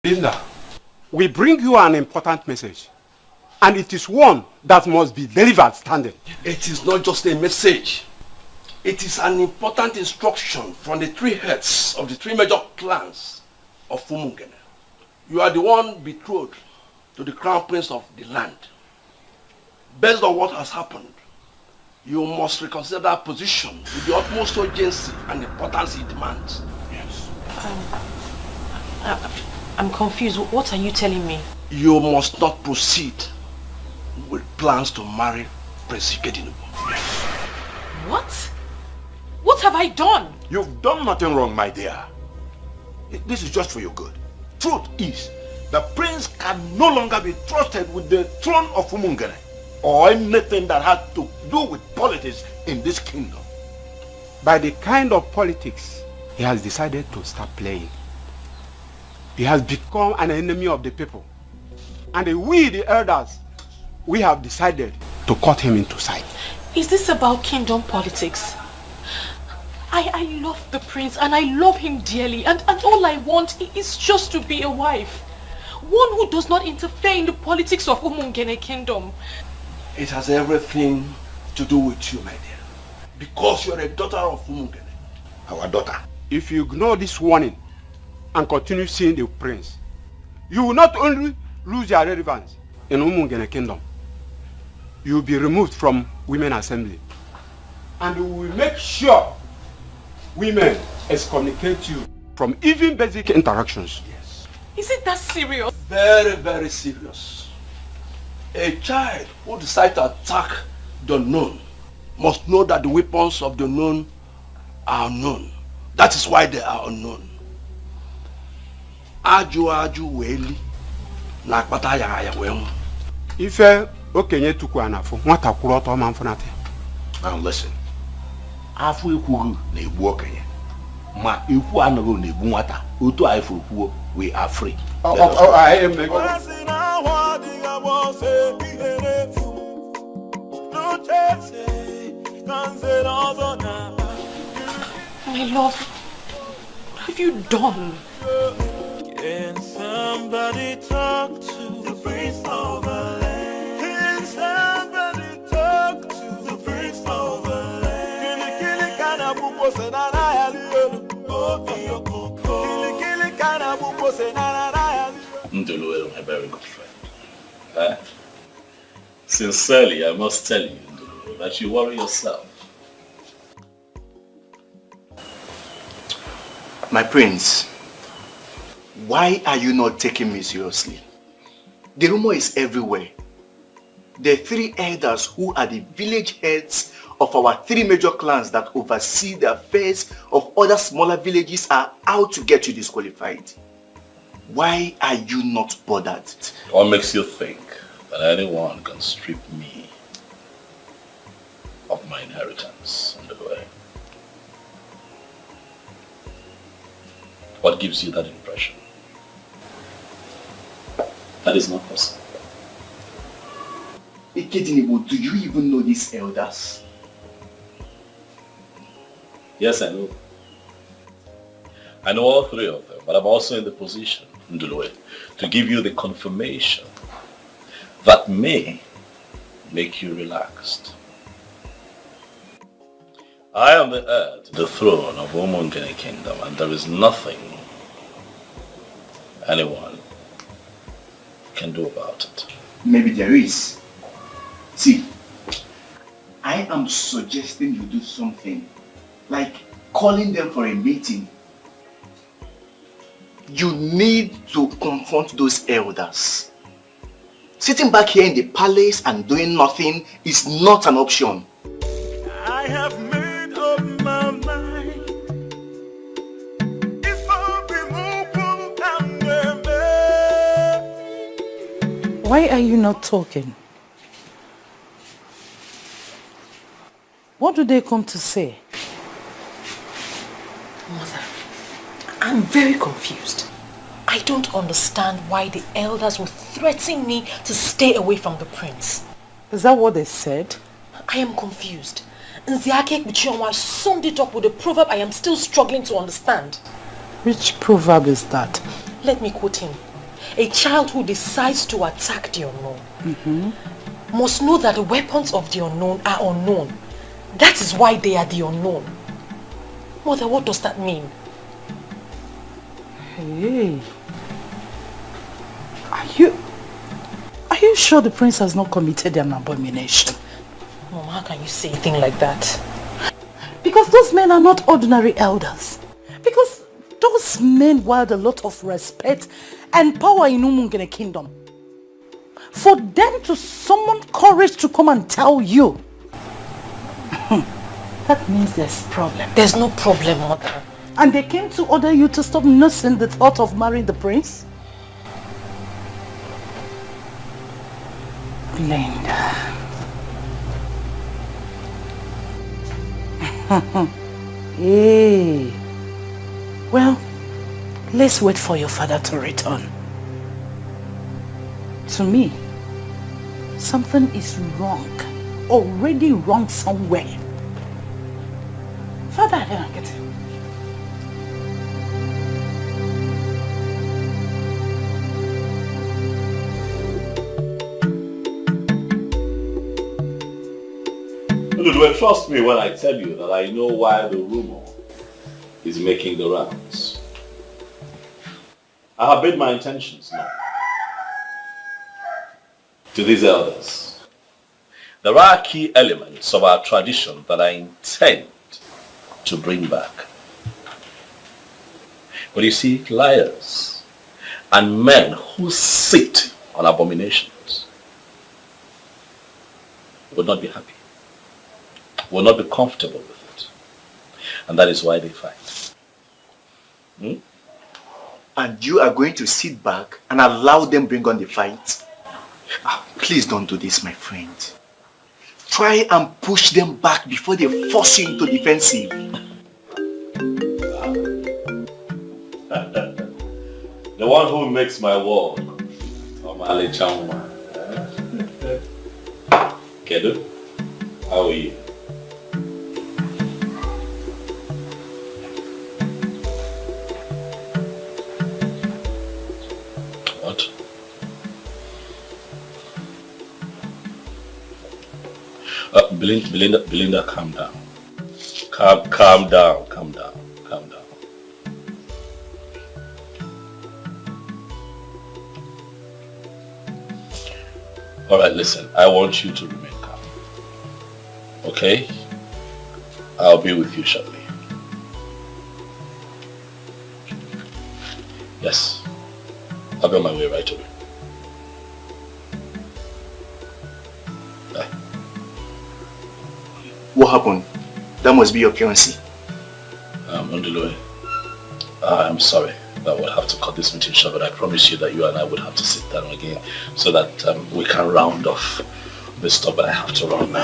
Linda, we bring you an important message. And it is one that must be delivered standing. It is not just a message. It is an important instruction from the three heads of the three major clans of Umungene. You are the one betrothed to the crown prince of the land. Based on what has happened, you must reconsider that position with the utmost urgency and importance it demands. Yes. I'm confused. What are you telling me? You must not proceed with plans to marry Prince Ikedinubu. Yes. What? What have I done? You've done nothing wrong, my dear. This is just for your good. Truth is, the prince can no longer be trusted with the throne of Umungene or anything that has to do with politics in this kingdom. By the kind of politics he has decided to start playing, he has become an enemy of the people. And we, the elders, we have decided to cut him into sight. Is this about kingdom politics? I love the prince and I love him dearly, and all I want is just to be a wife. One who does not interfere in the politics of Umungene kingdom. It has everything to do with you, my dear. Because you are a daughter of Umungene. Our daughter. If you ignore this warning and continue seeing the prince, you will not only lose your relevance in Umungene kingdom, you will be removed from women assembly. And we will make sure women excommunicate you from even basic interactions. Yes. Is it that serious? Very, very serious. A child who decides to attack the known must know that the weapons of the known are unknown. That is why they are unknown. Aju weli na akpata ya wemu. Ife okenye tuku anafu, nwata kwuru ọtọ ma mfunate. Now listen. Afu ekwuru na egbu okenye. Ma ekwu anaghị na egbu nwata. Otu anyị furu kwuo, we are free. I am My love, what have you done? Can somebody talk to the prince of the land? Can somebody talk to the prince of the land? Kili kana bubo senana ya liyo. Kili kana bubo senana ya liyo. Ndulu, my very good friend. Sincerely, I must tell you, Ndulu, that you worry yourself. My prince, why are you not taking me seriously? The rumor is everywhere. The three elders who are the village heads of our three major clans that oversee the affairs of other smaller villages are out to get you disqualified. Why are you not bothered? What makes you think that anyone can strip me of my inheritance on the way? What gives you that impression? That is not possible. Ikedinubu, do you even know these elders? Yes, I know. I know all three of them, but I'm also in the position, Ndulue, to give you the confirmation that may make you relaxed. I am the heir to the throne of Umungene Kingdom, and there is nothing anyone can do about it. Maybe there is. See, I am suggesting you do something, like calling them for a meeting. You need to confront those elders. Sitting back here in the palace and doing nothing is not an option. I have made up my mind. It's Why are you not talking? What do they come to say? Mother, I'm very confused. I don't understand why the elders would threaten me to stay away from the prince. Is that what they said? I am confused. Nziake Bichionwa summed it up with a proverb I am still struggling to understand. Which proverb is that? Let me quote him. A child who decides to attack the unknown must know that the weapons of the unknown are unknown. That is why they are the unknown. Mother, what does that mean? Hey. Are you sure the prince has not committed an abomination? Mom, how can you say a thing like that? Because those men are not ordinary elders. Because those men wield a lot of respect and power in Umungene kingdom. For them to summon courage to come and tell you, that means there's problem. There's no problem, Mother. And they came to order you to stop nursing the thought of marrying the prince? Linda. Hey. Well, let's wait for your father to return. To me, something is wrong. Already wrong somewhere. Father, I don't get it. Ludwig, trust me when I tell you that I know why the rumor is making the rounds. I have made my intentions known to these elders. There are key elements of our tradition that I intend to bring back. But you see, liars and men who sit on abominations will not be happy, will not be comfortable with it. And that is why they fight. And you are going to sit back and allow them bring on the fight? Please don't do this, my friend. Try and push them back before they force you into defensive. The one who makes my world, Omale Chamwa. Kedu, how are you? What? Belinda, calm down. Calm down. All right, listen, I want you to remain calm. Okay? I'll be with you shortly. Yes. I'll be on my way right away. Bye. What happened? That must be your fiancé. Ndulue, I'm sorry that we'll have to cut this meeting short, but I promise you that you and I would have to sit down again so that we can round off this stuff, but I have to run now.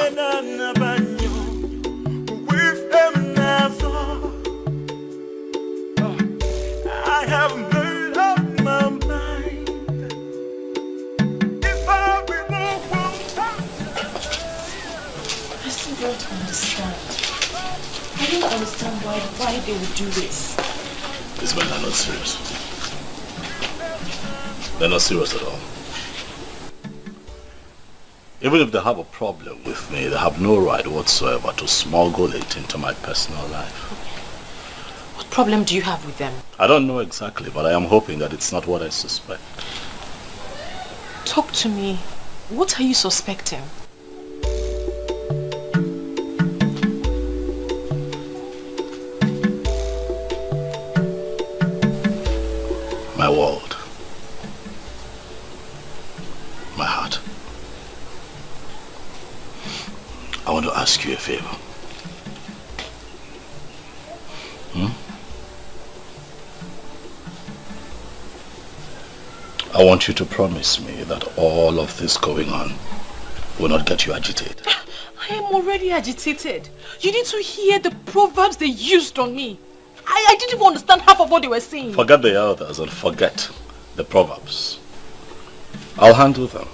I have made up my mind. If I remove I still don't understand. I don't understand why they would do this. These men are not serious. They're not serious at all. Even if they have a problem with me, they have no right whatsoever to smuggle it into my personal life. What problem do you have with them? I don't know exactly, but I am hoping that it's not what I suspect. Talk to me. What are you suspecting? My world. My heart. I want to ask you a favor. I want you to promise me that all of this going on will not get you agitated. I am already agitated. You need to hear the proverbs they used on me. I didn't even understand half of what they were saying. Forget the elders and forget the proverbs. I'll handle them.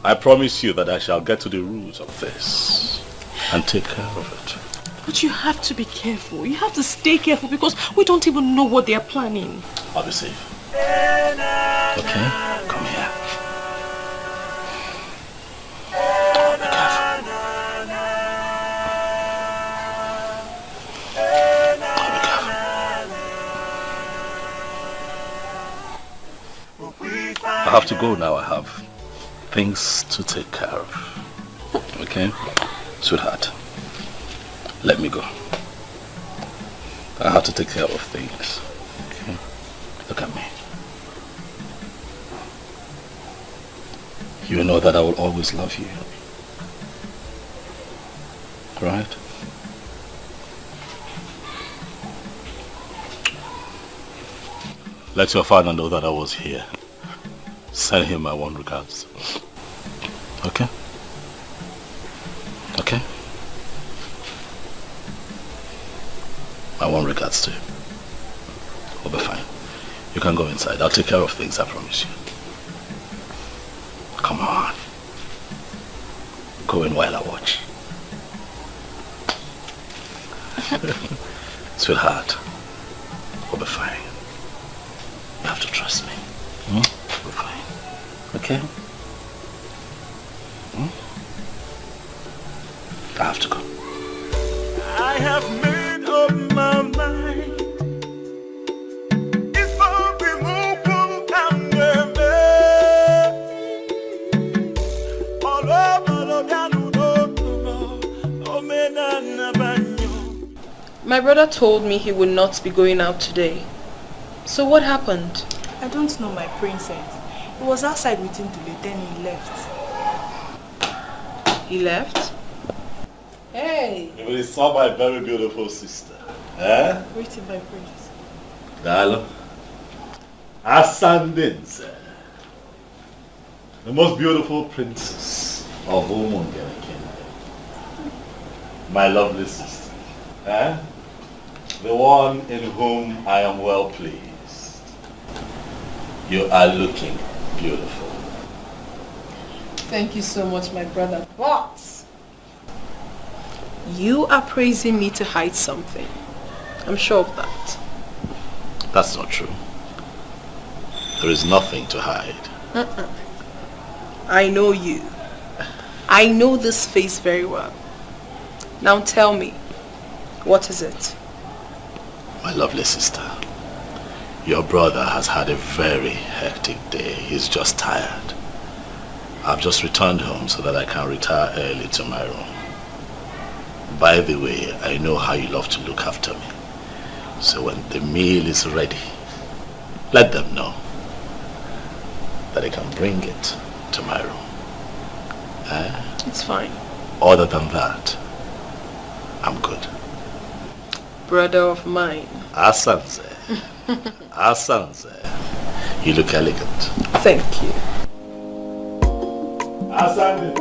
I promise you that I shall get to the root of this and take care of it. But you have to be careful. You have to stay careful because we don't even know what they are planning. I'll be safe. Okay? Come here. Oh, be careful. Oh, be careful. I have to go now. I have things to take care of. Okay? Sweetheart, let me go. I have to take care of things. Okay? Look at me. You know that I will always love you. Right? Let your father know that I was here. Send him my warm regards. Okay? Okay? My warm regards to you. We'll be fine. You can go inside. I'll take care of things, I promise you. Come on. Go in while I watch. Sweetheart, we'll be fine. You have to trust me. We'll be fine. Okay? I have to go. I have made up my mind. It's for the move and My brother told me he would not be going out today. So what happened? I don't know, my princess. He was outside waiting to leave, then he left. He left? Hey! But it's saw my very beautiful sister. Eh? Waiting, my prince. Darling. Ascendance. The most beautiful princess of Umungene Kingdom. My lovely sister. Eh? The one in whom I am well pleased. You are looking beautiful. Thank you so much, my brother. But you are praising me to hide something. I'm sure of that. That's not true. There is nothing to hide. I know you. I know this face very well. Now tell me, what is it? My lovely sister, your brother has had a very hectic day. He's just tired. I've just returned home so that I can retire early to my room. By the way, I know how you love to look after me. So when the meal is ready, let them know that I can bring it to my room. It's fine. Other than that, I'm good. Brother of mine. Asanze. Asanze. You look elegant. Thank you. Asanze.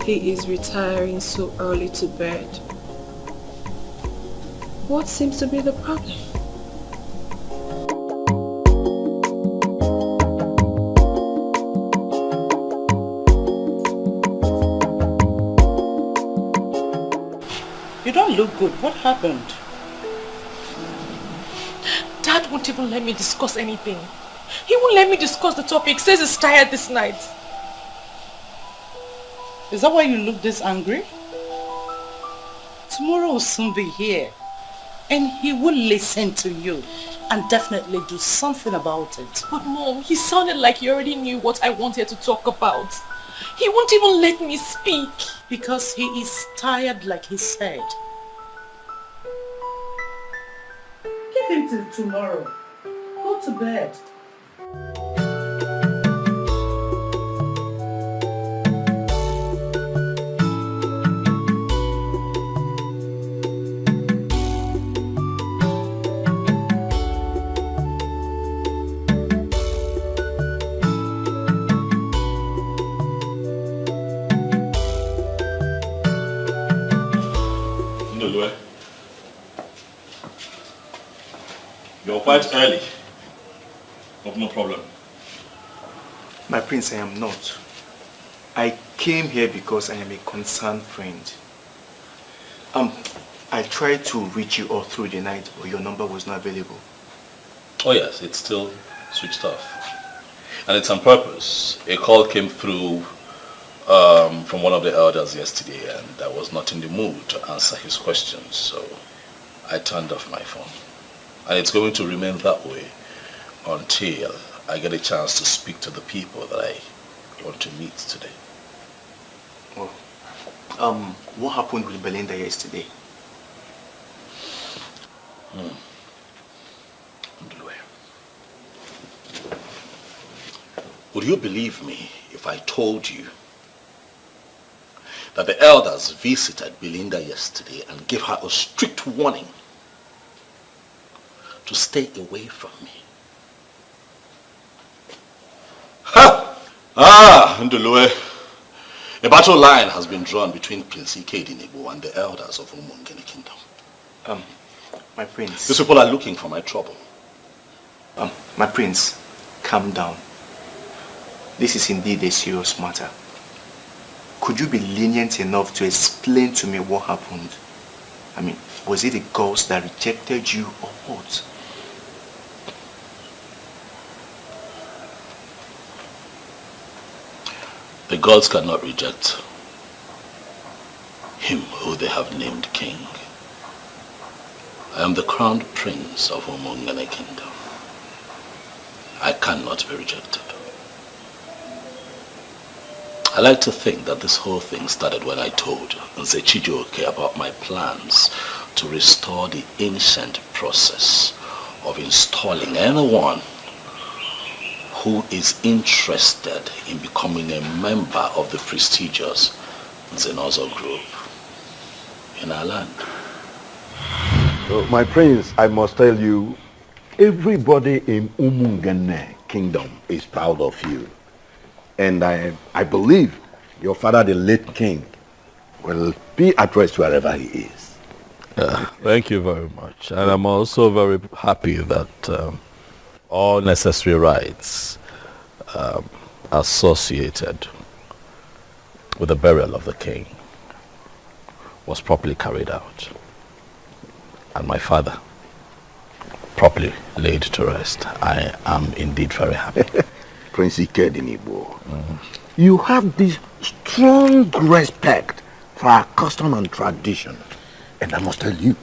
He is retiring so early to bed. What seems to be the problem? You don't look good. What happened? Dad won't even let me discuss anything. He won't let me discuss the topic. Says he's tired this night. Is that why you look this angry? Tomorrow will soon be here. And he will listen to you and definitely do something about it. But Mom, he sounded like he already knew what I wanted to talk about. He won't even let me speak. Because he is tired, like he said. Give him till tomorrow. Go to bed. You're quite early. Hope no problem. My prince, I am not. I came here because I am a concerned friend. I tried to reach you all through the night, but your number was not available. Oh yes, it's still switched off. And it's on purpose. A call came through from one of the elders yesterday, and I was not in the mood to answer his questions, so I turned off my phone. And it's going to remain that way until I get a chance to speak to the people that I want to meet today. Well, what happened with Belinda yesterday? Would you believe me if I told you that the elders visited Belinda yesterday and gave her a strict warning to stay away from me? Ha! Ah, Ndulue. A battle line has been drawn between Prince Ikedinebo and the elders of Umungene Kingdom. My prince. These people are looking for my trouble. My prince, calm down. This is indeed a serious matter. Could you be lenient enough to explain to me what happened? I mean, was it the gods that rejected you or what? The gods cannot reject him who they have named king. I am the crowned prince of Umungene Kingdom. I cannot be rejected. I like to think that this whole thing started when I told Nze Chijioke about my plans to restore the ancient process of installing anyone who is interested in becoming a member of the prestigious Nzenozo group in our land. My prince, I must tell you, everybody in Umungene Kingdom is proud of you. And I believe your father, the late king, will be at rest wherever he is. Thank you very much. And I'm also very happy that all necessary rites associated with the burial of the king was properly carried out. And my father properly laid to rest. I am indeed very happy. Prince Ikedinebo, you have this strong respect for our custom and tradition. And I must tell you,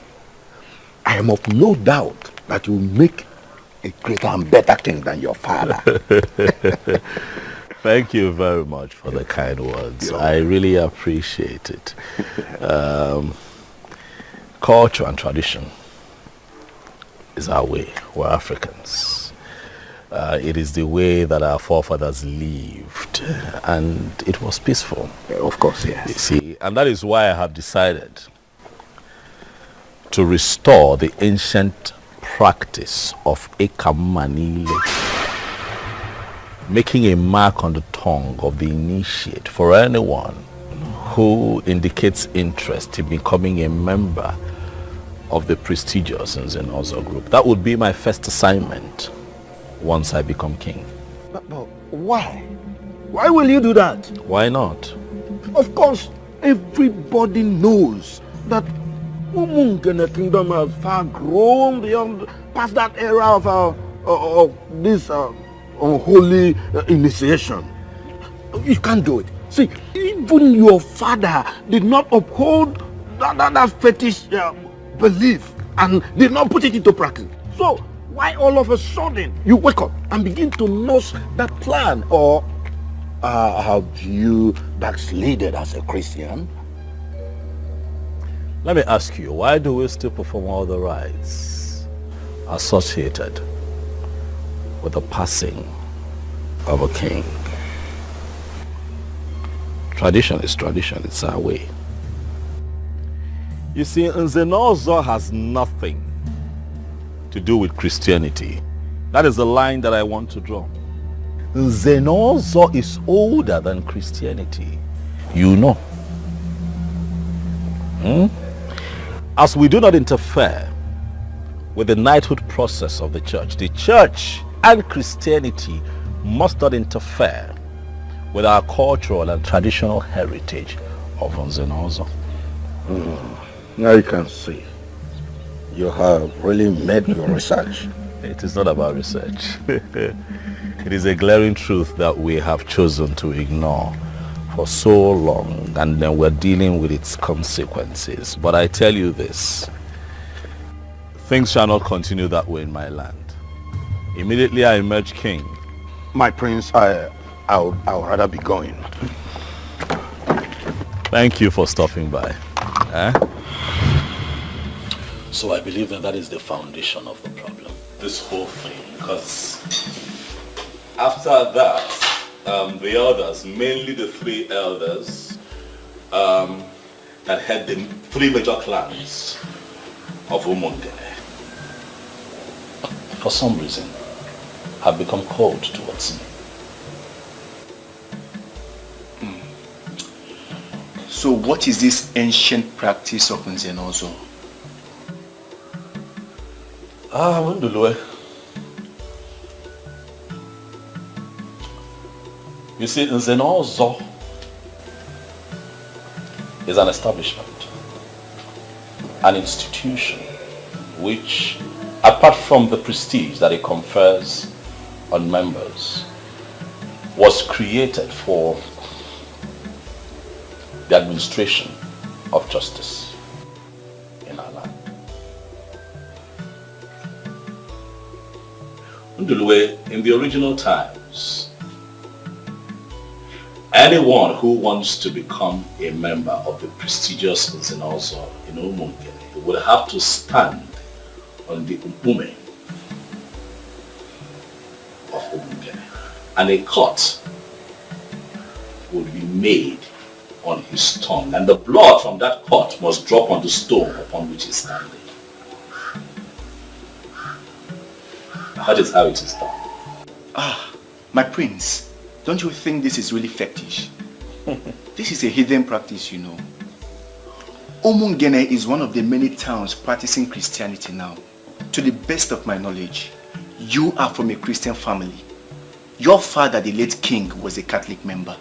I am of no doubt that you will make a greater and better king than your father. Thank you very much for the kind words. I really appreciate it. Culture and tradition is our way. We're Africans. It is the way that our forefathers lived, and it was peaceful. Of course, yes. You see, and that is why I have decided to restore the ancient practice of Ekamanile, making a mark on the tongue of the initiate for anyone who indicates interest in becoming a member of the prestigious Nzenozo group. That would be my first assignment once I become king. But why? Why will you do that? Why not? Of course, everybody knows that Umungene Kingdom has far grown beyond past that era of this unholy initiation. You can't do it. See, even your father did not uphold that fetish belief and did not put it into practice. So, why all of a sudden you wake up and begin to nurse that plan? Or have you backslided as a Christian? Let me ask you, why do we still perform all the rites associated with the passing of a king? Tradition is tradition, it's our way. You see, Nzenozo has nothing to do with Christianity. That is the line that I want to draw. Nzenozo is older than Christianity. You know. As we do not interfere with the knighthood process of the church and Christianity must not interfere with our cultural and traditional heritage of Nzenozo. Now you can see. You have really made your research. It is not about research. It is a glaring truth that we have chosen to ignore for so long, and then we're dealing with its consequences. But I tell you this, things shall not continue that way in my land. Immediately I emerge king. My prince, I would rather be going. Thank you for stopping by. So I believe that is the foundation of the problem. This whole thing, because after that, the elders, mainly the 3 elders that had the 3 major clans of Umungene, for some reason, have become cold towards me. So what is this ancient practice of Nzenozo? Wundulwe. You see, Nzenozo is an establishment, an institution which, apart from the prestige that it confers on members, was created for the administration of justice in our land. Ndulwe, in the original times, anyone who wants to become a member of the prestigious Nzenozo in Umungene would have to stand on the Umpume of Umungene, and a cut would be made on his tongue, and the blood from that cut must drop on the stone upon which he's standing. That is how it is done. My prince, don't you think this is really fetish? This is a hidden practice, you know. Umungene is one of the many towns practicing Christianity now. To the best of my knowledge, you are from a Christian family. Your father, the late king, was a Catholic member.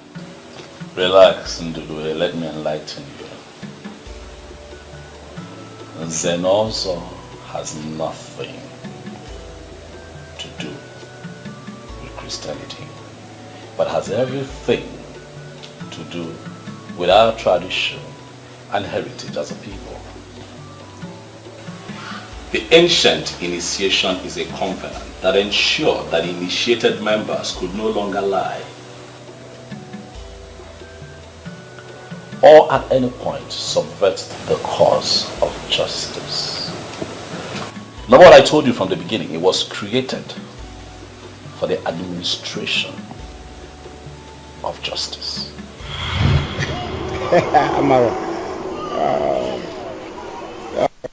Relax, Ndulwe, let me enlighten you. Nzenozo has nothing to do with Christianity, but has everything to do with our tradition and heritage as a people. The ancient initiation is a covenant that ensured that initiated members could no longer lie or at any point subvert the cause of justice. Remember what I told you from the beginning, it was created for the administration of justice. Amara,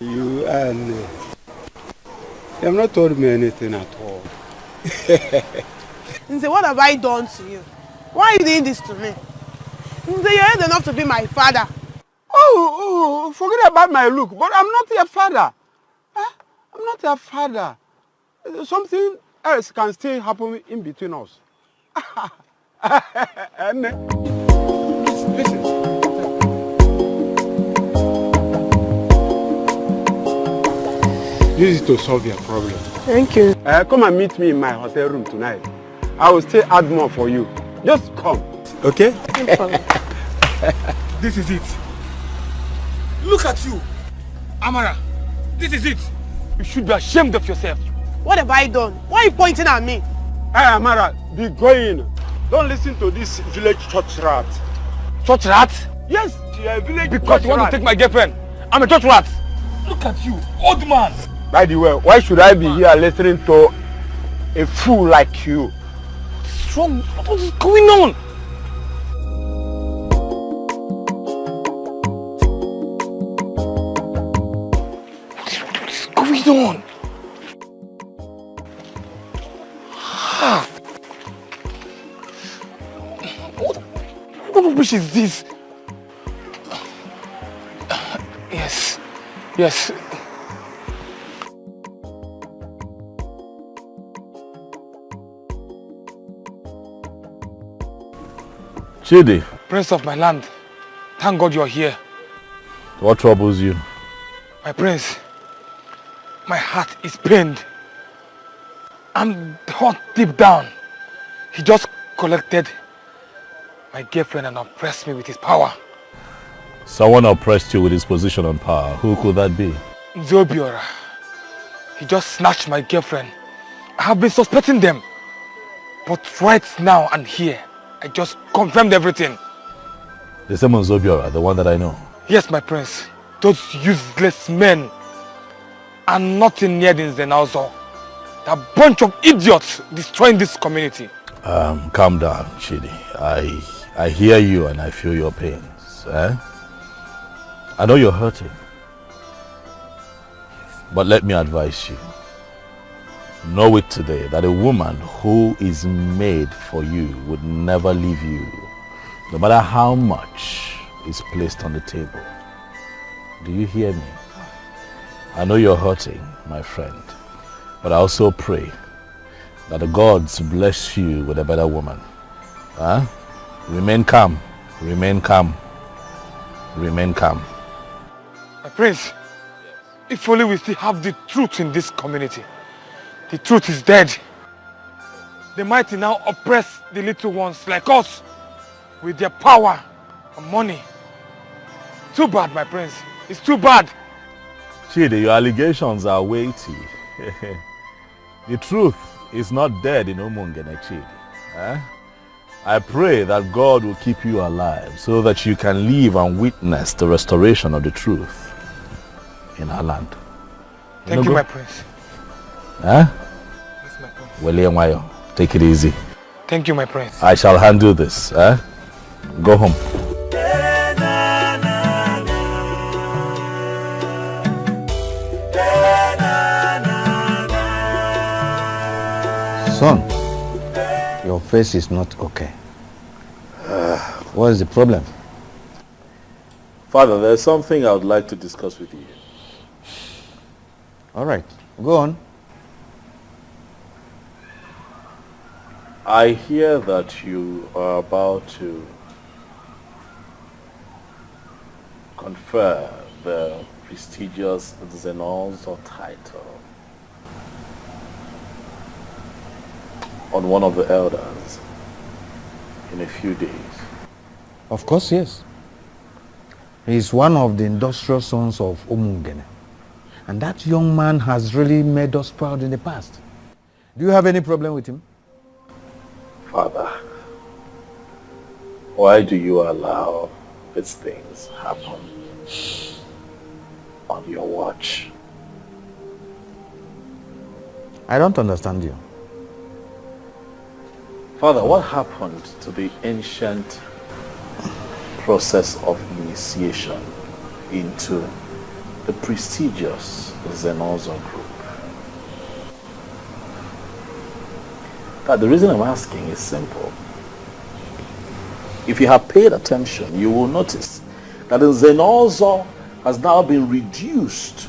you have not told me anything at all. Nze, what have I done to you? Why are you doing this to me? Nze, you're old enough to be my father. Oh, forget about my look, but I'm not your father. I'm not your father. Something else can still happen in between us. Listen. This is to solve your problem. Thank you. Come and meet me in my hotel room tonight. I will still add more for you. Just come, okay? No problem. This is it. Look at you, Amara. This is it. You should be ashamed of yourself. What have I done? Why are you pointing at me? Hey, Amara, be going. Don't listen to this village church rat. Church rat? Yes, you're a village because you want to take my girlfriend. I'm a church rat. Look at you, old man. By the way, why should I be here listening to a fool like you? What's wrong? What is going on? What's going on? What rubbish is this? Yes. Chidi. Prince of my land, thank God you're here. What troubles you? My prince, my heart is pained. I'm hurt deep down. He just collected my girlfriend and oppressed me with his power. Someone oppressed you with his position and power. Who could that be? Zobiora. He just snatched my girlfriend. I have been suspecting them. But right now and here, I just confirmed everything. The same on Zobiora, the one that I know. Yes, my prince. Those useless men are nothing near the Zenalzo. They're a bunch of idiots destroying this community. Calm down, Chidi. I hear you and I feel your pains. I know you're hurting. But let me advise you. Know it today that a woman who is made for you would never leave you, no matter how much is placed on the table. Do you hear me? I know you're hurting, my friend, but I also pray that the gods bless you with a better woman. Remain calm, remain calm, remain calm. My prince, if only we still have the truth in this community. The truth is dead. The mighty now oppress the little ones like us with their power and money. Too bad, my prince. It's too bad. Chidi, your allegations are weighty. The truth is not dead in Umungene, Chidi. I pray that God will keep you alive so that you can live and witness the restoration of the truth in our land. Thank you, my prince. Yes, my prince. Take it easy. Thank you, my prince. I shall handle this. Go home. Son, your face is not okay. What is the problem? Father, there's something I would like to discuss with you. All right, go on. I hear that you are about to confer the prestigious Zenalzo title on one of the elders in a few days. Of course, yes. He is one of the industrial sons of Umungene. And that young man has really made us proud in the past. Do you have any problem with him? Father, why do you allow these things happen on your watch? I don't understand you. Father, what happened to the ancient process of initiation into the prestigious Zenalzo group? The reason I'm asking is simple. If you have paid attention, you will notice that the Zenalzo has now been reduced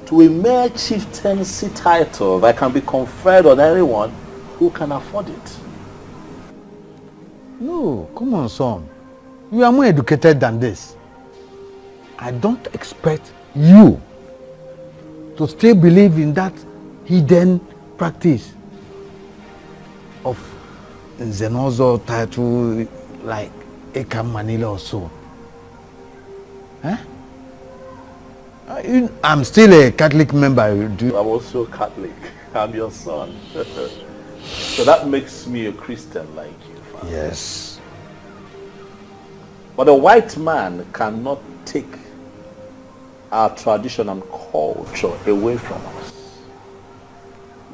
to a mere chieftaincy title that can be conferred on anyone who can afford it. No, come on, son. You are more educated than this. I don't expect you to still believe in that hidden practice of Zenalzo title like Eka Manila or so. I'm still a Catholic member. I'm also Catholic. I'm your son. So that makes me a Christian like you, Father. Yes. But a white man cannot take our tradition and culture away from us.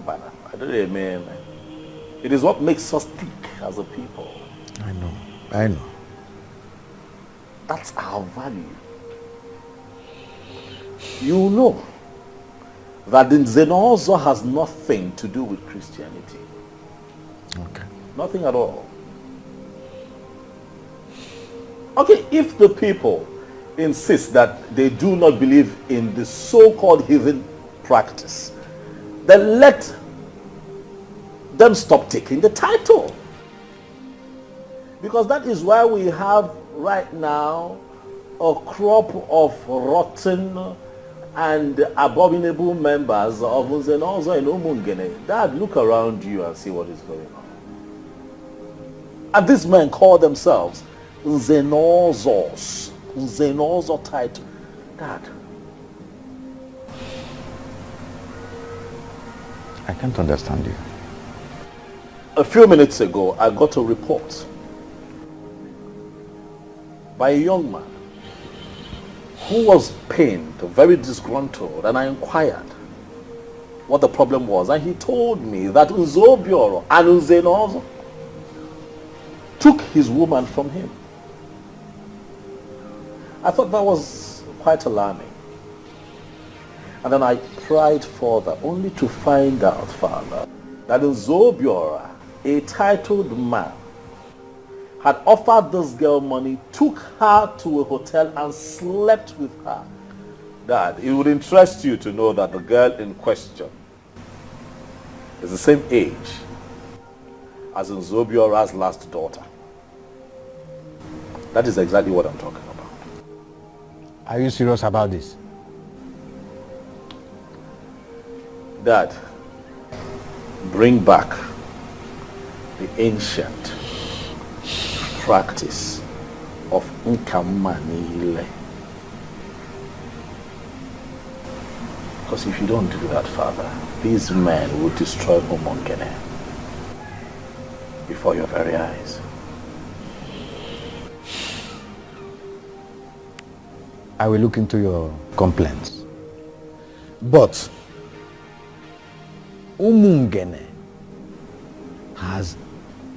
But I don't mean, it is what makes us tick as a people. I know. That's our value. You know that the Zenalzo has nothing to do with Christianity. Okay. Nothing at all. Okay, if the people insist that they do not believe in the so-called heathen practice, then let them stop taking the title. Because that is why we have right now a crop of rotten and abominable members of Nzenozo and Umungene. Dad, look around you and see what is going on. And these men call themselves Nzenozos. Nzenozo title. Dad. I can't understand you. A few minutes ago, I got a report by a young man who was pained, very disgruntled, and I inquired what the problem was. And he told me that Nzobioro and Nzenozo took his woman from him. I thought that was quite alarming. And then I pried further, only to find out, Father, that Nzobiora, a titled man, had offered this girl money, took her to a hotel and slept with her. Dad, it would interest you to know that the girl in question is the same age as Nzobiora's last daughter. That is exactly what I'm talking about. Are you serious about this? Dad, bring back the ancient practice of Nkamanile. Because if you don't do that, Father, these men will destroy Umungene before your very eyes. I will look into your complaints. But Umungene has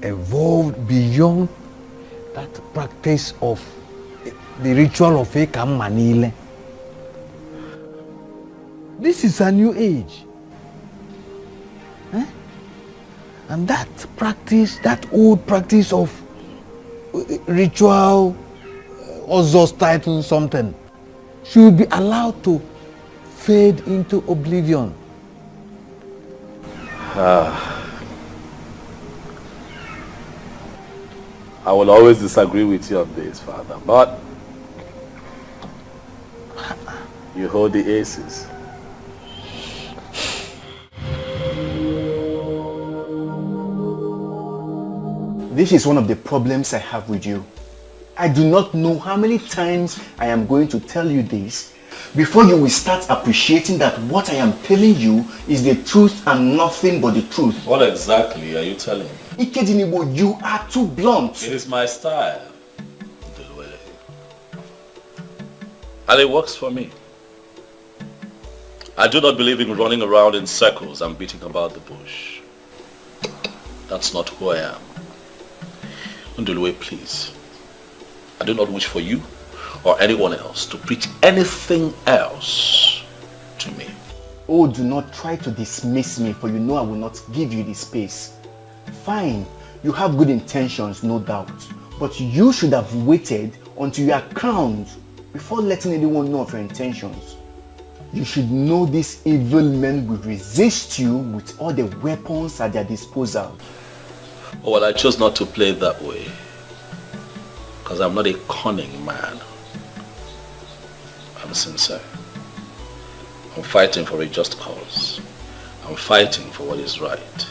evolved beyond that practice of the ritual of Ekamanile. This is a new age. And that practice, that old practice of ritual, Ozos title something, should be allowed to fade into oblivion. I will always disagree with you on this, Father, but you hold the aces. This is one of the problems I have with you. I do not know how many times I am going to tell you this before you will start appreciating that what I am telling you is the truth and nothing but the truth. What exactly are you telling me? Ikedinibo, you are too blunt. It is my style, Ndulwe. And it works for me. I do not believe in running around in circles and beating about the bush. That's not who I am. Ndulwe, please. I do not wish for you or anyone else to preach anything else to me. Oh, do not try to dismiss me, for you know I will not give you the space. Fine, you have good intentions, no doubt. But you should have waited until you are crowned before letting anyone know of your intentions. You should know these evil men will resist you with all the weapons at their disposal. Oh, well, I chose not to play that way. Because I'm not a cunning man. I'm sincere. I'm fighting for a just cause. I'm fighting for what is right.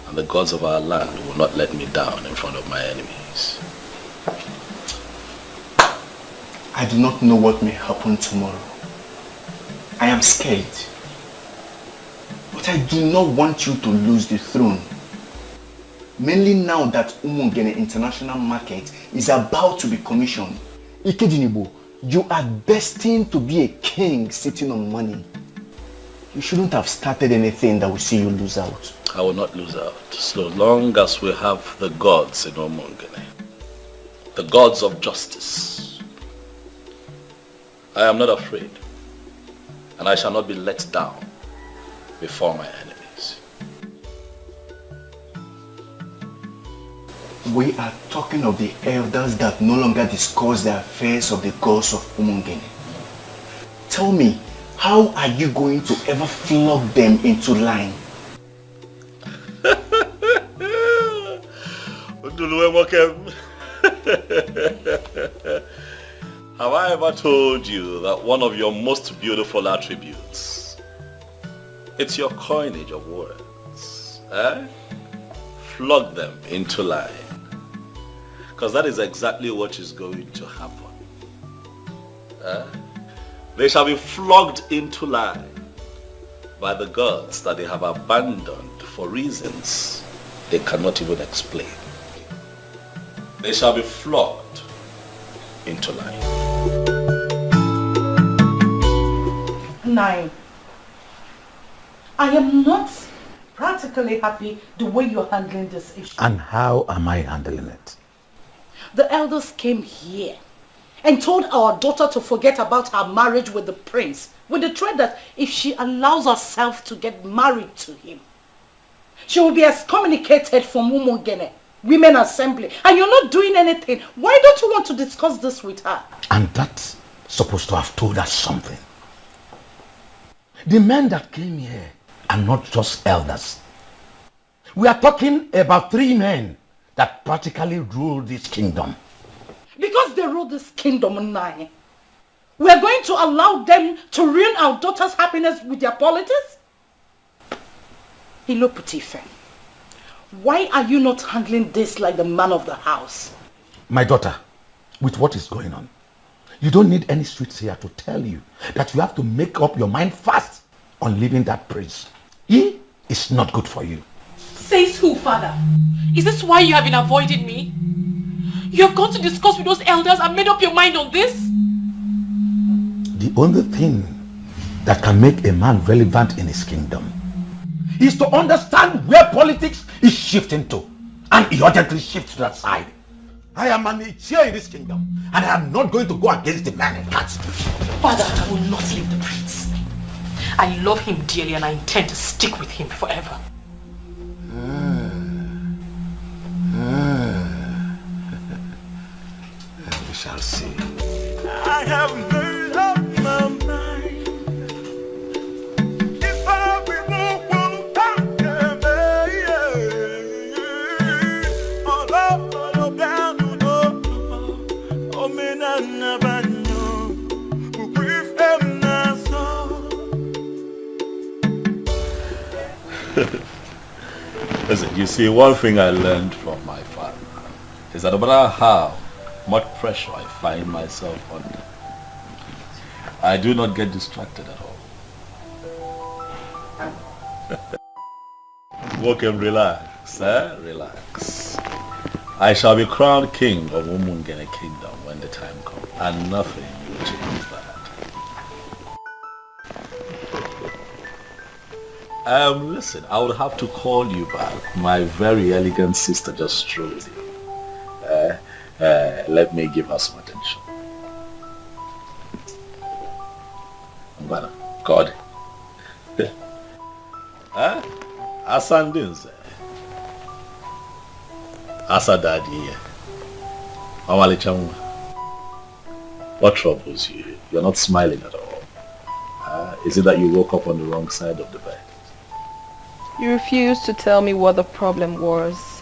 And the gods of our land will not let me down in front of my enemies. I do not know what may happen tomorrow. I am scared. But I do not want you to lose the throne. Mainly now that Umungene International Market is about to be commissioned. Ikedinibo, you are destined to be a king sitting on money. You shouldn't have started anything that will see you lose out. I will not lose out, so long as we have the gods in Umungene. The gods of justice. I am not afraid, and I shall not be let down before my enemies. We are talking of the elders that no longer discuss the affairs of the gods of Umungene. Tell me, how are you going to ever flog them into line? Have I ever told you that one of your most beautiful attributes, it's your coinage of words, eh? Flog them into line. Because that is exactly what is going to happen. They shall be flogged into line by the gods that they have abandoned for reasons they cannot even explain. They shall be flogged into line. 9. I am not practically happy the way you're handling this issue. And how am I handling it? The elders came here and told our daughter to forget about her marriage with the prince, with the threat that if she allows herself to get married to him, she will be excommunicated from Umungene, Women Assembly. And you're not doing anything. Why don't you want to discuss this with her? And that's supposed to have told us something. The men that came here are not just elders. We are talking about 3 men that practically rule this kingdom. Because they rule this kingdom 9, we are going to allow them to ruin our daughter's happiness with their politics? Hilo Putife, why are you not handling this like the man of the house? My daughter, with what is going on, you don't need any sweets here to tell you that you have to make up your mind fast on leaving that prince. He is not good for you. Says who, father? Is this why you have been avoiding me? You have gone to discuss with those elders and made up your mind on this? The only thing that can make a man relevant in his kingdom is to understand where politics is shifting to, and he urgently shifts to that side. I am an chair in this kingdom, and I am not going to go against the man in that. Father, I will not leave the prince. I love him dearly and I intend to stick with him forever. We shall see. I have made up my mind. If I be more Listen, you see, one thing I learned from my father is that no matter how much pressure I find myself under, I do not get distracted at all. Walk and relax, eh? Relax. I shall be crowned king of Umungene Kingdom when the time comes, and nothing will change that. Listen, I would have to call you back. My very elegant sister just strolled in. Let me give her some attention. Mbana, God. Asandinze. Asadadi. Awali Chamwa. What troubles you? You're not smiling at all. Is it that you woke up on the wrong side of the bed? You refused to tell me what the problem was.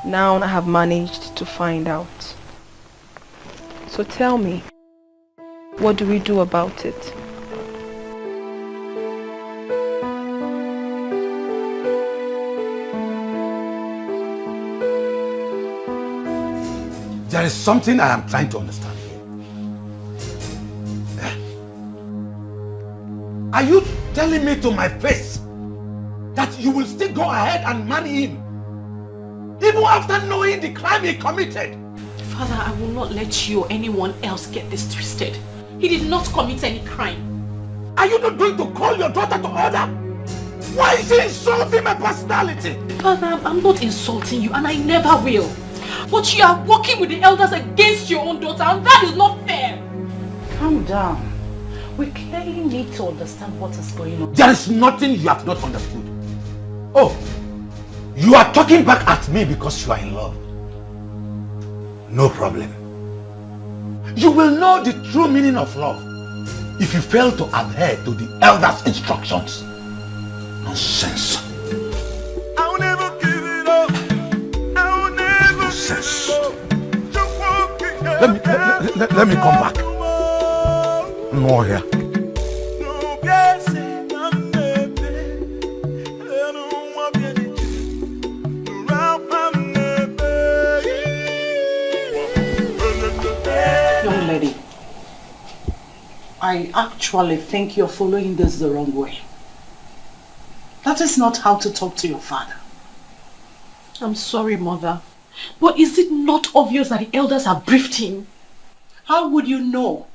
Now I have managed to find out. So tell me, what do we do about it? There is something I am trying to understand here. Are you telling me to my face that you will still go ahead and marry him, even after knowing the crime he committed? Father, I will not let you or anyone else get this twisted. He did not commit any crime. Are you not going to call your daughter to order? Why is he insulting my personality? Father, I'm not insulting you and I never will. But you are working with the elders against your own daughter, and that is not fair. Calm down. We clearly need to understand what is going on. There is nothing you have not understood. Oh, you are talking back at me because you are in love. No problem. You will know the true meaning of love if you fail to adhere to the elders' instructions. Nonsense. I'll never give it up. Let me come back. No here. Young lady, I actually think you're following this the wrong way. That is not how to talk to your father. I'm sorry, Mother. But is it not obvious that the elders have briefed him? How would you know?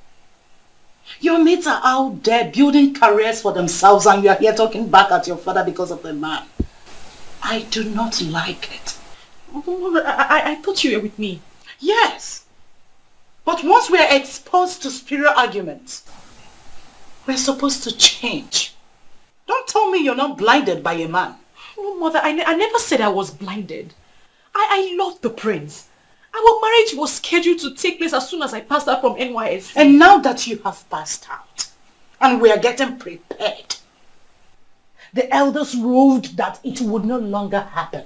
Your mates are out there building careers for themselves and you are here talking back at your father because of the man. I do not like it. I thought you were with me. Yes. But once we are exposed to spiritual arguments, we're supposed to change. Don't tell me you're not blinded by a man. No, Mother, I never said I was blinded. I love the prince. Our marriage was scheduled to take place as soon as I passed out from NYSC. And now that you have passed out, and we are getting prepared, the elders ruled that it would no longer happen.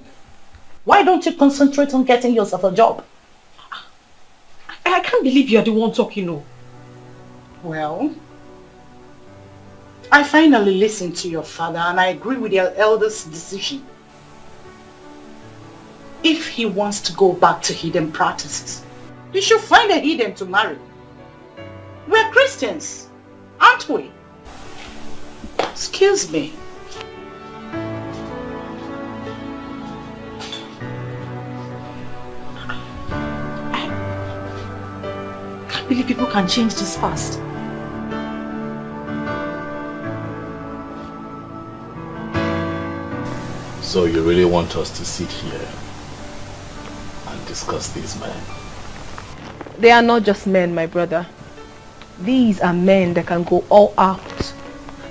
Why don't you concentrate on getting yourself a job? I can't believe you're the one talking, no. Well, I finally listened to your father and I agree with your elders' decision. If he wants to go back to hidden practices, he should find a heathen to marry. We're Christians, aren't we? Excuse me. I can't believe people can change this fast. So you really want us to sit here and discuss these men? They are not just men, my brother. These are men that can go all out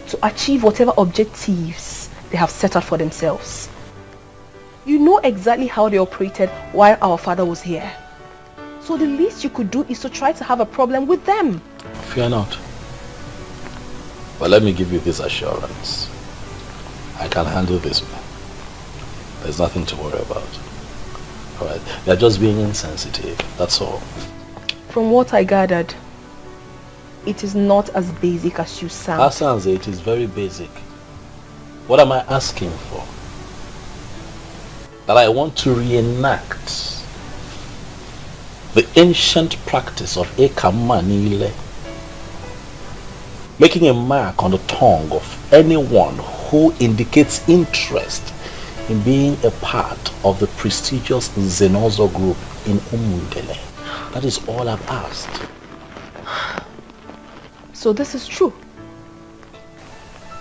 to achieve whatever objectives they have set out for themselves. You know exactly how they operated while our father was here. So the least you could do is to try to have a problem with them. Fear not. But let me give you this assurance. I can handle this man. There's nothing to worry about. Alright, they're just being insensitive, that's all. From what I gathered, it is not as basic as you sound. Asanze, it is very basic. What am I asking for? That I want to reenact the ancient practice of Ekamanile, making a mark on the tongue of anyone who indicates interest in being a part of the prestigious Zenozo group in Umungele. That is all I've asked. So this is true.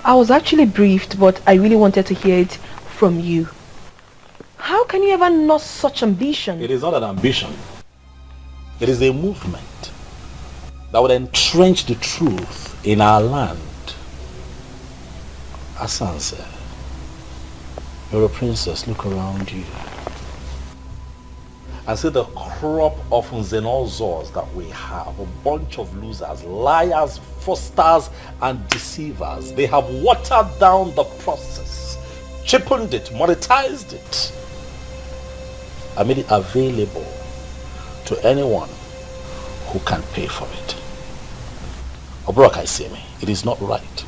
I was actually briefed, but I really wanted to hear it from you. How can you ever know such ambition? It is not an ambition. It is a movement that would entrench the truth in our land. Asanze, you're a princess. Look around you and see the crop of Zenozors that we have. A bunch of losers, liars, fraudsters, and deceivers. They have watered down the process, cheapened it, monetized it, and made it available to anyone who can pay for it. Obroka Isemi, it is not right.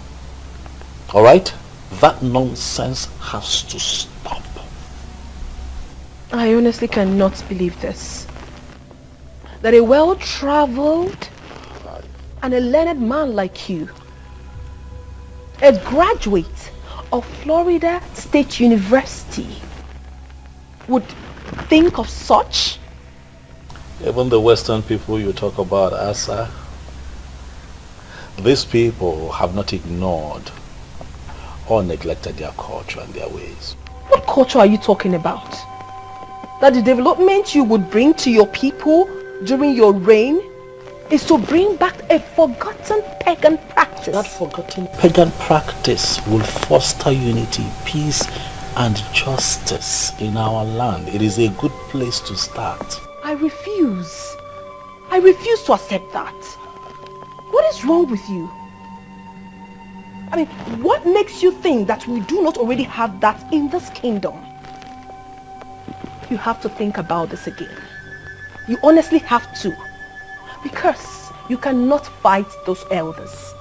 Alright? That nonsense has to stop. I honestly cannot believe this. That a well-traveled and a learned man like you, a graduate of Florida State University, would think of such? Even the Western people you talk about, Asa, these people have not ignored or neglected their culture and their ways. What culture are you talking about? That the development you would bring to your people during your reign is to bring back a forgotten pagan practice. That forgotten pagan practice will foster unity, peace, and justice in our land. It is a good place to start. I refuse. I refuse to accept that. What is wrong with you? I mean, what makes you think that we do not already have that in this kingdom? You have to think about this again. You honestly have to. Because you cannot fight those elders.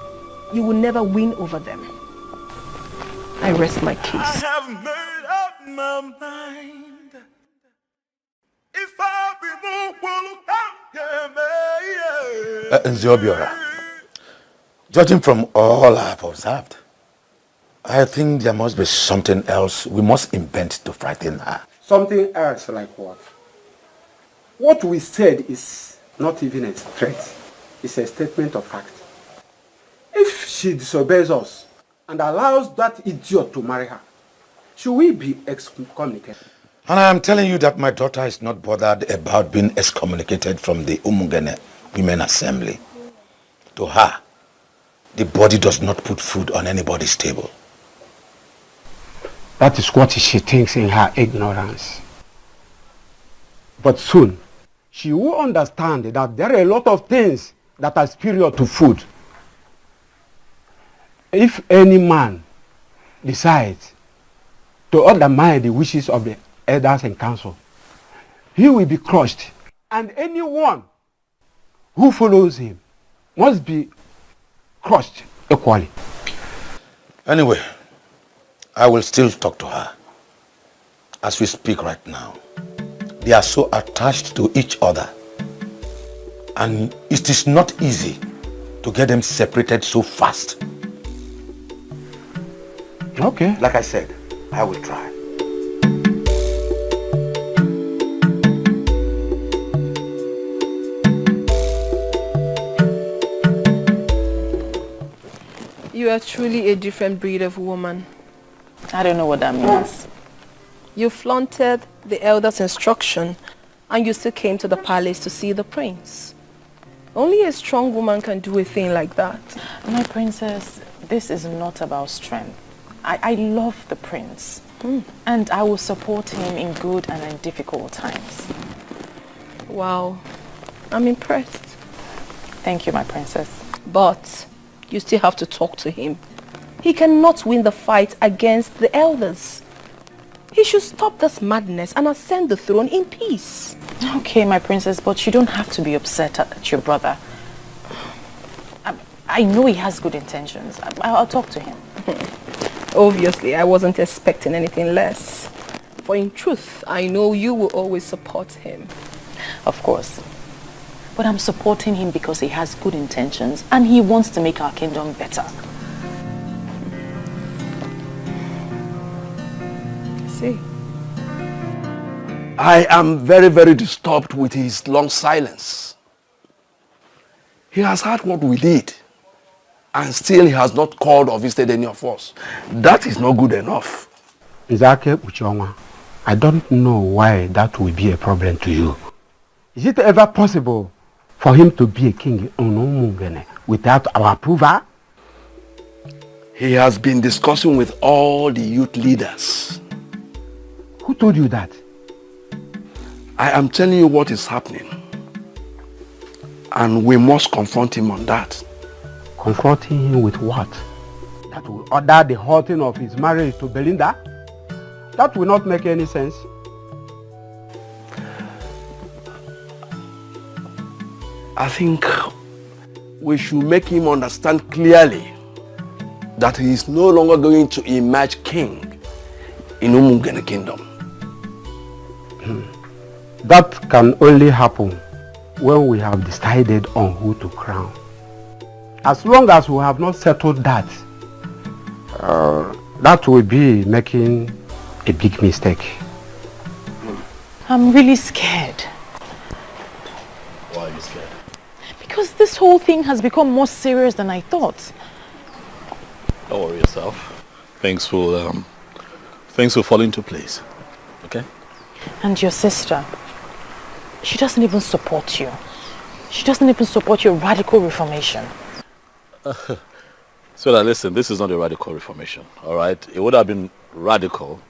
You will never win over them. I rest my case. I have made up my mind. If I be Nziobiora, judging from all I've observed, I think there must be something else we must invent to frighten her. Something else like what? What we said is not even a threat. It's a statement of fact. If she disobeys us and allows that idiot to marry her, should we be excommunicated? And I am telling you that my daughter is not bothered about being excommunicated from the Umungene Women Assembly. To her, the body does not put food on anybody's table. That is what she thinks in her ignorance. But soon, she will understand that there are a lot of things that are superior to food. If any man decides to undermine the wishes of the elders and council, he will be crushed. And anyone who follows him must be crushed equally. Anyway, I will still talk to her. As we speak right now, they are so attached to each other. And it is not easy to get them separated so fast. Okay. Like I said, I will try. You are truly a different breed of woman. I don't know what that means. You flaunted the elder's instruction and you still came to the palace to see the prince. Only a strong woman can do a thing like that. My princess, this is not about strength. I love the prince. And I will support him in good and in difficult times. Wow. I'm impressed. Thank you, my princess. But you still have to talk to him. He cannot win the fight against the elders. He should stop this madness and ascend the throne in peace. Okay, my princess, but you don't have to be upset at your brother. I know he has good intentions. I'll talk to him. Obviously, I wasn't expecting anything less. For in truth, I know you will always support him. Of course. But I'm supporting him because he has good intentions and he wants to make our kingdom better. See? I am very, very disturbed with his long silence. He has heard what we did, and still he has not called or visited any of us. That is not good enough. Nzake Uchonwa, I don't know why that will be a problem to you. Is it ever possible for him to be a king in Umungene without our approval? He has been discussing with all the youth leaders. Who told you that? I am telling you what is happening. And we must confront him on that. Confronting him with what? That will order the halting of his marriage to Belinda? That will not make any sense. I think we should make him understand clearly that he is no longer going to emerge king in Umungene Kingdom. That can only happen when we have decided on who to crown. As long as we have not settled that, that will be making a big mistake. I'm really scared. Why are you scared? Because this whole thing has become more serious than I thought. Don't worry yourself. Things will fall into place. Okay? And your sister, she doesn't even support you. She doesn't even support your radical reformation. So that listen, this is not a radical reformation, all right? It would have been radical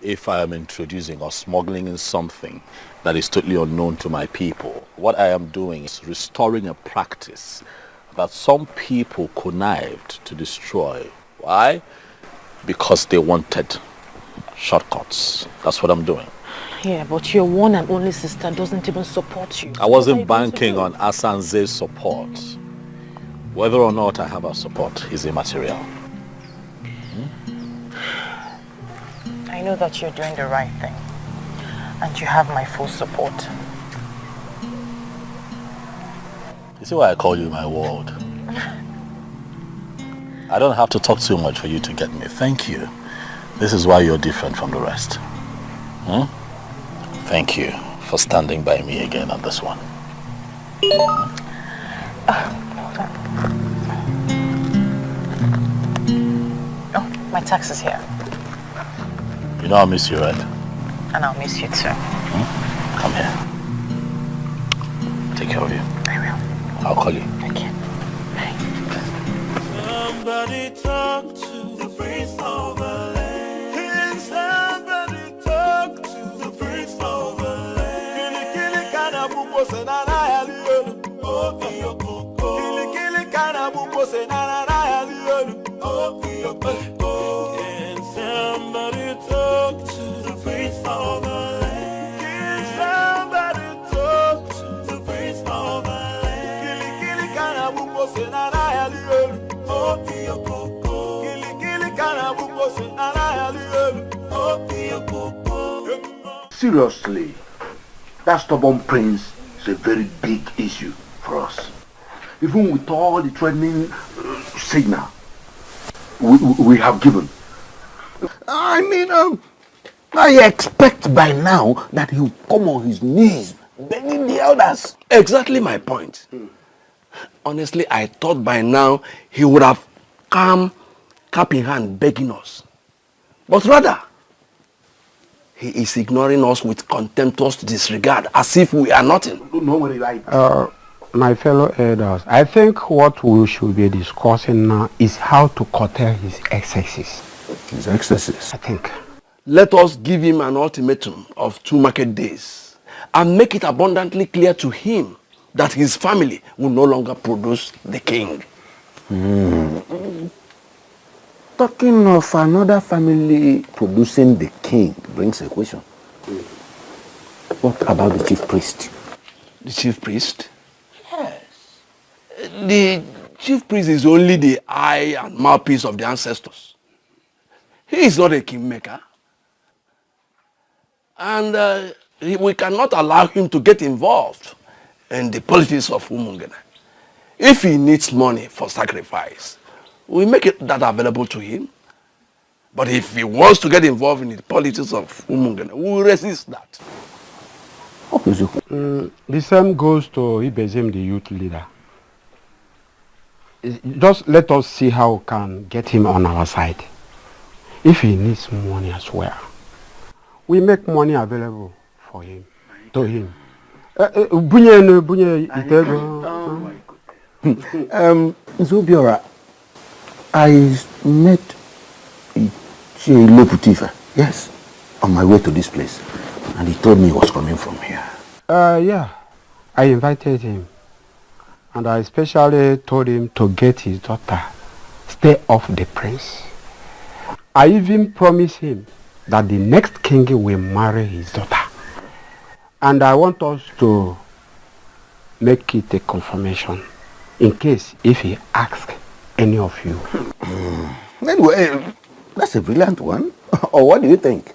if I am introducing or smuggling in something that is totally unknown to my people. What I am doing is restoring a practice that some people connived to destroy. Why? Because they wanted shortcuts. That's what I'm doing. Yeah, but your one and only sister doesn't even support you. I wasn't banking on Asanze's support. Whether or not I have her support is immaterial. I know that you're doing the right thing. And you have my full support. You see why I call you my world? I don't have to talk too much for you to get me. Thank you. This is why you're different from the rest. Thank you for standing by me again on this one. Hold on. Oh, my tax is here. You know I'll miss you, right? And I'll miss you too. Come here. Take care of you. I will. I'll call you. Okay. Bye. Somebody talk to the Prince of the land. Somebody talk to the Prince of the land. Kili kana bumbo senana yaliyo. Oh iyo koko. Kili kana bumbo senana yaliyo. Oh iyo koko. Can somebody talk to the Prince of the land? Can somebody talk to the Prince of the land? Kili kana bumbo senana yaliyo. Oh iyo koko. Kili kana bumbo senana yaliyo. Oh iyo koko. Seriously, that stubborn prince is a very big issue for us. Even with all the threatening signal we have given. I mean, I expect by now that he will come on his knees begging the elders. Exactly my point. Honestly, I thought by now he would have come cap in hand begging us. But rather, he is ignoring us with contemptuous disregard as if we are nothing. No worry, right? My fellow elders, I think what we should be discussing now is how to curtail his excesses. His excesses? I think. Let us give him an ultimatum of 2 market days and make it abundantly clear to him that his family will no longer produce the king. Talking of another family producing the king brings a question. What about the chief priest? The chief priest? Yes. The chief priest is only the eye and mouthpiece of the ancestors. He is not a kingmaker. And we cannot allow him to get involved in the politics of Umungene. If he needs money for sacrifice, we make that available to him. But if he wants to get involved in the politics of Umungene, we will resist that. The same goes to Ibezim, the youth leader. Just let us see how we can get him on our side. If he needs money as well, we make money available for him, to him. Zobiora, I met Ichelo Putifa, yes, on my way to this place. And he told me he was coming from here. Yeah, I invited him. And I especially told him to get his daughter, stay off the prince. I even promised him that the next king will marry his daughter. And I want us to make it a confirmation in case if he asks any of you. Anyway, that's a brilliant one. Or what do you think?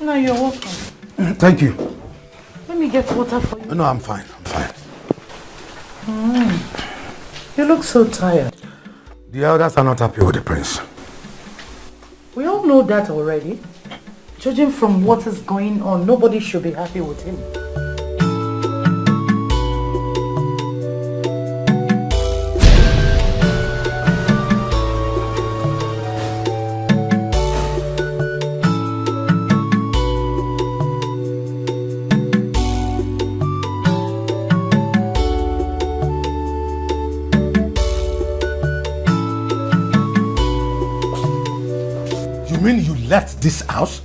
No, you're welcome. Thank you. Let me get water for you. No, I'm fine. I'm fine. You look so tired. The elders are not happy with the prince. We all know that already. Judging from what is going on, nobody should be happy with him. left this house?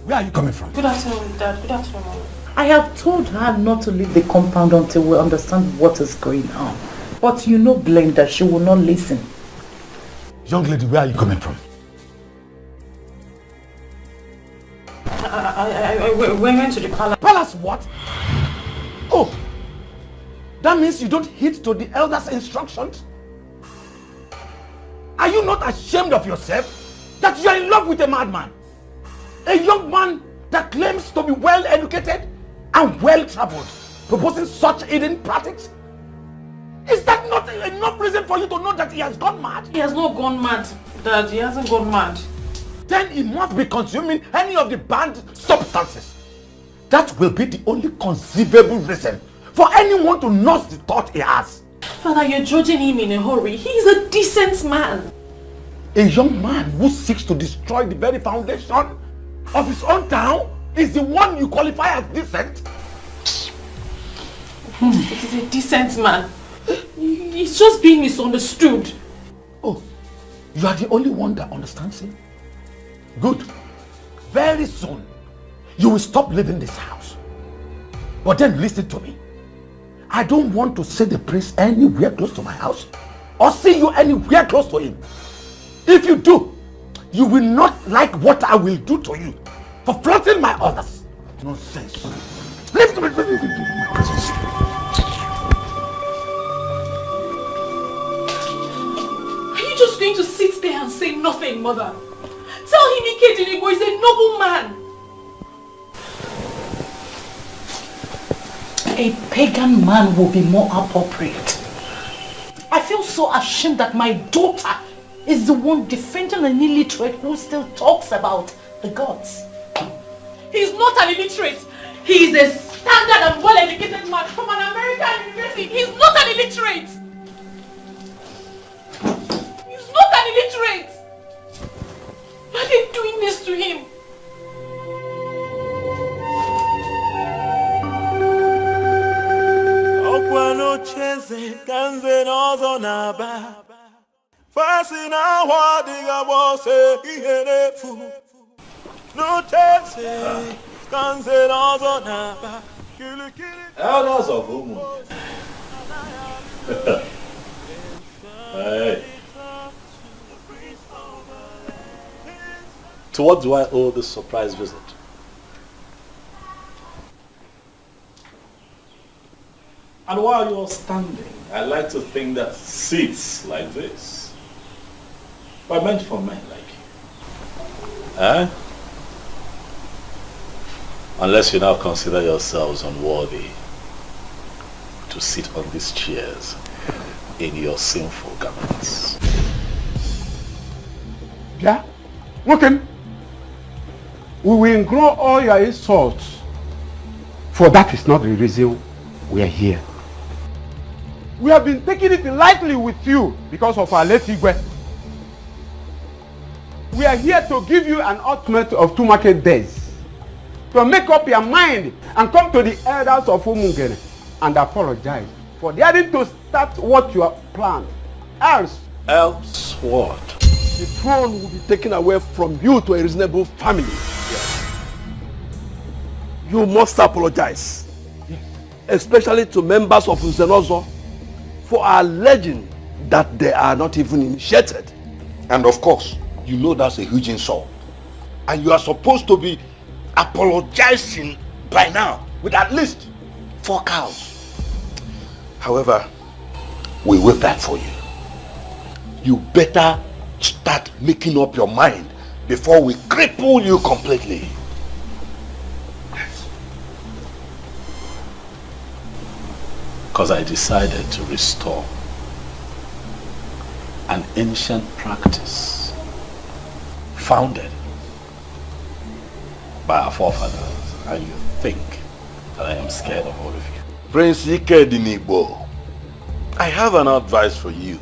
Where are you coming from? Good afternoon, Dad. Good afternoon, Mom. I have told her not to leave the compound until we understand what is going on. But you know Glenda, she will not listen. Young lady, where are you coming from? We went to the palace. Palace what? Oh, that means you don't heed to the elders' instructions? Are you not ashamed of yourself that you are in love with a madman? A young man that claims to be well educated and well traveled, proposing such hidden practices? Is that not enough reason for you to know that he has gone mad? He has not gone mad, Dad. He hasn't gone mad. Then he must be consuming any of the banned substances. That will be the only conceivable reason for anyone to nurse the thought he has. Father, you're judging him in a hurry. He is a decent man. A young man who seeks to destroy the very foundation of his own town is the one you qualify as decent? He's a decent man. He's just being misunderstood. Oh, you are the only one that understands him? Good. Very soon, you will stop living this house. But then listen to me. I don't want to see the prince anywhere close to my house or see you anywhere close to him. If you do, you will not like what I will do to you for flaunting my orders. Nonsense. Leave my presence. Are you just going to sit there and say nothing, Mother? Tell him Ikedinigbo is a noble man. A pagan man will be more appropriate. I feel so ashamed that my daughter is the one defending an illiterate who still talks about the gods. He's not an illiterate. He is a standard and well-educated man from an American university. He's not an illiterate. He's not an illiterate. Why are they doing this to him? Okwano cheze kanze nozo naba. Fasi na wadiga bose iherefu. No cheze kanze nozo naba. Elders of Umu. Hey. To what do I owe this surprise visit? And while you're standing, I like to think that seats like this were meant for men like you. Eh? Unless you now consider yourselves unworthy to sit on these chairs in your sinful garments. Yeah? Okay. We will ignore all your insults, for that is not the reason we are here. We have been taking it lightly with you because of our late Igwe. We are here to give you an ultimate of 2 market days to make up your mind and come to the elders of Umungene and apologize for daring to start what you have planned. Else what? The throne will be taken away from you to a reasonable family. You must apologize, especially to members of Uzenozo, for alleging that they are not even initiated. And of course, you know that's a huge insult. And you are supposed to be apologizing by now with at least 4 cows. However, we waive that for you. You better start making up your mind before we cripple you completely. Because I decided to restore an ancient practice founded by our forefathers, and you think that I am scared of all of you. Prince Ikedinigbo, I have an advice for you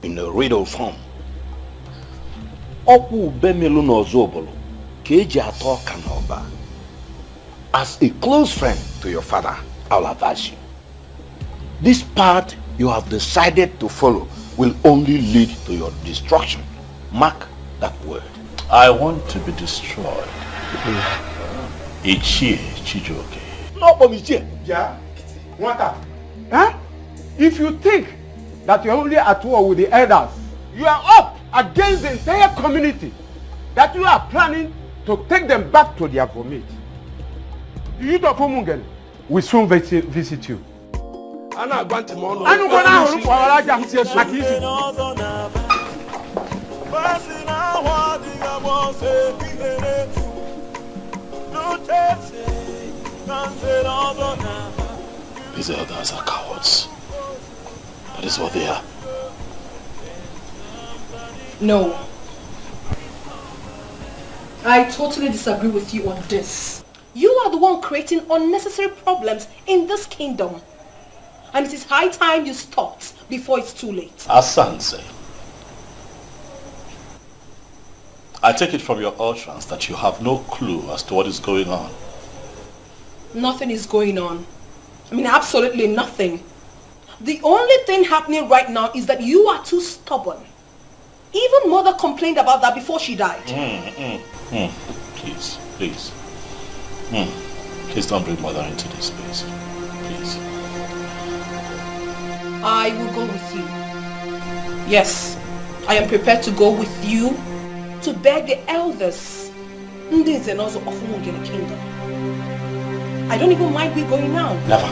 in a riddle form. As a close friend to your father, I'll advise you. This path you have decided to follow will only lead to your destruction. Mark that word. I want to be destroyed. Ichie Chijioke. No, Ichie. Yeah? What? Huh? If you think that you're only at war with the elders, you are up against the entire community, that you are planning to take them back to their vomit. The youth of Umungene will soon visit you. Ana agbanti mo no. Anu ko na horu kwa walaja makisi. These elders are cowards. That is what they are. No. I totally disagree with you on this. You are the one creating unnecessary problems in this kingdom. And it is high time you stopped before it's too late. Asanse, I take it from your utterance that you have no clue as to what is going on. Nothing is going on. I mean, absolutely nothing. The only thing happening right now is that you are too stubborn. Even Mother complained about that before she died. Please, please. Please don't bring Mother into this space. Please. I will go with you. Yes, I am prepared to go with you to beg the elders. Ndị Nzenozo of Umungene Kingdom. I don't even mind we going now. Never.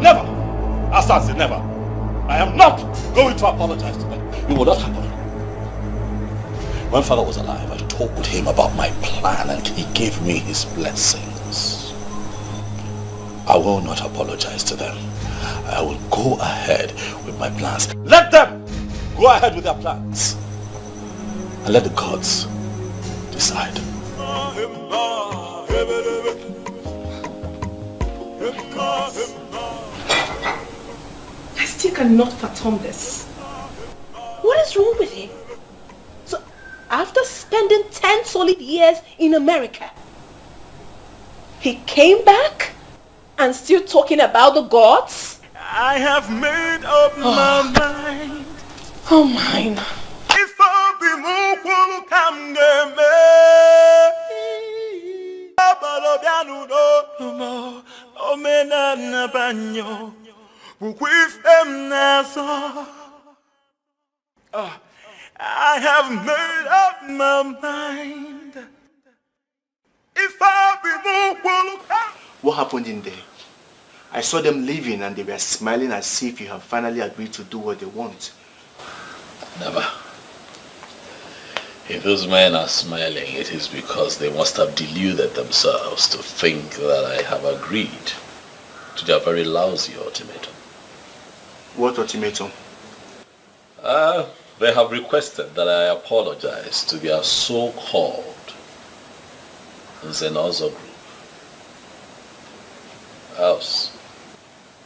Never. Asanse, never. I am not going to apologize to them. It will not happen. When Father was alive, I told him about my plan and he gave me his blessings. I will not apologize to them. I will go ahead with my plans. Let them go ahead with their plans. And let the gods decide. I still cannot fathom this. What is wrong with him? So, after spending 10 solid years in America, he came back and still talking about the gods? I have made up my mind. Oh, mine. If I be mukulu kamgeme, abalobianu no omena na banyo, bukwifem naso. I have made up my mind. If I be mukulu kam. What happened in there? I saw them leaving and they were smiling as if you have finally agreed to do what they want. Never. If those men are smiling, it is because they must have deluded themselves to think that I have agreed to their very lousy ultimatum. What ultimatum? They have requested that I apologize to their so-called Nzenozo group. Else,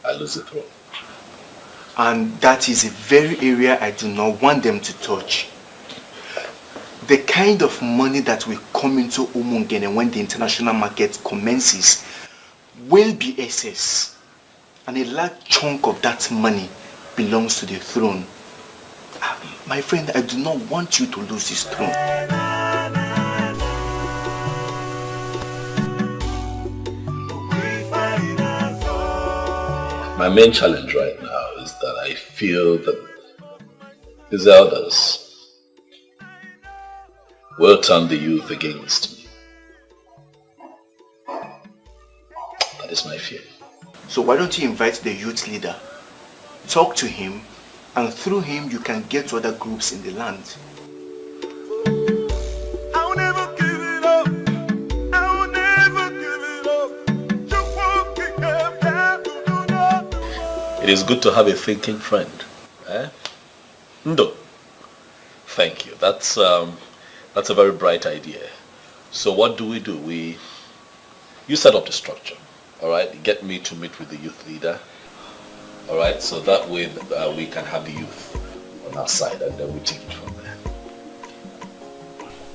I lose the throne. And that is a very area I do not want them to touch. The kind of money that will come into Umungene when the international market commences will be excess. And a large chunk of that money belongs to the throne. My friend, I do not want you to lose this throne. My main challenge right now is that I feel that these elders will turn the youth against me. That is my fear. So why don't you invite the youth leader, talk to him, and through him you can get to other groups in the land. I'll never give it up. I'll never give it up. It is good to have a thinking friend. Ndo. Thank you. That's a very bright idea. So what do? You set up the structure, all right? Get me to meet with the youth leader, all right? So that way we can have the youth on our side and then we take it from there.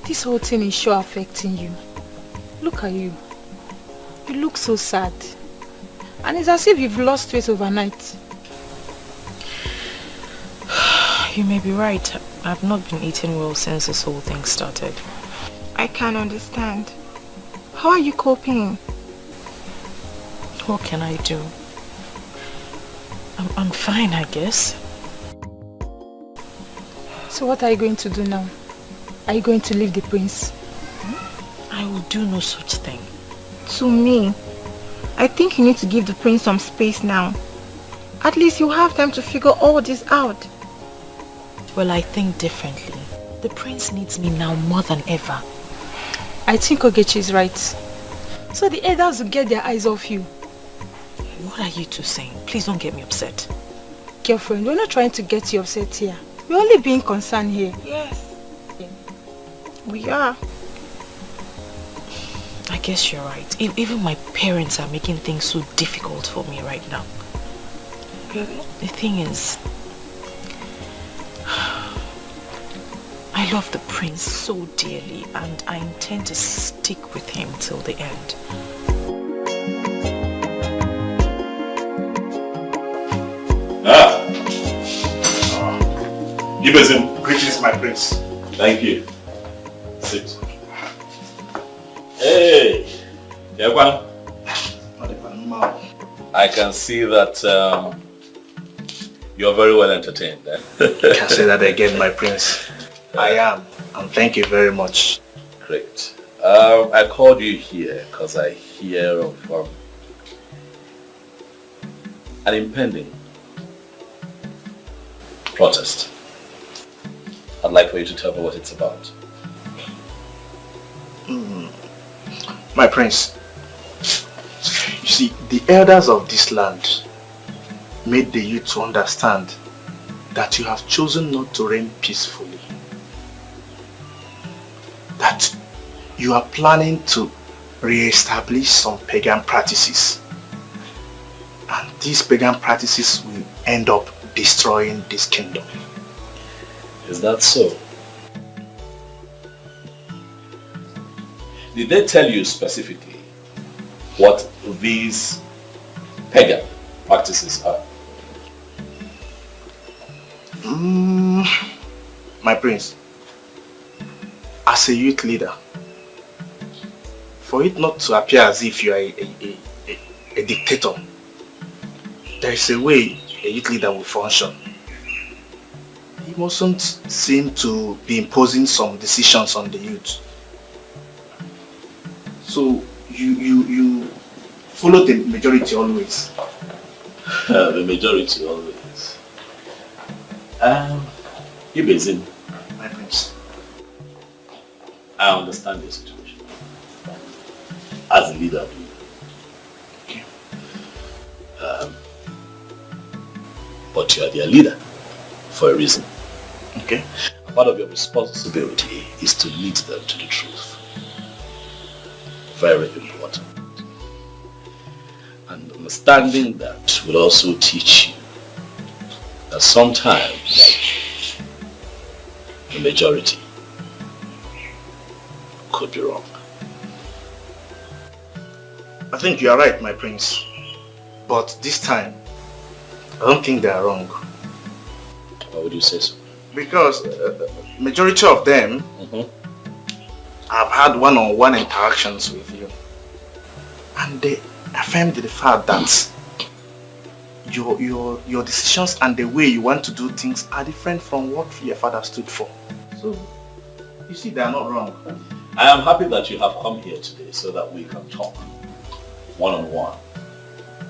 This whole thing is sure affecting you. Look at you. You look so sad. And it's as if you've lost weight overnight. You may be right. I've not been eating well since this whole thing started. I can't understand. How are you coping? What can I do? I'm fine, I guess. So what are you going to do now? Are you going to leave the prince? I will do no such thing. To me, I think you need to give the prince some space now. At least you have time to figure all this out. Well, I think differently. The prince needs me now more than ever. I think Ogechi is right. So the elders will get their eyes off you. What are you two saying? Please don't get me upset. Girlfriend, we're not trying to get you upset here. We're only being concerned here. Yes. We are. I guess you're right. Even my parents are making things so difficult for me right now. Really? The thing is, I love the prince so dearly and I intend to stick with him till the end. Ibezim, greetings, my prince. Thank you. Sit. Hey, Yekwan. I can see that you're very well entertained. Eh? Can't say that again, my prince. I am, and thank you very much. Great. I called you here because I hear of an impending protest. I'd like for you to tell me what it's about. My prince, you see, the elders of this land made the youth to understand that you have chosen not to reign peacefully. That you are planning to re-establish some pagan practices. And these pagan practices will end up destroying this kingdom. Is that so? Did they tell you specifically what these pagan practices are? My prince, as a youth leader, for it not to appear as if you are a dictator, there is a way a youth leader will function. He mustn't seem to be imposing some decisions on the youth. So you follow the majority always. The majority always. Ibezim, my prince, I understand your situation as a leader of you. Okay. But you are their leader for a reason. Okay. Part of your responsibility is to lead them to the truth. Very important. And understanding that will also teach you that sometimes the majority could be wrong. I think you are right, my prince. But this time, I don't think they are wrong. Why would you say so? Because majority of them have had one-on-one interactions with you. And they affirmed the fact that your decisions and the way you want to do things are different from what your father stood for. So, you see, they are not wrong. I am happy that you have come here today so that we can talk one-on-one,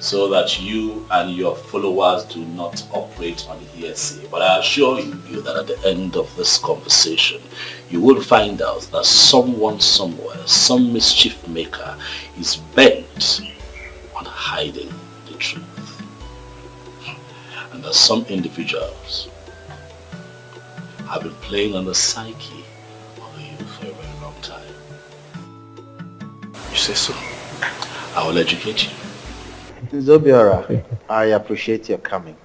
so that you and your followers do not operate on hearsay. But I assure you that at the end of this conversation, you will find out that someone somewhere, some mischief maker, is bent on hiding the truth. And that some individuals have been playing on the psyche of the youth for a very long time. You say so? I will educate you. Zobiora, I appreciate your coming.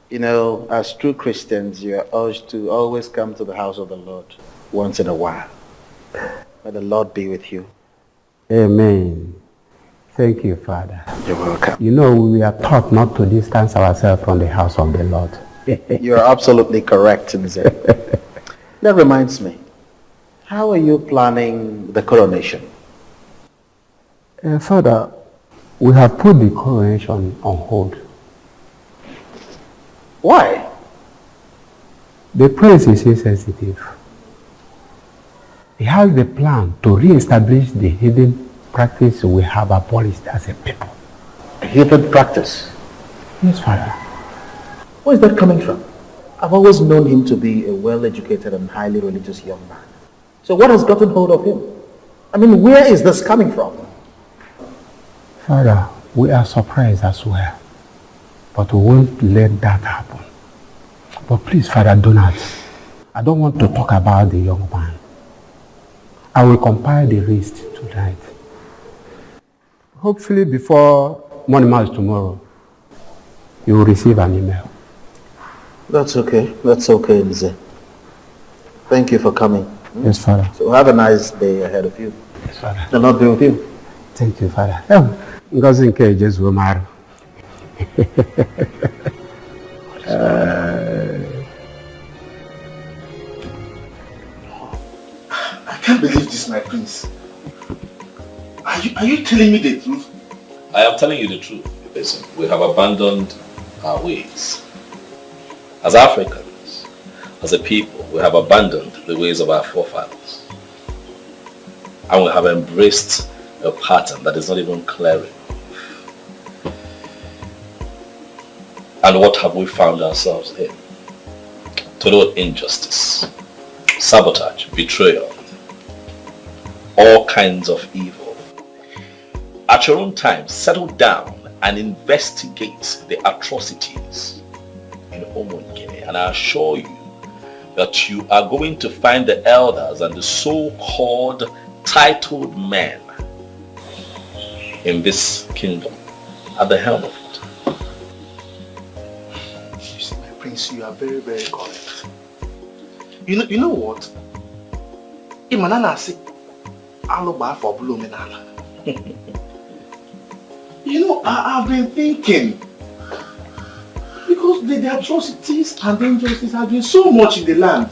You know, as true Christians, you are urged to always come to the house of the Lord once in a while. May the Lord be with you. Amen. Thank you, Father. You're welcome. You know, we are taught not to distance ourselves from the house of the Lord. You're absolutely correct, Nze. That reminds me, how are you planning the coronation? Father, we have put the coronation on hold. Why? The prince is insensitive. He has the plan to re-establish the hidden practice we have abolished as a people. A hidden practice? Yes, Father. Where is that coming from? I've always known him to be a well-educated and highly religious young man. So what has gotten hold of him? I mean, where is this coming from? Father, we are surprised as well. But we won't let that happen. But please, Father, do not. I don't want to talk about the young man. I will compile the list tonight. Hopefully before morning mass tomorrow, you will receive an email. That's okay. That's okay, Nze. Thank you for coming. Yes, Father. So have a nice day ahead of you. Yes, Father. The Lord be with you. Thank you, Father. Ngozi nke Jesu maru. I can't believe this, my prince. Are you telling me the truth? I am telling you the truth. Listen, we have abandoned our ways. As Africans, as a people, we have abandoned the ways of our forefathers. And we have embraced a pattern that is not even clear enough. And what have we found ourselves in? Total injustice, sabotage, betrayal, all kinds of evil. At your own time, settle down and investigate the atrocities in Guinea, and I assure you that you are going to find the elders and the so-called titled men in this kingdom at the helm of it. You see, my prince, you are very, very correct. You know what? You know, I've been thinking, because the atrocities and injustice have been so much in the land,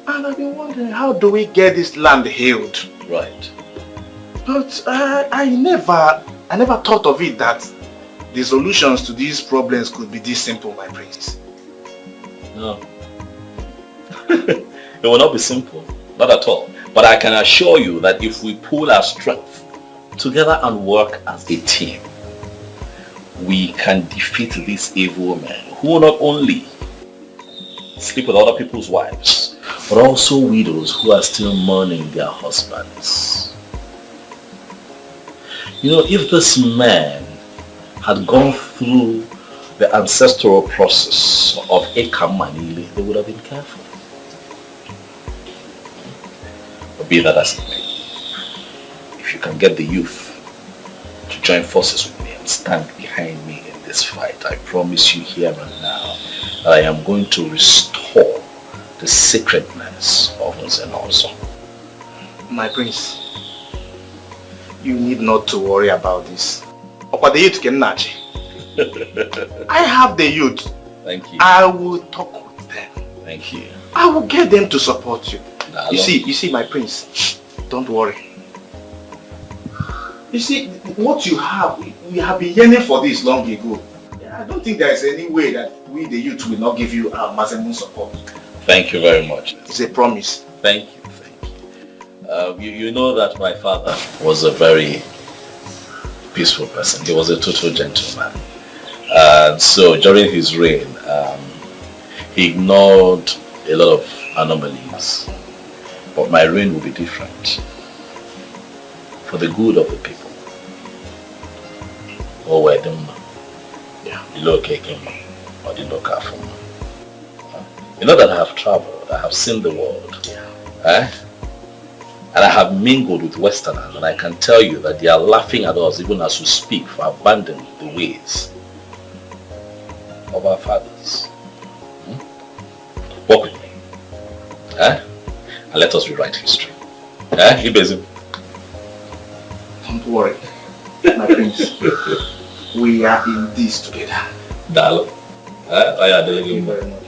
and I've been wondering, how do we get this land healed? Right. But I never thought of it that the solutions to these problems could be this simple, my prince. No. It will not be simple, not at all. But I can assure you that if we pool our strength together and work as a team, we can defeat these evil men who not only sleep with other people's wives, but also widows who are still mourning their husbands. You know, if this man had gone through the ancestral process of Ekamanili, they would have been careful. But be that as it may, if you can get the youth to join forces with me and stand behind me in this fight, I promise you here and now that I am going to restore the sacredness of Nzenozo. My prince, you need not to worry about this. I have the youth. Thank you. I will talk with them. Thank you. I will get them to support you. Nah, You see, my prince, don't worry. You see, what you have, we have been yearning for this long ago. I don't think there is any way that we, the youth, will not give you our maximum support. Thank you very much. It's a promise. Thank you. You know that my father was a very peaceful person. He was a total gentleman. And so during his reign, he ignored a lot of anomalies. But my reign will be different. For the good of the people. Or where them, the local or the local form. You know that I have traveled, I have seen the world. And I have mingled with Westerners, and I can tell you that they are laughing at us even as we speak for abandoning the ways of our fathers. Walk with me. And let us rewrite history. Ibezim. Don't worry, my prince. We are in this together. Dalo. Thank you very much.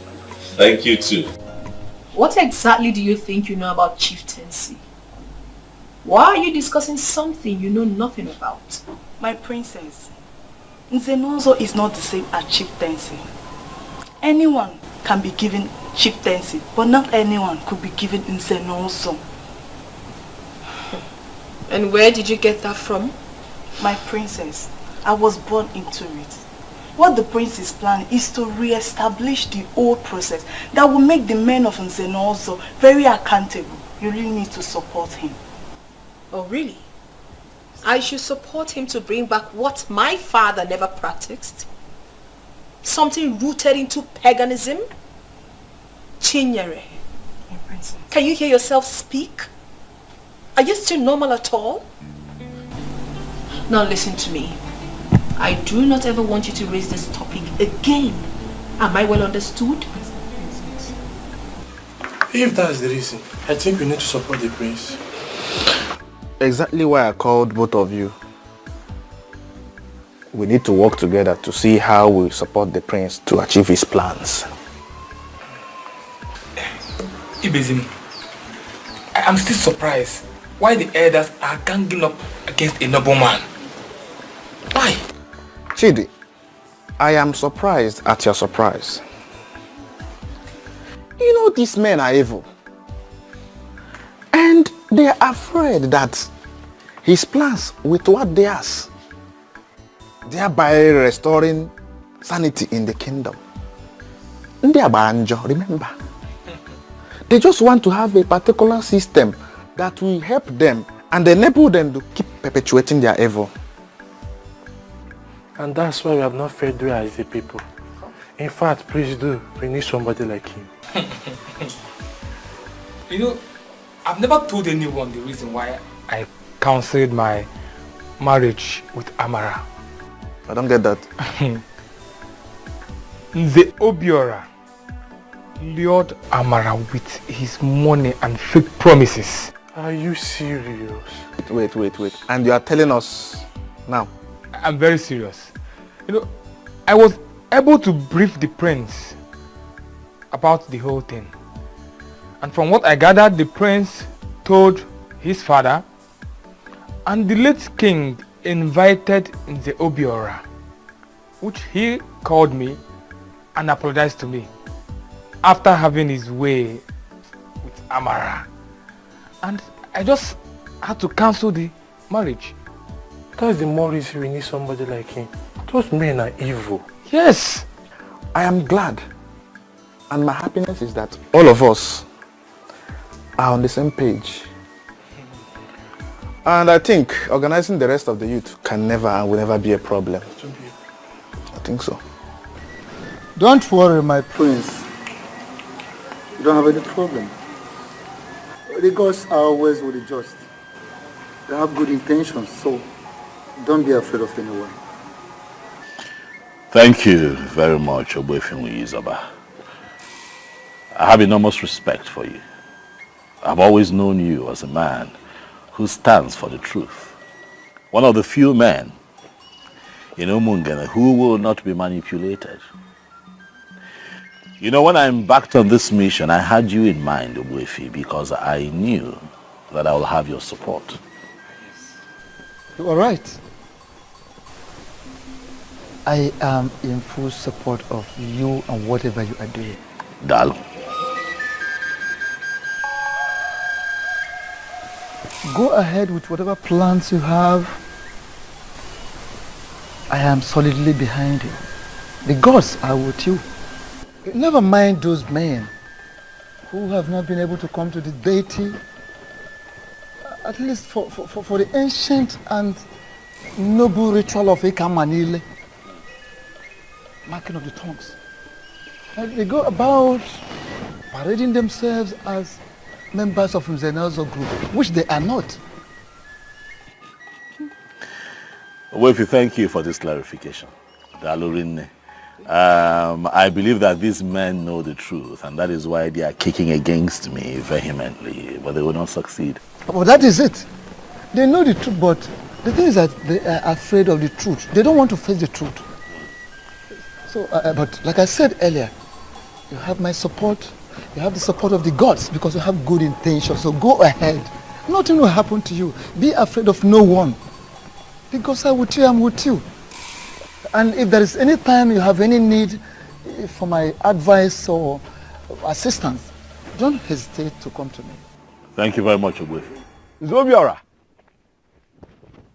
Thank you too. What exactly do you think you know about chieftaincy? Why are you discussing something you know nothing about? My princess, Nzenozo is not the same as chieftaincy. Anyone can be given chieftaincy, but not anyone could be given Nzenozo. And where did you get that from? My princess, I was born into it. What the prince is planning is to re-establish the old process that will make the men of Nzenozo very accountable. You really need to support him. Oh, really? I should support him to bring back what my father never practiced? Something rooted into paganism? Chinyere, my princess. Can you hear yourself speak? Are you still normal at all? Now listen to me. I do not ever want you to raise this topic again. Am I well understood? If that's the reason, I think we need to support the prince. Exactly why I called both of you. We need to work together to see how we support the prince to achieve his plans. Ibezim, I am still surprised why the elders are ganging up against a nobleman. Why? Chidi, I am surprised at your surprise. You know these men are evil. And they are afraid that his plans will thwart theirs, thereby restoring sanity in the kingdom. Remember, they just want to have a particular system that will help them and enable them to keep perpetuating their evil. And that's why we have not fared well as the people. In fact, please do. We need somebody like him. You know, I've never told anyone the reason why I cancelled my marriage with Amara. I don't get that. The Obiora lured Amara with his money and fake promises. Are you serious? Wait. And you are telling us now? I'm very serious. You know, I was able to brief the prince about the whole thing. And from what I gathered, the prince told his father, and the late king invited the Obiora, which he called me and apologized to me after having his way with Amara. And I just had to cancel the marriage. That's the more reason we need somebody like him. Those men are evil. Yes. I am glad. And my happiness is that all of us are on the same page. And I think organizing the rest of the youth can never and will never be a problem. I think so. Don't worry, my prince. You don't have any problem. The gods are always with the just. They have good intentions, so don't be afraid of anyone. Thank you very much, Ogbuefi Izaba. I have enormous respect for you. I've always known you as a man who stands for the truth. One of the few men in Umungene who will not be manipulated. You know, when I embarked on this mission, I had you in mind, Ogbuefi, because I knew that I will have your support. You are right. I am in full support of you and whatever you are doing. Dal. Go ahead with whatever plans you have. I am solidly behind you. The gods are with you. Never mind those men who have not been able to come to the deity, at least for the ancient and noble ritual of Ekamanile, marking of the tongues. And they go about parading themselves as members of Nzenozo group, which they are not. Ogbuefi, thank you for this clarification. Dalurinne. I believe that these men know the truth, and that is why they are kicking against me vehemently, but they will not succeed. Well, that is it. They know the truth, but the thing is that they are afraid of the truth. They don't want to face the truth. So, but like I said earlier, you have my support. You have the support of the gods because you have good intentions. So go ahead. Nothing will happen to you. Be afraid of no one. Because I'm with you, I'm with you. And if there is any time you have any need for my advice or assistance, don't hesitate to come to me. Thank you very much, Ogbuefi. Nzobiora.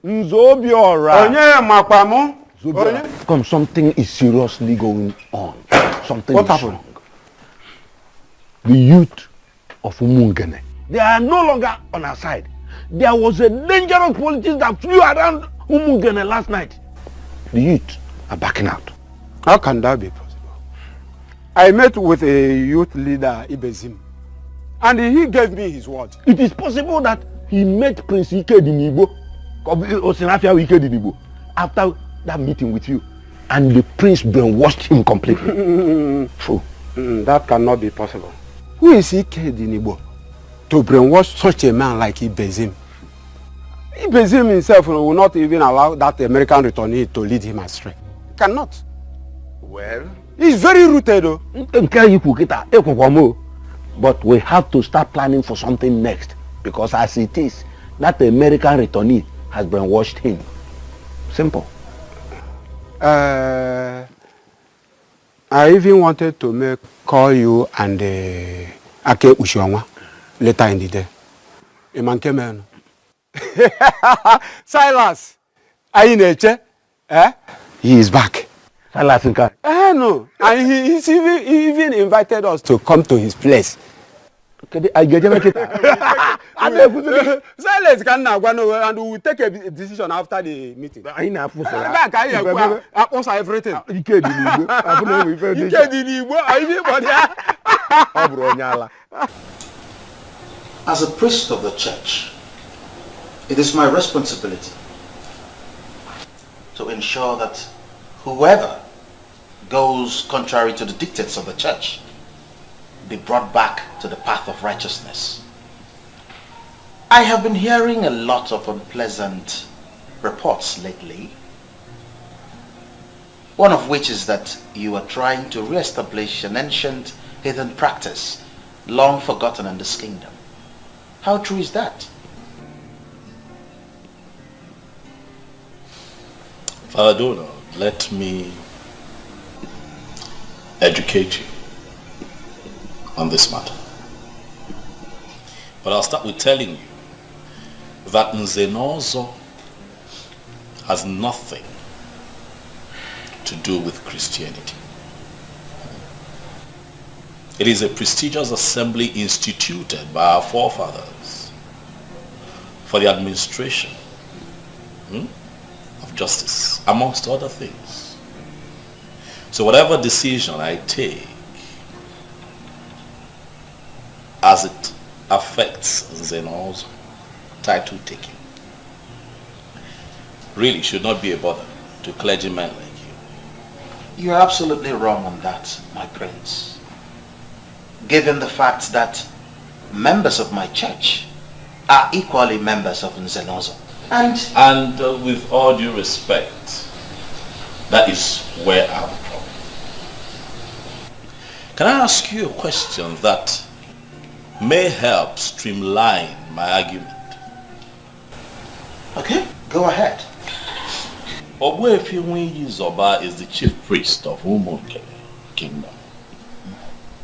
Nzobiora. Onye Makwamu. Nzobiora. Come, something is seriously going on. Something What is happened? wrong. The youth of Umungene, they are no longer on our side. There was a dangerous politics that flew around Umungene last night. The youth are backing out. How can that be possible? I met with a youth leader, Ibezim, and he gave me his word. It is possible that he met Prince Ike Dinibo, Osinafia Ike Dinibo, after that meeting with you, and the prince brainwashed him completely. True. That cannot be possible. Who is Ike Dinibo to brainwash such a man like Ibezim? Ibezim himself will not even allow that American returnee to lead him astray. Cannot. Well, he's very rooted though. But we have to start planning for something next, because as it is, that American returnee has brainwashed him. Simple. I even wanted to call you and Ake Ushionwa later in the day. Imankemeno. Silas, Aineche, he is back. Silas Nka. No, and he even invited us to come to his place. Silence can now go and we will take a decision after the meeting. Everything. As a priest of the church, it is my responsibility to ensure that whoever goes contrary to the dictates of the church be brought back to the path of righteousness. I have been hearing a lot of unpleasant reports lately, one of which is that you are trying to re-establish an ancient heathen practice long forgotten in this kingdom. How true is that? Father Dono, let me educate you on this matter. But I'll start with telling you that Nzenozo has nothing to do with Christianity. It is a prestigious assembly instituted by our forefathers for the administration of justice, amongst other things. So whatever decision I take as it affects Nzenozo title taking really should not be a bother to clergymen like you. You are absolutely wrong on that, my prince. Given the fact that members of my church are equally members of Nzenozo. And with all due respect, that is where I'm from. Can I ask you a question that may help streamline my argument? Okay, go ahead. Ogbuefi Nwunyi Zoba is the chief priest of Umungene Kingdom.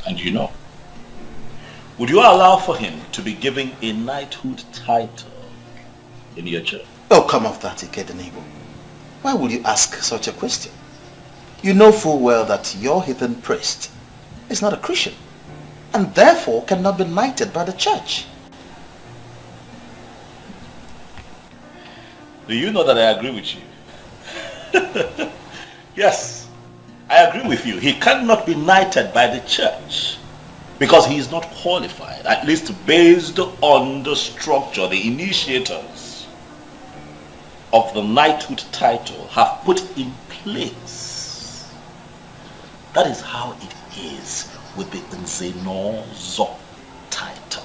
And you know, would you allow for him to be given a knighthood title in your church? Oh, come off that, Ikedenibo. Why would you ask such a question? You know full well that your heathen priest is not a Christian, and therefore cannot be knighted by the church. Do you know that I agree with you? Yes, I agree with you. He cannot be knighted by the church because he is not qualified, at least based on the structure the initiators of the knighthood title have put in place. That is how it is with the Nzenozo title.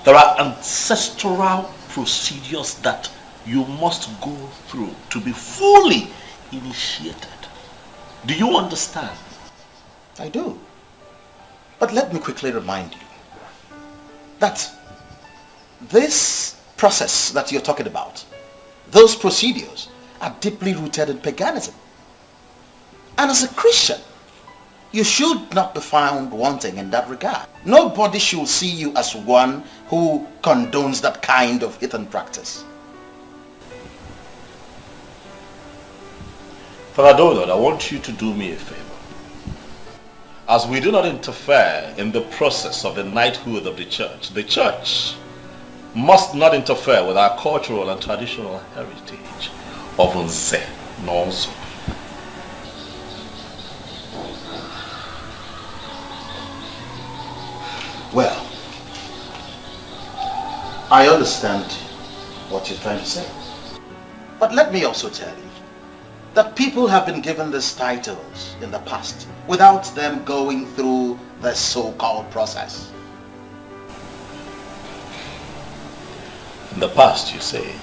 There are ancestral procedures that you must go through to be fully initiated. Do you understand? I do. But let me quickly remind you that this process that you're talking about, those procedures are deeply rooted in paganism. And as a Christian, you should not be found wanting in that regard. Nobody should see you as one who condones that kind of heathen practice. Father Donald, I want you to do me a favor. As we do not interfere in the process of the knighthood of the church must not interfere with our cultural and traditional heritage of Nze Nonso. Well, I understand what you're trying to say. But let me also tell you that people have been given these titles in the past without them going through the so-called process. In the past, you say.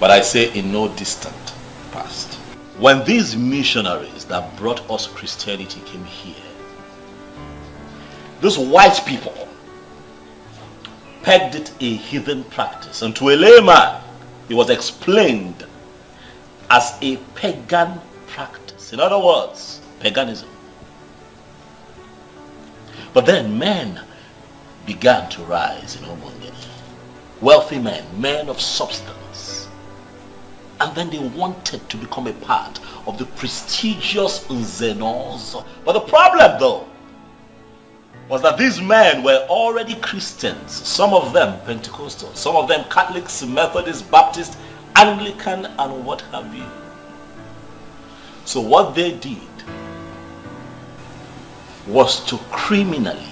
But I say in no distant past. When these missionaries that brought us Christianity came here, those white people pegged it a heathen practice, and to a layman it was explained as a pagan practice. In other words, paganism. But then men began to rise in Umungene. Wealthy men, men of substance. And then they wanted to become a part of the prestigious Nze Nonso. But the problem though was that these men were already Christians, some of them Pentecostal, some of them Catholics, Methodists, Baptists, Anglican, and what have you. So what they did was to criminally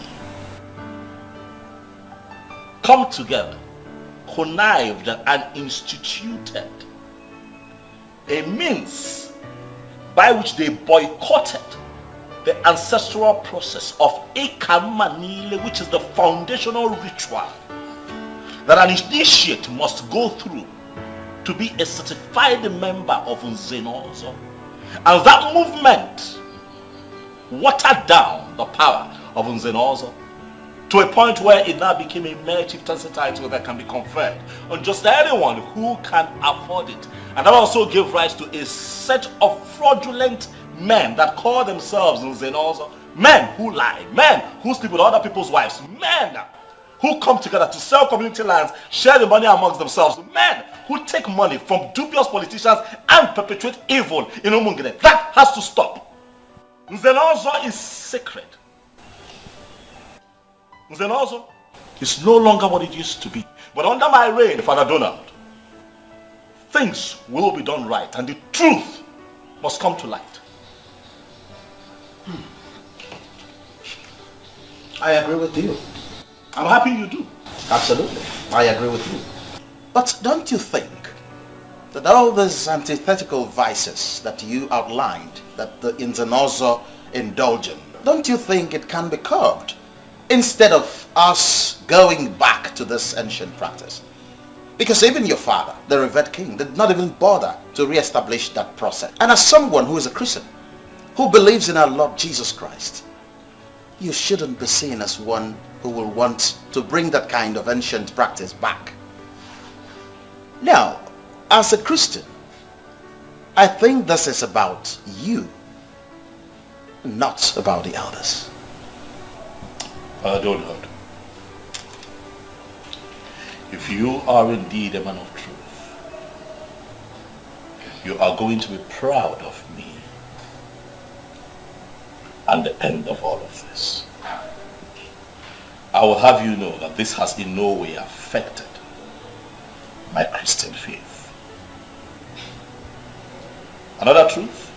come together, connived and instituted a means by which they boycotted the ancestral process of Ekamanile, which is the foundational ritual that an initiate must go through to be a certified member of Nze Nonso. And that movement watered down the power of Nze Nonso to a point where it now became a mere chieftaincy title that can be conferred on just anyone who can afford it. And that also gave rise to a set of fraudulent men that call themselves Nze Nonso, men who lie, men who sleep with other people's wives, men who come together to sell community lands, share the money amongst themselves, men who take money from dubious politicians and perpetuate evil in Umungene. That has to stop. Nze Nonso is sacred. Nze Nonso is no longer what it used to be. But under my reign, Father Donald, things will be done right and the truth must come to light. I agree with you. I'm happy you do. Absolutely. I agree with you. But don't you think that all these antithetical vices that you outlined, that the Nze Nonso indulge in, don't you think it can be curbed instead of us going back to this ancient practice? Because even your father, the revered king, did not even bother to re-establish that process. And as someone who is a Christian, who believes in our Lord Jesus Christ, you shouldn't be seen as one who will want to bring that kind of ancient practice back. Now, as a Christian, I think this is about you, not about the elders. Donald, if you are indeed a man of truth, you are going to be proud of me and the end of all of this. I will have you know that this has in no way affected my Christian faith. Another truth,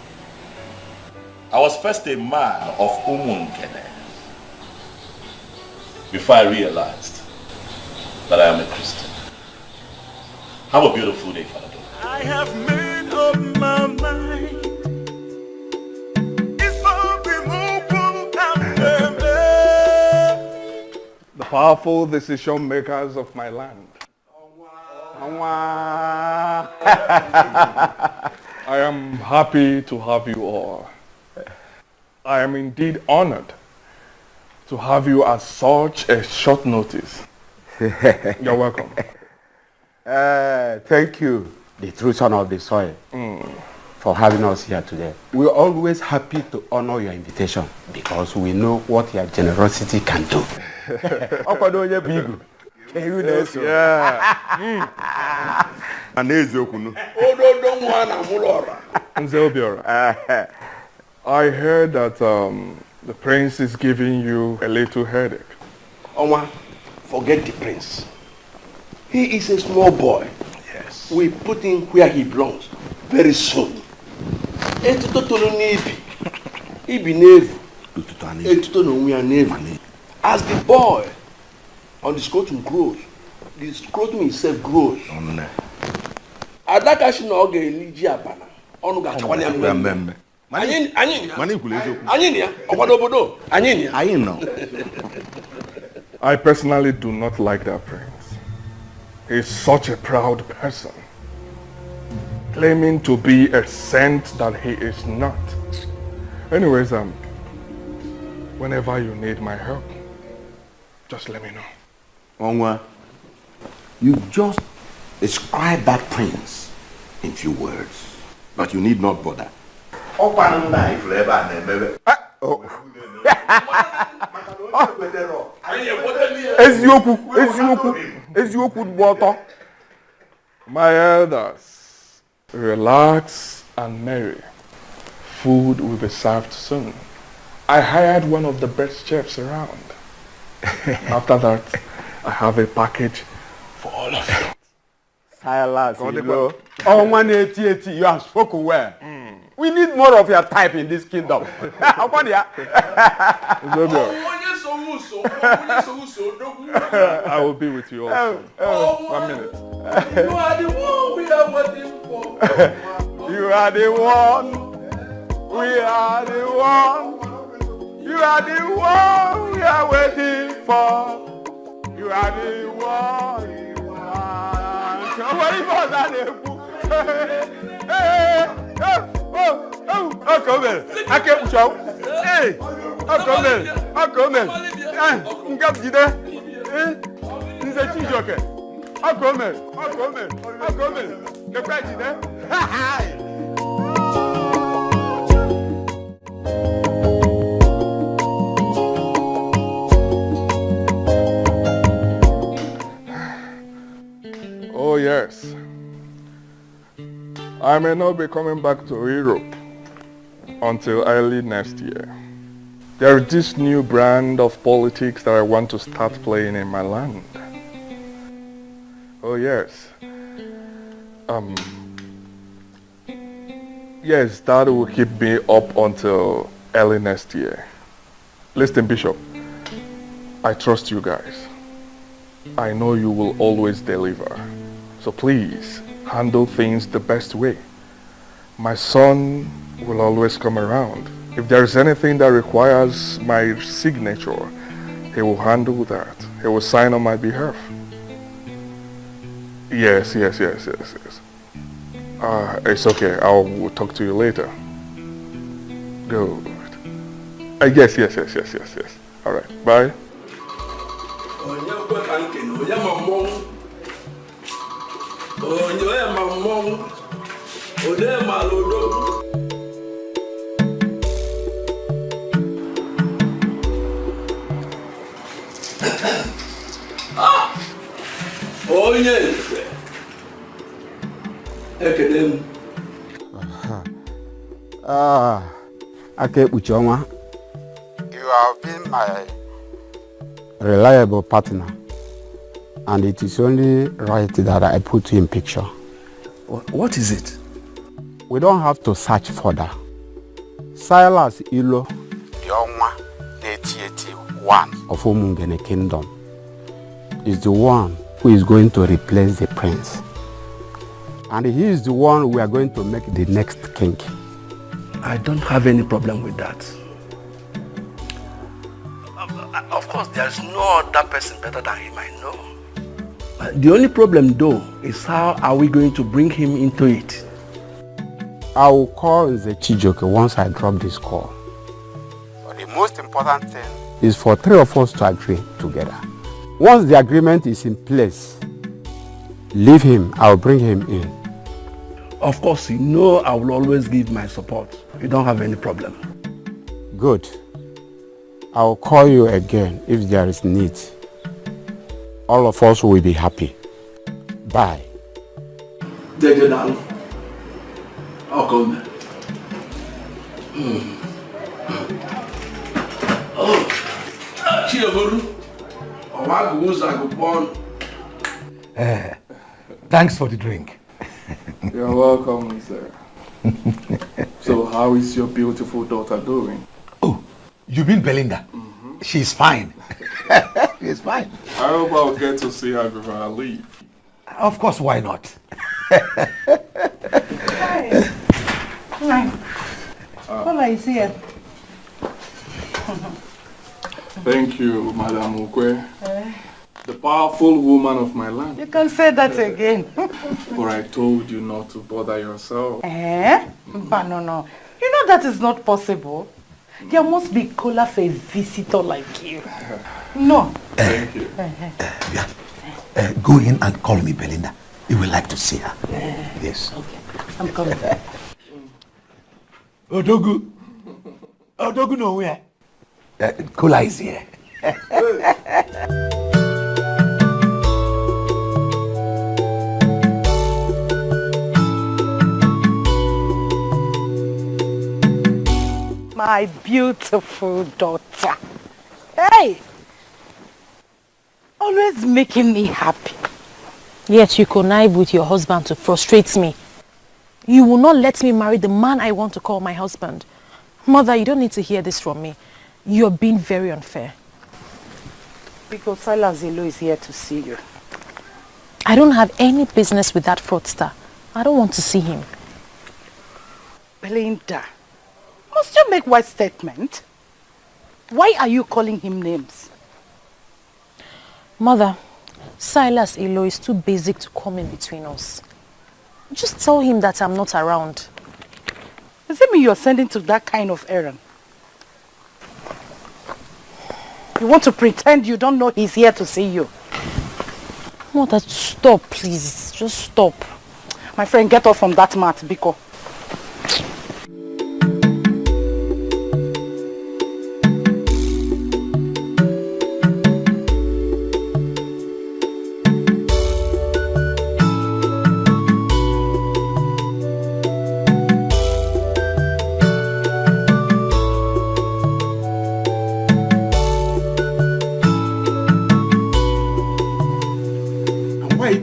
I was first a man of Umungene before I realized that I am a Christian. Have a beautiful day, Father. I have made up my mind. The powerful decision makers of my land. I am happy to have you all. I am indeed honored to have you at such a short notice. You're welcome. Thank you, the true son of the soil, for having us here today. We're always happy to honor your invitation because we know what your generosity can do. I heard that the prince is giving you a little headache. Oma, forget the prince. He is a small boy. Yes. We put him where he belongs very soon. As the boy on the scrotum grows, the scrotum itself grows. Adakashi no oge eliji abana. Onu ga chwanya mmemme. I personally do not like that prince. He's such a proud person, claiming to be a saint that he is not. Anyways, whenever you need my help, just let me know. Onwa, you just describe that prince in few words, but you need not bother. My elders, relax and merry. Food will be served soon. I hired one of the best chefs around. After that, I have a package for all of you. Silas, you have spoken well. We need more of your type in this kingdom. I will be with you also. 1 minute. You are the one we are waiting for. You are the one. We are the one. You are the one we are waiting for. You are the one. Somebody was that. Come here. I can't show. Hey, come here. Come here. Come here. He's a chijoke. Come here. Come here. Come here. The president. Hi. Oh yes. I may not be coming back to Europe until early next year. There is this new brand of politics that I want to start playing in my land. Oh yes. Yes, that will keep me up until early next year. Listen, Bishop, I trust you guys. I know you will always deliver. So please, handle things the best way. My son will always come around. If there's anything that requires my signature, he will handle that. He will sign on my behalf. Yes. It's okay. I will talk to you later. Good. Yes. All right. Bye. Ake Uchoma, you have been my reliable partner, and it is only right that I put you in picture. What is it? We don't have to search further. Silas Ilo, the Onwa 8081 of Umungene Kingdom, is the one who is going to replace the prince. And he is the one we are going to make the next king. I don't have any problem with that. Of course, there's no other person better than him, I know. The only problem though is how are we going to bring him into it? I will call the Chijoke once I drop this call. But the most important thing is for 3 of us to agree together. Once the agreement is in place, leave him, I'll bring him in. Of course, you know I will always give my support. You don't have any problem. Good. I'll call you again if there is need. All of us will be happy. Bye. I'll come. Oh, Thanks for the drink. You're welcome, sir. So how is your beautiful daughter doing? Oh, you mean Belinda? She's fine. She's fine. I hope I'll get to see her before I leave. Of course, why not? Hola is here. Thank you, Madam Ukwe. The powerful woman of my land. You can say that again. But I told you not to bother yourself. But no. You know that is not possible. There must be cola for a visitor like you. No. Thank you. Go in and call me Belinda. You will like to see her. Yes. Okay. I'm coming. Odogu. Odogu nowhere. Cola is here. My beautiful daughter. Hey! Always making me happy. Yet you connive with your husband to frustrate me. You will not let me marry the man I want to call my husband. Mother, you don't need to hear this from me. You're being very unfair. Because Silas Elo is here to see you. I don't have any business with that fraudster. I don't want to see him. Belinda, must you make wise statement? Why are you calling him names? Mother, Silas Elo is too basic to come in between us. Just tell him that I'm not around. Does it mean you're sending to that kind of errand? You want to pretend you don't know he's here to see you? Mother, stop, please. Just stop. My friend, get off from that mat, Biko.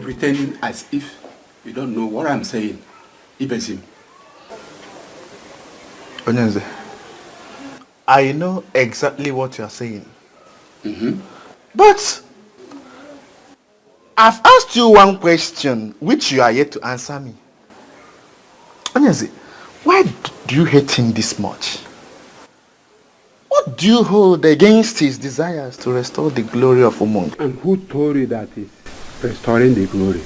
Pretending as if you don't know what I'm saying. Ibesim. Onyenze, I know exactly what you're saying. But I've asked you one question which you are yet to answer me. Onyenze, why do you hate him this much? What do you hold against his desires to restore the glory of Umung? And who told you that is restoring the glory?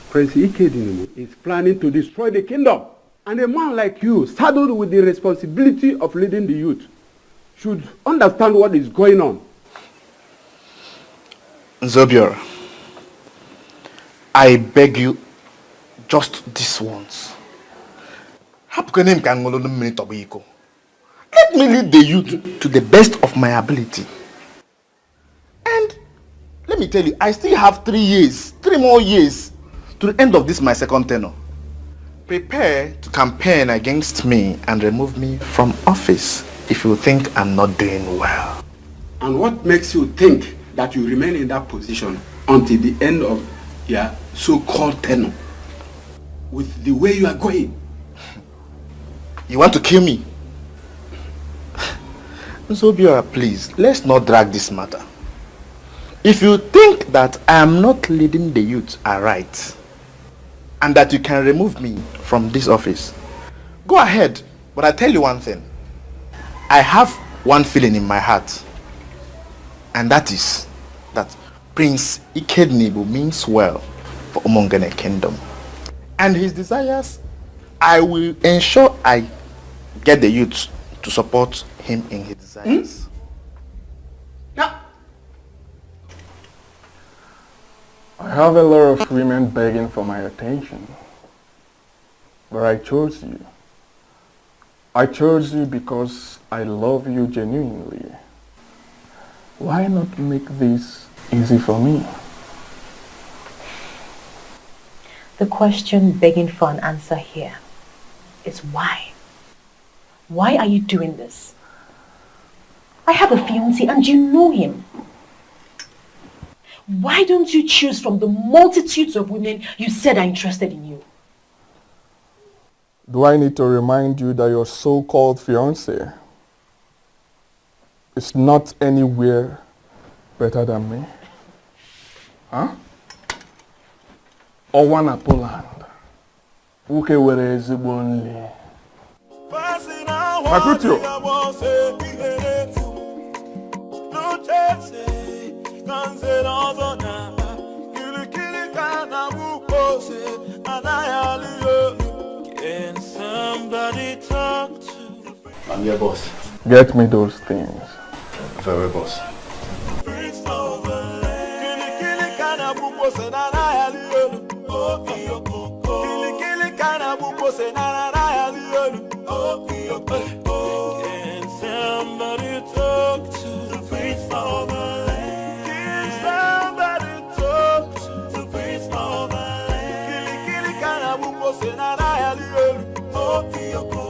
Prince Ikedinimo is planning to destroy the kingdom. And a man like you, saddled with the responsibility of leading the youth, should understand what is going on. Zobiora, I beg you, just this once. Let me lead the youth to the best of my ability. And let me tell you, I still have 3 more years to the end of this my second tenure. Prepare to campaign against me and remove me from office if you think I'm not doing well. And what makes you think that you remain in that position until the end of your so-called tenure? With the way you are going. You want to kill me? Zobiora, please, let's not drag this matter. If you think that I am not leading the youth aright, and that you can remove me from this office, go ahead. But I tell you one thing. I have one feeling in my heart. And that is that Prince Ikednibu means well for Umongene Kingdom. And his desires I will ensure I get the youth to support him in his desires. I have a lot of women begging for my attention, but I chose you. I chose you because I love you genuinely. Why not make this easy for me? The question begging for an answer here is why? Why are you doing this? I have a fiancé and you know him. Why don't you choose from the multitudes of women you said are interested in you? Do I need to remind you that your so-called fiancé is not anywhere better than me? Huh? Owana Poland. Uke were ezigbo nli. Makutio. Can somebody talk to? I'm your boss. Get me those things. Very boss. Can somebody talk to the prince of the land? Can somebody talk to the prince of the land? Kili kana buko senana yalielu. Oh kiyoko.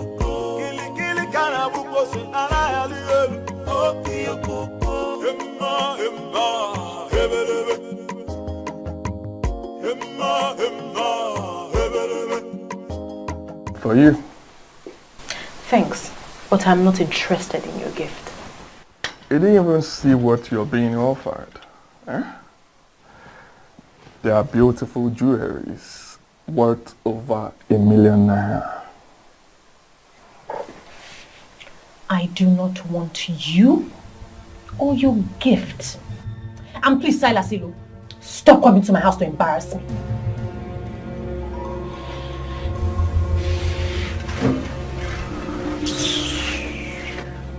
Kili kana buko senana yalielu. Oh kiyoko. Emma hebelebe. Emma hebelebe. For you. Thanks, but I'm not interested in your gift. You didn't even see what you're being offered. Eh? They are beautiful jewelries worth over ₦1 million. I do not want you or your gift. And please, Silas Ilu, stop coming to my house to embarrass me.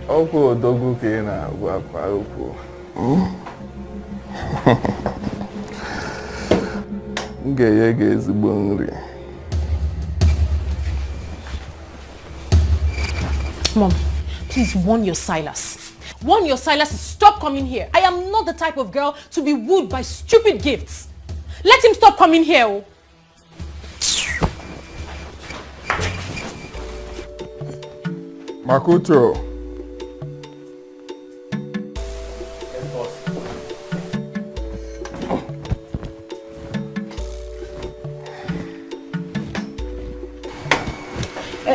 Okwu odogwu ka ị na-agwa kwa okwu. M ga-enye gị ezigbo nri. Mom, please warn your Silas. Warn your Silas to stop coming here. I am not the type of girl to be wooed by stupid gifts. Let him stop coming here. Oh. Makuto.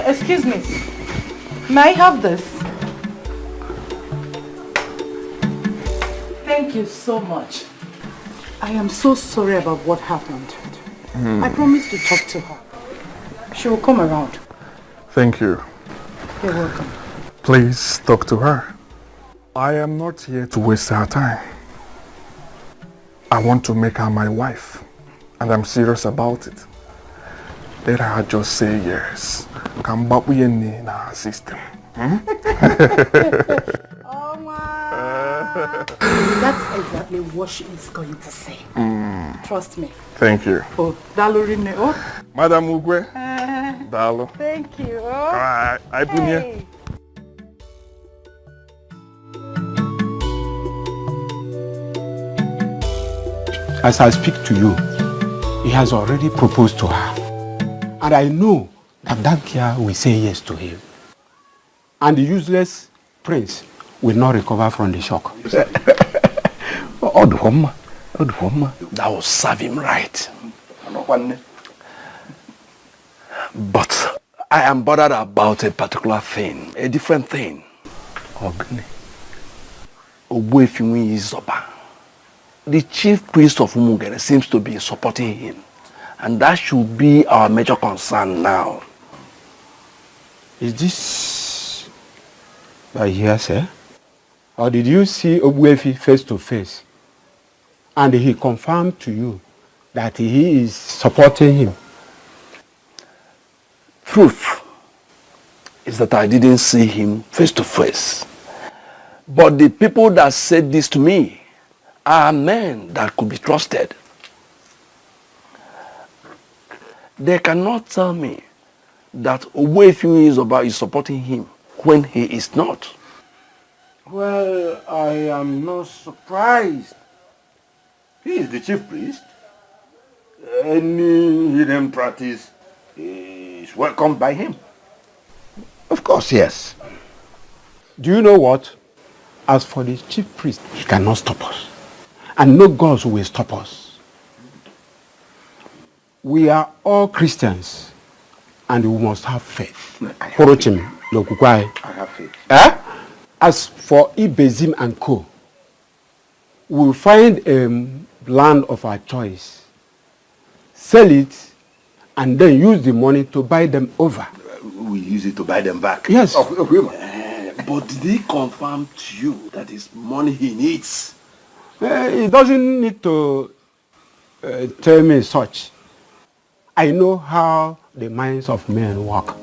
Excuse me. May I have this? Thank you so much. I am so sorry about what happened. I promised to talk to her. She will come around. Thank you. You're welcome. Please talk to her. I am not here to waste her time. I want to make her my wife, and I'm serious about it. Let her just say yes. Come back with in our system. That's exactly what she is going to say. Trust me. Thank you. Oh, Dalorine. Oh. Madam Ugwe. Dalo. Thank you. All right. I put here. As I speak to you, he has already proposed to her. And I know that that girl will say yes to him. And the useless prince will not recover from the shock. That will serve him right. But I am bothered about a particular thing, a different thing. Ogbuefi Izoba. The chief priest of Umugene seems to be supporting him. And that should be our major concern now. Is this by hearsay? Or did you see Ogbuefi face to face? And he confirmed to you that he is supporting him? truth is that I didn't see him face to face. But the people that said this to me are men that could be trusted. They cannot tell me that Ogbuefi is supporting him when he is not. Well, I am not surprised. He is the chief priest. Any hidden practice is welcomed by him. Of course, yes. Do you know what? As for the chief priest, he cannot stop us. And no gods will stop us. We are all Christians. And we must have faith. I have faith. As for Ibezim and Co., we'll find a land of our choice, sell it, and then use the money to buy them over. We use it to buy them back. Yes. But did he confirm to you that it's money he needs? He doesn't need to tell me such. I know how the minds of men work.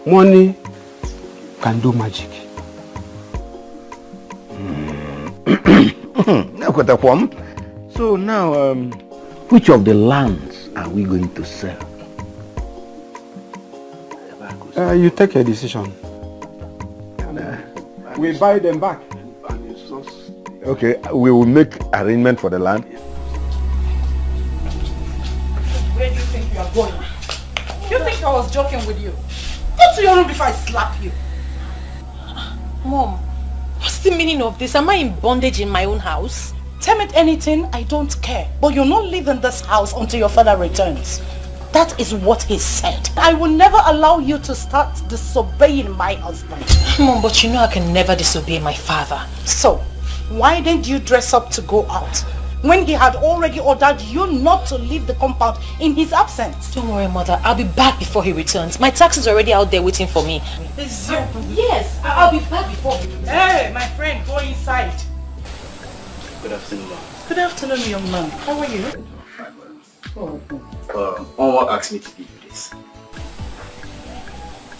Money can do magic. So now, which of the lands are we going to sell? You take a decision. We buy them back. Okay, we will make arrangement for the land. Where do you think you are going? You think I was joking with you? Go to your room before I slap you. Mom, what's the meaning of this? Am I in bondage in my own house? Tell me anything, I don't care. But you're not leaving this house until your father returns. That is what he said. I will never allow you to start disobeying my husband. Mom, but you know I can never disobey my father. So, why didn't you dress up to go out? When he had already ordered you not to leave the compound in his absence. Don't worry, Mother. I'll be back before he returns. My taxi is already out there waiting for me. Yes, I'll be back before he returns. Hey, my friend, go inside. Good afternoon, ma'am. Good afternoon, young man. How are you? Onwa asked me to give you this.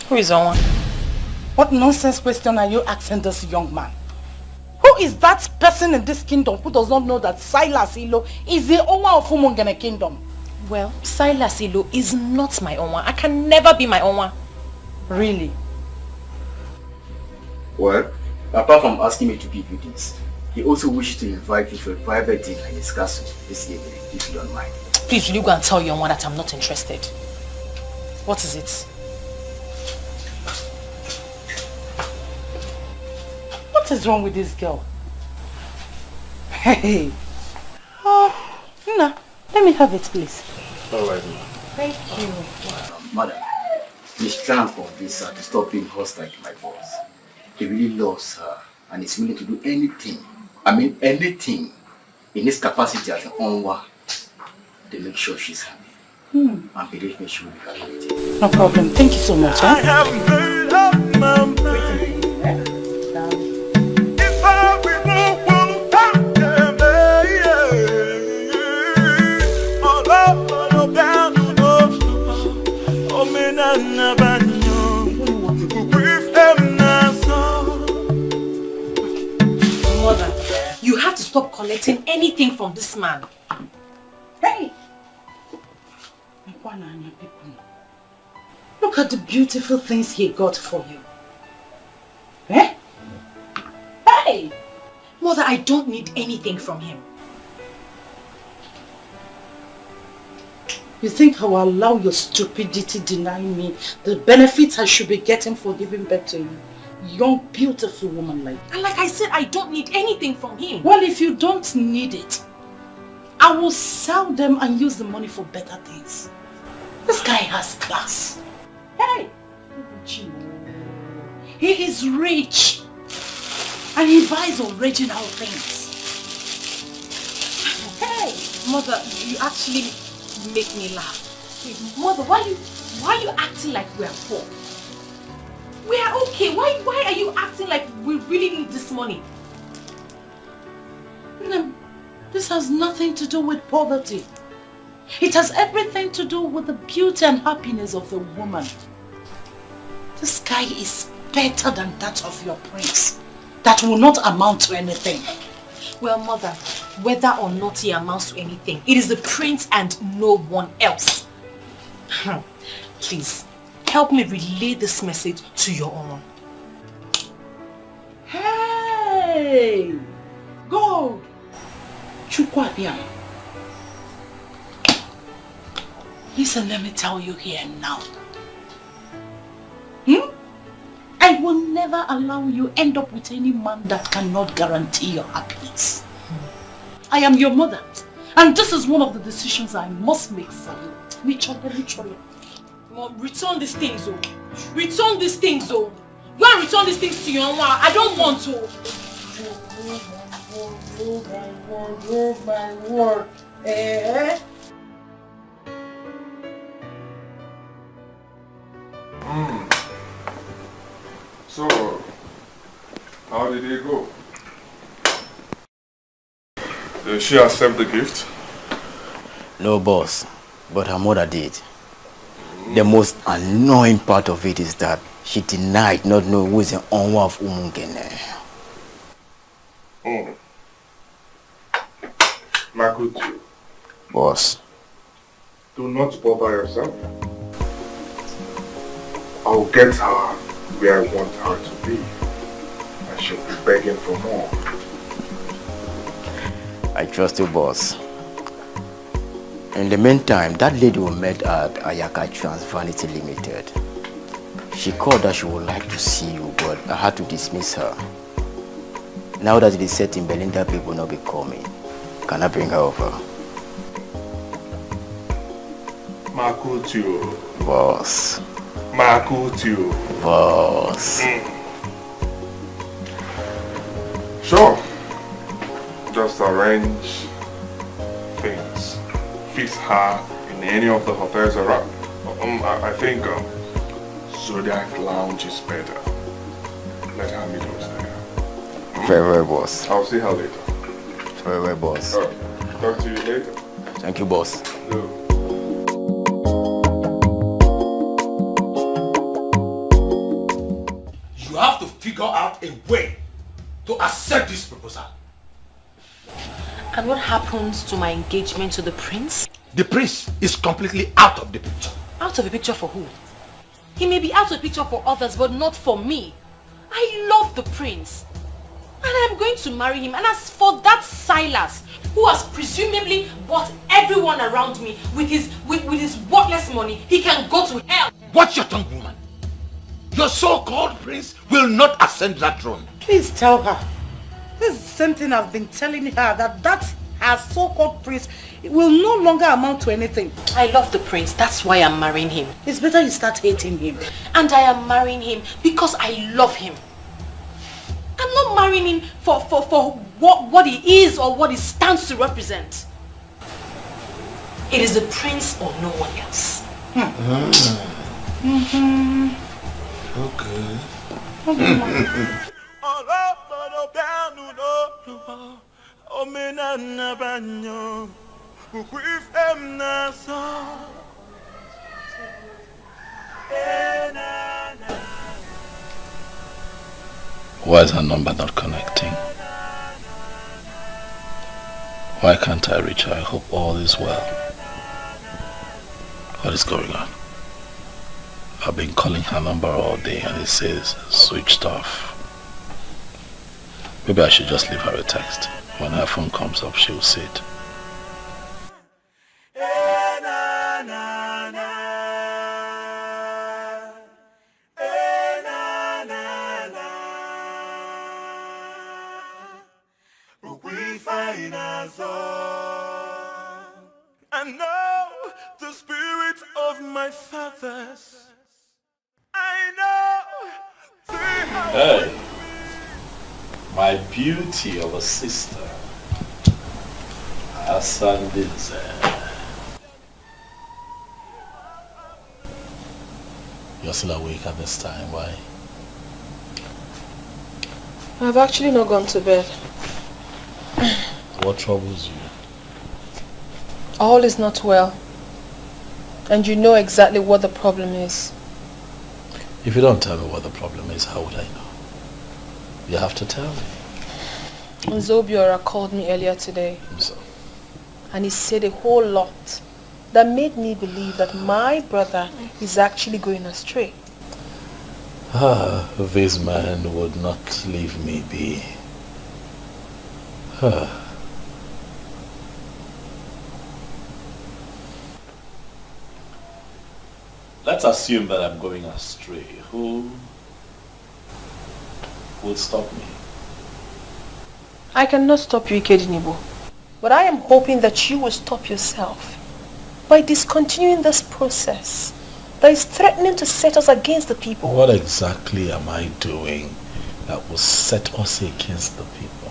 Who is Onwa? What nonsense question are you asking this young man? Who is that person in this kingdom who does not know that Silas Ilo is the owner of Umungene kingdom? Well, Silas Ilo is not my Onwa. I can never be my Onwa. Really? Well, apart from asking me to give you this, he also wishes to invite you for a private dinner in his castle this evening, if you don't mind. Please, will you go and tell your Onwa that I'm not interested? What is it? What is wrong with this girl? Hey. Oh, Nna, let me have it, please. All right, ma'am. Thank you. Madam, please try and convince her to stop being hostile to my boss. He really loves her and is willing to do anything, anything in his capacity as an Onwa to make sure she's happy. And believe me, she will be happy with you. No problem. Thank you so much. I have made up my mind. If I remove one time, all down to those oh, me na banyo, brief them now. Mother, you have to stop collecting anything from this man. Hey! Look at the beautiful things he got for you. Eh? Hey! Mother, I don't need anything from him. You think I will allow your stupidity deny me the benefits I should be getting for giving birth to you? Young, beautiful woman like that. And like I said, I don't need anything from him. Well, if you don't need it, I will sell them and use the money for better things. This guy has class. Hey! He is rich. And he buys original things. Hey! Mother, you actually make me laugh. Hey, Mother, why are you acting like we are poor? We are okay. Why are you acting like we really need this money? No, this has nothing to do with poverty. It has everything to do with the beauty and happiness of the woman. This guy is better than that of your prince. That will not amount to anything. Well, mother, whether or not he amounts to anything, it is the prince and no one else. Please, help me relay this message to your own. Hey! Go! Chukwabiam. Listen, let me tell you here now. I will never allow you end up with any man that cannot guarantee your happiness. I am your mother, and this is one of the decisions I must make for you. Mom, return these things, oh. Return these things, oh. Go and return these things to your mama. I don't want to. Oh my word. Eh? So, how did it go? Did she accept the gift? No, boss, but her mother did. The most annoying part of it is that she denied not knowing who is the owner of Umungene. Makutu. Boss. Do not bother yourself. I'll get her where I want her to be. I should be begging for more. I trust you, boss. In the meantime, that lady we met at Ayaka Trans Vanity Limited. She called that she would like to see you, but I had to dismiss her. Now that it is set in Belinda, people will not be coming. Can I bring her over? Makutu. Boss. Makutu. Boss. Sure. Just arrange things. Fix her in any of the hotels around. I think Zodiac Lounge is better. Let her meet us there. Very well, boss. I'll see her later. Very well, boss. Alright. Talk to you later. Thank you, boss. No. You have to figure out a way to accept this proposal. And what happens to my engagement to the prince? The prince is completely out of the picture. Out of the picture for who? He may be out of the picture for others, but not for me. I love the prince. And I'm going to marry him. And as for that Silas, who has presumably bought everyone around me with his worthless money, he can go to hell. Watch your tongue, woman. Your so-called prince will not ascend that throne. Please tell her. This is the same thing I've been telling her, that her so-called prince will no longer amount to anything. I love the prince. That's why I'm marrying him. It's better you start hating him. And I am marrying him because I love him. I'm not marrying him for what he is or what he stands to represent. It is the prince or no one else. Why is her number not connecting? Why can't I reach her? I hope all is well. What is going on? I've been calling her number all day and it says switched off. Maybe I should just leave her a text. When her phone comes up, she'll see it. I know the spirit of my fathers. I know they are. Hey, my beauty of a sister, Asandinze. You're still awake at this time, why? I've actually not gone to bed. What troubles you? All is not well. And you know exactly what the problem is. If you don't tell me what the problem is, how would I know? You have to tell me. Zobiora called me earlier today. So? And he said a whole lot that made me believe that my brother is actually going astray. This man would not leave me be. Let's assume that I'm going astray. Who will stop me? I cannot stop you, Ikedinibo. But I am hoping that you will stop yourself by discontinuing this process that is threatening to set us against the people. What exactly am I doing that will set us against the people?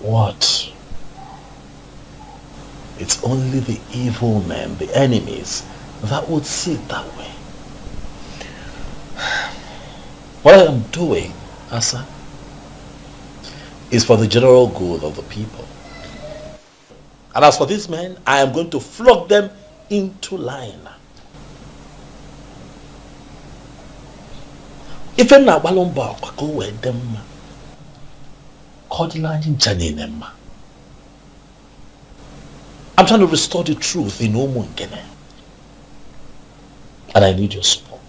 What? It's only the evil men, the enemies, that would see it that way. What I am doing, Asa, is for the general good of the people. And as for these men, I am going to flog them into line. If I'm not balomba, go with them. I'm trying to restore the truth in Umungene. And I need your support.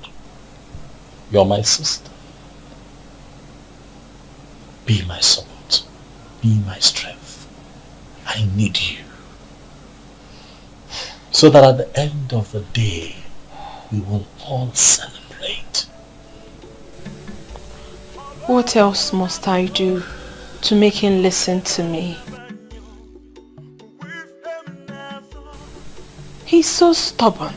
You're my sister. Be my support. Be my strength. I need you. So that at the end of the day, we will all celebrate. What else must I do to make him listen to me? He's so stubborn.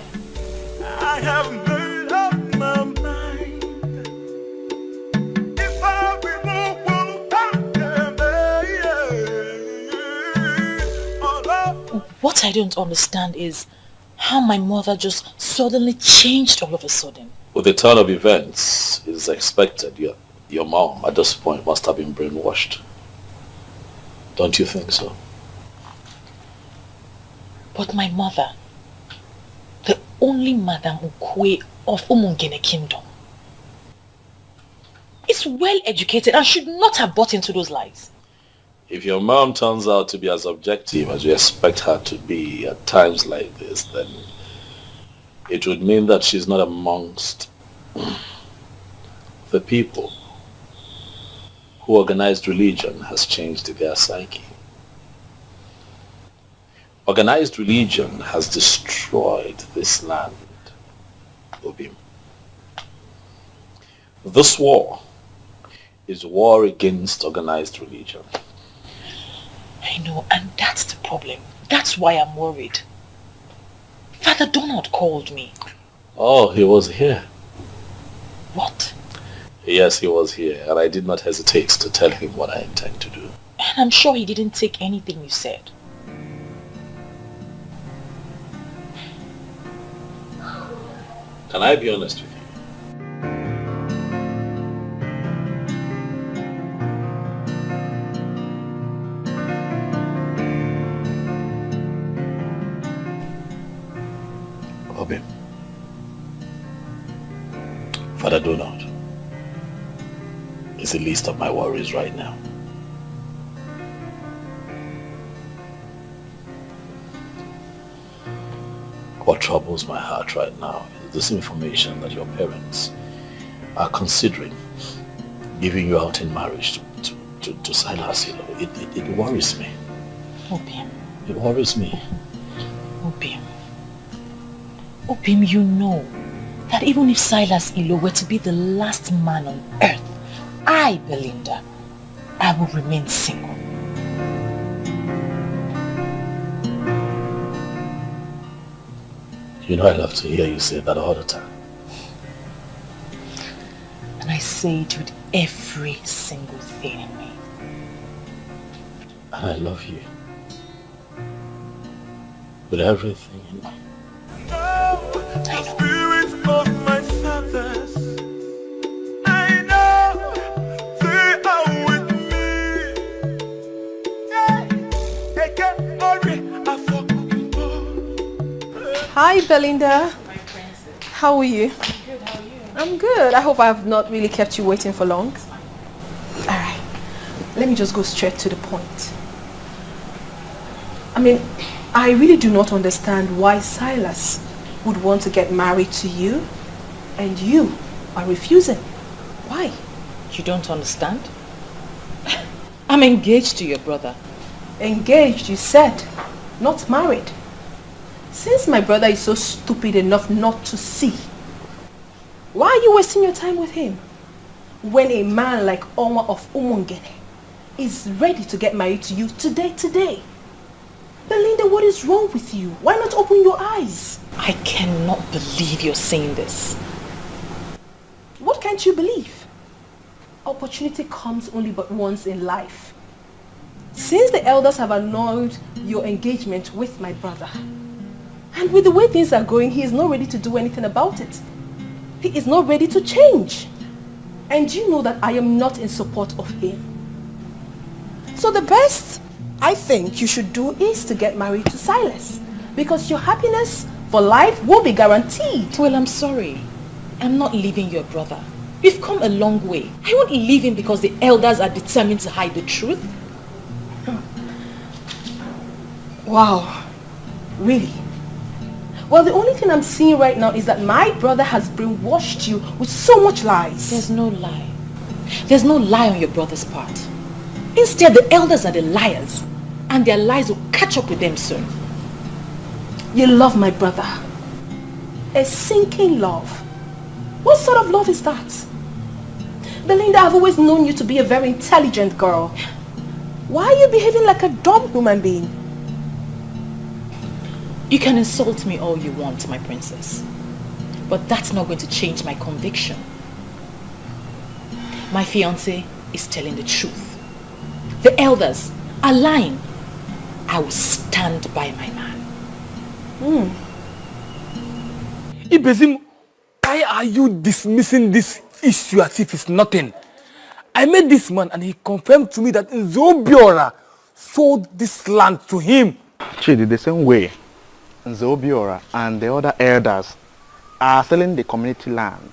I have made up my mind. If I What I don't understand is how my mother just suddenly changed all of a sudden. With the turn of events, it is expected your mom at this point must have been brainwashed. Don't you think so? But my mother, the only Madam Ukwe of Umungene Kingdom, is well educated and should not have bought into those lies. If your mom turns out to be as objective as you expect her to be at times like this, then it would mean that she's not amongst the people who organized religion has changed their psyche. Organized religion has destroyed this land, Obim. This war is war against organized religion. I know, and that's the problem. That's why I'm worried. Father Donald called me. Oh, he was here. What? Yes, he was here, and I did not hesitate to tell him what I intend to do. And I'm sure he didn't take anything you said. Can I be honest with you? Obim, Father Donald is the least of my worries right now. What troubles my heart right now is this information that your parents are considering giving you out in marriage to Silas. It worries me. Obim. It worries me. Obim. Obim, you know that even if Silas Ilo were to be the last man on earth, I, Belinda, I will remain single. You know I love to hear you say that all the time. And I say it with every single thing in me. And I love you. With everything in me. The spirits of my fathers, I know they are with me. They can always Belinda. My princess. How are you? I'm good, how are you? I'm good. I hope I've not really kept you waiting for long. Alright, let me just go straight to the point. I mean, I really do not understand why Silas would want to get married to you and you are refusing. Why? You don't understand? I'm engaged to your brother. Engaged, you said, not married. Since my brother is so stupid enough not to see, why are you wasting your time with him? When a man like Onwa of Umungene is ready to get married to you today. Belinda, what is wrong with you? Why not open your eyes? I cannot believe you're saying this. What can't you believe? Opportunity comes only but once in life. Since the elders have annulled your engagement with my brother, and with the way things are going, he is not ready to do anything about it. He is not ready to change. And you know that I am not in support of him. So the best I think you should do is to get married to Silas, because your happiness for life will be guaranteed. Well, I'm sorry. I'm not leaving your brother. We've come a long way. I won't leave him because the elders are determined to hide the truth. Wow. Really? Well, the only thing I'm seeing right now is that my brother has brainwashed you with so much lies. There's no lie. There's no lie on your brother's part. Instead, the elders are the liars, and their lies will catch up with them soon. You love my brother. A sinking love. What sort of love is that? Belinda, I've always known you to be a very intelligent girl. Why are you behaving like a dumb human being? You can insult me all you want, my princess. But that's not going to change my conviction. My fiancé is telling the truth. The elders are lying. I will stand by my man. Ibezim, why are you dismissing this issue as if it's nothing? I met this man and he confirmed to me that Nzobiora sold this land to him. Chidi, the same way Nzobiora and the other elders are selling the community land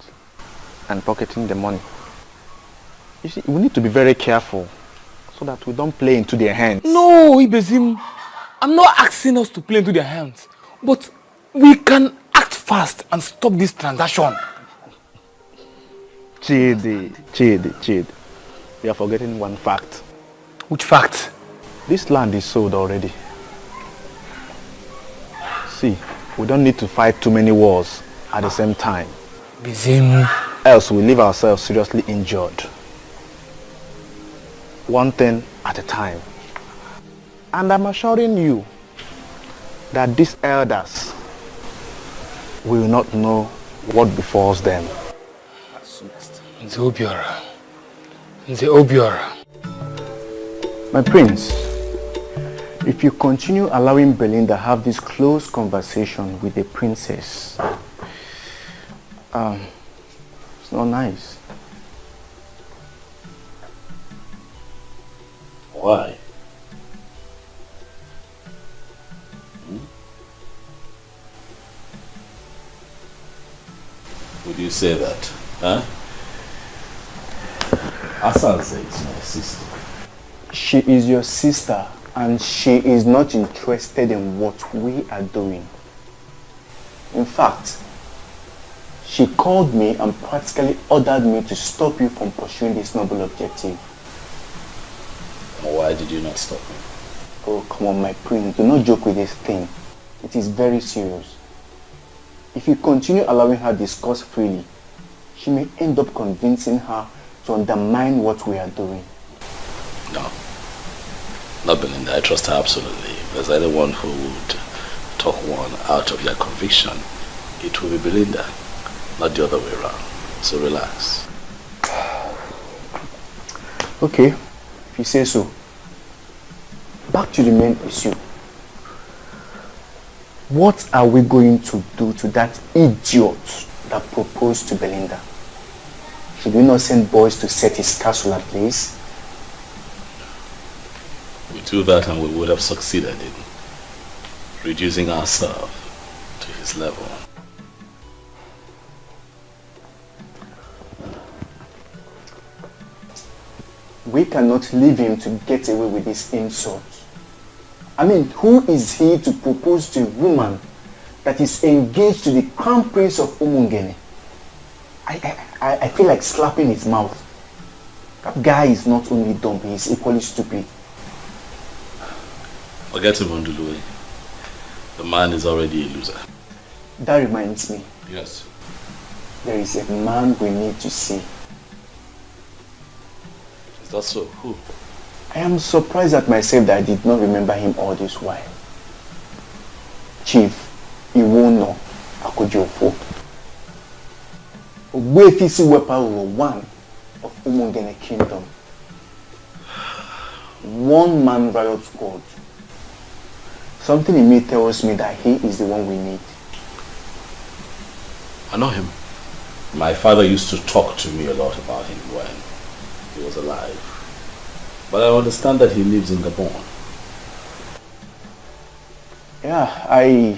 and pocketing the money. You see, we need to be very careful so that we don't play into their hands. No, Ibezim, I'm not asking us to play into their hands, but we can act fast and stop this transaction. Chidi, you are forgetting one fact. Which fact? This land is sold already. See, we don't need to fight too many wars at the same time. Ibezim. Else we leave ourselves seriously injured. One thing at a time. And I'm assuring you that these elders will not know what befalls them. Nzobiora. My prince, if you continue allowing Belinda have this close conversation with the princess, it's not nice. Why? Would you say that? Huh? Asanze is my sister. She is your sister and she is not interested in what we are doing. In fact, she called me and practically ordered me to stop you from pursuing this noble objective. Why did you not stop me? Oh, come on, my prince. Do not joke with this thing. It is very serious. If you continue allowing her discuss freely, she may end up convincing her to undermine what we are doing. No. Not Belinda. I trust her absolutely. If there's anyone who would talk one out of their conviction, it will be Belinda, not the other way around. So relax. Okay, if you say so. Back to the main issue. What are we going to do to that idiot that proposed to Belinda? Should we not send boys to set his castle ablaze? We do that and we would have succeeded in reducing ourselves to his level. We cannot leave him to get away with this insult. I mean, who is he to propose to a woman that is engaged to the crown prince of Umungene? I feel like slapping his mouth. That guy is not only dumb, he is equally stupid. Forget him, Ondulue. The man is already a loser. That reminds me. Yes. There is a man we need to see. Is that so? Who? I am surprised at myself that I did not remember him all this while. Chief Iwono Akojofo. Ogbuefisi Weparuo one of Umungene Kingdom. One man riot squad. Something in me tells me that he is the one we need. I know him. My father used to talk to me a lot about him when he was alive. But I understand that he lives in Gabon. Yeah, I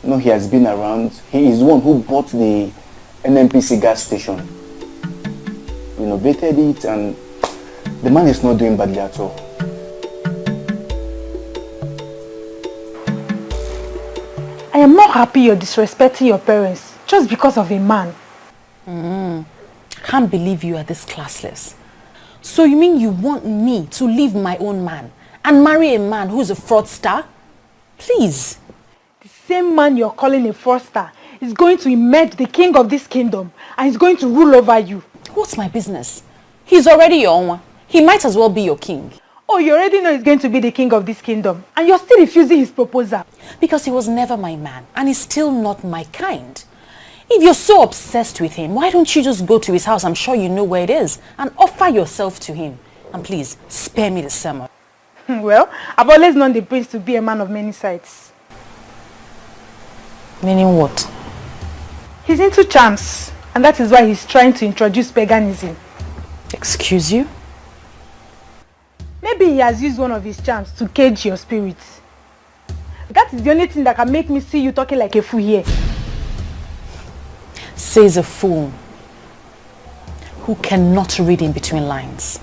know he has been around. He is the one who bought the NNPC gas station. Renovated it, and the man is not doing badly at all. I am not happy you're disrespecting your parents just because of a man. Can't believe you are this classless. So you mean you want me to leave my own man and marry a man who's a fraudster? Please. The same man you're calling a fraudster is going to emerge the king of this kingdom and he's going to rule over you. What's my business? He's already your own. He might as well be your king. Oh, you already know he's going to be the king of this kingdom and you're still refusing his proposal. Because he was never my man and he's still not my kind. If you're so obsessed with him, why don't you just go to his house, I'm sure you know where it is, and offer yourself to him. And please, spare me the sermon. Well, I've always known the prince to be a man of many sides. Meaning what? He's into charms, and that is why he's trying to introduce paganism. Excuse you? Maybe he has used one of his charms to cage your spirit. That is the only thing that can make me see you talking like a fool here. Says a fool who cannot read in between lines,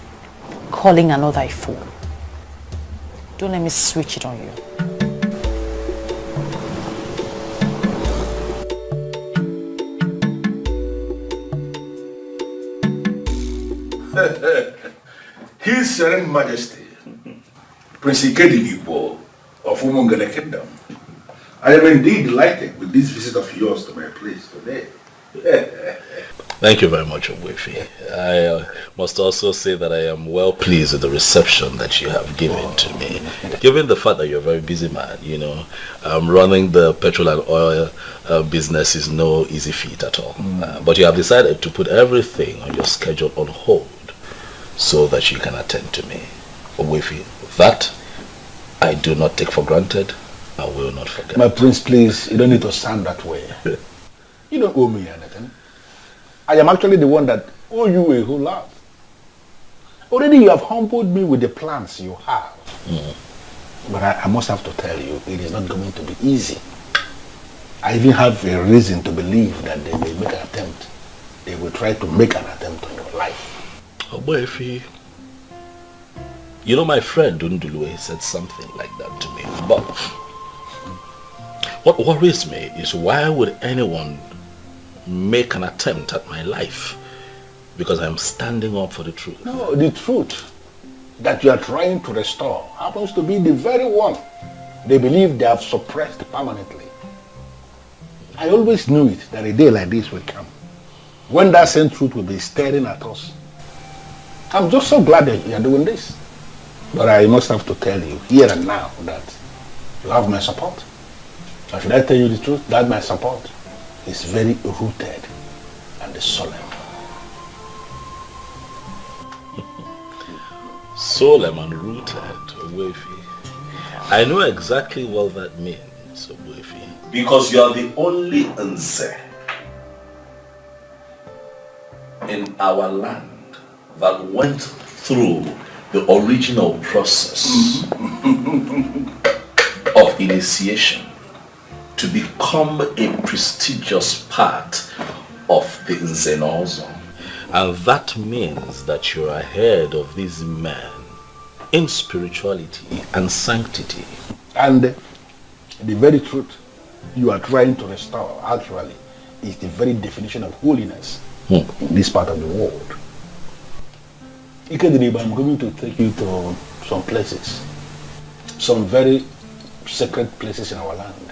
calling another a fool. Don't let me switch it on you. His Serene Majesty, Prince Ikedigibo of Umungene Kingdom. I am indeed delighted with this visit of yours to my place today. Thank you very much, Ogbuefi. I must also say that I am well pleased with the reception that you have given to me. Given the fact that you're a very busy man, running the petrol and oil business is no easy feat at all. But you have decided to put everything on your schedule on hold so that you can attend to me. Ogbuefi, that I do not take for granted. I will not forget. My prince, please, you don't need to sound that way. You don't owe me anything. I am actually the one that owe you a whole lot. Already you have humbled me with the plans you have. But I must have to tell you, it is not going to be easy. I even have a reason to believe that they will make an attempt. They will try to make an attempt on your life. Oh boy, if my friend Ondulue said something like that to me. But what worries me is, why would anyone make an attempt at my life? Because I'm standing up for the truth. No, the truth that you are trying to restore happens to be the very one they believe they have suppressed permanently. I always knew it, that a day like this will come, when that same truth will be staring at us. I'm just so glad that you are doing this. But I must have to tell you here and now that you have my support. Or should I tell you the truth? That my support is very rooted and solemn. Solemn and rooted, Ogbuefi. I know exactly what that means, Ogbuefi. Because you are the only Nze in our land that went through the original process of initiation to become a prestigious part of the Nzenozo. And that means that you're ahead of these men in spirituality and sanctity. And the very truth you are trying to restore, actually, is the very definition of holiness in this part of the world. Ikediriba, I'm going to take you to some places, some very sacred places in our land,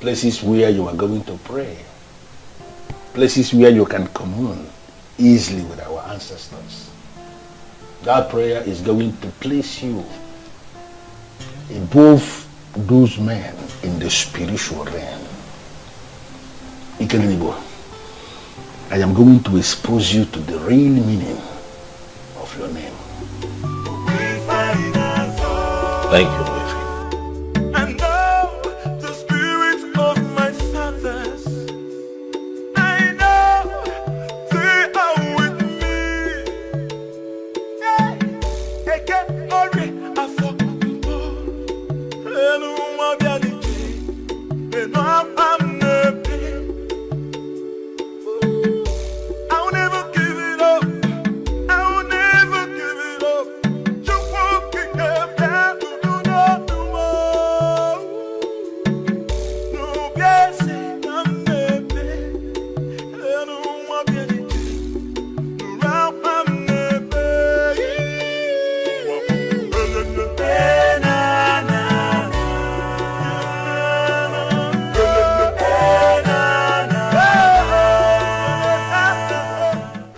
places where you are going to pray, places where you can commune easily with our ancestors. That prayer is going to place you above those men in the spiritual realm. Ikediriba, I am going to expose you to the real meaning of your name. Thank you.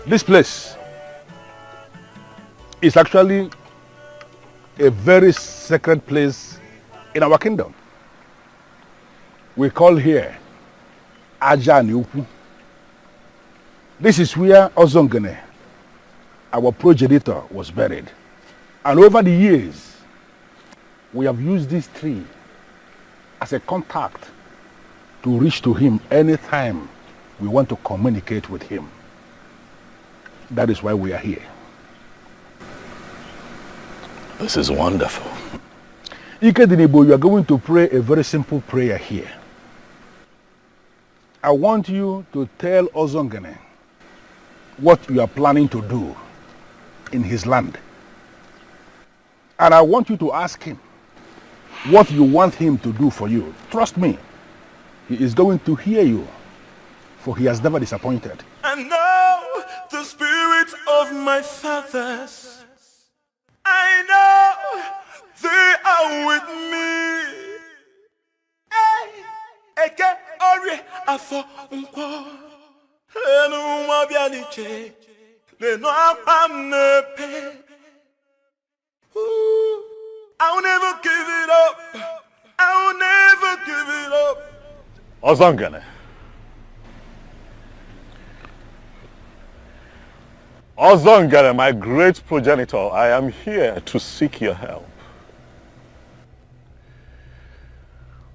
This place is actually a very sacred place in our kingdom. We call here Ajaniupu. This is where Ozongene, our progenitor, was buried. And over the years, we have used this tree as a contact to reach to him anytime we want to communicate with him. That is why we are here. This is wonderful. Ikediribo, you are going to pray a very simple prayer here. I want you to tell Ozongene what you are planning to do in his land. And I want you to ask him what you want him to do for you. Trust me, he is going to hear you, for he has never disappointed. I know the spirit of my fathers. I know they are with me. Eke ori afọ nkwo. Lenu nwa bịa n'iche. Lenu akwa m na-epe. I will never give it up. I will never give it up. Ozongene. Ozongene, my great progenitor, I am here to seek your help.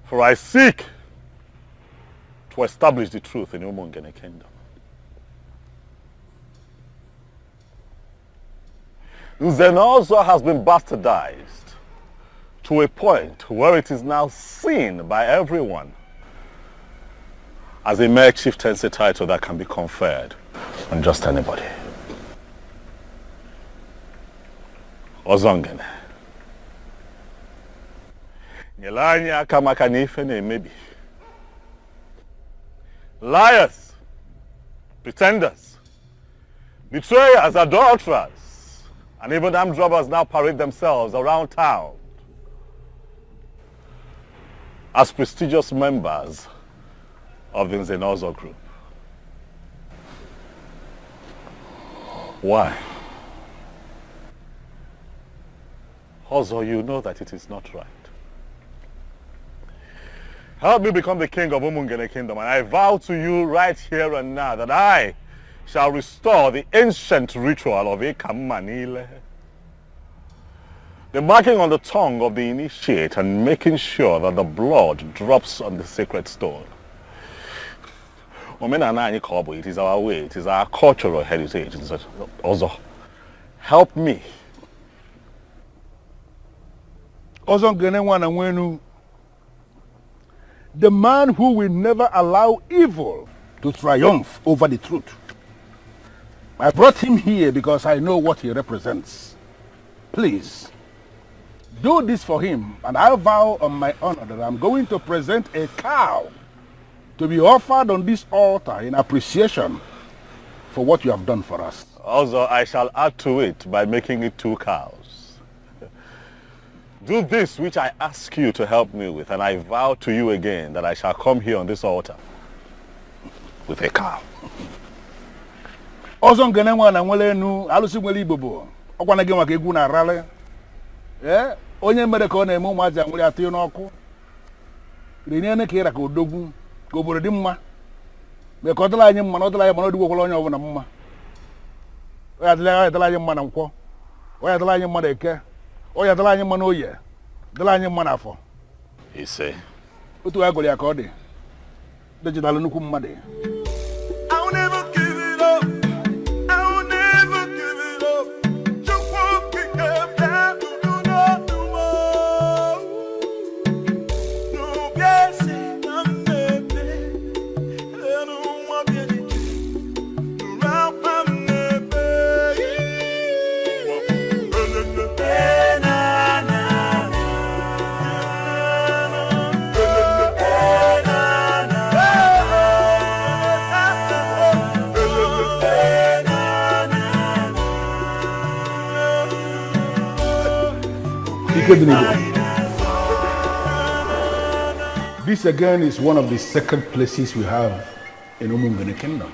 For I seek to establish the truth in Umungene Kingdom. Nzenozo has been bastardized to a point where it is now seen by everyone as a mere chieftaincy title that can be conferred on just anybody. Ozongene. Nyelanya kamaka n'ife na-emebi. Liars, pretenders, betrayers, adulterers, and even armed robbers now parade themselves around town as prestigious members of the Nzenozo group. Why? Also, you know that it is not right. Help me become the king of Umungene Kingdom, and I vow to you right here and now that I shall restore the ancient ritual of Ekamanile. The marking on the tongue of the initiate and making sure that the blood drops on the sacred stone. It is our way, it is our cultural heritage. Also, help me. Ozongene wana wenu, The man who will never allow evil to triumph over the truth. I brought him here because I know what he represents. Please, do this for him, and I vow on my honor that I'm going to present a cow to be offered on this altar in appreciation for what you have done for us. Also, I shall add to it by making it 2 cows. Do this which I ask you to help me with, and I vow to you again that I shall come here on this altar with a cow. Ọzọ ngene nwa na nwele enu alụsị nwele Igbo bụ ọkwa na gị maka egwu na rale. Onye mere ka ọ na-eme ụmụazị nwere atụ n'ọkụ. Rinye ka ịra ka odogwu ka obodo dị mma. Me ka ọ dịla anyị mma na ọ dịla anyị mma na odigwokwala onye ọbụla mma. Ọ ya dịla anyị mma na Nkwọ. Ọ ya dịla anyị mma na Eke. Ọ ya dịla anyị mma na Oye. Dịla anyị mma na Afọ. Ise. Otu ya gụrụ ya ka ọ dị. Digital nnukwu mmadụ. I'll never give it up. I'll never give it up. Just won't pick up that no more. No blessing, I'm baby. I don't want to be around my baby. This again is one of the sacred places we have in Umungene Kingdom.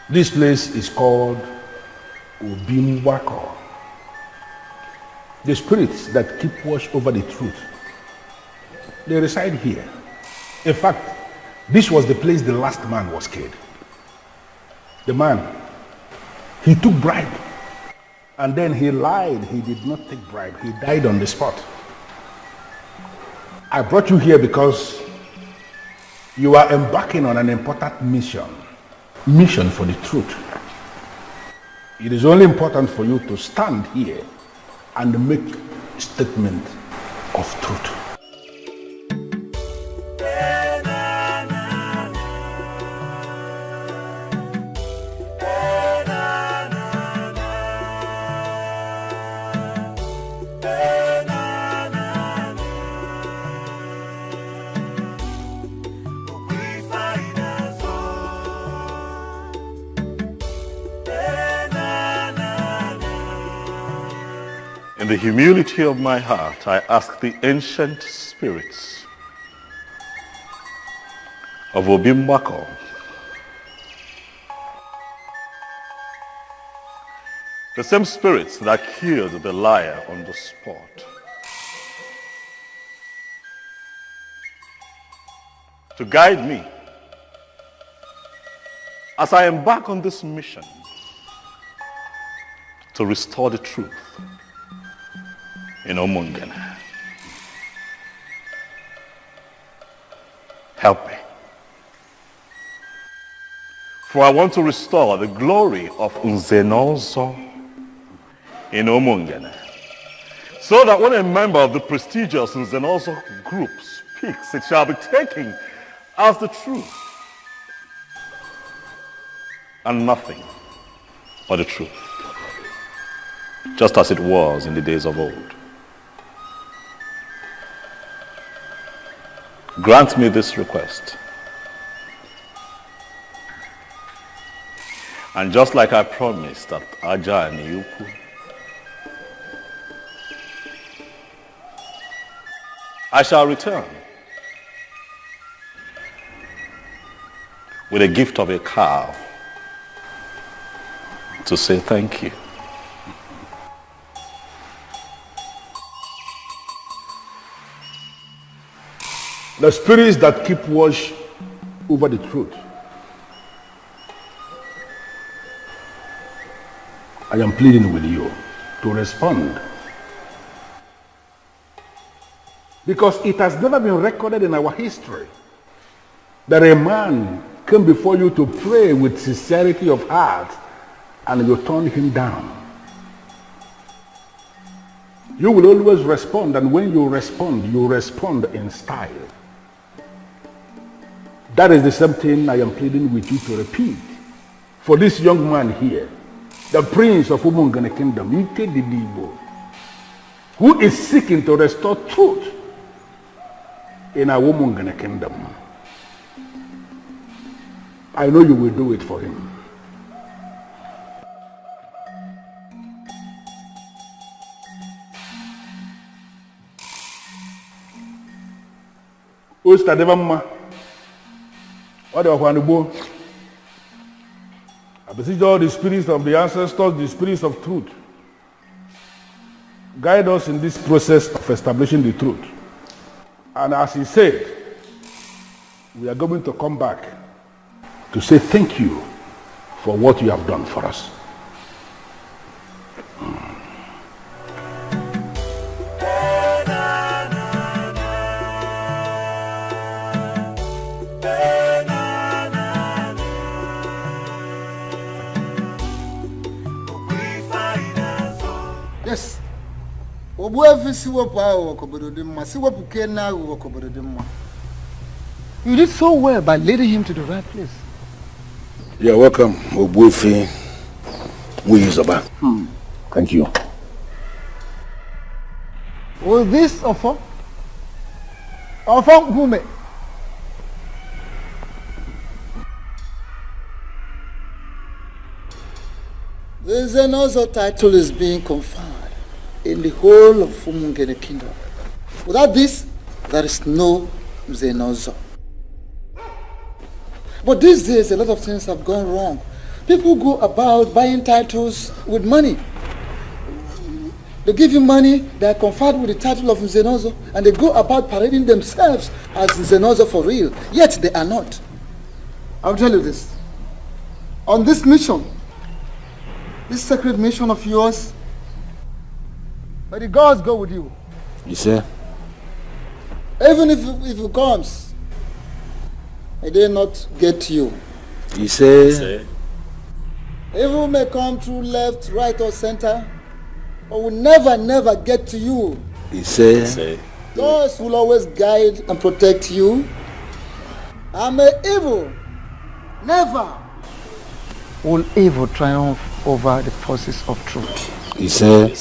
This place is called Obimwako. The spirits that keep watch over the truth, they reside here. In fact, this was the place the last man was killed. The man, he took bribe. And then he lied. He did not take bribe. He died on the spot. I brought you here because you are embarking on an important mission. Mission for the truth. It is only important for you to stand here and make a statement of truth. In the humility of my heart, I ask the ancient spirits of Obimwako the same spirits that killed the liar on the spot, to guide me as I embark on this mission to restore the truth in Umungene. Help me. For I want to restore the glory of Nzenozo in Umungene, so that when a member of the prestigious Nzenozo group speaks, it shall be taken as the truth and nothing but the truth, just as it was in the days of old. Grant me this request. And just like I promised at Aja and Yuku, I shall return with a gift of a cow to say thank you. The spirits that keep watch over the truth, I am pleading with you to respond. Because it has never been recorded in our history that a man came before you to pray with sincerity of heart and you turned him down. You will always respond, and when you respond in style. That is the same thing I am pleading with you to repeat. For this young man here, the prince of Umungene Kingdom, Ike Didibo, who is seeking to restore truth in our Umungene Kingdom. I know you will do it for him. Ostadevamma. I beseech all the spirits of the ancestors, the spirits of truth. Guide us in this process of establishing the truth. And as he said, we are going to come back to say thank you for what you have done for us. Yes. You did so well by leading him to the right place. You're welcome, Obuefi Wizaba. Thank you. Was this Ofo? Ofo Gume? The Zenozo title is being conferred in the whole of Umungene Kingdom. Without this, there is no Zenozo. But these days, a lot of things have gone wrong. People go about buying titles with money. They give you money, they are conferred with the title of Zenozo, and they go about parading themselves as Zenozo for real. Yet they are not. I'll tell you this. On this mission, this sacred mission of yours, may the gods go with you. You say? Even if it comes, may they not get you. You say? Evil may come through left, right, or center, but will never get to you. You say? Those will always guide and protect you. And may evil never will evil triumph over the forces of truth. You say?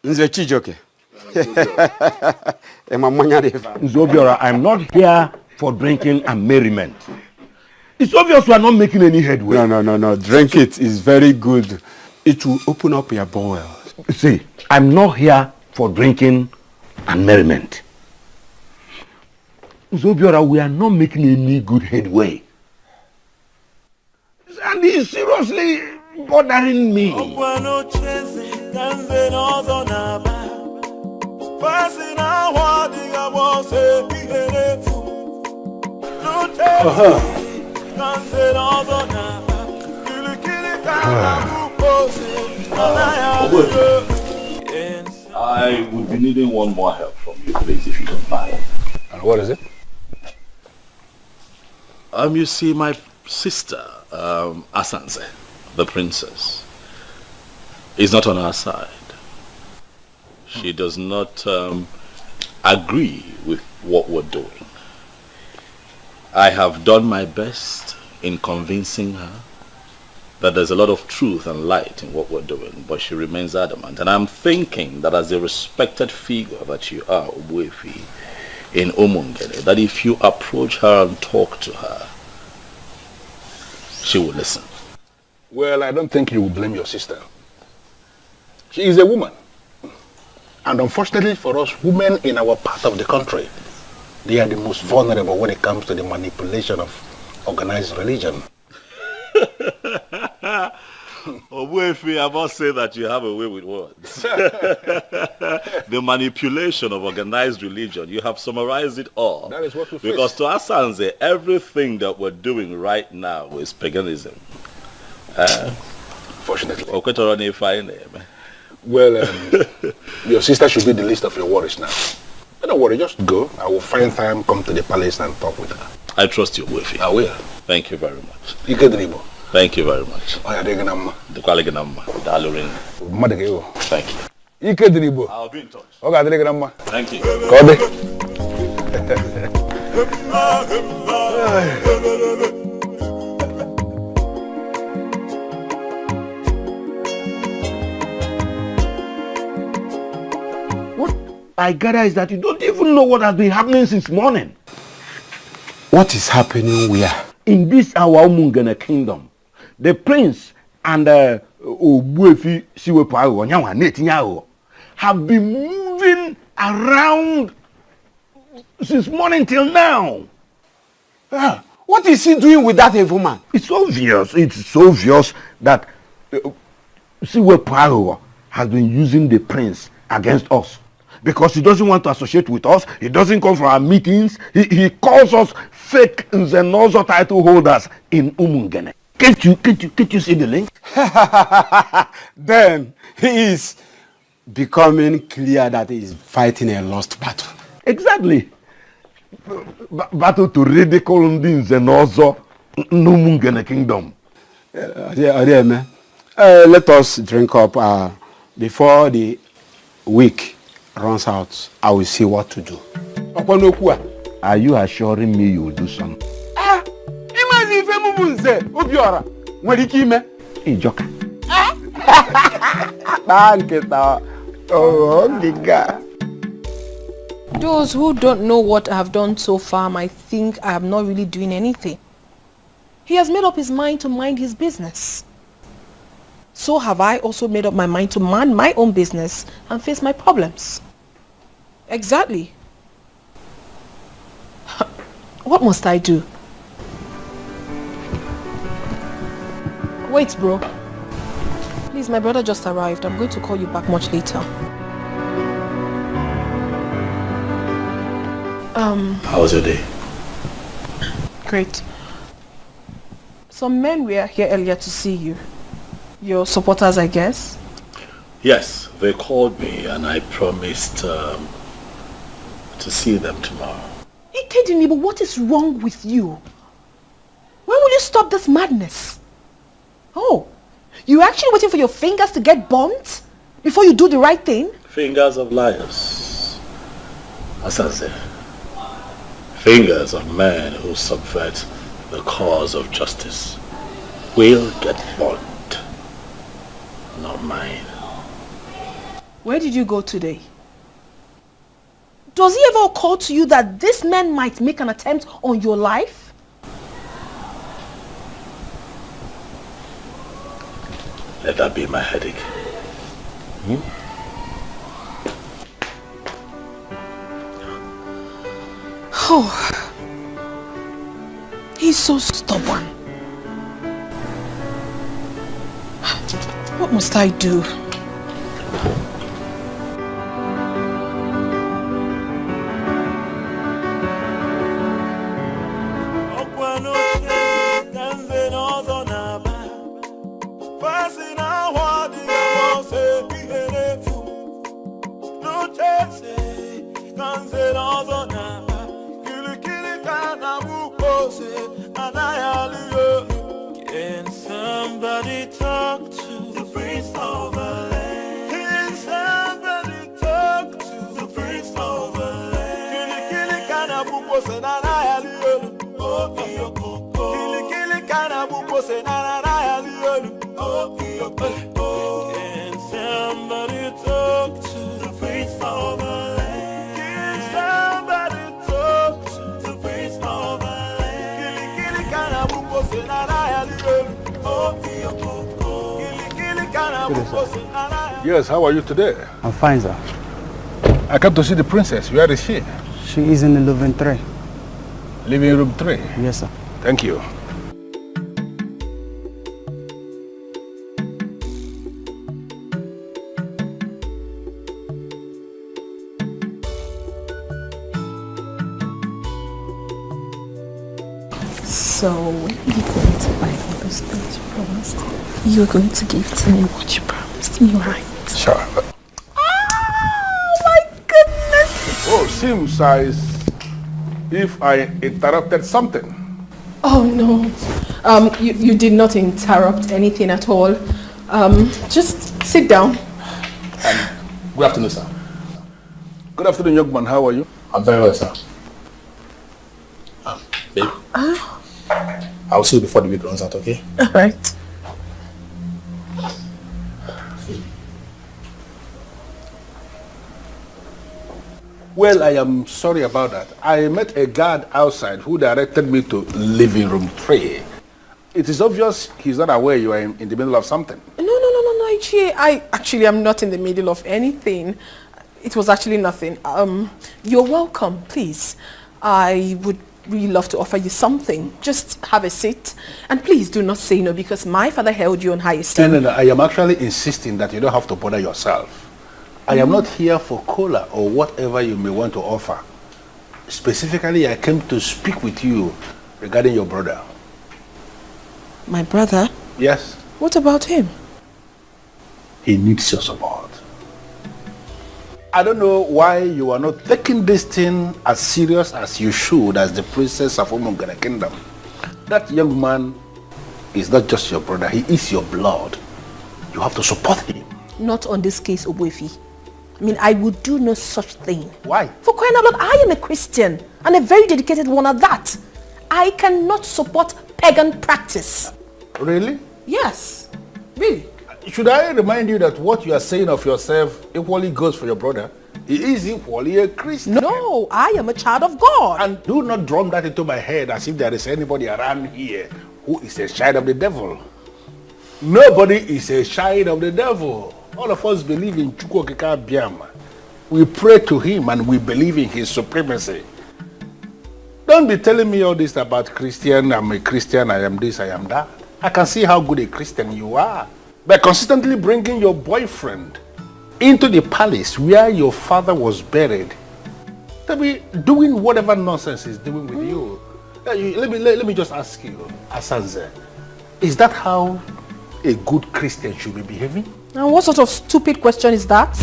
Nze Chijoke. Nzobiora, I'm not here for drinking and merriment. It's obvious we are not making any headway. No. Drink it. It's very good. It will open up your bowels. See, I'm not here for drinking and merriment. Nzobiora, we are not making any good headway. And he's seriously bothering me. I would be needing one more help from you, please, if you don't mind. And what is it? You see, my sister, Asanze, the princess, is not on our side. She does not agree with what we're doing. I have done my best in convincing her that there's a lot of truth and light in what we're doing, but she remains adamant. And I'm thinking that as a respected figure that you are, Obuefi, in Umungene, that if you approach her and talk to her, she will listen. Well, I don't think you will blame your sister. She is a woman. And unfortunately for us, women in our part of the country, they are the most vulnerable when it comes to the manipulation of organized religion. Obuefi, I must say that you have a way with words. The manipulation of organized religion, you have summarized it all. That is what we face. Because to Asanze, everything that we're doing right now is paganism. Fortunately. Well, your sister should be the least of your worries now. But don't worry, just go. I will find time, come to the palace and talk with her. I trust you, Obuefi. I will. Thank you very much. Thank you very much. Thank you. Ike Diribo. I'll be in touch. Okay, grandma. Thank you. Kode. What I gather is that you don't even know what has been happening since morning. What is happening where? In this our Umungene kingdom, the prince and Obuefi Siwepo Onyawa Netinyawo have been moving around since morning till now. What is he doing with that evil man? It's obvious that Siwepo has been using the prince against us. Because he doesn't want to associate with us. He doesn't come for our meetings. He calls us fake Nzenozo title holders in Umungene. Can't you see the link? Then he is becoming clear that he is fighting a lost battle. Exactly. Battle to ridicule Nzenozo Umungene kingdom. Let us drink up before the week runs out. I will see what to do. Are you assuring me you will do something? Imagine if you move Obiora. When he came, Ijoka. Those who don't know what I have done so far might think I am not really doing anything. He has made up his mind to mind his business. So have I also made up my mind to mind my own business and face my problems. Exactly. What must I do? Wait, bro. Please, my brother just arrived. I'm going to call you back much later. How was your day? Great. Some men were here earlier to see you. Your supporters, I guess? Yes, they called me and I promised to see them tomorrow. Ikedinim, but what is wrong with you? When will you stop this madness? Oh, you're actually waiting for your fingers to get burnt before you do the right thing? Fingers of liars. Asanze. Fingers of men who subvert the cause of justice will get burnt. Not mine. Where did you go today? Does it ever occur to you that this man might make an attempt on your life? Let that be my headache. Oh, he's so stubborn. What must I do? Can somebody talk to the prince of the land? Can somebody talk to the prince of the land? Kili kana buko senana yaliyo. Oh iyo kili kana buko senana yaliyo. Oh iyo Can somebody talk to the prince of the land? Can somebody talk to the prince of the land? Kili kana buko senana yaliyo. Yes, how are you today? I'm fine, sir. I come to see the princess. Where is she? She is in the living 3. Living room 3? Yes, sir. Thank you. So, when are you going to buy me those things you promised? You're going to give to me what you promised me, right? Sure. Oh my goodness! Oh, seems as if I interrupted something. Oh no. You did not interrupt anything at all. Just sit down. Good afternoon, sir. Good afternoon, young man. How are you? I'm very well, sir. Babe. I'll see you before the week runs out, okay? All right. Well, I am sorry about that. I met a guard outside who directed me to living room 3. It is obvious he's not aware you are in the middle of something. No, Ichie. I actually am not in the middle of anything. It was actually nothing. You're welcome, please. I would really love to offer you something. Just have a seat. And please do not say no, because my father held you on high esteem. No. I am actually insisting that you don't have to bother yourself. I am not here for cola or whatever you may want to offer. Specifically, I came to speak with you regarding your brother. My brother? Yes. What about him? He needs your support. I don't know why you are not taking this thing as serious as you should as the princess of Umungene Kingdom. That young man is not just your brother, he is your blood. You have to support him. Not on this case, Obuefi. I mean, I would do no such thing. Why? For crying out loud, I am a Christian, and a very dedicated one at that. I cannot support pagan practice. Really? Yes. Really? Should I remind you that what you are saying of yourself equally goes for your brother? He is equally a Christian. No, I am a child of God. And do not drum that into my head as if there is anybody around here who is a child of the devil. Nobody is a child of the devil. All of us believe in Chukwokika Biama. We pray to him and we believe in his supremacy. Don't be telling me all this about Christian. I'm a Christian, I am this, I am that. I can see how good a Christian you are. By consistently bringing your boyfriend into the palace where your father was buried, to be doing whatever nonsense he's doing with you. Let me just ask you, Asanze, is that how a good Christian should be behaving? And what sort of stupid question is that?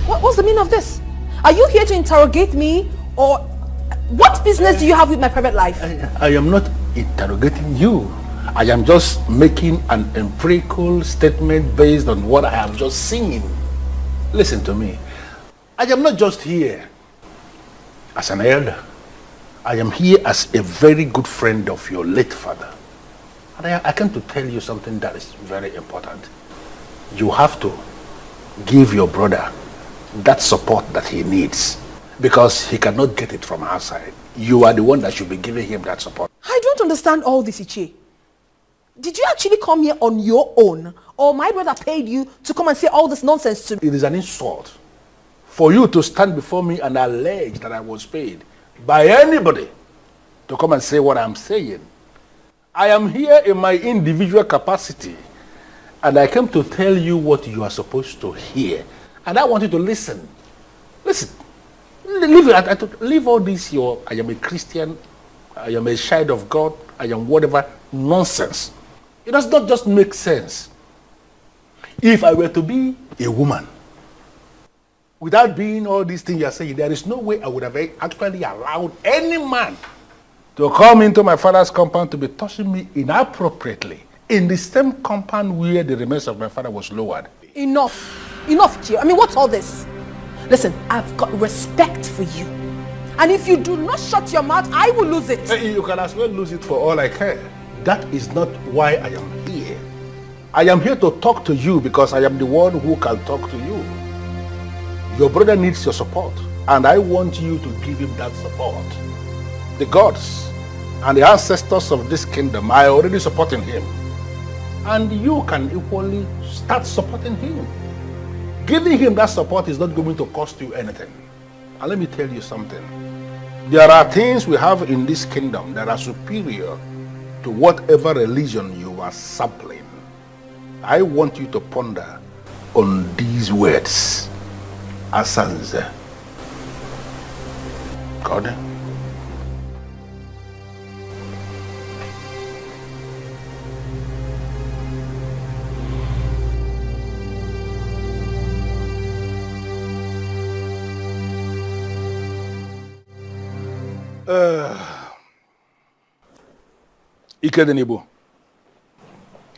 What's the meaning of this? Are you here to interrogate me, or what business do you have with my private life? I am not interrogating you. I am just making an empirical statement based on what I have just seen. Listen to me. I am not just here as an elder. I am here as a very good friend of your late father. And I came to tell you something that is very important. You have to give your brother that support that he needs, because he cannot get it from outside. You are the one that should be giving him that support. I don't understand all this, Ichie. Did you actually come here on your own, or my brother paid you to come and say all this nonsense to me? It is an insult for you to stand before me and allege that I was paid by anybody to come and say what I'm saying. I am here in my individual capacity, and I came to tell you what you are supposed to hear. And I want you to listen. Listen. Leave all this, I am a Christian, I am a child of God, I am whatever nonsense. It does not just make sense. If I were to be a woman, without being all these things you are saying, there is no way I would have actually allowed any man to come into my father's compound to be touching me inappropriately in the same compound where the remains of my father was lowered. Enough, Chio. I mean, what's all this? Listen, I've got respect for you. And if you do not shut your mouth, I will lose it. You can as well lose it for all I care. That is not why I am here. I am here to talk to you because I am the one who can talk to you. Your brother needs your support, and I want you to give him that support. The gods and the ancestors of this kingdom are already supporting him. And you can equally start supporting him. Giving him that support is not going to cost you anything. And let me tell you something. There are things we have in this kingdom that are superior to whatever religion you are sampling. I want you to ponder on these words. Asanze. God. Ikedenibu,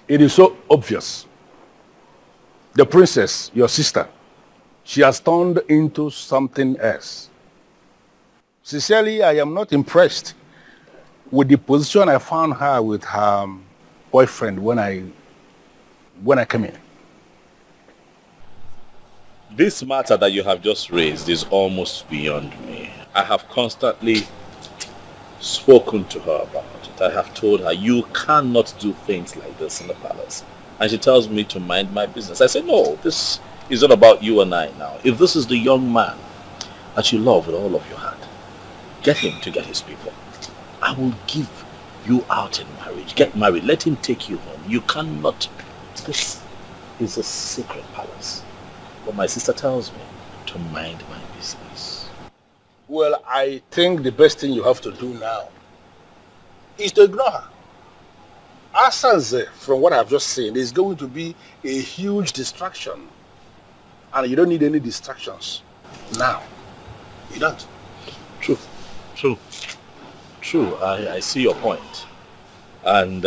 it is so obvious. The princess, your sister, she has turned into something else. Sincerely, I am not impressed with the position I found her with her boyfriend when I came in. This matter that you have just raised is almost beyond me. I have constantly spoken to her about it. I have told her, you cannot do things like this in the palace. And she tells me to mind my business. I say, no, this is not about you and I now. If this is the young man that you love with all of your heart, get him to get his people. I will give you out in marriage. Get married. Let him take you home. You cannot. This is a secret palace. But my sister tells me to mind my business. Well, I think the best thing you have to do now is to ignore her. Asanze, from what I've just seen, is going to be a huge distraction. And you don't need any distractions now. You don't. True. I see your point. And,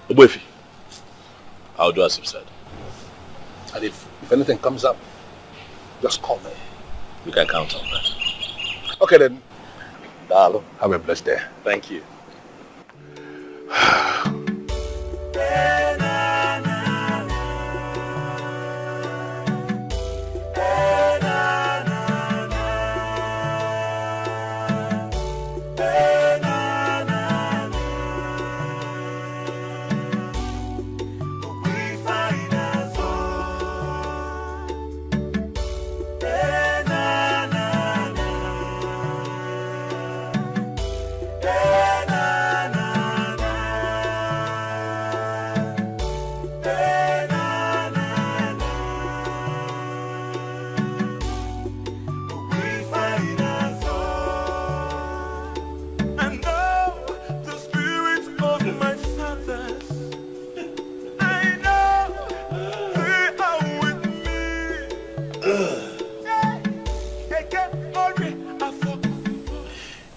Obuefi, I'll do as you've said. And if anything comes up, just call me. You can count on that. Okay then. Dalo, have a blessed day. Thank you.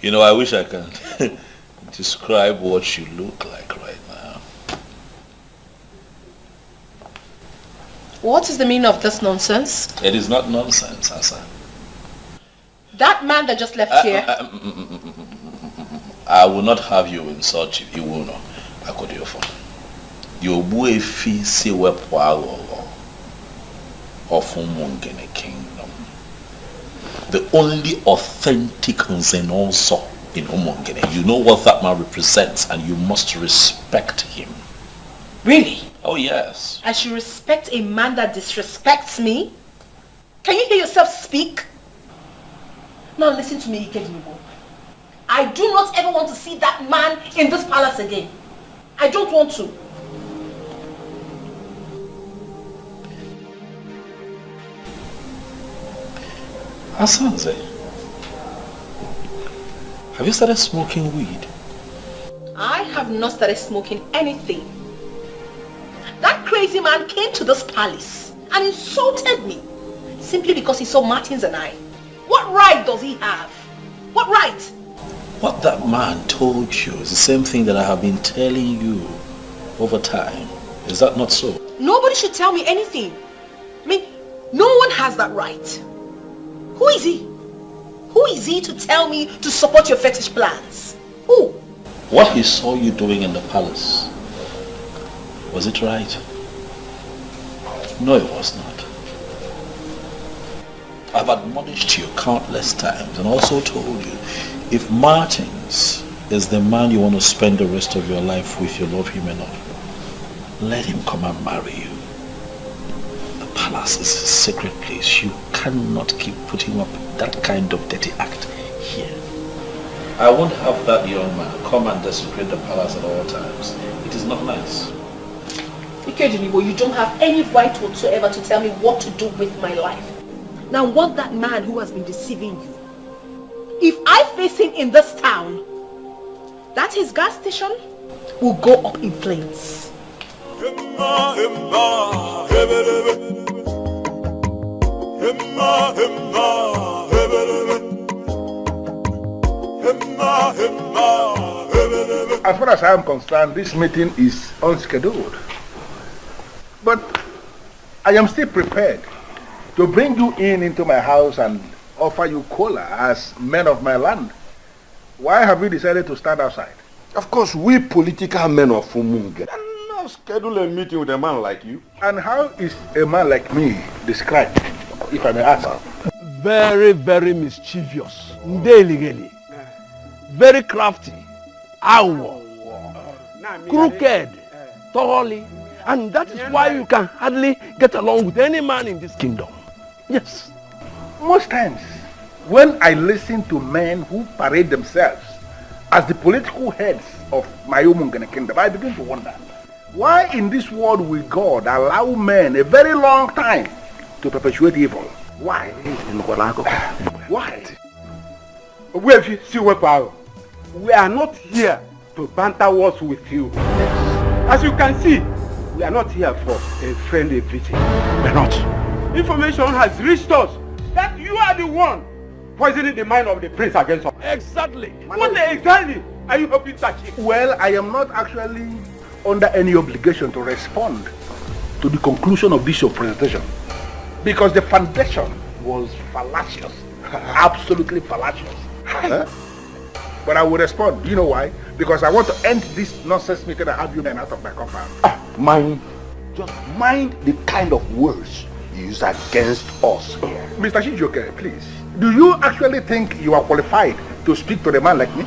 You know, I wish I can describe what you look like right now. What is the meaning of this nonsense? It is not nonsense, Asa. That man that just left here. I will not have you insult Iwuno Akodiofo. You will feel see where of Umungene Kingdom. The only authentic Nzenozo in Umungene. You know what that man represents and you must respect him. Really? Oh yes. I should respect a man that disrespects me? Can you hear yourself speak? Now listen to me, Ikedinubo. I do not ever want to see that man in this palace again. I don't want to. Asanze, have you started smoking weed? I have not started smoking anything. That crazy man came to this palace and insulted me simply because he saw Martins and I. What right does he have? What right? What that man told you is the same thing that I have been telling you over time. Is that not so? Nobody should tell me anything. I mean, no one has that right. Who is he? Who is he to tell me to support your fetish plans? Who? What he saw you doing in the palace, was it right? No, it was not. I've admonished you countless times and also told you, if Martins is the man you want to spend the rest of your life with, you love him enough, let him come and marry you. The palace is a sacred place. You cannot keep putting up that kind of dirty act here. I won't have that young man come and desecrate the palace at all times. It is not nice. Ikedinubo, you don't have any right whatsoever to tell me what to do with my life. Now want that man who has been deceiving you. If I face him in this town, that his gas station will go up in flames. As far as I am concerned, this meeting is unscheduled. But I am still prepared to bring you into my house and offer you cola as men of my land. Why have you decided to stand outside? Of course, we political men of Umungene cannot schedule a meeting with a man like you. And how is a man like me described, if I may ask? Very, very mischievous. Ndeligeli. Very crafty. Awo. Crooked. Thoroughly. And that is why you can hardly get along with any man in this kingdom. Yes. Most times, when I listen to men who parade themselves as the political heads of my Umungene kingdom, I begin to wonder, why in this world will God allow men a very long time to perpetuate evil? Why? Why? We are not here to banter wars with you. As you can see, we are not here for a friendly visit. We're not. Information has reached us that you are the one poisoning the mind of the prince against us. Exactly. What exactly are you hoping to achieve? Well, I am not actually under any obligation to respond to the conclusion of this your presentation, because the foundation was fallacious. Absolutely fallacious. But I will respond. Do you know why? Because I want to end this nonsense meeting and have you men out of my compound. Just mind the kind of words you use against us here. Mr. Shijoke, please. Do you actually think you are qualified to speak to a man like me?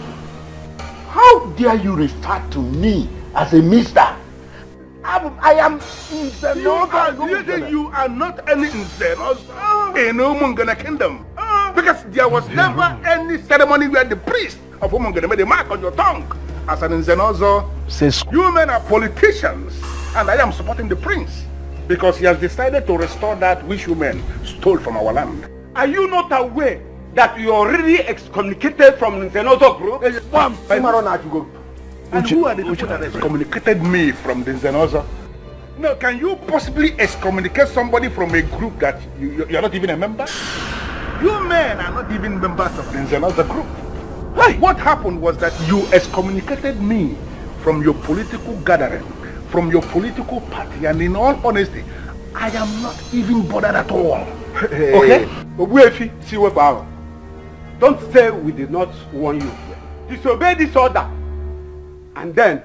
How dare you refer to me as a mister? I am Nzenozo. Do you think you are not any Nzenozo in Umungene kingdom? Because there was never any ceremony where the priest of Umungene made a mark on your tongue as an Nzenozo. You men are politicians, and I am supporting the prince because he has decided to restore that which you men stole from our land. Are you not aware that you are already excommunicated from the Nzenozo group? And who are the people that excommunicated me from the Nzenozo? No, can you possibly excommunicate somebody from a group that you are not even a member? You men are not even members of the Nzenozo group. Hey. What happened was that you excommunicated me from your political gathering, from your political party, and in all honesty, I am not even bothered at all. Okay? Don't say we did not warn you. Disobey this order and then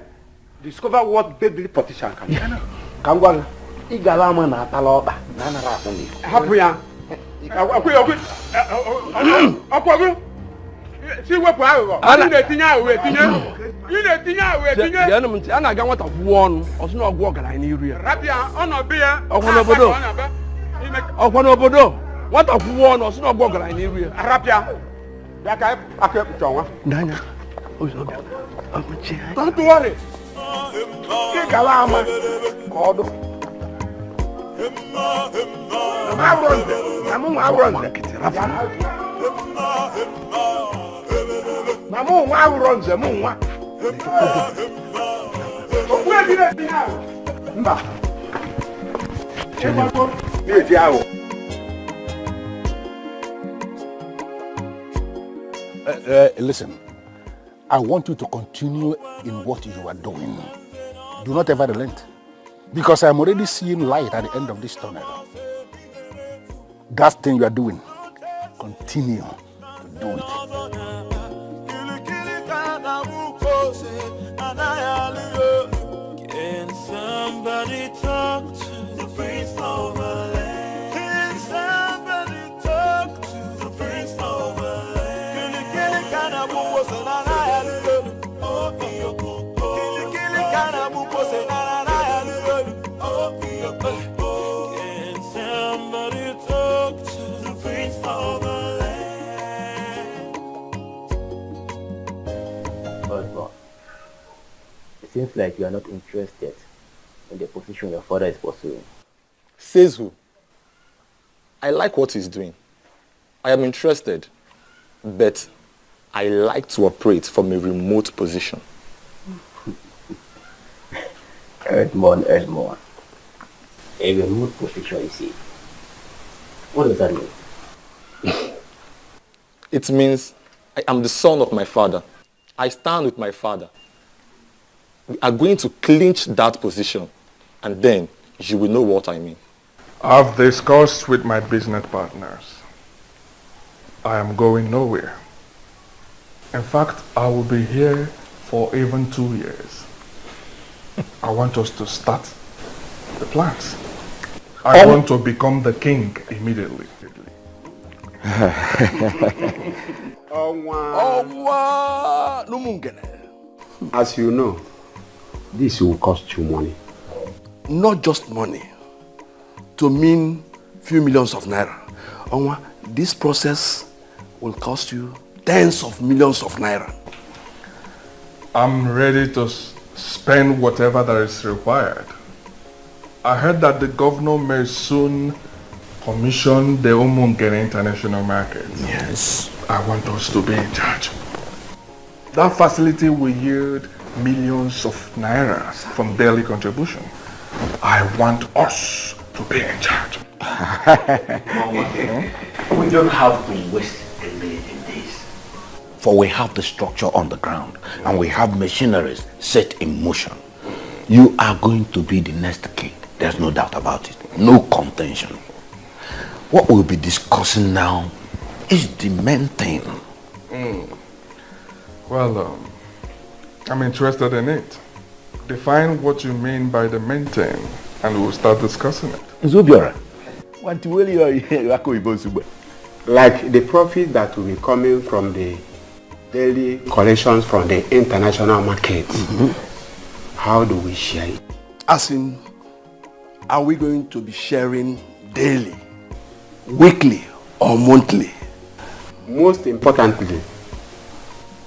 discover what deadly politician can do. Kangwang, igalama na taloba na narafuni. Happen ya. See what power. I need a thing out with you. You need a thing out with you. The enemy, and I got what of one or no walk in area. Rapia on a beer. What of one or no walk in area. Rapia. That I kept John. Nana. Don't worry. Kalama. God. Listen, I want you to continue in what you are doing. Do not ever relent, because I am already seeing light at the end of this tunnel. That thing you are doing, continue to do it. Can somebody talk to the prince of the land? Can somebody talk to the prince of the land? Can somebody talk to the prince of the land? But it seems like you are not interested in the position your father is pursuing. Says who? I like what he's doing. I am interested, but I like to operate from a remote position. Edmond. A remote position, you see. What does that mean? It means I am the son of my father. I stand with my father. We are going to clinch that position, and then you will know what I mean. I've discussed with my business partners. I am going nowhere. In fact, I will be here for even 2 years. I want us to start the plans. I want to become the king immediately. As you know, this will cost you money. Not just money. To mean few millions of naira. Onwa, this process will cost you tens of millions of naira. I'm ready to spend whatever that is required. I heard that the governor may soon commission the Umungene International Market. Yes. I want us to be in charge. That facility will yield millions of naira from daily contribution. I want us to be in charge. We don't have to waste a minute in this. For we have the structure on the ground and we have machineries set in motion. You are going to be the next king. There's no doubt about it. No contention. What we'll be discussing now is the main thing. Well, I'm interested in it. Define what you mean by the main thing and we'll start discussing it. Zubiora, like the profit that will be coming from the daily collections from the international market, how do we share it? As in, are we going to be sharing daily, weekly, or monthly? Most importantly,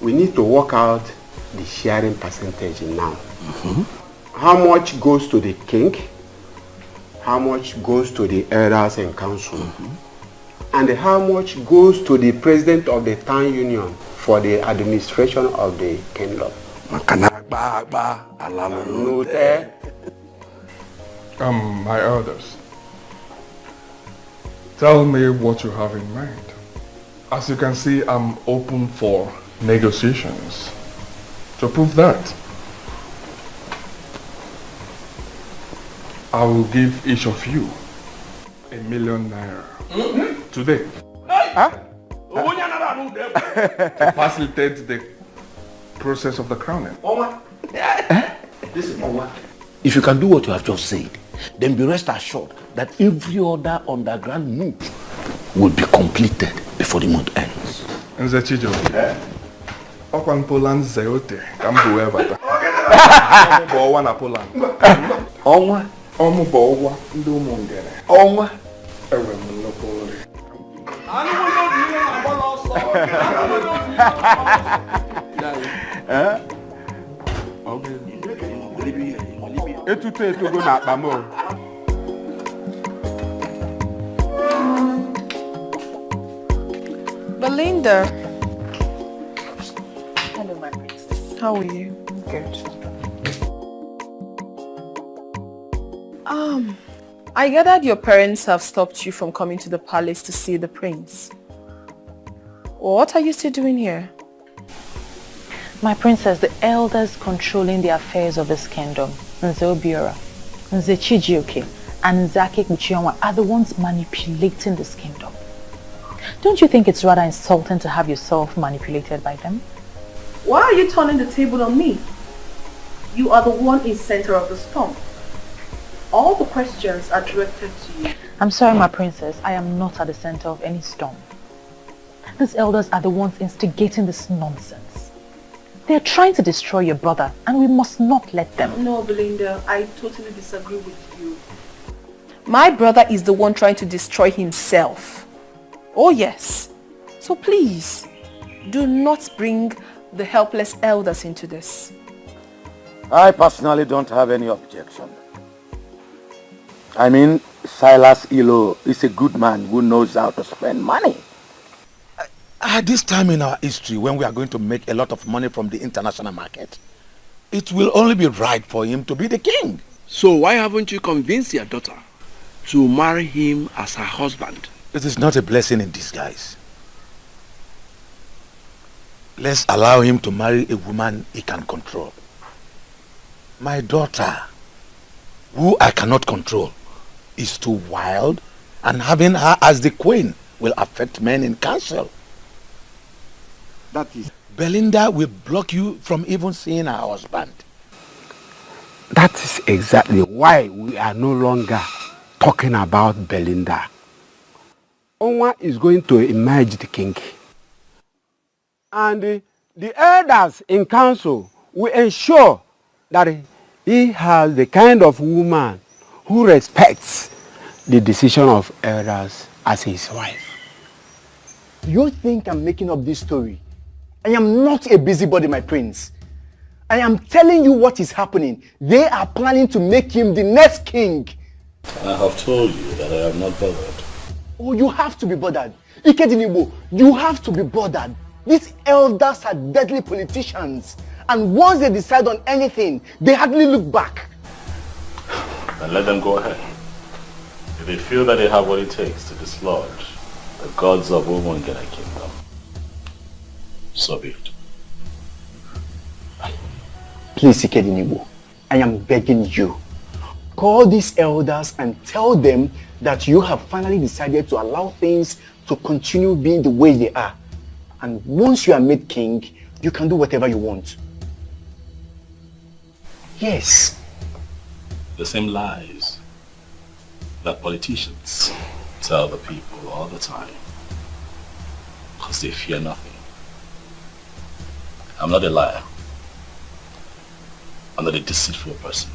we need to work out the sharing percentage now. How much goes to the king? How much goes to the elders and council? And how much goes to the president of the town union for the administration of the kingdom? My elders, tell me what you have in mind. As you can see, I'm open for negotiations. To prove that, I will give each of you $1 million naira today. To facilitate the process of the crowning. Listen, if you can do what you have just said, then be rest assured that every other underground move will be completed before the month ends. Nze Chijoke, Okwan Poland Zeote, Kambu Evata. Omu na Poland. Onwa. Omu Bowa, Ndu Mungene. Onwa. Ewe Munopoli. Etute etogo na akpamo. Belinda. Hello, my princess. How are you? Good. I gathered your parents have stopped you from coming to the palace to see the prince. What are you still doing here? My princess, the elders controlling the affairs of this kingdom, Nze Obiora, Nze Chijioke, and Nzake Kuchionwa are the ones manipulating this kingdom. Don't you think it's rather insulting to have yourself manipulated by them? Why are you turning the table on me? You are the one in center of the storm. All the questions are directed to you. I'm sorry, my princess. I am not at the center of any storm. These elders are the ones instigating this nonsense. They are trying to destroy your brother, and we must not let them. No, Belinda, I totally disagree with you. My brother is the one trying to destroy himself. Oh yes. So please, do not bring the helpless elders into this. I personally don't have any objection. I mean, Silas Ilo is a good man who knows how to spend money. At this time in our history, when we are going to make a lot of money from the international market, it will only be right for him to be the king. So why haven't you convinced your daughter to marry him as her husband? It is not a blessing in disguise. Let's allow him to marry a woman he can control. My daughter, who I cannot control, is too wild, and having her as the queen will affect men in council. That is... Belinda will block you from even seeing her husband. That is exactly why we are no longer talking about Belinda. Onwa is going to emerge the king. And the elders in council will ensure that he has the kind of woman who respects the decision of elders as his wife. You think I'm making up this story? I am not a busybody, my prince. I am telling you what is happening. They are planning to make him the next king. I have told you that I am not bothered. Oh, you have to be bothered. Ikedinibo, you have to be bothered. These elders are deadly politicians. And once they decide on anything, they hardly look back. Then let them go ahead. If they feel that they have what it takes to dislodge the gods of Umungene Kingdom, so be it. Please, Ikedinibo, I am begging you. Call these elders and tell them that you have finally decided to allow things to continue being the way they are. And once you are made king, you can do whatever you want. Yes. The same lies that politicians tell the people all the time, because they fear nothing. I'm not a liar. I'm not a deceitful person.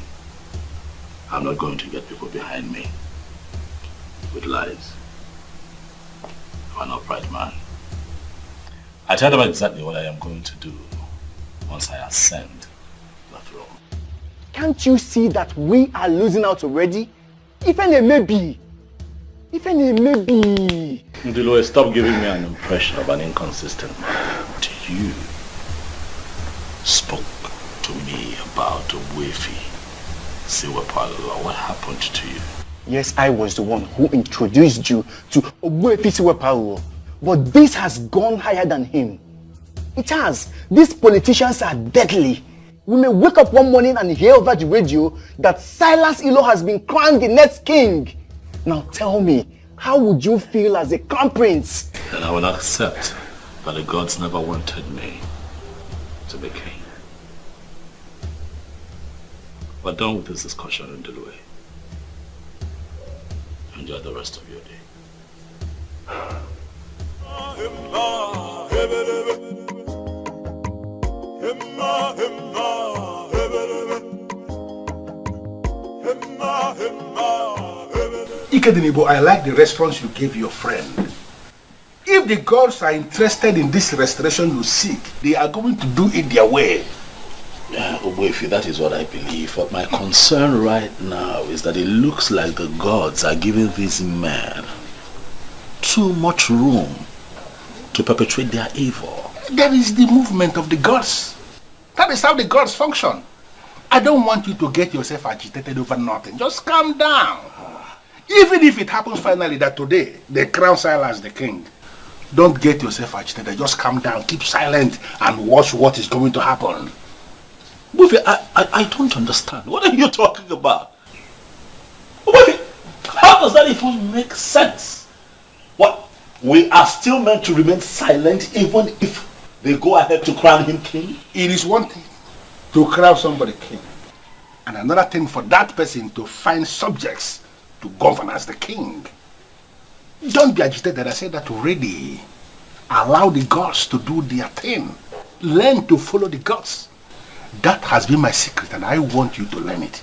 I'm not going to get people behind me with lies. I'm an upright man. I tell them exactly what I am going to do once I ascend the throne. Can't you see that we are losing out already? Even a maybe. Even a maybe. Ndiloe, stop giving me an impression of an inconsistent man. You spoke to me about Ogbuefi Siwepalala. What happened to you? Yes, I was the one who introduced you to Ogbuefi Siwepalala. But this has gone higher than him. It has. These politicians are deadly. We may wake up one morning and hear over the radio that Silas Ilo has been crowned the next king. Now tell me, how would you feel as a crown prince? Then I will accept that the gods never wanted me to be king. We're done with this discussion, Ndiloe. Enjoy the rest of your day. Ikedinibo, I like the response you gave your friend. If the gods are interested in this restoration you seek, they are going to do it their way. Yeah, Ogbuefi, that is what I believe. But my concern right now is that it looks like the gods are giving these men too much room to perpetrate their evil. There is the movement of the gods. That is how the gods function. I don't want you to get yourself agitated over nothing. Just calm down. Even if it happens finally that today they crown Silas the king, don't get yourself agitated. Just calm down, keep silent, and watch what is going to happen. Ogbuefi, I don't understand. What are you talking about? Ogbuefi, how does that even make sense? What? We are still meant to remain silent even if they go ahead to crown him king? It is one thing to crown somebody king, and another thing for that person to find subjects to govern as the king. Don't be agitated. I said that already. Allow the gods to do their thing. Learn to follow the gods. That has been my secret, and I want you to learn it.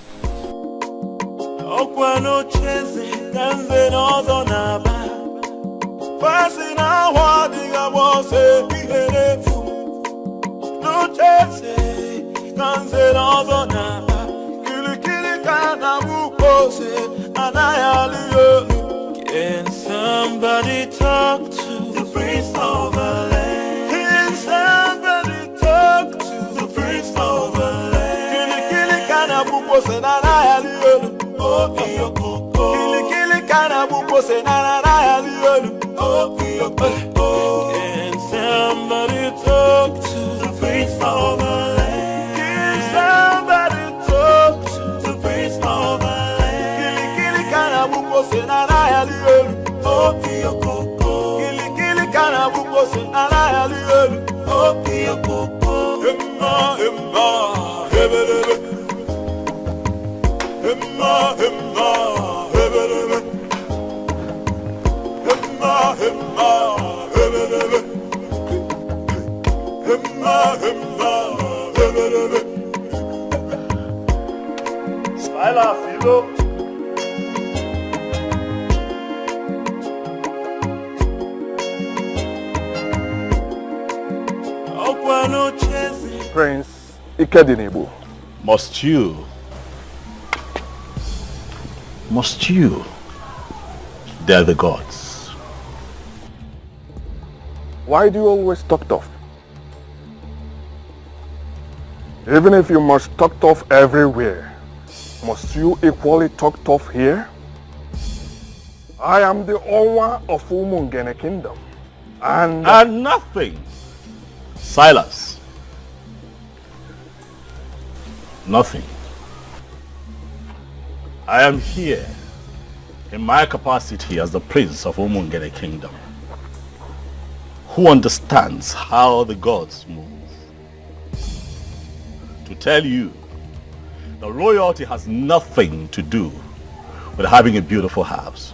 Can somebody talk to the prince of the land? Can somebody talk to the prince of the land? Kili kana buko senana ya liolu. Oh iyo koko. Kili kana buko senana ya liolu. Oh iyo koko. Can somebody talk to the prince of the land? Can somebody Prince Ikedinebo. Must you? They're the gods. Why do you always talk tough? Even if you must talk tough everywhere, must you equally talk tough here? I am the owner of Umungene Kingdom. And nothing. Silas. Nothing. I am here in my capacity as the prince of Umungene Kingdom, who understands how the gods move. To tell you, the royalty has nothing to do with having a beautiful house.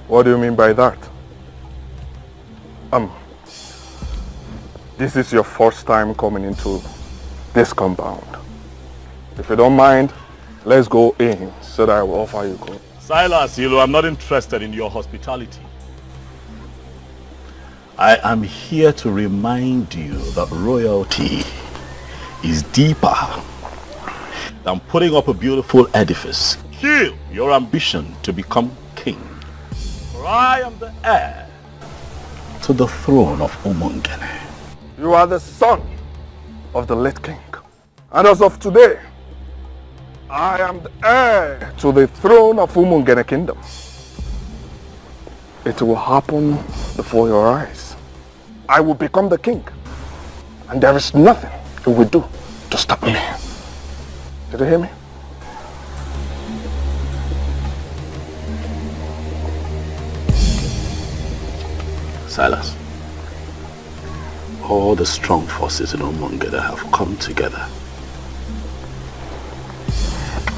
What do you mean by that? This is your first time coming into this compound. If you don't mind, let's go in so that I will offer you gold. Silas, I'm not interested in your hospitality. I am here to remind you that royalty is deeper than putting up a beautiful edifice. Kill your ambition to become king. For I am the heir to the throne of Umungene. You are the son of the late king. And as of today, I am the heir to the throne of Umungene Kingdom. It will happen before your eyes. I will become the king. And there is nothing you will do to stop me. Did you hear me? Silas, all the strong forces in Umungene have come together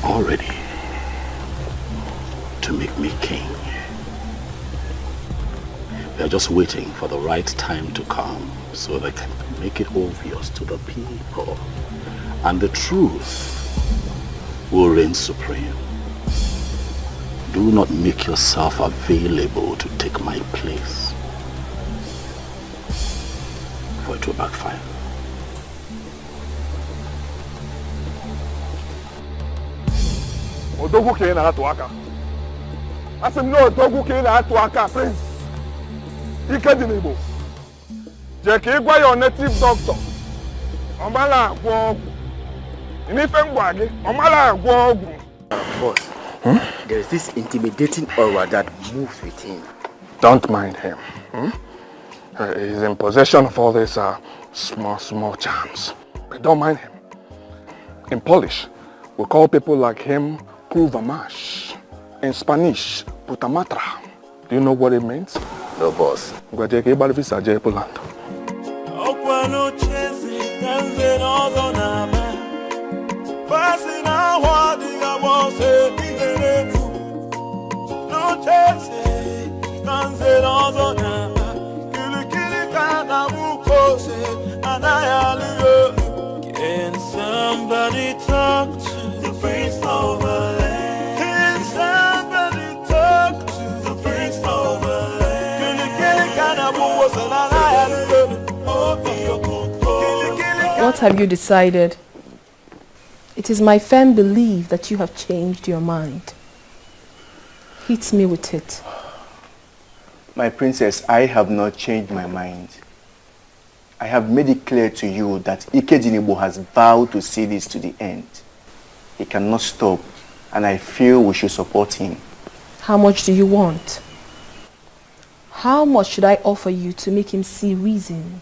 already to make me king. They're just waiting for the right time to come so they can make it obvious to the people, and the truth will reign supreme. Do not make yourself available to take my place, for it will backfire. Odogu ke na atu aka. Asim no odogu ke na atu aka, Prince Ikedinebo. Je ke gwa your native doctor. Omala agwo ogu. Inife ngwa gi, omala agwo ogu. Boss, there is this intimidating aura that moves with him. Don't mind him. He's in possession of all these small charms. But don't mind him. In Polish, we call people like him Kuvamash. In Spanish, Putamatra. Do you know what it means? No, boss. Can somebody talk to the prince of the land? Can somebody talk to the prince of the land? What have you decided? It is my firm belief that you have changed your mind. Hit me with it. My princess, I have not changed my mind. I have made it clear to you that Ikedinebo has vowed to see this to the end. He cannot stop, and I feel we should support him. How much do you want? How much should I offer you to make him see reason?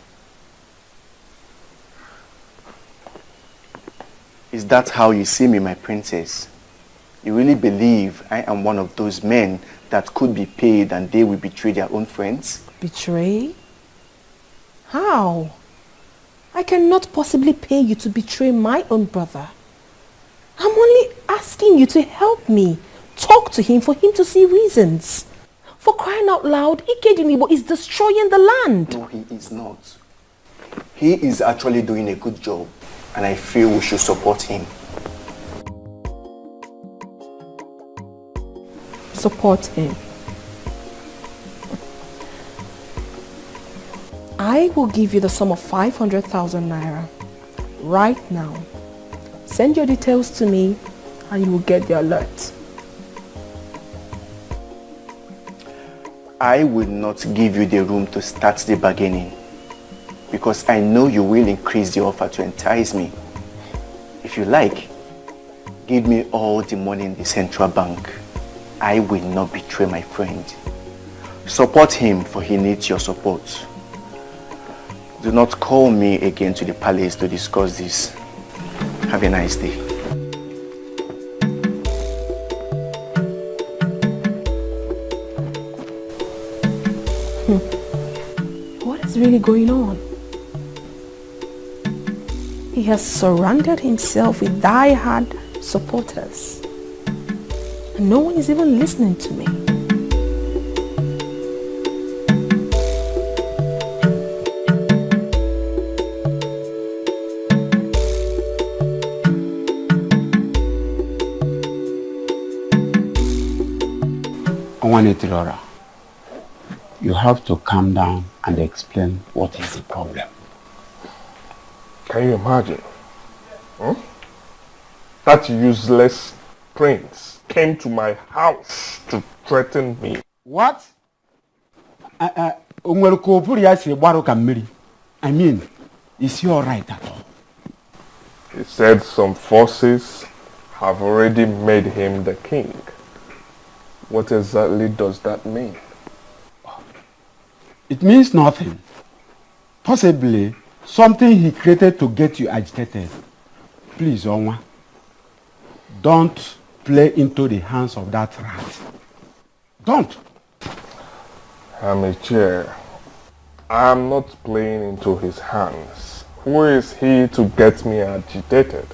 Is that how you see me, my princess? You really believe I am one of those men that could be paid and they will betray their own friends? Betray? How? I cannot possibly pay you to betray my own brother. I'm only asking you to help me. Talk to him for him to see reasons. For crying out loud, Ikedunibo is destroying the land. No, he is not. He is actually doing a good job, and I feel we should support him. Support him. I will give you the sum of 500,000 naira right now. Send your details to me and you will get the alert. I will not give you the room to start the bargaining because I know you will increase the offer to entice me. If you like, give me all the money in the central bank. I will not betray my friend. Support him, for he needs your support. Do not call me again to the palace to discuss this. Have a nice day. What is really going on? He has surrounded himself with die-hard supporters. And no one is even listening to me. Laura, you have to calm down and explain what is the problem. Can you imagine? That useless prince came to my house to threaten me. What? I mean, is he alright at all? He said some forces have already made him the king. What exactly does that mean? It means nothing. Possibly something he created to get you agitated. Please, Onwa, don't play into the hands of that rat. Don't. Amiche, I'm not playing into his hands. Who is he to get me agitated?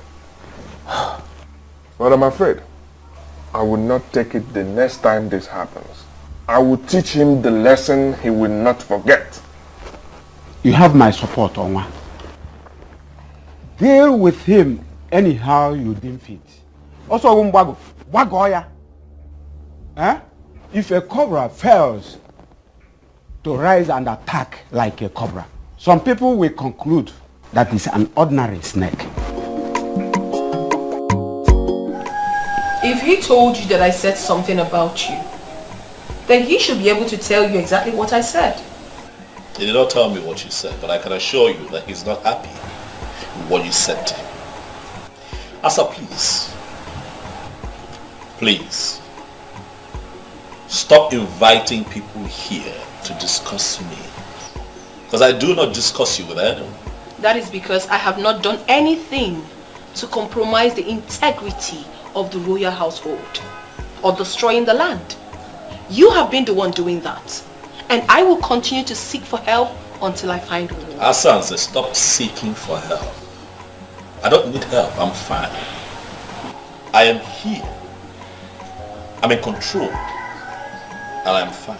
But I'm afraid I will not take it the next time this happens. I will teach him the lesson he will not forget. You have my support, Onwa. Deal with him anyhow you deem fit. Also, Wagoya. If a cobra fails to rise and attack like a cobra, some people will conclude that it's an ordinary snake. If he told you that I said something about you, then he should be able to tell you exactly what I said. He did not tell me what you said, but I can assure you that he's not happy with what you said to him. Asa, please, stop inviting people here to discuss me. Because I do not discuss you with anyone. That is because I have not done anything to compromise the integrity of the royal household or destroying the land. You have been the one doing that. And I will continue to seek for help until I find one. Asanze, stop seeking for help. I don't need help, I'm fine. I am here. I'm in control. And I'm fine.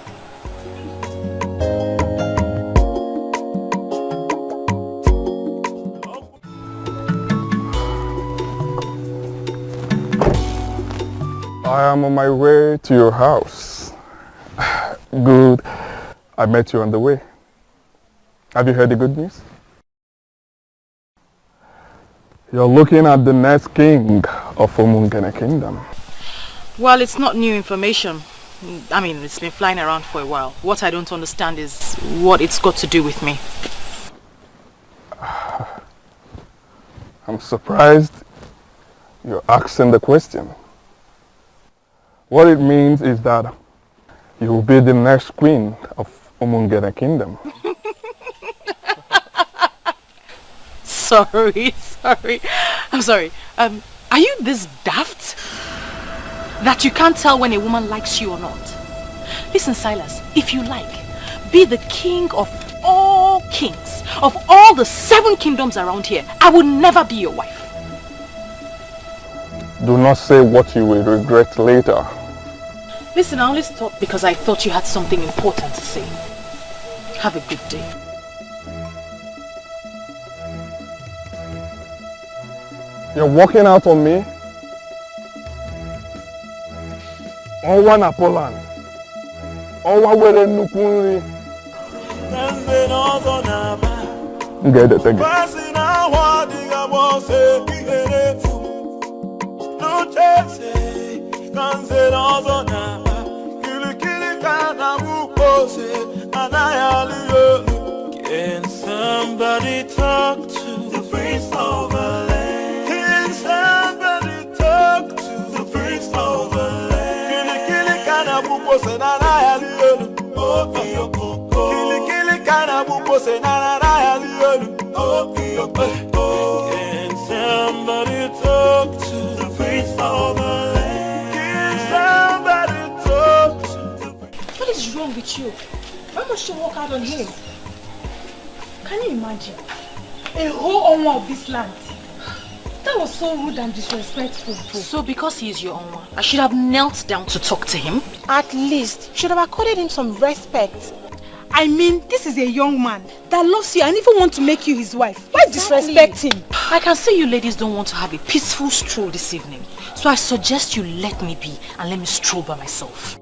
I am on my way to your house. Good. I met you on the way. Have you heard the good news? You're looking at the next king of Umungene Kingdom. Well, it's not new information. I mean, it's been flying around for a while. What I don't understand is what it's got to do with me. I'm surprised you're asking the question. What it means is that you will be the next queen of Umungene Kingdom. Sorry. I'm sorry. Are you this daft that you can't tell when a woman likes you or not? Listen, Silas, if you like, be the king of all kings of all the 7 kingdoms around here, I will never be your wife. Do not say what you will regret later. Listen, I only stopped because I thought you had something important to say. Have a good day. You're walking out on me? Ọnwa na Poland. Ọnwa were nnukwu nri. Ngedete gị. Can somebody talk to the prince of the land? Can somebody talk to the prince of the land? Kili kana buko se na na ya liyo. Oh kiyoko. Kili kana buko se na na na ya liyo. Oh kiyoko. Can somebody talk to the prince of the land? Can somebody talk to the prince? What is wrong with you? Why must you walk out on him? Can you imagine? A whole owner of this land. That was so rude and disrespectful. So because he is your owner, I should have knelt down to talk to him? At least, you should have accorded him some respect. I mean, this is a young man that loves you and even wants to make you his wife. Why disrespect him? I can see you ladies don't want to have a peaceful stroll this evening. So I suggest you let me be and let me stroll by myself.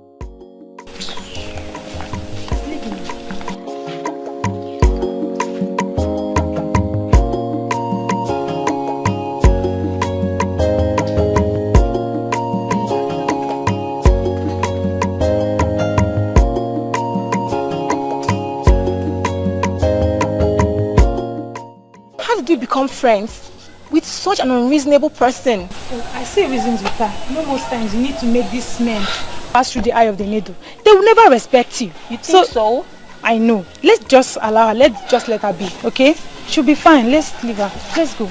Become friends with such an unreasonable person. Oh, I see reasons with her. No, most times you need to make these men pass through the eye of the needle. They will never respect you. You think so? I know. Let's just allow her. Let's just let her be, okay? She'll be fine. Let's leave her. Let's go.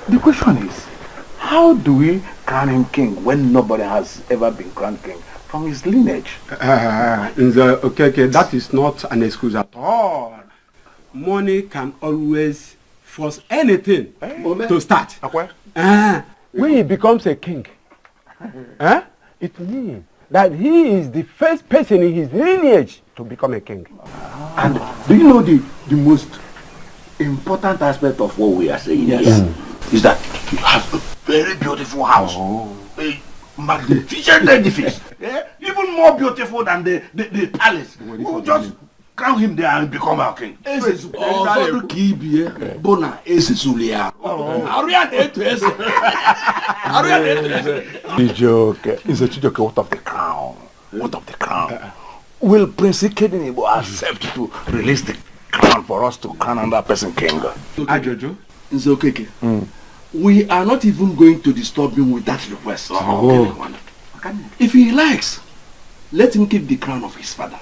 The question is, how do we crown him king when nobody has ever been crowned king from his lineage? Okay, that is not an excuse at all. Money can always force anything to start. When he becomes a king, it means that he is the first person in his lineage to become a king. And do you know the most important aspect of what we are saying here? Is that he has a very beautiful house, a magnificent edifice, even more beautiful than the palace. We'll just crown him there and become our king. Chijoke, what of the crown? What of the crown? Will Prince Ikedinebo accept to release the crown for us to crown another person king? Ajojo, it's okay. We are not even going to disturb him with that request. If he likes, let him keep the crown of his father.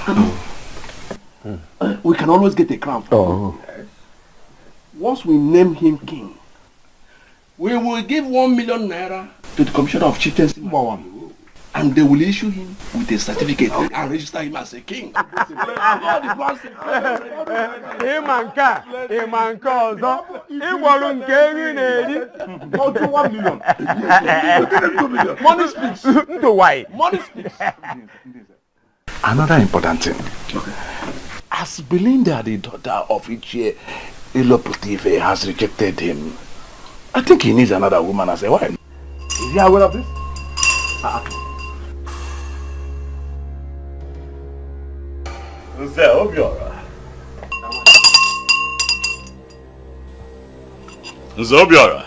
We can always get a crown for him. Once we name him king, we will give 1 million naira to the commissioner of chieftaincy, and they will issue him with a certificate and register him as a king. Money speaks. Money speaks. Another important thing. As Belinda, the daughter of Ichie Iloputive, has rejected him, I think he needs another woman as a wife. Is he aware of this? Nze Obiora. Nze Obiora.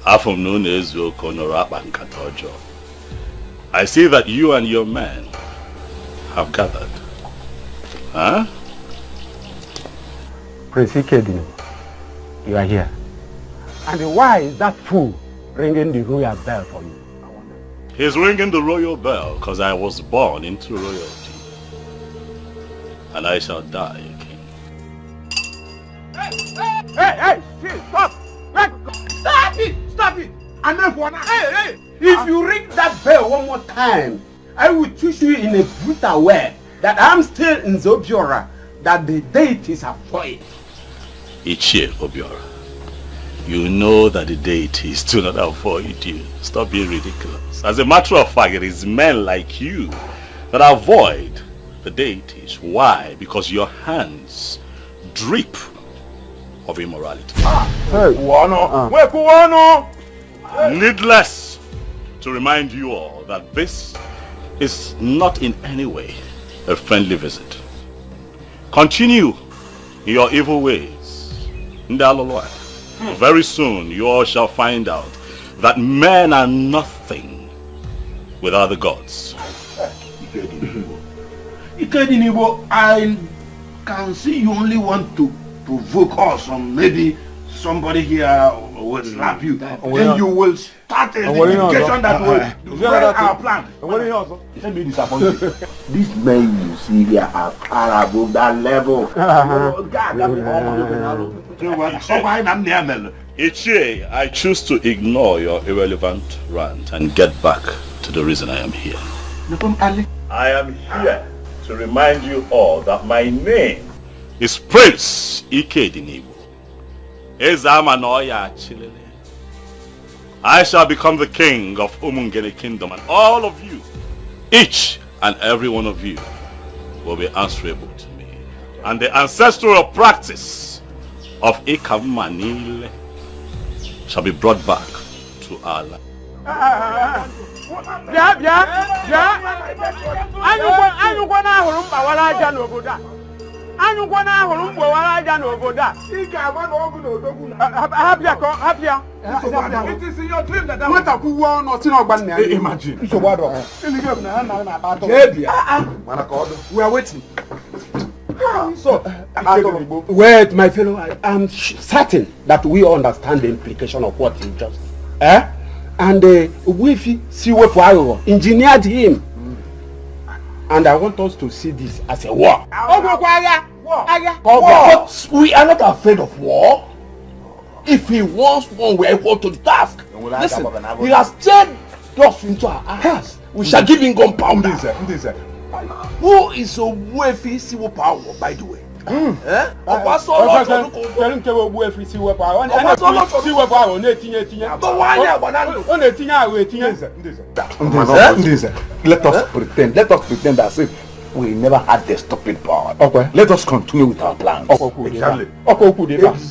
Afum known as Konorapa and Katojo. I see that you and your men have gathered. Huh? Prince Ikedin, you are here. And why is that fool ringing the royal bell for you? He's ringing the royal bell because I was born into royalty. And I shall die a king. Hey, stop! Stop it! Stop it! Hey, if you ring that bell one more time, I will teach you in a brutal way that I'm still in Zobiora, that the deities are for it. Ichie Obiora, you know that the deities do not avoid you. Stop being ridiculous. As a matter of fact, it is men like you that avoid the deities. Why? Because your hands drip of immorality. Needless to remind you all that this is not in any way a friendly visit. Continue in your evil ways. Very soon you all shall find out that men are nothing without the gods. Ikedinibo, I can see you only want to provoke us, or maybe somebody here will slap you. Then you will start a litigation that will destroy our plan. Let me disappoint you. These men you see here are far above that level. Ichie, I choose to ignore your irrelevant rant and get back to the reason I am here. I am here to remind you all that my name is Prince Ikedinibo. I shall become the king of Umungene Kingdom, and all of you, each and every one of you, will be answerable to me. And the ancestral practice of Ikamanile shall be brought back to our land. It is in your dream that imagine. We are waiting. So, wait, my fellow, I'm certain that we understand the implication of what you just said. And Wifi Siwepo engineered him. And I want us to see this as a war. But we are not afraid of war. If he wants one, we are equal to the task. Listen, he has turned us into our hands. We shall give him gunpowder. Who is Wifi Siwepo, by the way? Let us pretend as if we never had the stupid power. Okay. Let us continue with our plans. Exactly.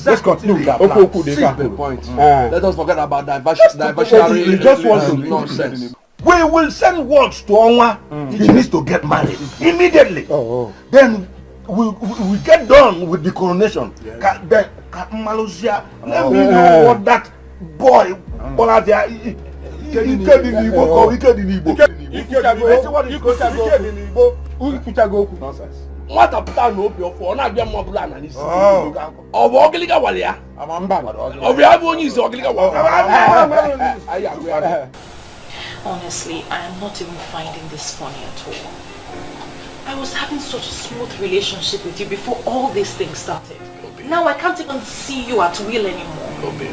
Let's continue with our plans. See the point. Let us forget about diversity. We just want to nonsense. We will send words to Onwa. He needs to get married immediately. Then we get done with the coronation. Let me know what that boy What a plan of your phone, I get more plan and it's of Ogiliga Walia. Of Yabon is Ogiliga. Honestly, I am not even finding this funny at all. I was having such a smooth relationship with you before all these things started. Now I can't even see you at will anymore. Obi,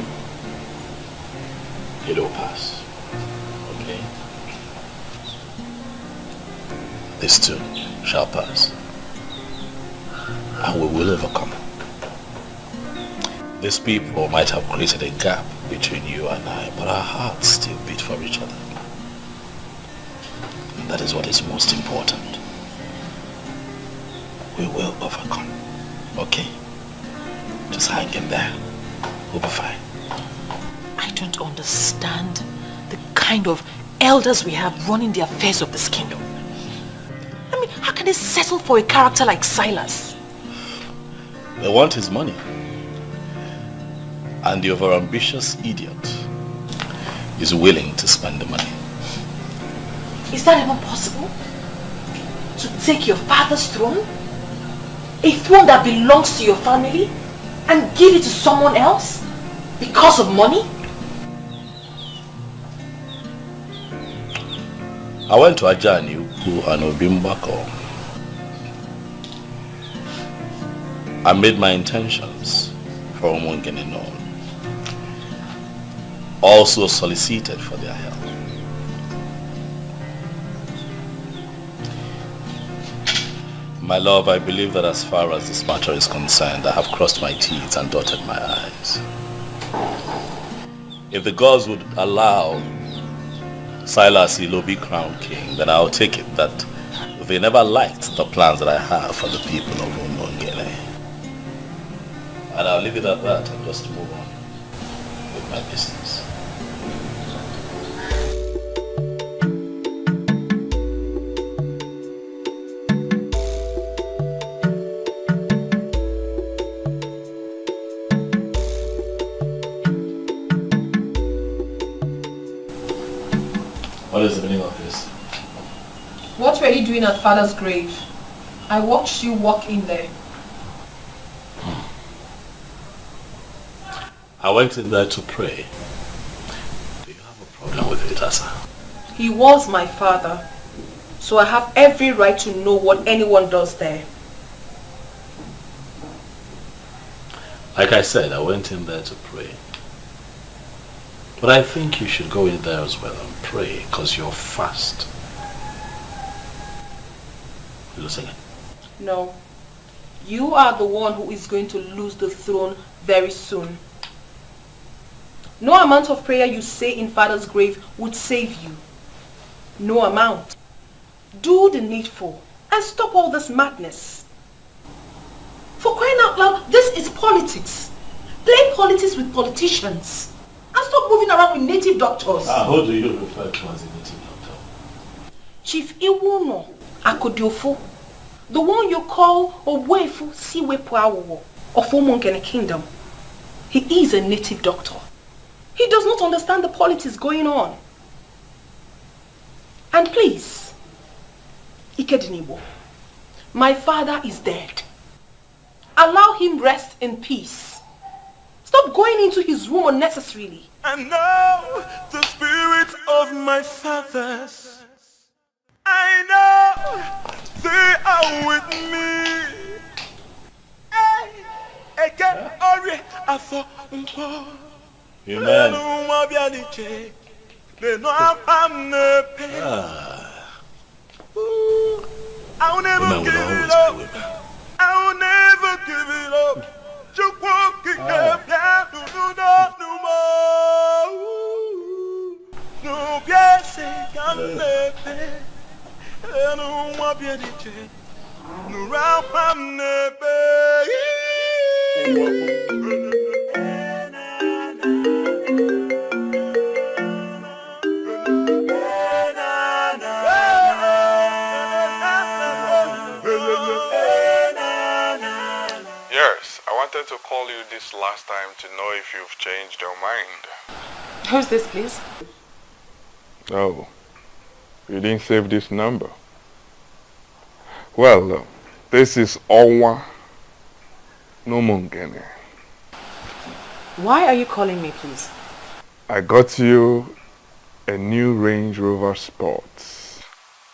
it'll pass. Okay? This too shall pass. And we will overcome. These people might have created a gap between you and I, but our hearts still beat for each other. And that is what is most important. We will overcome. Okay? Just hang in there. We'll be fine. I don't understand the kind of elders we have running the affairs of this kingdom. I mean, how can they settle for a character like Silas? They want his money. And the overambitious idiot is willing to spend the money. Is that even possible? To take your father's throne? A throne that belongs to your family? And give it to someone else? Because of money? I went to Ajani Ukwu and Obimbako. I made my intentions for Umungene known. Also solicited for their help. My love, I believe that as far as this matter is concerned, I have crossed my T's and dotted my I's. If the gods would allow Silas Ilobi crown king, then I'll take it that they never liked the plans that I have for the people of Umungene. And I'll leave it at that and just move on with my business. What is the meaning of this? What were you doing at Father's grave? I watched you walk in there. I went in there to pray. Do you have a problem with it, Asa? He was my father, so I have every right to know what anyone does there. Like I said, I went in there to pray. But I think you should go in there as well and pray, because you're fast. You listening? No. You are the one who is going to lose the throne very soon. No amount of prayer you say in Father's grave would save you. No amount. Do the needful and stop all this madness. For crying out loud, this is politics. Play politics with politicians. And stop moving around with native doctors. Who do you refer to as a native doctor? Chief Iwuno Akodiofo, the one you call Obuefu Siwepuawo of Umungene Kingdom. He is a native doctor. He does not understand the politics going on. And please, Ikedinibo, my father is dead. Allow him rest in peace. Stop going into his room unnecessarily. And now the spirit of my fathers, I know they are with me. Eke ori afo umpo. Amen. I'll never give it up. I'll never give it up. Yes, I wanted to call you this last time to know if you've changed your mind. Who's this, please? Oh, you didn't save this number. Well, this is Owa Numungene. Why are you calling me, please? I got you a new Range Rover Sports.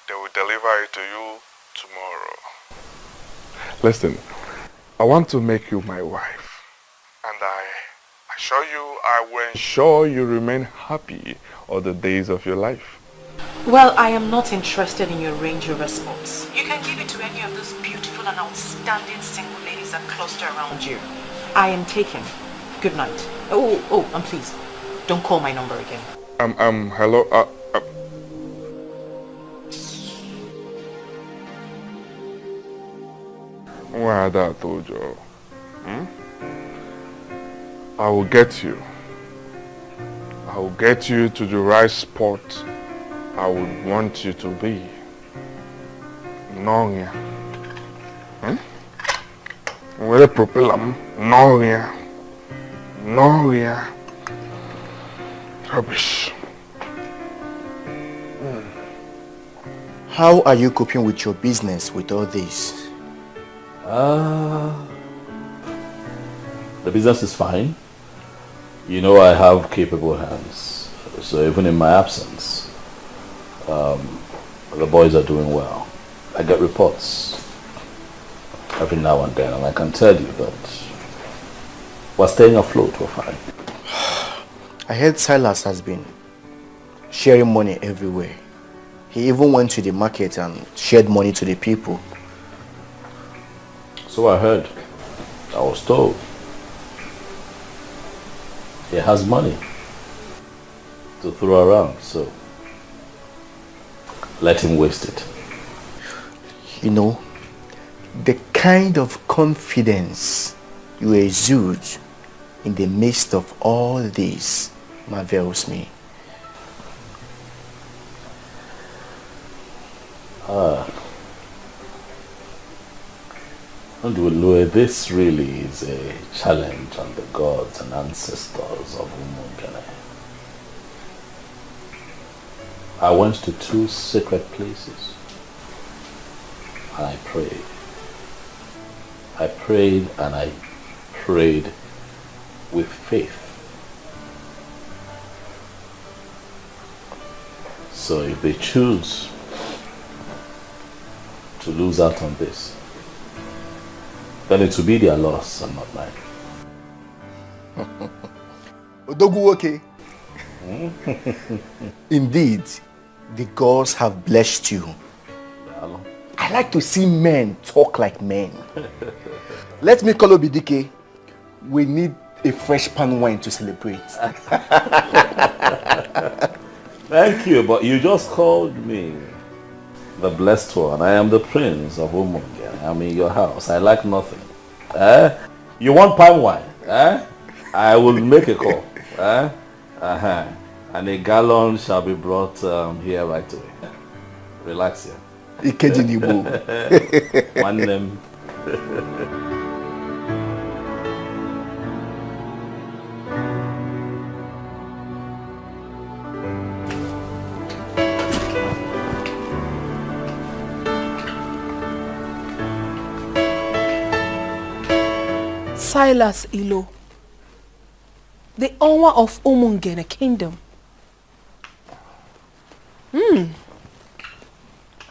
They will deliver it to you tomorrow. Listen, I want to make you my wife. And I assure you I will ensure you remain happy all the days of your life. Well, I am not interested in your Range Rover Sports. You can give it to any of those beautiful and outstanding single ladies that cluster around you. I am taken. Good night. Oh, and please, don't call my number again. Hello, Why that told you? I will get you. I will get you to the right spot I would want you to be. No, yeah. Where the propeller? No, yeah. No, yeah. Rubbish. How are you coping with your business with all this? The business is fine. You know I have capable hands. So even in my absence, The boys are doing well. I get reports every now and then, and I can tell you that we're staying afloat, we're fine. I heard Silas has been sharing money everywhere. He even went to the market and shared money to the people. So I heard. I was told. He has money to throw around, so let him waste it. You know, the kind of confidence you exude in the midst of all this marvels me. This really is a challenge on the gods and ancestors of Umungene. I went to 2 sacred places and I prayed. I prayed and I prayed with faith. So if they choose to lose out on this, then it will be their loss and not mine. Odoguwoke. Indeed, the gods have blessed you. I like to see men talk like men. Let me call Obidike. We need a fresh pan wine to celebrate. Thank you, but you just called me the blessed one. I am the prince of Umungene. I'm in your house. I like nothing. You want palm wine? I will make a call. And a gallon shall be brought here right away. Relax here. One name. Silas Ilo, the owner of Umungene Kingdom.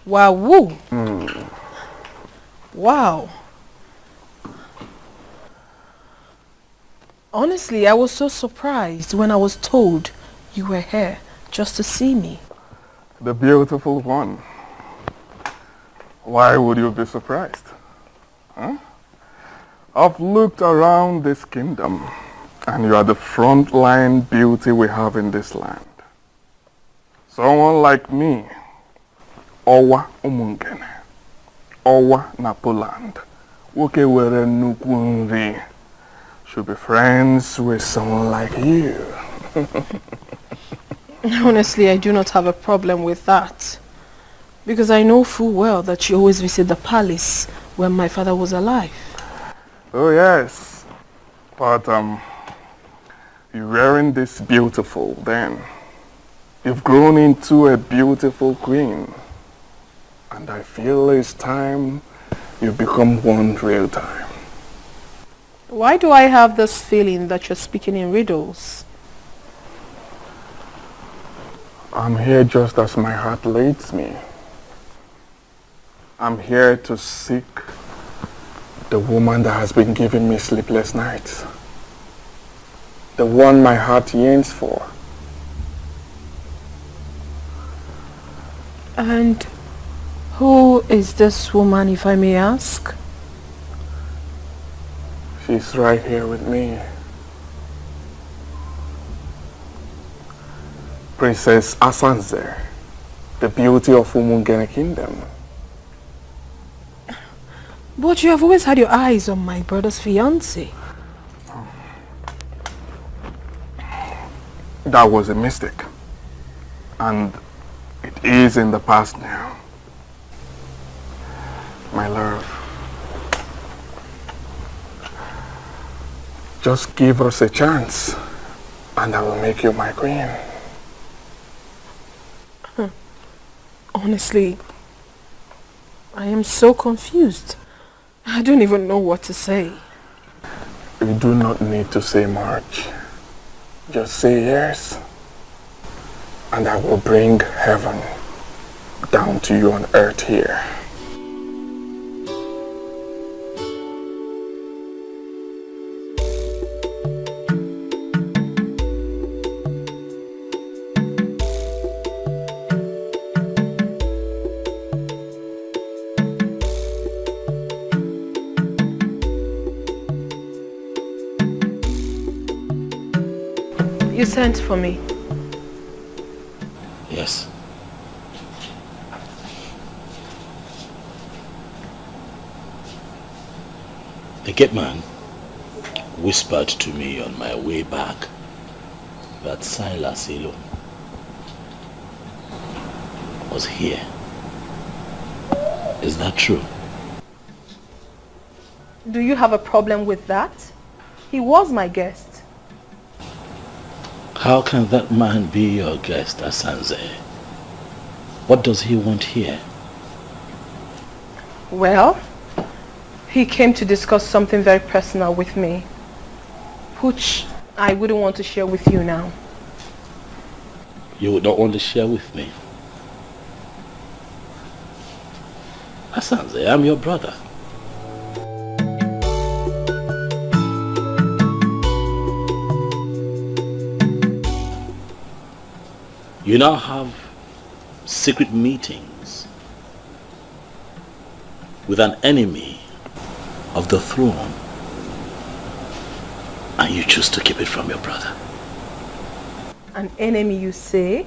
Wow. Wow. Honestly, I was so surprised when I was told you were here just to see me. The beautiful one. Why would you be surprised? Huh? I've looked around this kingdom, and you are the frontline beauty we have in this land. Someone like me, Owa Umungene, Owa Napoland, Woke were Nukunri, should be friends with someone like you. Honestly, I do not have a problem with that. Because I know full well that you always visit the palace when my father was alive. Oh yes, but you weren't this beautiful then. You've grown into a beautiful queen. And I feel it's time you become one real time. Why do I have this feeling that you're speaking in riddles? I'm here just as my heart leads me. I'm here to seek the woman that has been giving me sleepless nights. The one my heart yearns for. And who is this woman, if I may ask? She's right here with me. Princess Asanze, the beauty of Umungene Kingdom. But you have always had your eyes on my brother's fiancé. That was a mistake. And it is in the past now. My love, just give us a chance and I will make you my queen. Honestly, I am so confused. I don't even know what to say. You do not need to say much. Just say yes, and I will bring heaven down to you on earth here. You sent for me. Yes. The gate man whispered to me on my way back that Silas Elo was here. Is that true? Do you have a problem with that? He was my guest. How can that man be your guest, Asanze? What does he want here? Well, he came to discuss something very personal with me, which I wouldn't want to share with you now. You would not want to share with me? Asanze, I'm your brother. You now have secret meetings with an enemy of the throne, and you choose to keep it from your brother. An enemy, you say?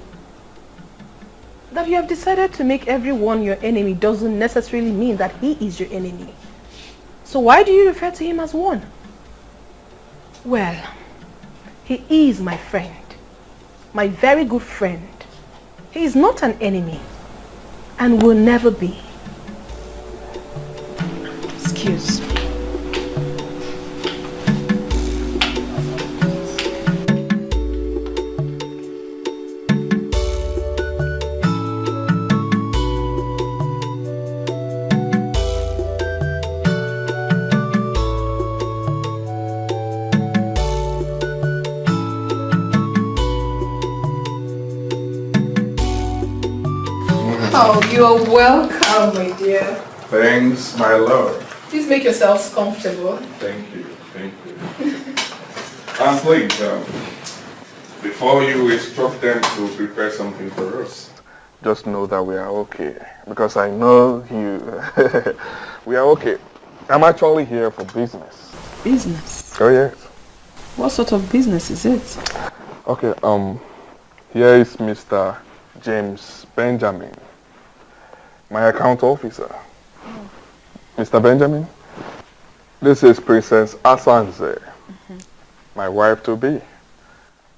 That you have decided to make everyone your enemy doesn't necessarily mean that he is your enemy. So why do you refer to him as one? Well, he is my friend. My very good friend. He is not an enemy and will never be. Excuse me. Oh, you're welcome, my dear. Thanks, my lord. Please make yourselves comfortable. Thank you, thank you. And please, before you instruct them to prepare something for us, just know that we are okay. Because I know you, we are okay. I'm actually here for business. Business? Oh yes. What sort of business is it? Okay, here is Mr. James Benjamin, my account officer. Mr. Benjamin, this is Princess Asanze, my wife-to-be.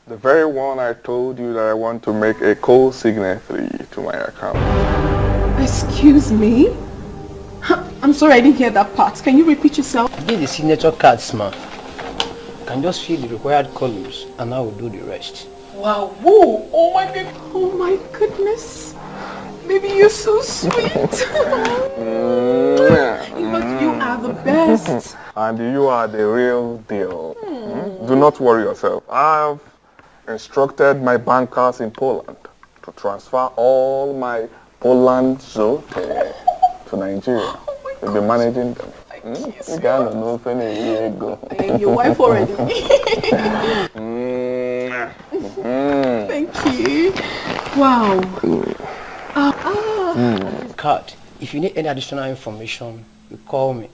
The very one I told you that I want to make a co-signatory to my account. Excuse me? I'm sorry, I didn't hear that part. Can you repeat yourself? Get the signature cards, man. You can just fill the required columns and I will do the rest. Wow, whoa, oh my goodness. Baby, you're so sweet. But you are the best. And you are the real deal. Do not worry yourself. I have instructed my bankers in Poland to transfer all my Poland Zote to Nigeria. We'll be managing them. You gotta know if go. I am your wife already. Thank you. Wow. Card. If you need any additional information, you call me.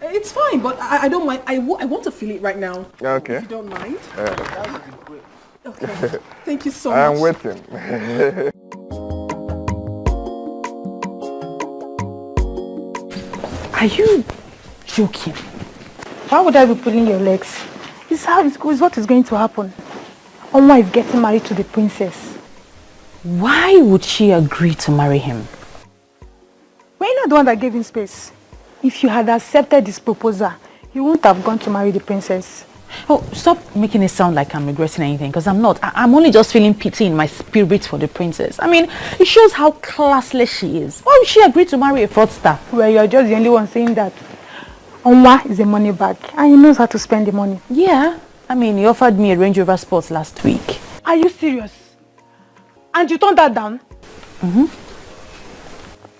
It's fine, but I don't mind. I want to feel it right now. Okay. If you don't mind. Yeah. That would be great. Okay. Thank you so I much. am waiting. Are you joking? Why would I be pulling your legs? This is how it's what is going to happen. Onwa is getting married to the princess. Why would she agree to marry him? We're not the one that gave him space. If you had accepted this proposal, he wouldn't have gone to marry the princess. Oh, stop making it sound like I'm regretting anything, because I'm not. I'm only just feeling pity in my spirit for the princess. I mean, it shows how classless she is. Why would she agree to marry a fraudster? Well, you're just the only one saying that. Onwa is a money bag and he knows how to spend the money. Yeah. I mean, he offered me a Range Rover Sport last week. Are you serious? And you turned that down?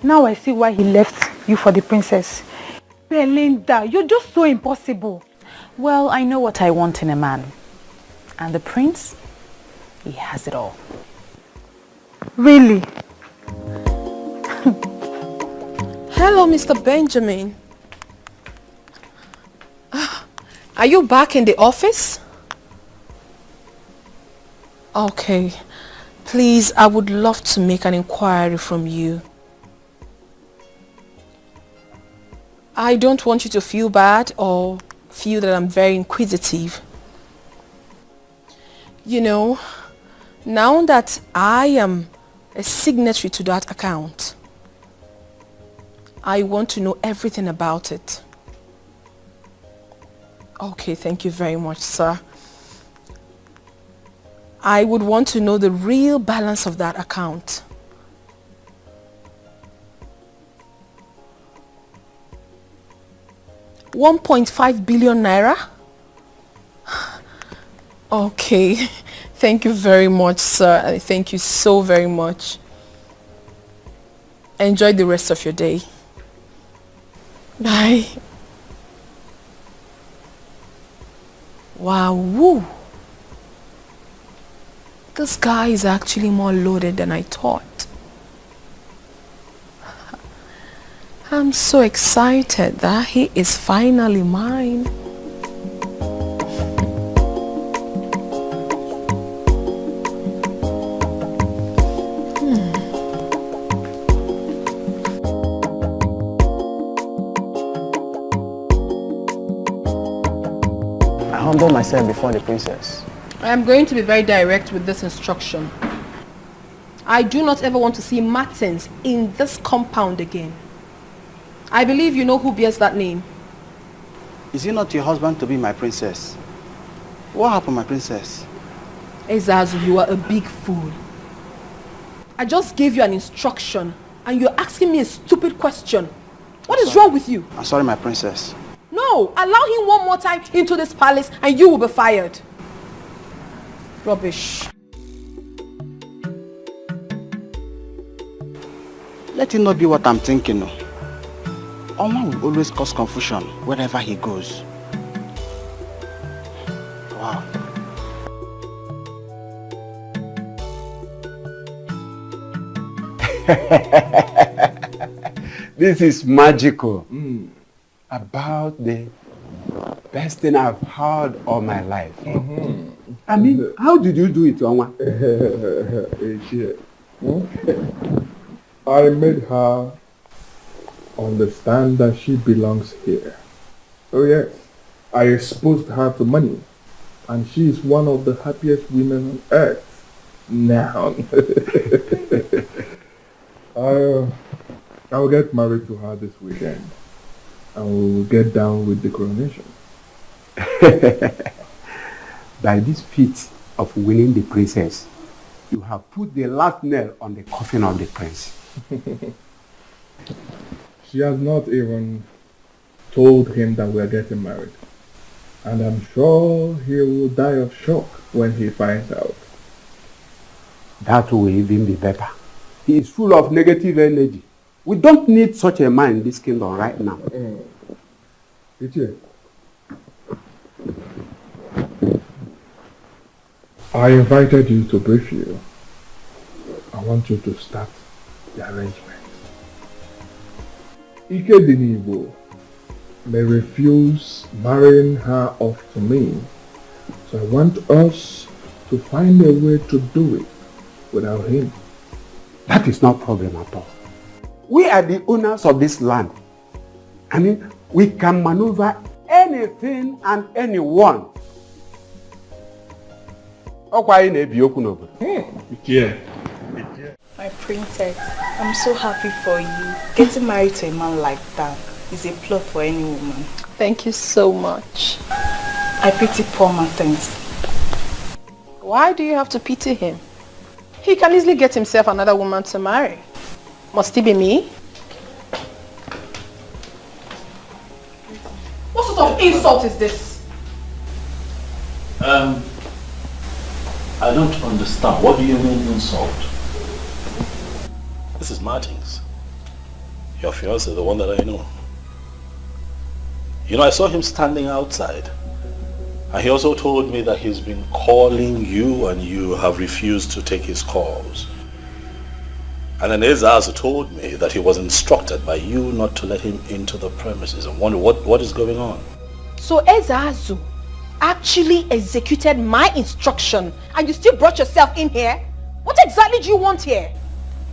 Now I see why he left you for the princess. Belinda, you're just so impossible. Well, I know what I want in a man. And the prince, he has it all. Really? Hello, Mr. Benjamin. Are you back in the office? Okay. Please, I would love to make an inquiry from you. I don't want you to feel bad or feel that I'm very inquisitive. You know, now that I am a signatory to that account, I want to know everything about it. Okay, thank you very much, sir. I would want to know the real balance of that account. $1.5 billion naira? Okay, thank you very much, sir. Thank you so very much. Enjoy the rest of your day. Bye. Wow, woo. This guy is actually more loaded than I thought. I'm so excited that he is finally mine. I humble myself before the princess. I am going to be very direct with this instruction. I do not ever want to see Martins in this compound again. I believe you know who bears that name. Is it not your husband to be my princess? What happened, my princess? Ezazu, you are a big fool. I just gave you an instruction and you're asking me a stupid question. What is wrong with you? I'm sorry, my princess. No, allow him one more time into this palace and you will be fired. Rubbish. Let it not be what I'm thinking. No. Oma will always cause confusion wherever he goes. Wow. This is magical. About the best thing I've heard all my life. I mean, how did you do it, Onwa? I made her understand that she belongs here. Oh yes, I exposed her to money, and she is one of the happiest women on earth now. I'll get married to her this weekend, and we'll get down with the coronation. By this feat of winning the princess, you have put the last nail on the coffin of the prince. She has not even told him that we're getting married. And I'm sure he will die of shock when he finds out. That will even be better. He is full of negative energy. We don't need such a man in this kingdom right now. Ichie, I invited you to brief you. I want you to start the arrangement. Ike Dinibo may refuse marrying her off to me, so I want us to find a way to do it without him. That is not a problem at all. We are the owners of this land. I mean, we can maneuver anything and anyone. Yeah. My princess, I'm so happy for you. Getting married to a man like that is a plot for any woman. Thank you so much. I pity poor Martins. Why do you have to pity him? He can easily get himself another woman to marry. Must it be me? What sort of insult is this? I don't understand. What do you mean insult? This is Martins. Your fiance, the one that I know. You know, I saw him standing outside. And he also told me that he's been calling you and you have refused to take his calls. And then Ezeazu told me that he was instructed by you not to let him into the premises. I wonder what is going on. So Ezeazu actually executed my instruction and you still brought yourself in here? What exactly do you want here?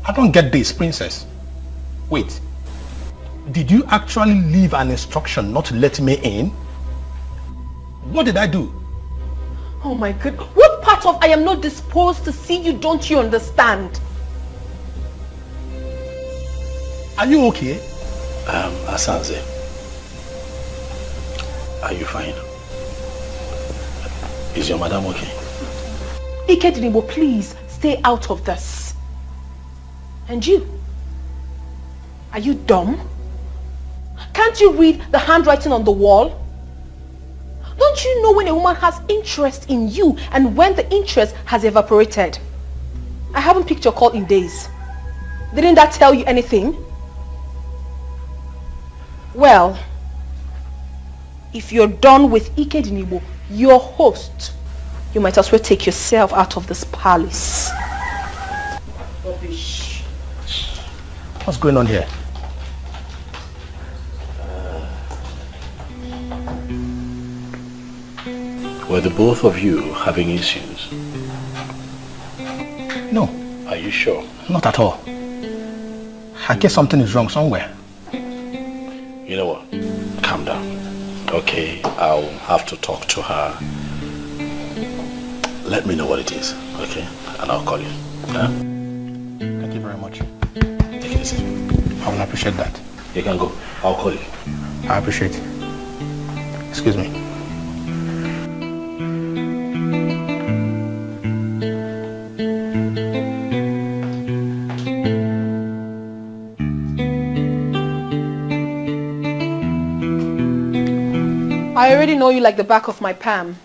I don't get this, princess. Wait. Did you actually leave an instruction not to let me in? What did I do? Oh my God. What part of I am not disposed to see you don't you understand? Are you okay? Asanze, are you fine? Is your madam okay? Ikedinibo, please stay out of this. And you? Are you dumb? Can't you read the handwriting on the wall? Don't you know when a woman has interest in you and when the interest has evaporated? I haven't picked your call in days. Didn't that tell you anything? Well, if you're done with Ikedinibo, your host, you might as well take yourself out of this palace. Rubbish. What's going on here? Were the both of you having issues? No. Are you sure? Not at all. I guess something is wrong somewhere. You know what? Calm down. Okay, I'll have to talk to her. Let me know what it is, okay? And I'll call you. Huh? Thank you very much. Take it easy. I will appreciate that. You can go. I'll call you. I appreciate it. Excuse me. I already know you like the back of my palm.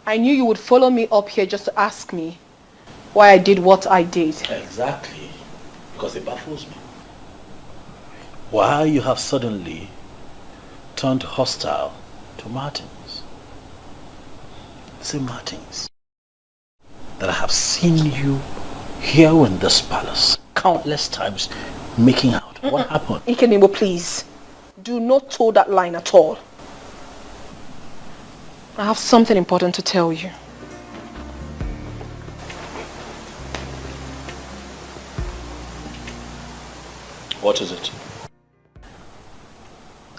I knew you would follow me up here just to ask me why I did what I did. Exactly. Because it baffles me. Why you have suddenly turned hostile to Martins. The same Martins that I have seen you here in this palace countless times making out. What happened? Ikedinibo, please. Do not toe that line at all. I have something important to tell you. What is it?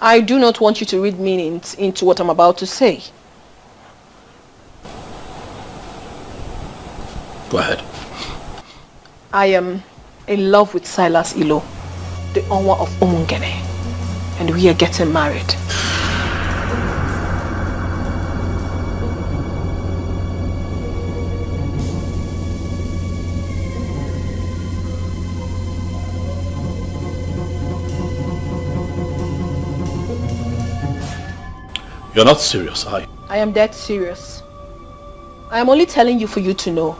I do not want you to read meanings into what I'm about to say. Go ahead. I am in love with Silas Ilo, the Onwa of Umungene, and we are getting married. You're not serious, are you? I am dead serious. I am only telling you for you to know.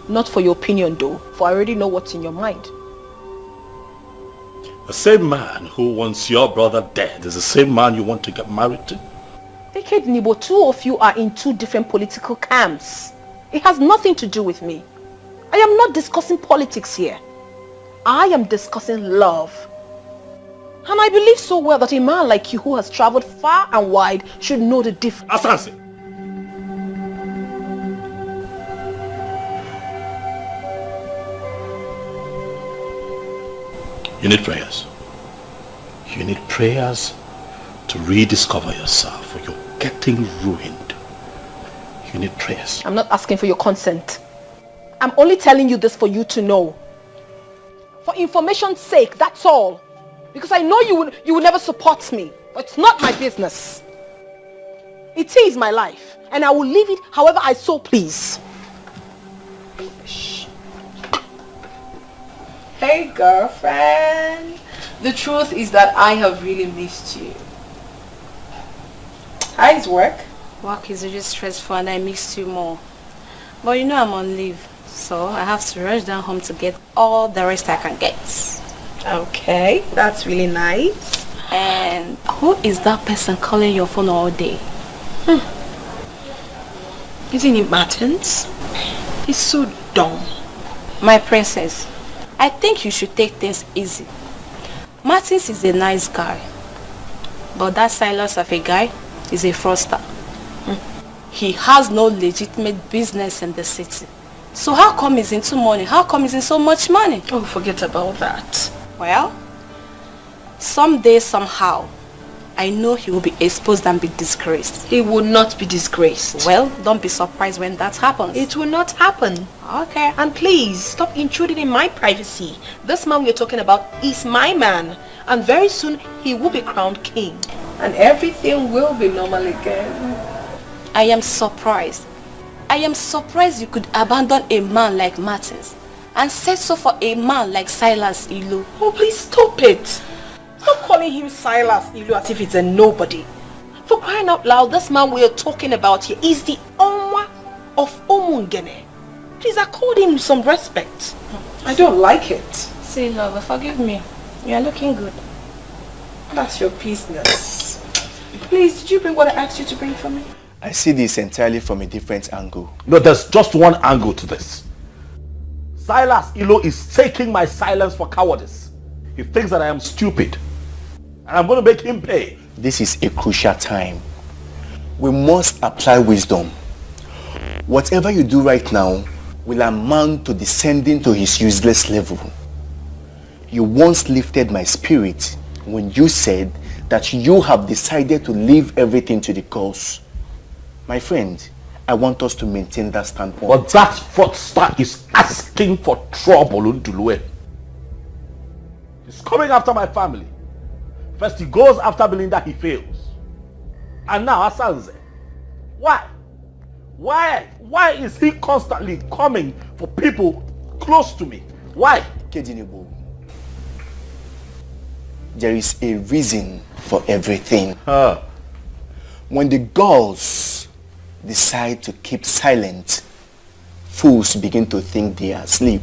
Not for your opinion though, for I already know what's in your mind. The same man who wants your brother dead is the same man you want to get married to? Ikedinibo, two of you are in two different political camps. It has nothing to do with me. I am not discussing politics here. I am discussing love. And I believe so well that a man like you who has traveled far and wide should know the difference. Asanse! You need prayers. You need prayers to rediscover yourself, or you're getting ruined. You need prayers. I'm not asking for your consent. I'm only telling you this for you to know. For information's sake, that's all. Because I know you would never support me. But it's not my business. It is my life. And I will live it however I so please. Hey girlfriend. The truth is that I have really missed you. How's work? Work is really stressful and I missed you more. But you know I'm on leave. So I have to rush down home to get all the rest I can get. Okay, that's really nice. And who is that person calling your phone all day? Isn't it Martins? He's so dumb. My princess, I think you should take things easy. Martins is a nice guy, but that Silas of a guy is a fraudster. He has no legitimate business in the city. So how come he's into money? How come he's in so much money? Oh, forget about that. Well, someday, somehow, I know he will be exposed and be disgraced. He will not be disgraced. Well, don't be surprised when that happens. It will not happen. Okay. And please, stop intruding in my privacy. This man we're talking about is my man. And very soon, he will be crowned king. And everything will be normal again. I am surprised. I am surprised you could abandon a man like Martins and settle for a man like Silas Ilu. Oh, please stop it. Stop calling him Silas Ilu as if it's a nobody. For crying out loud, this man we're talking about here is the Onwa of Omungene. Please accord him some respect. I don't like it. See, lover, forgive me. You are looking good. That's your business. Please, did you bring what I asked you to bring for me? I see this entirely from a different angle. No, there's just one angle to this. Silas Ilo is taking my silence for cowardice. He thinks that I am stupid. And I'm going to make him pay. This is a crucial time. We must apply wisdom. Whatever you do right now will amount to descending to his useless level. You once lifted my spirit when you said that you have decided to leave everything to the cause. My friend, I want us to maintain that standpoint. But that fraudster is asking for trouble, Ndulue. He's coming after my family. First he goes after Belinda, he fails. And now Asanze. Why? Why is he constantly coming for people close to me? Why? Kedinibu, there is a reason for everything. When the girls decide to keep silent, fools begin to think they are asleep.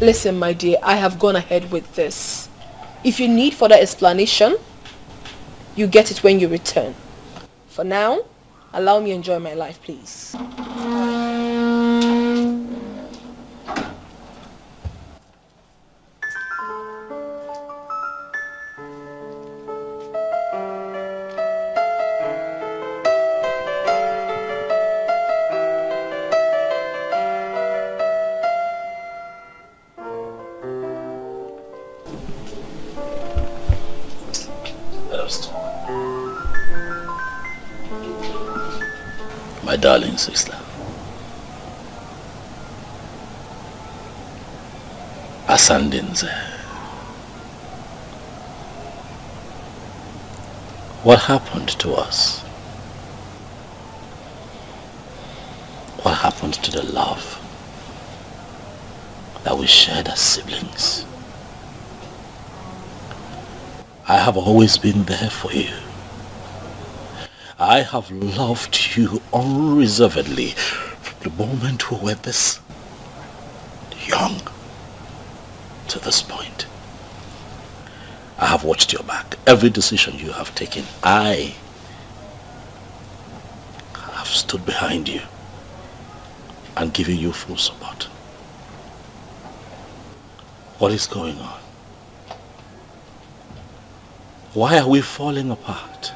Listen, my dear, I have gone ahead with this. If you need further explanation, you get it when you return. For now, allow me to enjoy my life, please. My darling sister. Asandinze. What happened to us? What happened to the love that we shared as siblings? I have always been there for you. I have loved you unreservedly from the moment we were this young to this point. I have watched your back. Every decision you have taken, I have stood behind you and given you full support. What is going on? Why are we falling apart?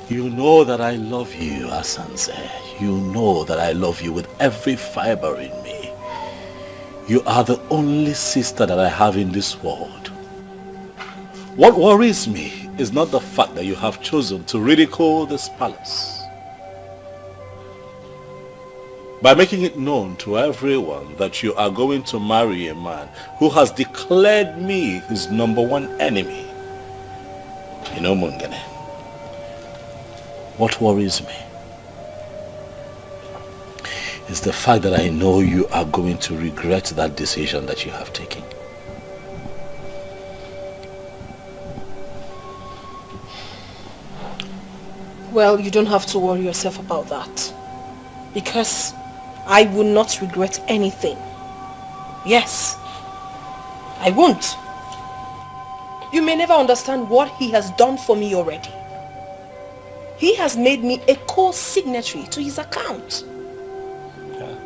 You know that I love you, Asanze. You know that I love you with every fiber in me. You are the only sister that I have in this world. What worries me is not the fact that you have chosen to ridicule this palace. By making it known to everyone that you are going to marry a man who has declared me his #1 enemy. You know, Mungene. What worries me is the fact that I know you are going to regret that decision that you have taken. Well, you don't have to worry yourself about that. Because I will not regret anything. Yes, I won't. You may never understand what he has done for me already. He has made me a co-signatory to his account.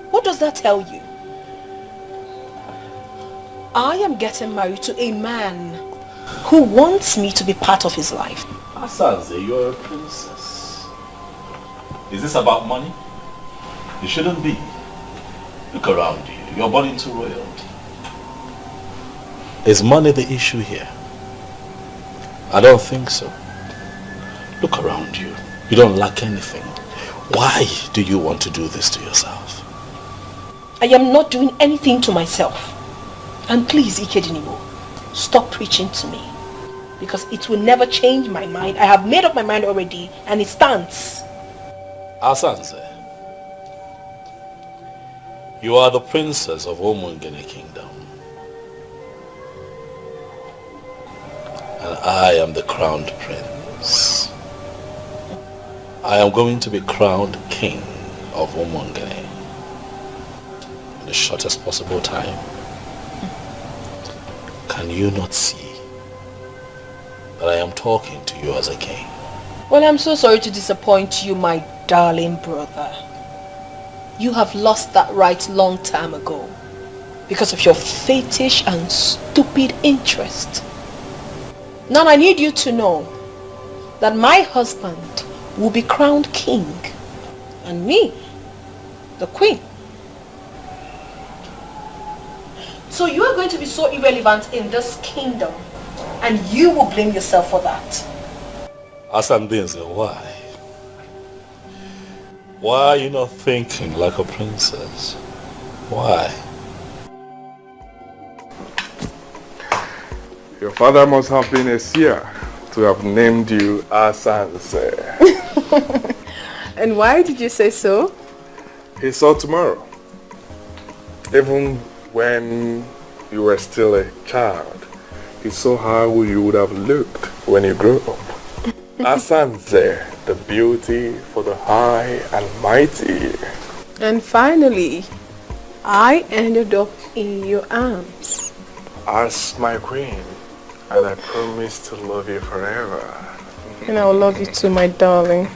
What does that tell you? I am getting married to a man who wants me to be part of his life. Asanze, you're a princess. Is this about money? It shouldn't be. Look around you. You're born into royalty. Is money the issue here? I don't think so. Look around you. You don't lack anything. Why do you want to do this to yourself? I am not doing anything to myself. And please, Ikedinimo, stop preaching to me. Because it will never change my mind. I have made up my mind already and it stands. Asanze, you are the princess of Omungene Kingdom. And I am the crowned prince. I am going to be crowned king of Omungene in the shortest possible time. Can you not see that I am talking to you as a king? Well, I'm so sorry to disappoint you, my darling brother. You have lost that right long time ago because of your fetish and stupid interest. Now I need you to know that my husband will be crowned king and me, the queen. So you are going to be so irrelevant in this kingdom and you will blame yourself for that. Asandenze, why? Why are you not thinking like a princess? Why? Your father must have been a seer to have named you Asanze. And why did you say so? He saw tomorrow. Even when you were still a child, he saw how you would have looked when you grew up. Asanze, the beauty for the high and mighty. And finally, I ended up in your arms. As my queen, and I promise to love you forever. And I will love you too, my darling.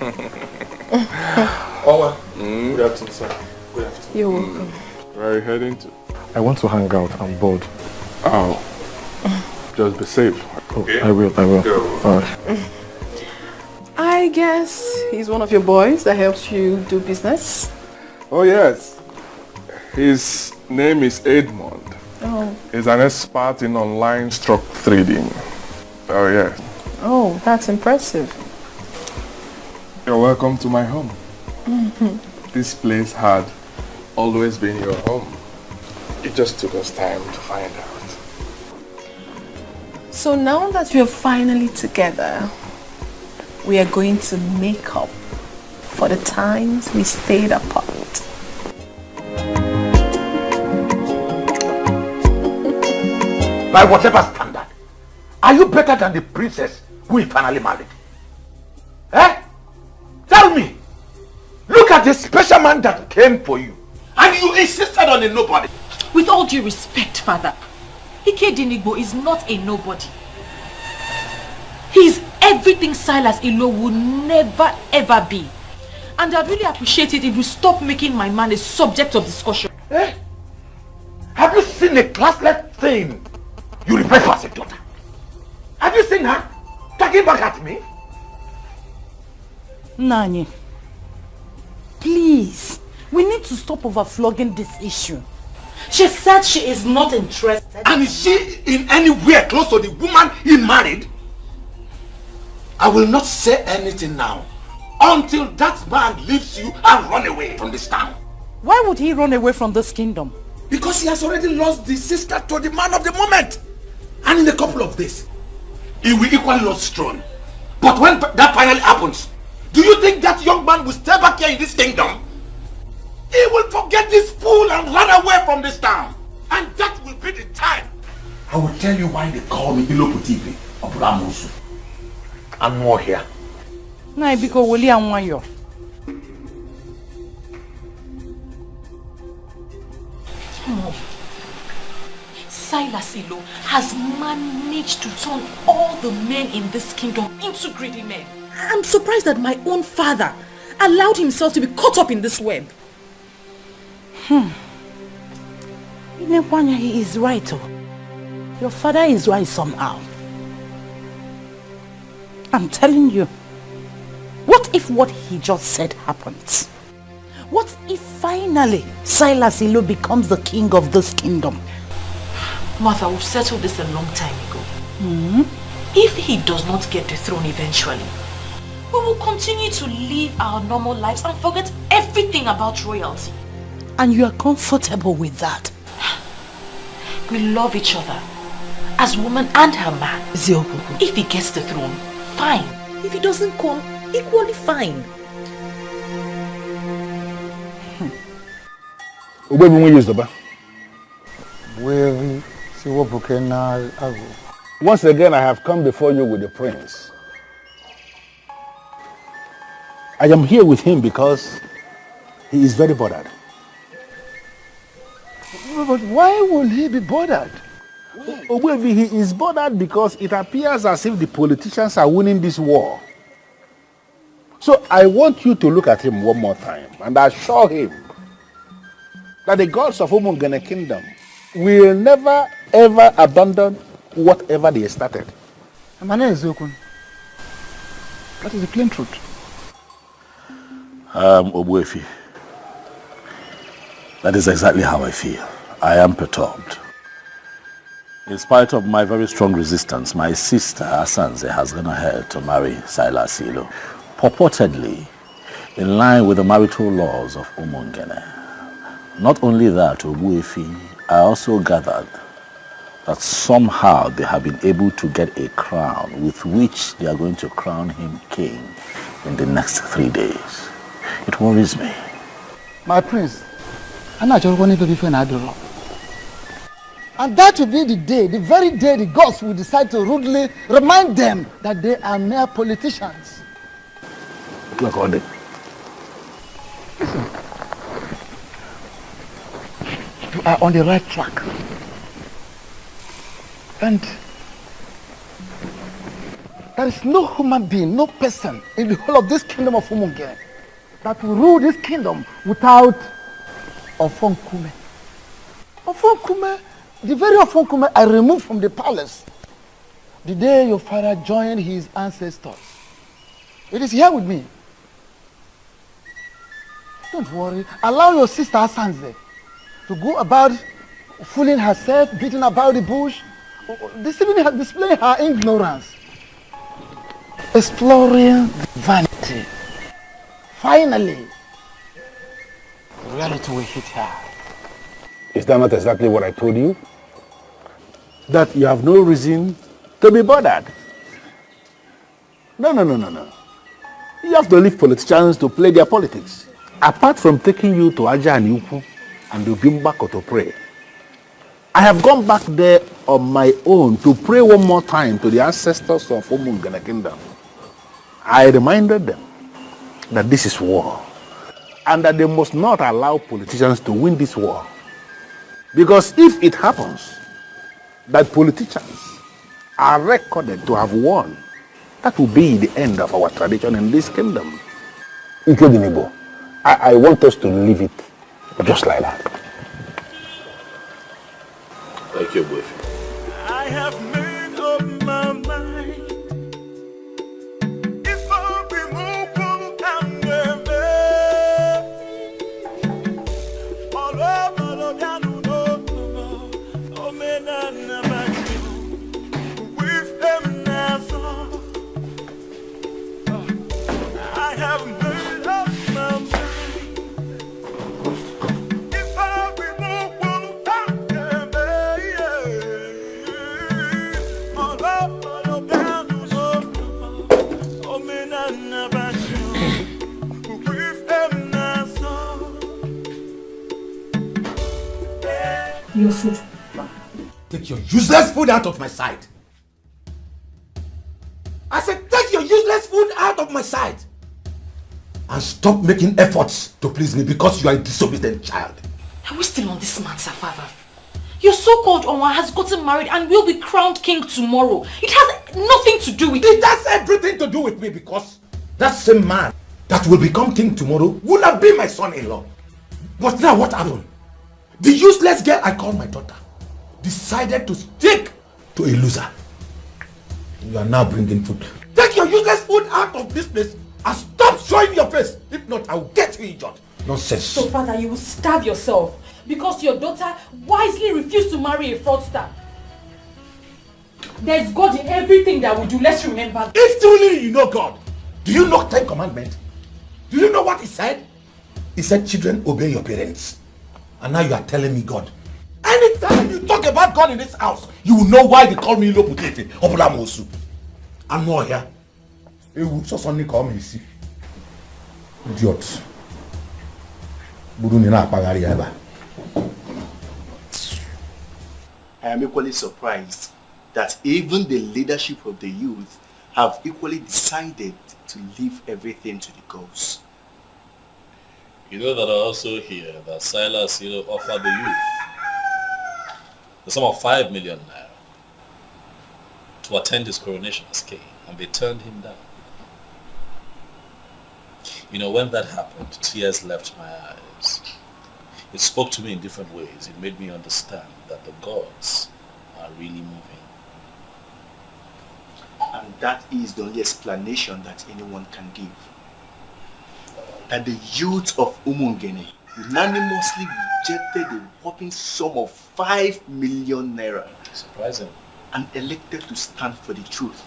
Owa, good afternoon, sir. Good afternoon. You're welcome. Where are you heading to? I want to hang out. I'm bored. Oh. Just be safe. Okay. I will. All right. I guess he's one of your boys that helps you do business. Oh yes. His name is Edmond. Oh. He's an expert in online stock trading. Oh yes. Oh, that's impressive. You're welcome to my home. Mm-hmm. This place had always been your home. It just took us time to find out. So now that we're finally together, we are going to make up for the times we stayed apart. By whatever standard, are you better than the princess who he finally married? Eh? Tell me. Look at the special man that came for you. And you insisted on a nobody. With all due respect, father, Ikedinigbo is not a nobody. He is everything Silas Ilo would never ever be. And I'd really appreciate it if you stop making my man a subject of discussion. Eh? Have you seen a classless thing you refer to as a daughter? Have you seen her talking back at me? Nani, please, we need to stop overflogging this issue. She said she is not interested. And is she in any way close to the woman he married? I will not say anything now until that man leaves you and run away from this town. Why would he run away from this kingdom? Because he has already lost the sister to the man of the moment. And in a couple of days, he will equally lose his throne. But when that finally happens, do you think that young man will stay back here in this kingdom? He will forget this fool and run away from this town. And that will be the time. I will tell you why they call me Iloputibi of Ramusu. I'm more here. Naibiko William Wayo. Mom, Silas Ilo has managed to turn all the men in this kingdom into greedy men. I'm surprised that my own father allowed himself to be caught up in this web. Inepwanya, he is right. Oh. Your father is right somehow. I'm telling you. What if what he just said happens? What if finally Silas Ilo becomes the king of this kingdom? Martha, we've settled this a long time ago. If he does not get the throne eventually, we will continue to live our normal lives and forget everything about royalty. And you are comfortable with that? We love each other as woman and her man. If he gets the throne, fine. If he doesn't come, equally fine. Once again, I have come before you with the prince. I am here with him because he is very bothered. But why will he be bothered? Ogbuefi, he is bothered because it appears as if the politicians are winning this war. So I want you to look at him one more time and assure him that the gods of Umungene Kingdom will never ever abandon whatever they started. That is the plain truth. Ogbuefi, that is exactly how I feel. I am perturbed. In spite of my very strong resistance, my sister Asanze has gone ahead to marry Silas Ilo, purportedly in line with the marital laws of Umungene. Not only that, Ogbuefi, I also gathered that somehow they have been able to get a crown with which they are going to crown him king in the next 3 days. It worries me. My prince, I'm not sure going to be Adoro. And that will be the day, the very day the gods will decide to rudely remind them that they are mere politicians. Look on it. Listen, you are on the right track. And there is no human being, no person in the whole of this kingdom of Umungene that will rule this kingdom without Ofonkume. Ofonkume, the very Ofonkume I removed from the palace the day your father joined his ancestors. It is here with me. Don't worry. Allow your sister Asanze to go about fooling herself, beating about the bush, displaying her ignorance, exploring vanity. Finally, reality will hit her. Is that not exactly what I told you? That you have no reason to be bothered. No. You have to leave politicians to play their politics. Apart from taking you to Aja and Yuku and Ubimbako to pray, I have gone back there on my own to pray one more time to the ancestors of Umungene Kingdom. I reminded them that this is war and that they must not allow politicians to win this war. Because if it happens that politicians are recorded to have won, that will be the end of our tradition in this kingdom. Ikebinibo, I want us to leave it just like that. Thank you, boyfriend. I have made up my mind. If I be moved and I have made up my mind. If I be moved Your food. Take your useless food out of my sight. I said, take your useless food out of my sight. And stop making efforts to please me because you are a disobedient child. Are we still on this matter, father? Your so-called Onwa has gotten married and will be crowned king tomorrow. It has nothing to do with It has everything to do with me because that same man that will become king tomorrow will not be my son-in-law. But now what happened? The useless girl I call my daughter decided to stick to a loser. You are now bringing food. Take your useless food out of this place and stop showing your face. If not, I will get you injured. Nonsense. So, father, you will starve yourself because your daughter wisely refused to marry a fraudster. There's God in everything that we do. Let's remember. If truly you know God, do you know 10 commandments? Do you know what he said? He said, children, obey your parents. And now you are telling me God. Anytime you talk about God in this house, you will know why they call me Loputete or Bulamosu. I'm not here. It will just only call me, see. Idiots. I am equally surprised that even the leadership of the youth have equally decided to leave everything to the gods. You know that I also hear that Silas, offered the youth the sum of 5 million naira to attend his coronation as king, and they turned him down. When that happened, tears left my eyes. It spoke to me in different ways. It made me understand that the gods are really moving. And that is the only explanation that anyone can give. That the youth of Umungene unanimously rejected the whopping sum of 5 million naira. Surprising. And elected to stand for the truth.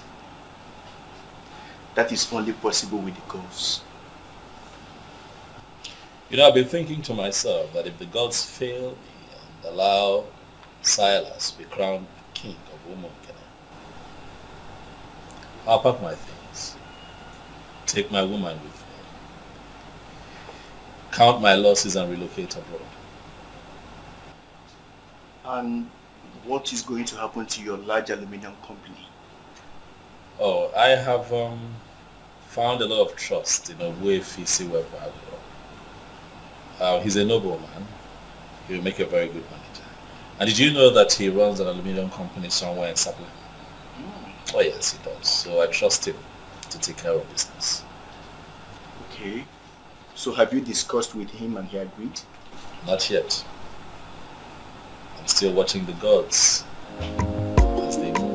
That is only possible with the gods. I've been thinking to myself that if the gods fail me and allow Silas to be crowned king of Umungene, I'll pack my things, take my woman with me, count my losses and relocate abroad. And what is going to happen to your large aluminium company? Oh, I have found a lot of trust in Obuefi Webwago. He's a nobleman. He will make a very good manager. And did you know that he runs an aluminium company somewhere in Sapele? Oh yes, he does. So I trust him to take care of business. Okay. So have you discussed with him and he agreed? Not yet. I'm still watching the gods as they move.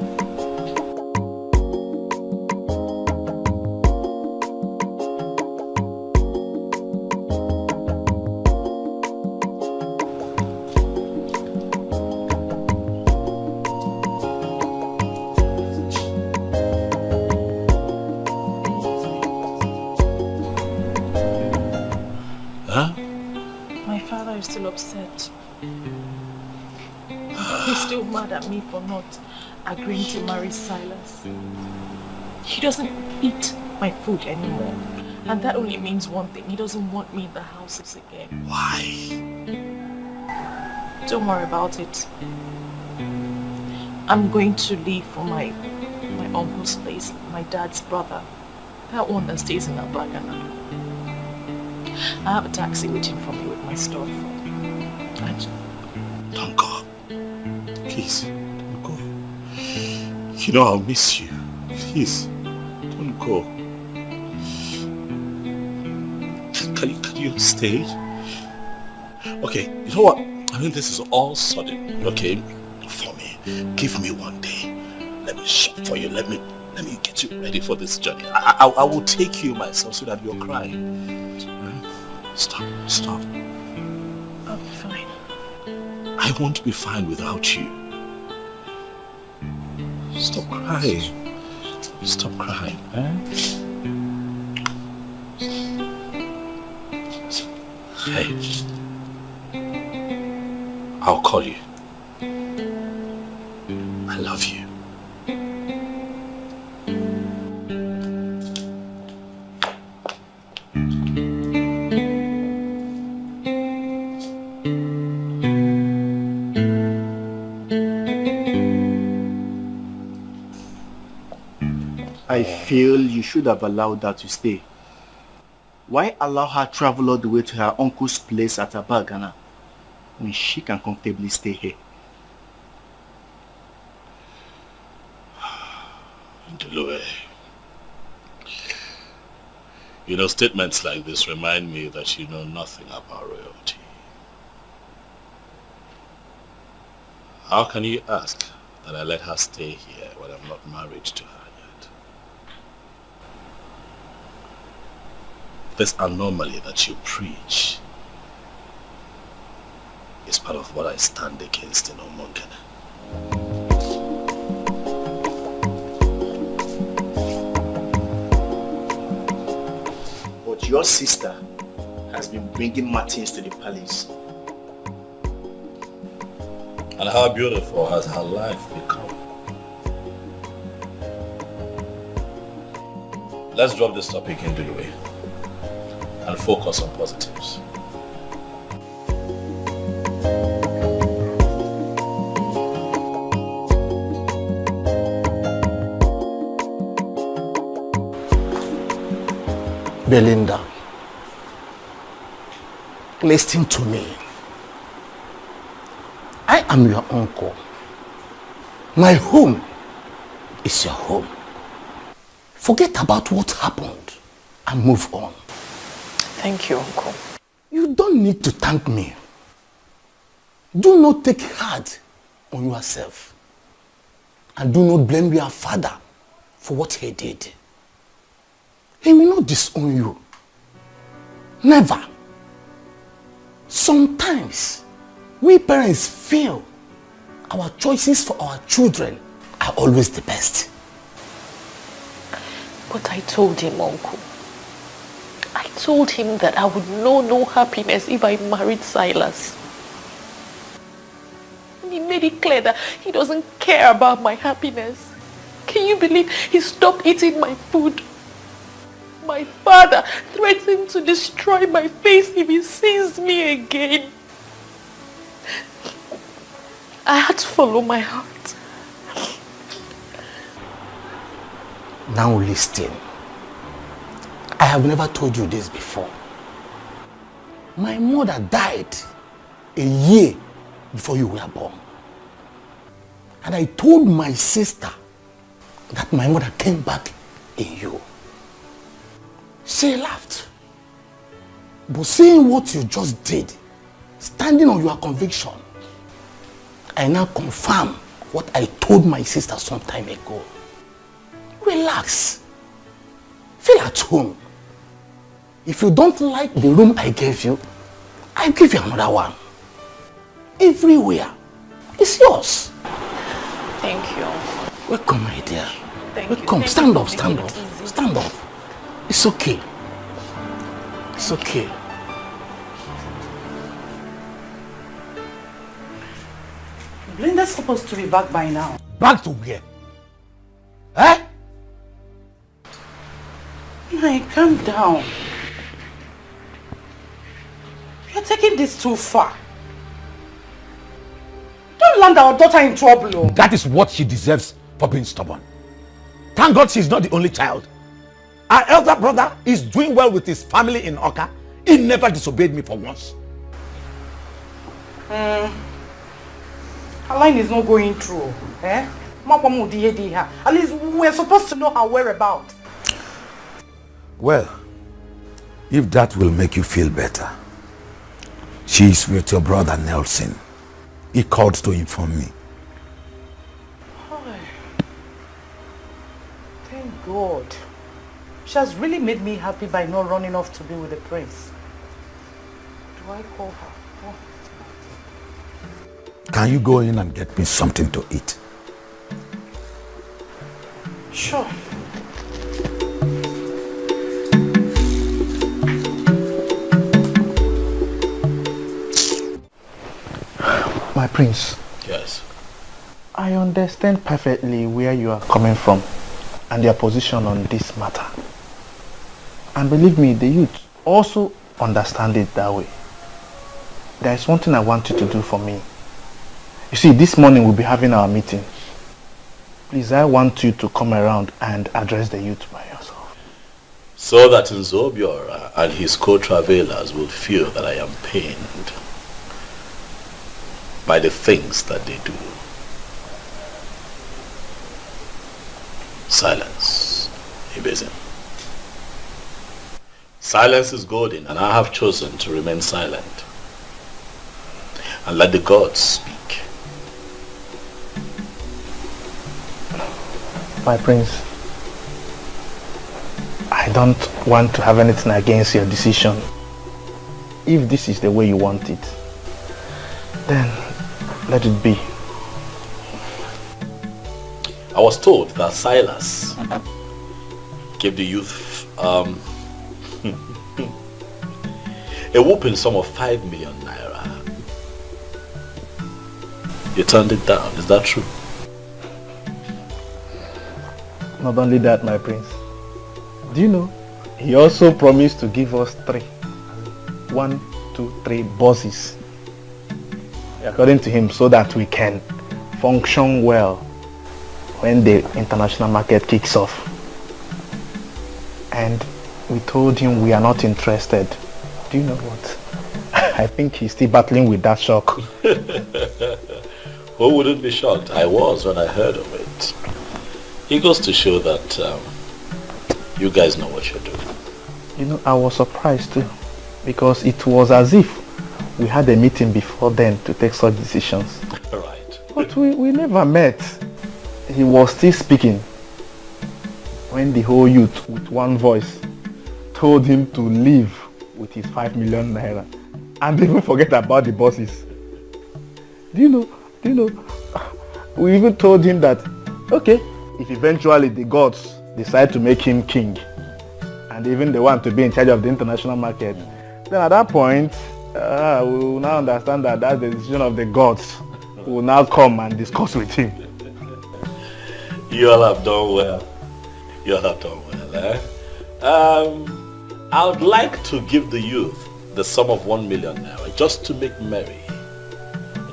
Upset. He's still mad at me for not agreeing to marry Silas. He doesn't eat my food anymore. And that only means one thing. He doesn't want me in the houses again. Why? Don't worry about it. I'm going to leave for my uncle's place, my dad's brother. That one that stays in Abagana. I have a taxi waiting for me with my stuff. Don't go. Please, don't go. I'll miss you. Please, don't go. Can you stay? Okay, you know what? This is all sudden, okay? For me. Give me one day. Let me shop for you. Let me get you ready for this journey. I will take you myself so that you're crying. Stop. I'll be fine. I won't be fine without you. Stop crying. Stop crying, Hey. I'll call you. I love you. I feel you should have allowed her to stay. Why allow her travel all the way to her uncle's place at Abagana when she can comfortably stay here? Ndulue. You know, statements like this remind me that you know nothing about royalty. How can you ask that I let her stay here when I'm not married to her yet? This anomaly that you preach is part of what I stand against in Umungene. But your sister has been bringing Martins to the palace. And how beautiful has her life become? Let's drop this topic in Ndulue and focus on positives. Belinda, listen to me. I am your uncle. My home is your home. Forget about what happened and move on. Thank you, Uncle. You don't need to thank me. Do not take hard on yourself. And do not blame your father for what he did. He will not disown you. Never. Sometimes, we parents feel our choices for our children are always the best. But I told him, Uncle. I told him that I would know no happiness if I married Silas. He made it clear that he doesn't care about my happiness. Can you believe he stopped eating my food? My father threatened to destroy my face if he sees me again. I had to follow my heart. Now listen. I have never told you this before. My mother died a year before you were born. And I told my sister that my mother came back in you. She laughed. But seeing what you just did, standing on your conviction, I now confirm what I told my sister some time ago. Relax. Feel at home. If you don't like the room I gave you, I'll give you another one. Everywhere. It's yours. Thank you. Welcome, my dear. Thank you. Welcome. Stand up, stand up. Stand up. It's okay. It's okay. Blinda's supposed to be back by now. Back to where? Eh? Hey, calm down. You're taking this too far. Don't land our daughter in trouble. Oh. That is what she deserves for being stubborn. Thank God she's not the only child. Our elder brother is doing well with his family in Oka. He never disobeyed me for once. Her line is not going through. Eh? At least we're supposed to know her whereabouts. Well, if that will make you feel better, she's with your brother Nelson. He called to inform me. Thank God. She has really made me happy by not running off to be with the prince. Do I call her? Oh. Can you go in and get me something to eat? Sure. My prince. Yes. I understand perfectly where you are coming from and your position on this matter. And believe me, the youth also understand it that way. There is one thing I want you to do for me. You see, this morning we'll be having our meeting. Please, I want you to come around and address the youth by yourself. So that Nzobiora and his co-travelers will feel that I am pained. by the things that they do. Silence, Ibezim. Silence is golden, and I have chosen to remain silent and let the gods speak. My prince, I don't want to have anything against your decision. If this is the way you want it, then let it be. I was told that Silas gave the youth a whooping sum of 5 million naira. You turned it down, is that true? Not only that, my prince. Do you know, he also promised to give us 3. 1, 2, 3 bosses. According to him, so that we can function well when the international market kicks off. And we told him we are not interested. Do you know what? I think he's still battling with that shock. Who wouldn't be shocked? I was when I heard of it. It goes to show that you guys know what you're doing. You know, I was surprised too, because it was as if we had a meeting before then to take such decisions. Right. But we never met. He was still speaking when the whole youth with one voice told him to leave with his 5 million naira and even forget about the bosses. Do you know, we even told him that, okay, if eventually the gods decide to make him king and even they want to be in charge of the international market, then at that point, we will now understand that that's the decision of the gods. We will now come and discuss with him. You all have done well. You all have done well, eh? I would like to give the youth the sum of 1 million naira just to make merry.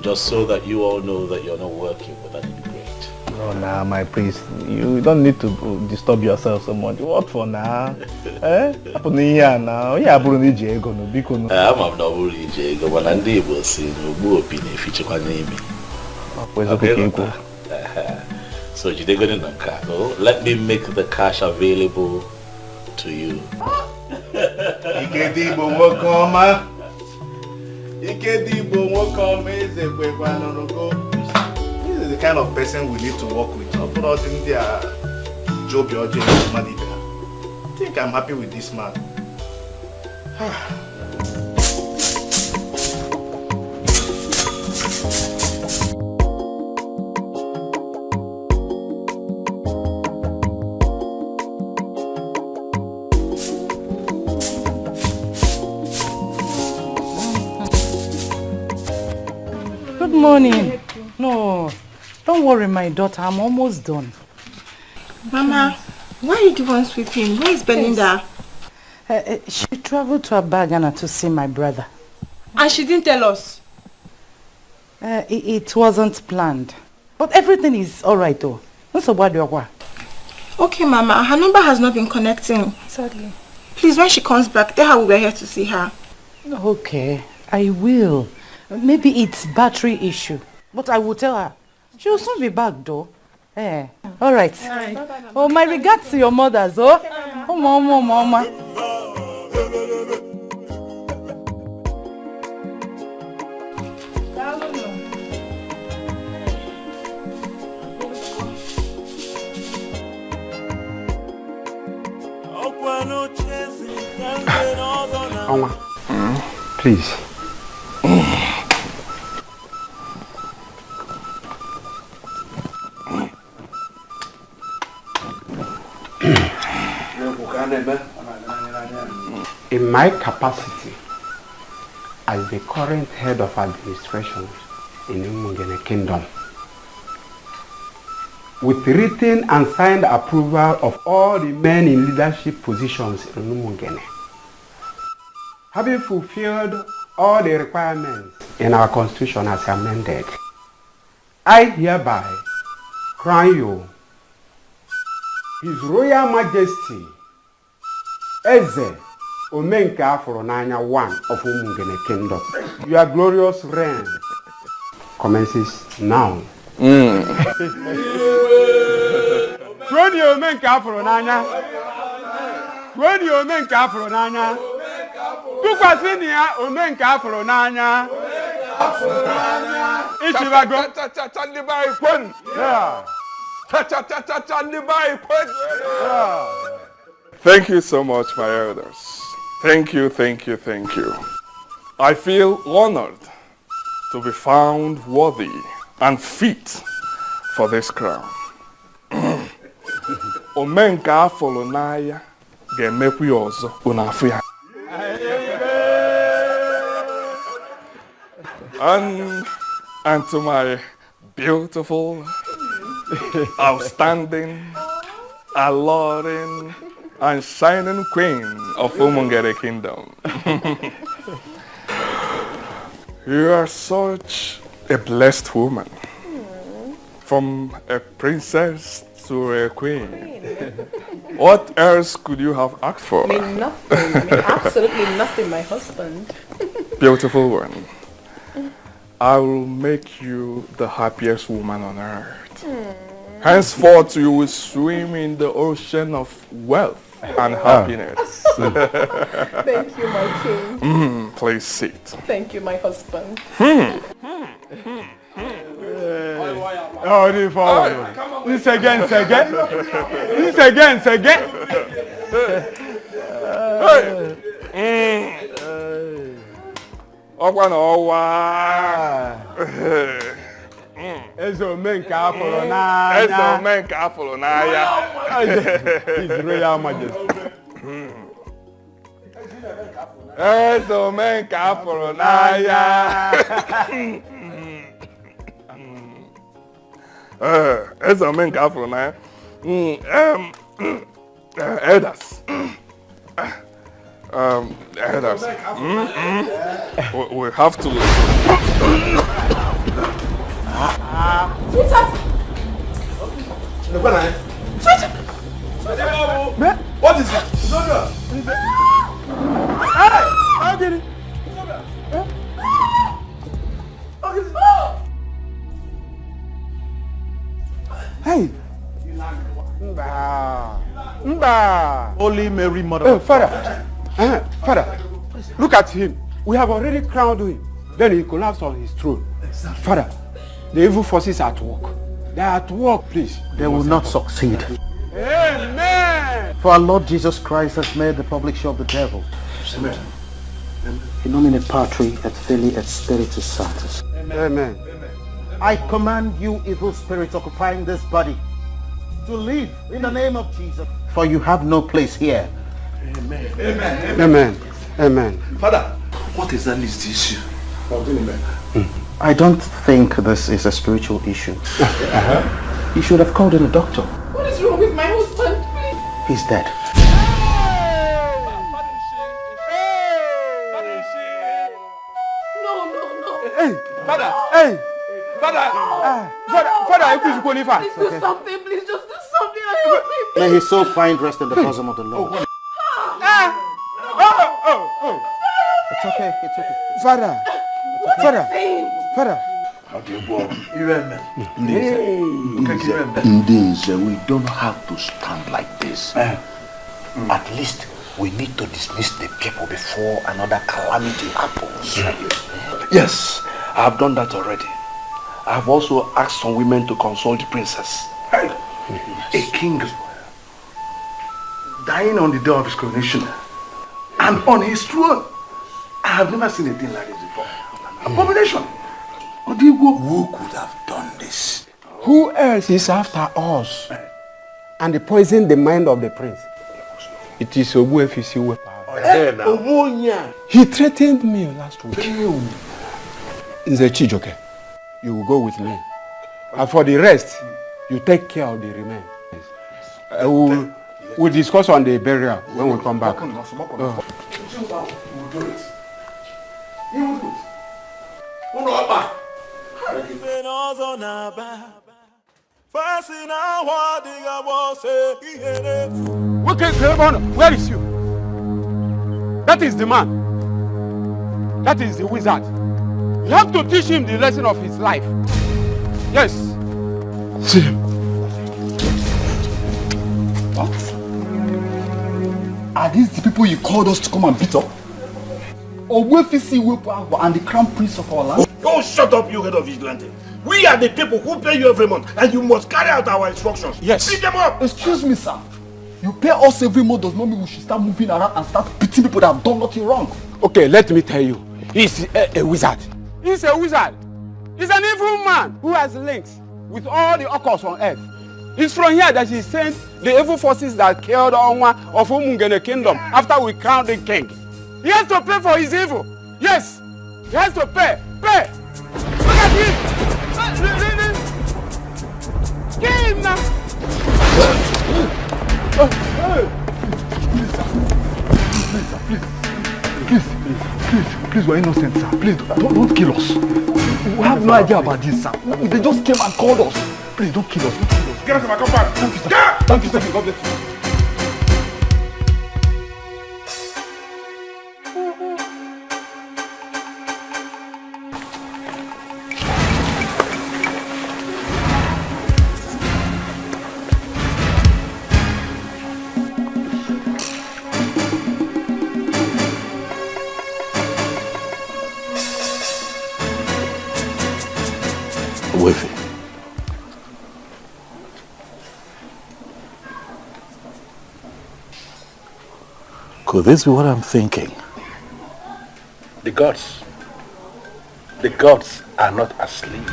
Just so that you all know that you're not working with an ingrate. No, nah, my priest. You don't need to disturb yourself so much. What for now? Eh? Happen here now. Yeah, I'm not ego no biko no. I'm not ego, but I'm able to see no more opinion if you name me. So you take it in the car. Let me make the cash available to you. This is the kind of person we need to work with. I think I'm happy with this man. Good morning. No, don't worry, my daughter. I'm almost done. Mama, why are you the one sweeping? Where is Belinda? She traveled to Abagana to see my brother. And she didn't tell us? It wasn't planned. But everything is alright though. Okay, Mama. Her number has not been connecting. Sadly. Please, when she comes back, tell her we were here to see her. Okay, I will. Maybe it's battery issue. But I will tell her. She will soon be back though. Eh. Alright. Oh, my regards to your mothers, oh. Oh, mama. Onwa, please. In my capacity as the current head of administration in Umungene Kingdom, with written and signed approval of all the men in leadership positions in Umungene, having fulfilled all the requirements in our constitution as amended, I hereby crown you His Royal Majesty Eze Omenka Afro Nanya 1 of Umungene Kingdom. Your glorious reign commences now. When you make Afro Nanya, when you make Afro Nanya, Tukasinia, Omen Afro Nanya, Ichivago, Thank you so much, my elders. Thank you, thank you, thank you. I feel honored to be found worthy and fit for this crown. Omenka afolo n'anya ga-emekwa ya ọzọ unu afụ ya. And to my beautiful, outstanding, alluring, and shining queen of Umungere Kingdom. You are such a blessed woman. From a princess to a queen. What else could you have asked for? I mean, nothing. I mean, absolutely nothing, my husband. Beautiful one. I will make you the happiest woman on earth. Henceforth, you will swim in the ocean of wealth and happiness. Thank you, my king. Please sit. Thank you, my husband. Oh, this forward. This again. This again. Ezo Menka Afro Nanya. His Royal Majesty. Ezo Menka Afro Nanya. Ezo Menka Afro Nanya. Elders. Elders. We have to. What is it? Hey! How did it? Hey! Mba! Holy Mary, Mother of Father! Father, look at him. We have already crowned him. Then he collapsed on his throne. Father, the evil forces are at work. They are at work, please. They will not succeed. Amen! For our Lord Jesus Christ has made the public show of the devil. Amen. In nomine Patri et Filii et Spiritus Sanctus. Amen. I command you, evil spirits occupying this body, to leave in the name of Jesus. For you have no place here. Amen. Amen. Amen. Father, what exactly is the issue? I don't think this is a spiritual issue. You should have called in a doctor. What is wrong with my husband, please? He's dead. No. Hey, Father. Hey, Father. Father, please go in fast. Please do something, please just do something and help me. May his soul find rest in the bosom of the Lord. It's okay. Father. Ndinze, we don't have to stand like this. At least we need to dismiss the people before another calamity happens. Yes, I have done that already. I have also asked some women to console the princess. A king dying on the day of his coronation and on his throne. I have never seen a thing like this before. Abomination. Who could have done this? Who else is after us and poison the mind of the prince? It is Obuefisi Wepa. He threatened me last week. Nze Chijoke, you will go with me. And for the rest, you take care of the remains. We'll discuss on the burial when we come back. Where is you? That is the man. That is the wizard. You have to teach him the lesson of his life. Yes. See him. What? Are these the people you called us to come and beat up? Ogbuefi Iwebuagwu and the crown prince of our land? Oh, shut up, you head of vigilante. We are the people who pay you every month, and you must carry out our instructions. Yes. Beat them up. Excuse me, sir. You pay us every month does not mean we should start moving around and start beating people that have done nothing wrong. Okay, let me tell you. He's a wizard. He's a wizard. He's an evil man who has links with all the occults on earth. It's from here that he sent the evil forces that killed Onwa of Umungene Kingdom after we crowned the king. He has to pay for his evil. Yes, he has to pay. Pay. Look at him. Kill him now. Please, we're innocent, sir. Please, don't kill us. We have no idea about this, sir. They just came and called us. Please, don't kill us. Get us to my compound. Thank you, sir. Yeah. Thank you, sir. God bless you. Could this be what I'm thinking? The gods are not asleep.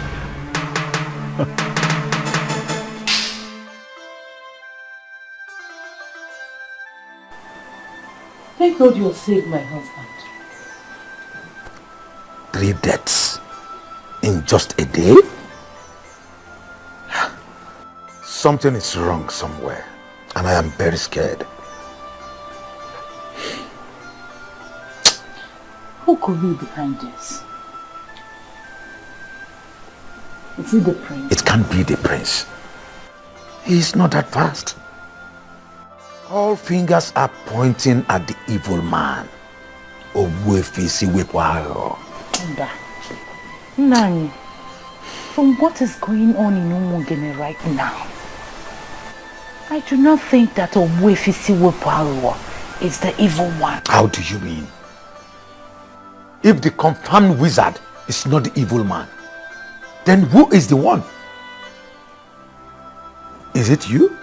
Thank God you saved my husband. 3 deaths in just a day? Something is wrong somewhere, and I am very scared. Who could be behind this? Is it the prince? It can't be the prince. He is not that fast. All fingers are pointing at the evil man. Ogbuefi Iwebuagwu. Nani, from what is going on in Umungene right now, I do not think that Ogbuefi Iwebuagwu is the evil one. How do you mean? If the confirmed wizard is not the evil man, then who is the one? Is it you?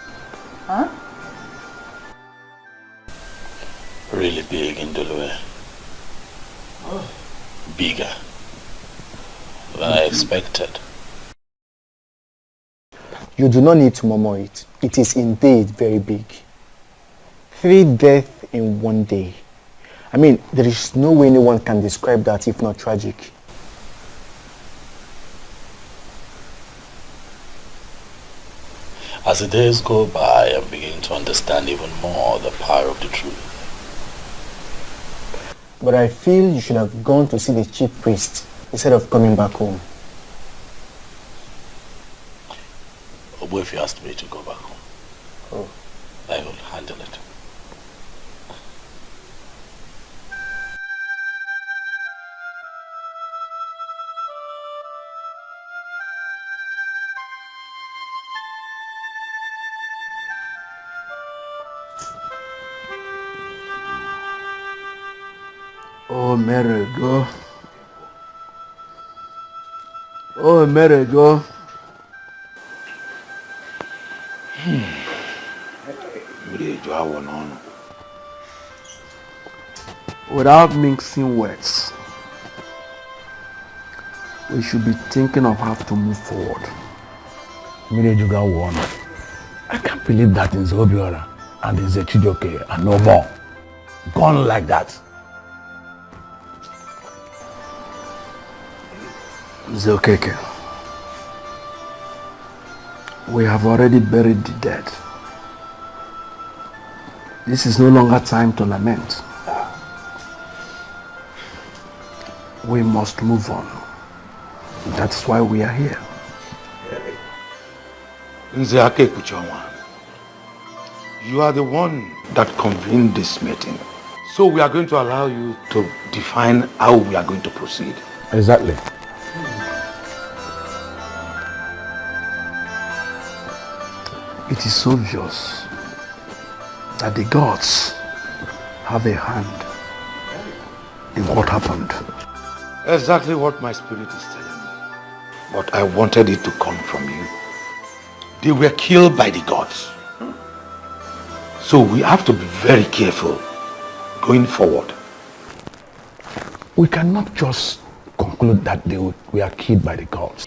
Huh? Really big in Dulwe. Bigger than I expected. You do not need to murmur it. It is indeed very big. 3 deaths in 1 day. I mean, there is no way anyone can describe that if not tragic. As the days go by, I'm beginning to understand even more the power of the truth. But I feel you should have gone to see the chief priest instead of coming back home. Ogbuefi asked me to go back home. Oh. I will handle it. Oh, Mary, go. Oh, Mary, go. Without mixing words, we should be thinking of how to move forward. I can't believe that in Zobiora and in Zechidoke are no more. Gone like that. Zokeke, we have already buried the dead. This is no longer time to lament. We must move on. That's why we are here. Nzeake Kuchonwa, you are the one that convened this meeting. So we are going to allow you to define how we are going to proceed. Exactly. It is obvious that the gods have a hand in what happened. Exactly what my spirit is telling me. But I wanted it to come from you. They were killed by the gods. So we have to be very careful going forward. We cannot just conclude that they were killed by the gods.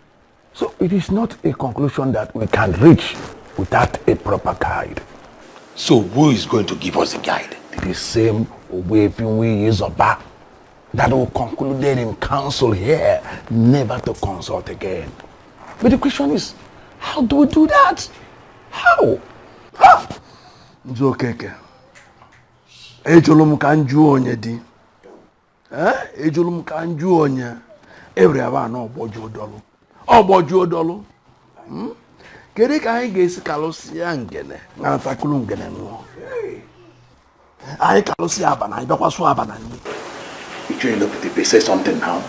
So it is not a conclusion that we can reach without a proper guide. So who is going to give us a guide? The same Owefinwe Izoba that will conclude in council here never to consult again. But the question is, how do we do that? How? Nzokeke. Ejolum kanju onye di. Ejolum kanju onye. Every aba no oboju odolu. Oboju odolu. Kere ka anyị ga-esi kalụsịa ngene na ntakụlụ ngene nụọ. Anyị kalụsịa abana, anyị bịakwasu abana nyi. You trying to look at the say something now.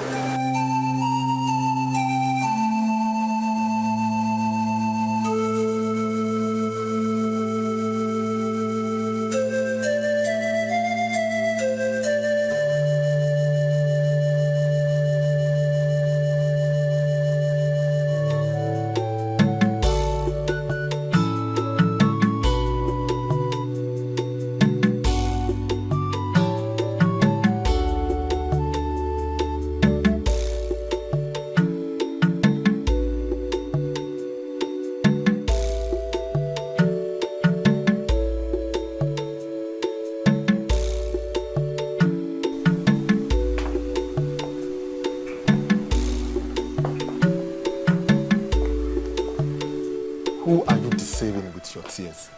Who are you deceiving with your tears?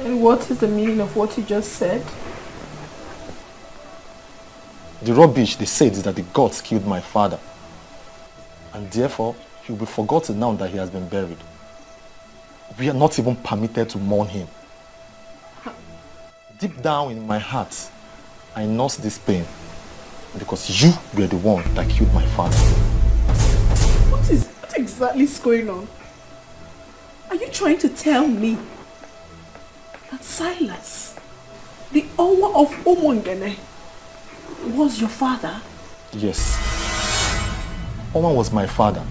And what is the meaning of what you just said? The rubbish they said is that the gods killed my father. And therefore, he will be forgotten now that he has been buried. We are not even permitted to mourn him. Deep down in my heart, I nurse this pain because you were the one that killed my father. What exactly is going on? Are you trying to tell me that Silas, the owner of Umungene, was your father? Yes. Oma was my father.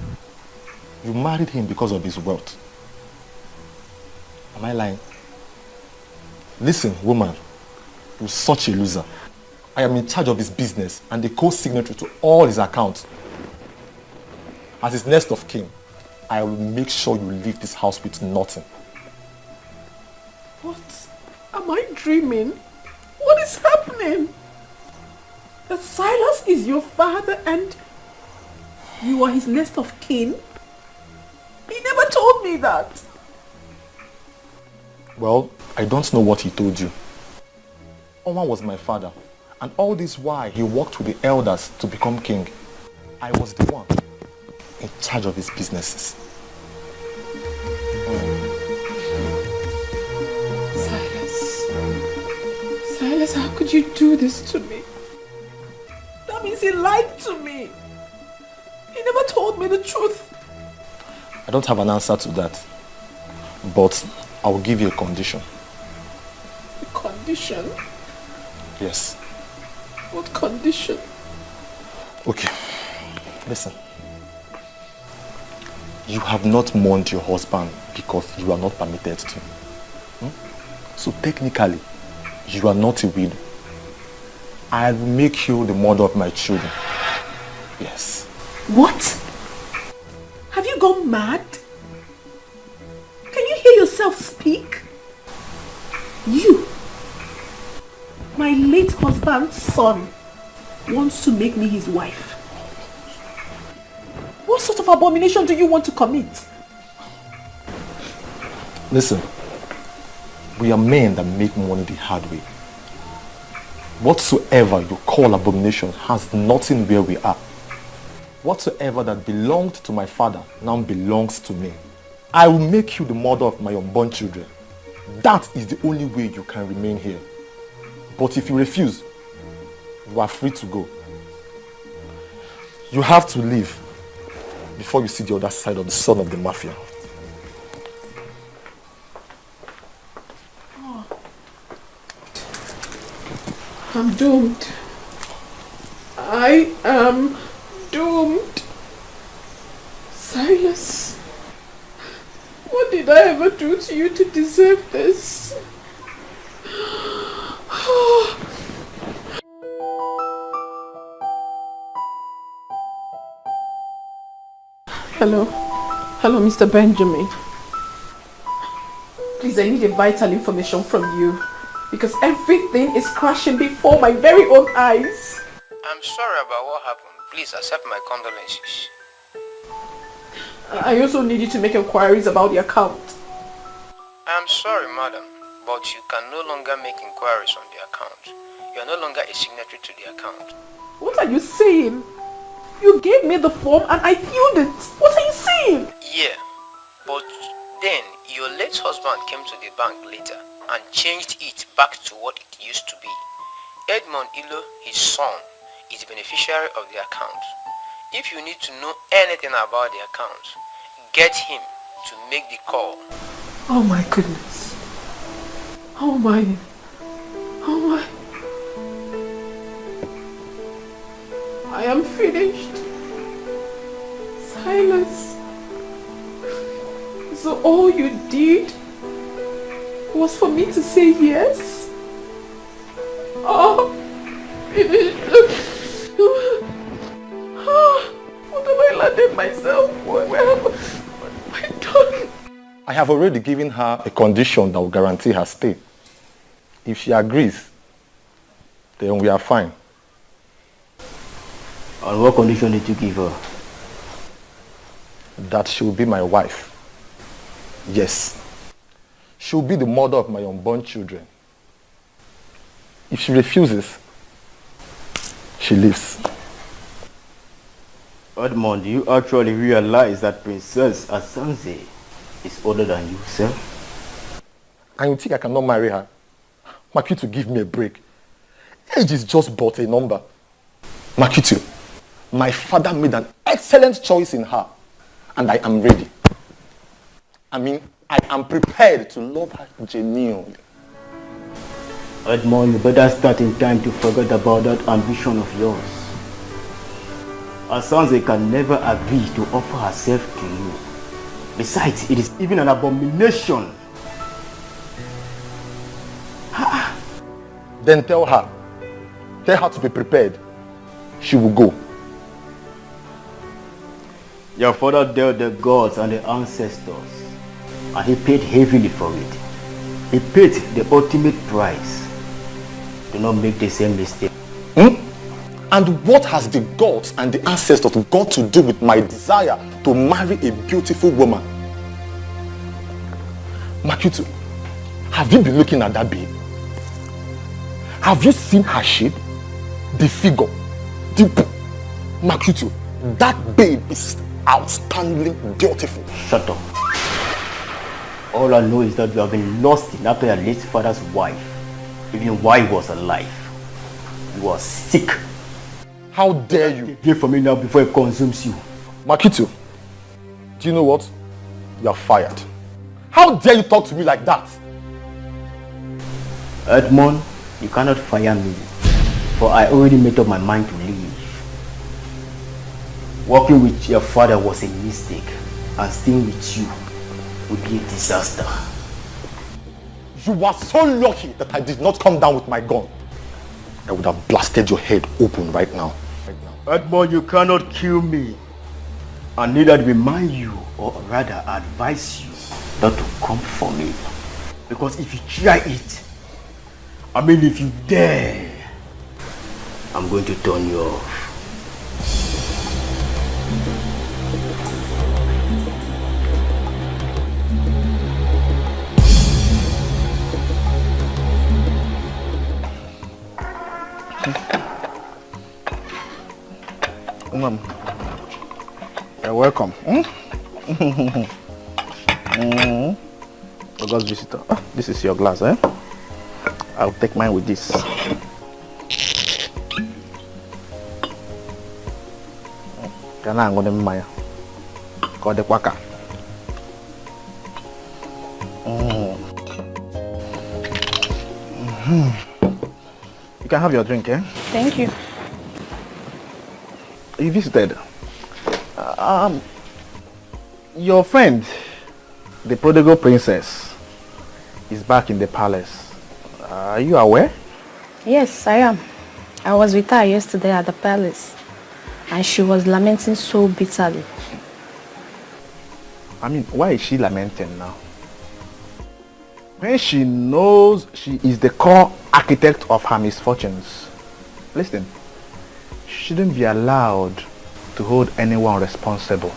You married him because of his wealth. Am I lying? Listen, woman, you're such a loser. I am in charge of his business and the co-signatory to all his accounts. As his next of kin, I will make sure you leave this house with nothing. What? Am I dreaming? What is happening? That Silas is your father and you are his next of kin? He never told me that. Well, I don't know what he told you. Oma was my father, and all this while he worked with the elders to become king. I was the one in charge of his businesses. Silas, how could you do this to me? That means he lied to me. He never told me the truth. I don't have an answer to that, but I will give you a condition. A condition? Yes. What condition? Okay, listen. You have not mourned your husband because you are not permitted to. So technically, you are not a widow. I will make you the mother of my children. Yes. What? Have you gone mad? Can you hear yourself speak? You, my late husband's son, wants to make me his wife. What sort of abomination do you want to commit? Listen, we are men that make money the hard way. Whatsoever you call abomination has nothing where we are. Whatsoever that belonged to my father now belongs to me. I will make you the mother of my unborn children. That is the only way you can remain here. But if you refuse, you are free to go. You have to leave before you see the other side of the son of the mafia. I'm doomed. I am doomed. Silas, what did I ever do to you to deserve this? Hello. Hello, Mr. Benjamin. Please, I need a vital information from you because everything is crashing before my very own eyes. I'm sorry about what happened. Please accept my condolences. I also need you to make inquiries about the account. I'm sorry, madam, but you can no longer make inquiries on the account. You are no longer a signatory to the account. What are you saying? You gave me the form and I filled it. What are you saying? Yeah, but then your late husband came to the bank later and changed it back to what it used to be. Edmond Ilo, his son, is the beneficiary of the account. If you need to know anything about the account, get him to make the call. Oh my goodness. Oh my. Oh my. I am finished. Silas. So all you did was for me to say yes? Oh, finished. What have I landed myself? Where have I done? I have already given her a condition that will guarantee her stay. If she agrees, then we are fine. On what condition did you give her? That she will be my wife. Yes. She will be the mother of my unborn children. If she refuses, she leaves. Edmond, do you actually realize that Princess Asanze is older than you, sir? And you think I cannot marry her? Makitu, give me a break. Age is just but a number. Makitu, my father made an excellent choice in her, and I am ready. I mean, I am prepared to love her genuinely. Edmond, you better start in time to forget about that ambition of yours. Asanze can never agree to offer herself to you. Besides, it is even an abomination. Then tell her to be prepared. She will go. Your father dealt the gods and the ancestors, and he paid heavily for it. He paid the ultimate price. Do not make the same mistake. And what has the gods and the ancestors got to do with my desire to marry a beautiful woman? Makitu, have you been looking at that babe? Have you seen her shape? The figure? Makitu, that babe is outstandingly beautiful. Shut up. All I know is that you have been lost in after your late father's wife, even while he was alive. You are sick. How dare you? Get from me now before it consumes you. Makitu, do you know what? You are fired. How dare you talk to me like that? Edmond, you cannot fire me, for I already made up my mind to leave. Working with your father was a mistake, and staying with you would be a disaster. You are so lucky that I did not come down with my gun. I would have blasted your head open right now. Edmond, you cannot kill me. I neither remind you, or rather advise you, not to come for me. Because if you try it, if you dare, I'm going to turn you off. You're welcome. August visitor. This is your glass, eh? I'll take mine with this. Can I go to Maya? called the Kwaka. You can have your drink, eh? Thank you. You visited. Your friend, the prodigal princess, is back in the palace. Are you aware? Yes, I am. I was with her yesterday at the palace, and she was lamenting so bitterly. I mean, why is she lamenting now? When she knows she is the core architect of her misfortunes. Listen, she shouldn't be allowed to hold anyone responsible.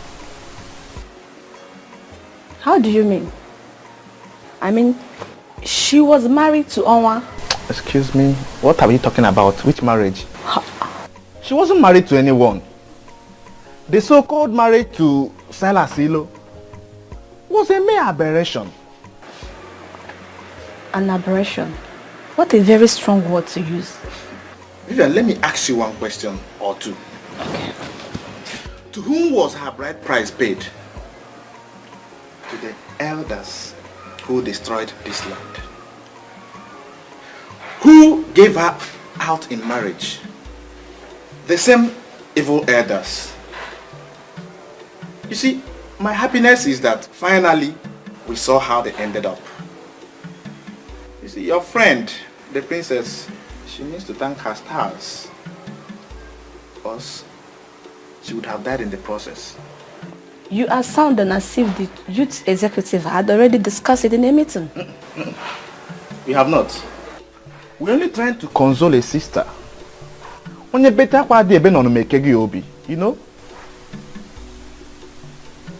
How do you mean? I mean, she was married to Onwa. Excuse me, what are you talking about? Which marriage? She wasn't married to anyone. The so-called marriage to Silas Ilo was a mere aberration. An aberration? What a very strong word to use. Vivian, let me ask you one question or two. Okay. To whom was her bride price paid? To the elders who destroyed this land. Who gave her out in marriage? The same evil elders. You see, my happiness is that finally we saw how they ended up. You see, your friend, the princess, she needs to thank her stars. Because she would have died in the process. You are sounding as if the youth executive had already discussed it in a meeting. We have not. We're only trying to console a sister. You know?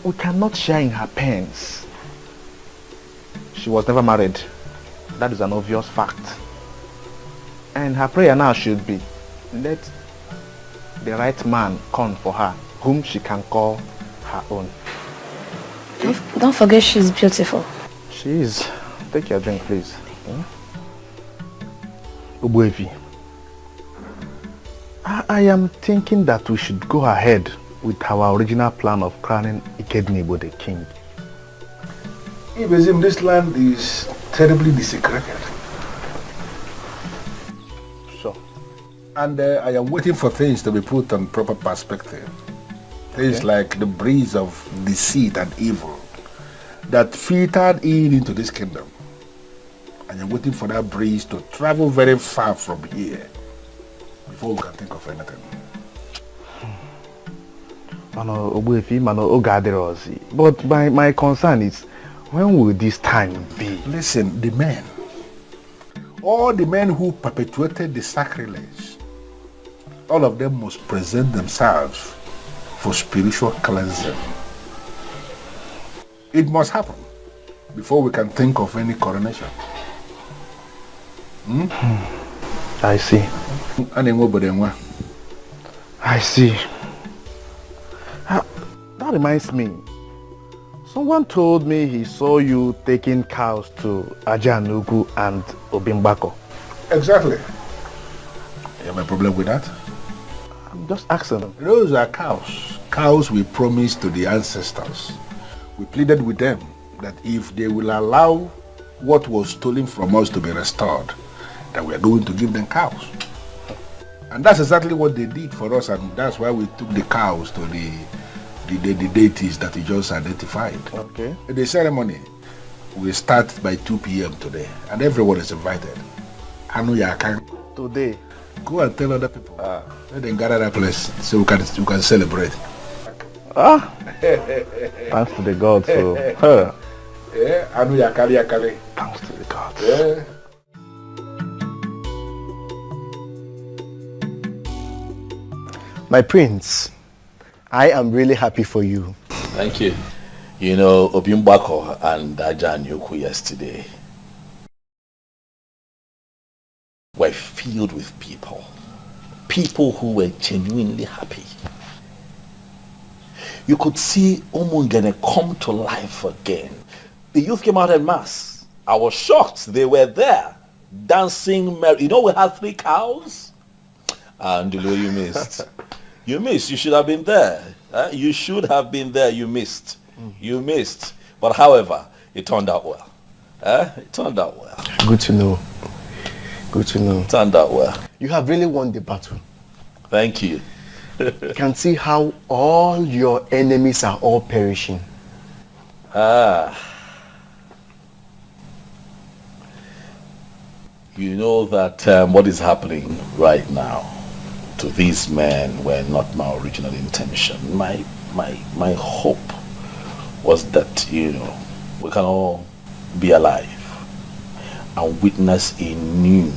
We cannot share in her pains. She was never married. That is an obvious fact. And her prayer now should be, let the right man come for her, whom she can call her own. Don't forget she's beautiful. She is. Take your drink, please. Obuefi, I am thinking that we should go ahead with our original plan of crowning Ikednibo the king. Ibezim, this land is terribly desecrated. So? And I am waiting for things to be put on proper perspective. Things like the breeze of deceit and evil that filtered into this kingdom. And I'm waiting for that breeze to travel very far from here before we can think of anything. But my concern is, when will this time be? Listen, the men, all the men who perpetuated the sacrilege, all of them must present themselves for spiritual cleansing. It must happen before we can think of any coronation. I see. I see. That reminds me. Someone told me he saw you taking cows to Ajanugu and Obimbako. Exactly. You have a problem with that? I'm just asking them. Those are cows. Cows we promised to the ancestors. We pleaded with them that if they will allow what was stolen from us to be restored, that we are going to give them cows. And that's exactly what they did for us, and that's why we took the cows to the deities that you just identified. Okay. The ceremony will start by 2 p.m. today, and everyone is invited. Today? Go and tell other people. Let them gather that place so we can celebrate. Thanks to the gods. So, Thanks to the gods. My prince, I am really happy for you. Thank you. You know, Obimbako and Ajanuku yesterday were filled with people who were genuinely happy. You could see Umungene come to life again. The youth came out en masse. I was shocked. They were there, dancing. You know, we had 3 cows. And you missed. You should have been there. You should have been there. You missed. You missed. But however, it turned out well. It turned out well. Good to know. Good to know. It turned out well. You have really won the battle. Thank you. You can see how all your enemies are all perishing. You know that what is happening right now to these men were not my original intention. My hope was that, you know, we can all be alive and witness a new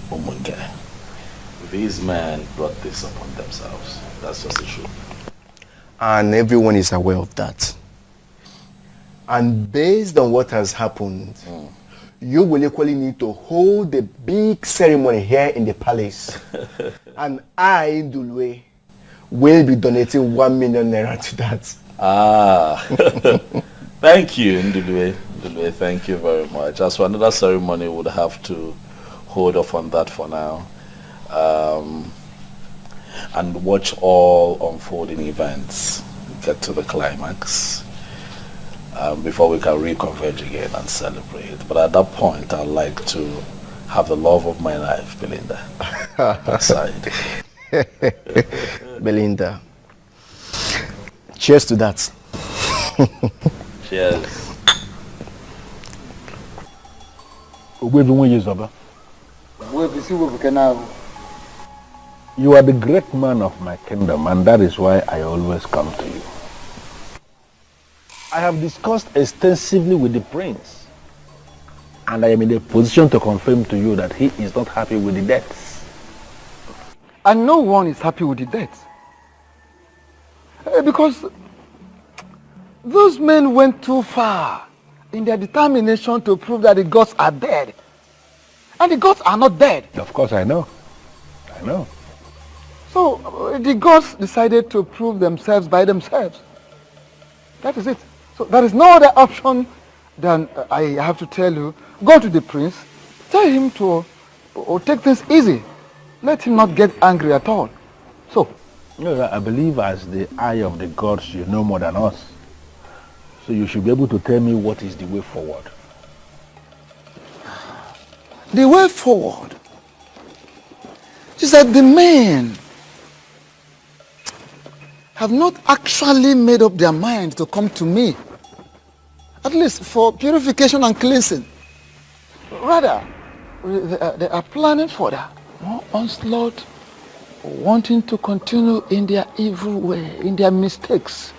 Umungene. These men brought this upon themselves. That's just the truth. And everyone is aware of that. And based on what has happened, you will equally need to hold a big ceremony here in the palace. And I, Ndulwe, will be donating 1 million naira to that. Thank you, Ndulwe. Ndulwe, thank you very much. As for another ceremony, we would have to hold off on that for now. And watch all unfolding events get to the climax before we can reconverge again and celebrate. But at that point, I'd like to have the love of my life, Belinda, aside. Belinda, cheers to that. Cheers. You are the great man of my kingdom, and that is why I always come to you. I have discussed extensively with the prince, and I am in a position to confirm to you that he is not happy with the deaths. And no one is happy with the death. Because those men went too far in their determination to prove that the gods are dead. And the gods are not dead. Of course, I know. I know. So the gods decided to prove themselves by themselves. That is it. So there is no other option than I have to tell you, go to the prince, tell him to take things easy. Let him not get angry at all. So, I believe as the eye of the gods, you know more than us. So you should be able to tell me what is the way forward. The way forward is that the men have not actually made up their mind to come to me, at least for purification and cleansing. Rather, they are planning for that more onslaught, wanting to continue in their evil way, in their mistakes.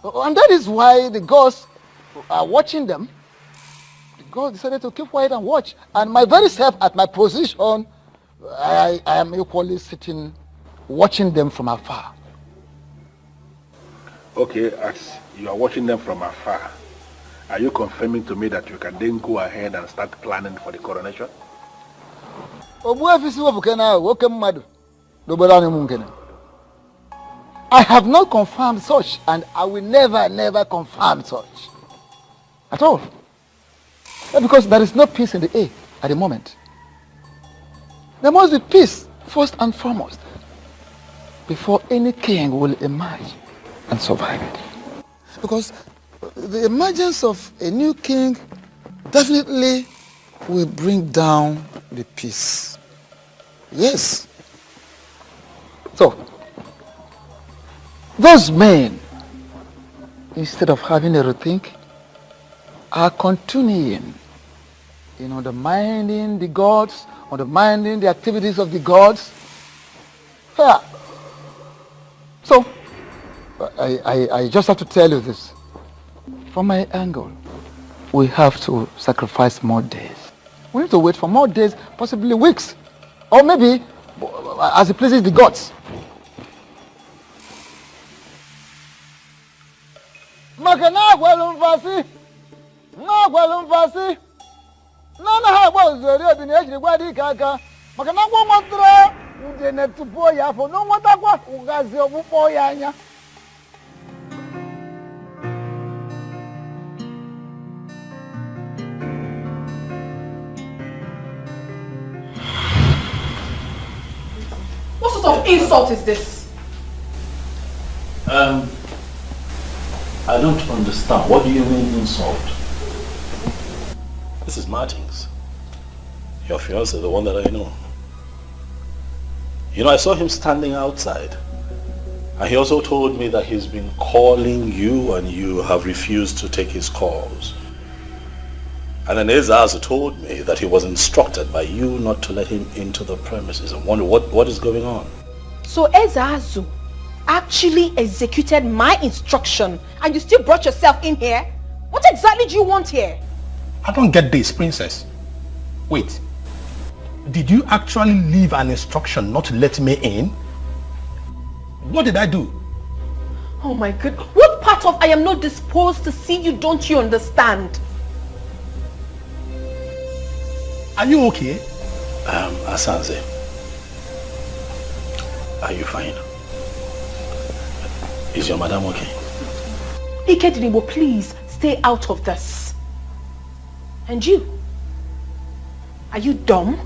And that is why the gods are watching them. The gods decided to keep quiet and watch. And my very self, at my position, I am equally sitting, watching them from afar. Okay, as you are watching them from afar, are you confirming to me that you can then go ahead and start planning for the coronation? I have not confirmed such, and I will never confirm such. At all. Because there is no peace in the air at the moment. There must be peace, first and foremost, before any king will emerge and survive it. Because the emergence of a new king definitely will bring down the peace. Yes. So, those men, instead of having a rethink, are continuing in undermining the gods, undermining the activities of the gods. Yeah. So, I just have to tell you this. From my angle, we have to sacrifice more days. We need to wait for more days, possibly weeks, or maybe as it pleases the gods. What sort of insult is this? I don't understand. What do you mean insult? This is Martins. Your fiancé, the one that I know. You know, I saw him standing outside. And he also told me that he's been calling you and you have refused to take his calls. And then Ezazu told me that he was instructed by you not to let him into the premises. I wonder what is going on. So Ezazu actually executed my instruction and you still brought yourself in here? What exactly do you want here? I don't get this, princess. Wait. Did you actually leave an instruction not to let me in? What did I do? Oh my God. What part of I am not disposed to see you don't you understand? Are you okay? Asanze, are you fine? Is your madam okay? Ikedinibo, please stay out of this. And you? Are you dumb?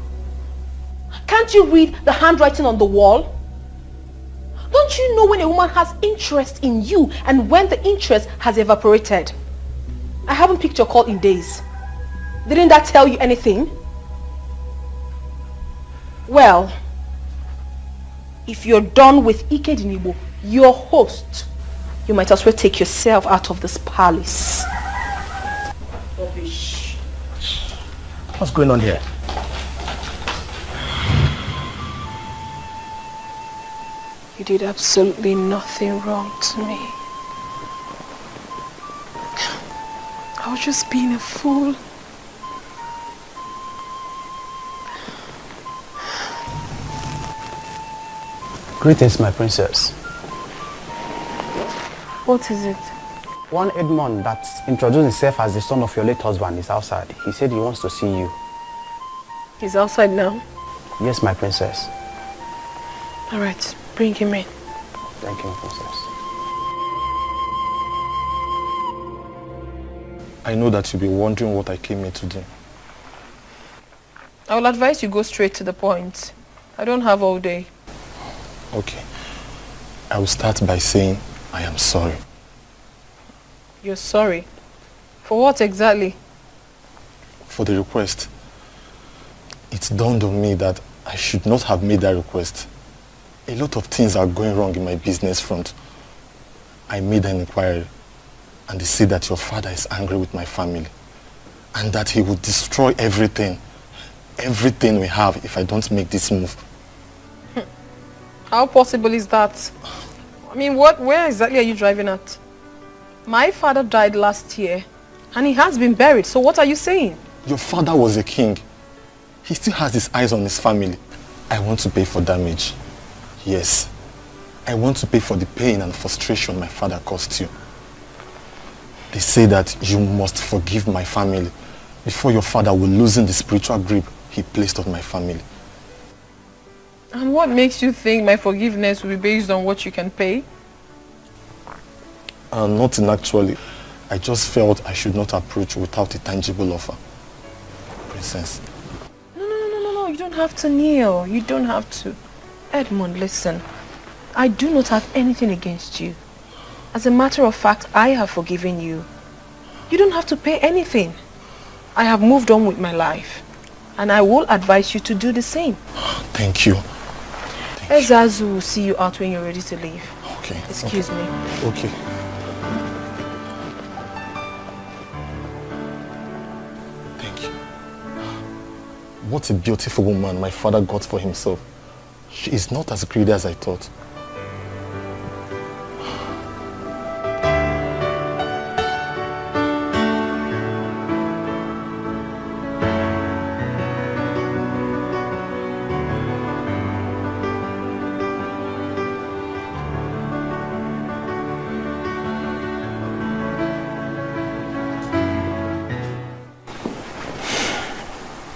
Can't you read the handwriting on the wall? Don't you know when a woman has interest in you and when the interest has evaporated? I haven't picked your call in days. Didn't that tell you anything? Well, if you're done with Ikedinibo, your host, you might as well take yourself out of this palace. Rubbish. What's going on here? You did absolutely nothing wrong to me. I was just being a fool. Greetings, my princess. What is it? One Edmond that introduced himself as the son of your late husband is outside. He said he wants to see you. He's outside now? Yes, my princess. All right, bring him in. Thank you, princess. I know that you'll be wondering what I came here to do. I will advise you go straight to the point. I don't have all day. Okay. I will start by saying I am sorry. You're sorry? For what exactly? For the request. It dawned on me that I should not have made that request. A lot of things are going wrong in my business front. I made an inquiry and they say that your father is angry with my family and that he will destroy everything we have if I don't make this move. How possible is that? I mean, where exactly are you driving at? My father died last year and he has been buried, so what are you saying? Your father was a king. He still has his eyes on his family. I want to pay for damage. Yes. I want to pay for the pain and frustration my father caused you. They say that you must forgive my family before your father will loosen the spiritual grip he placed on my family. And what makes you think my forgiveness will be based on what you can pay? Nothing actually. I just felt I should not approach without a tangible offer. Princess. No, you don't have to kneel. You don't have to. Edmond, listen. I do not have anything against you. As a matter of fact, I have forgiven you. You don't have to pay anything. I have moved on with my life. And I will advise you to do the same. Thank you. Ezazu will see you out when you're ready to leave. Okay. Excuse me. Okay. Thank you. What a beautiful woman my father got for himself. She is not as greedy as I thought.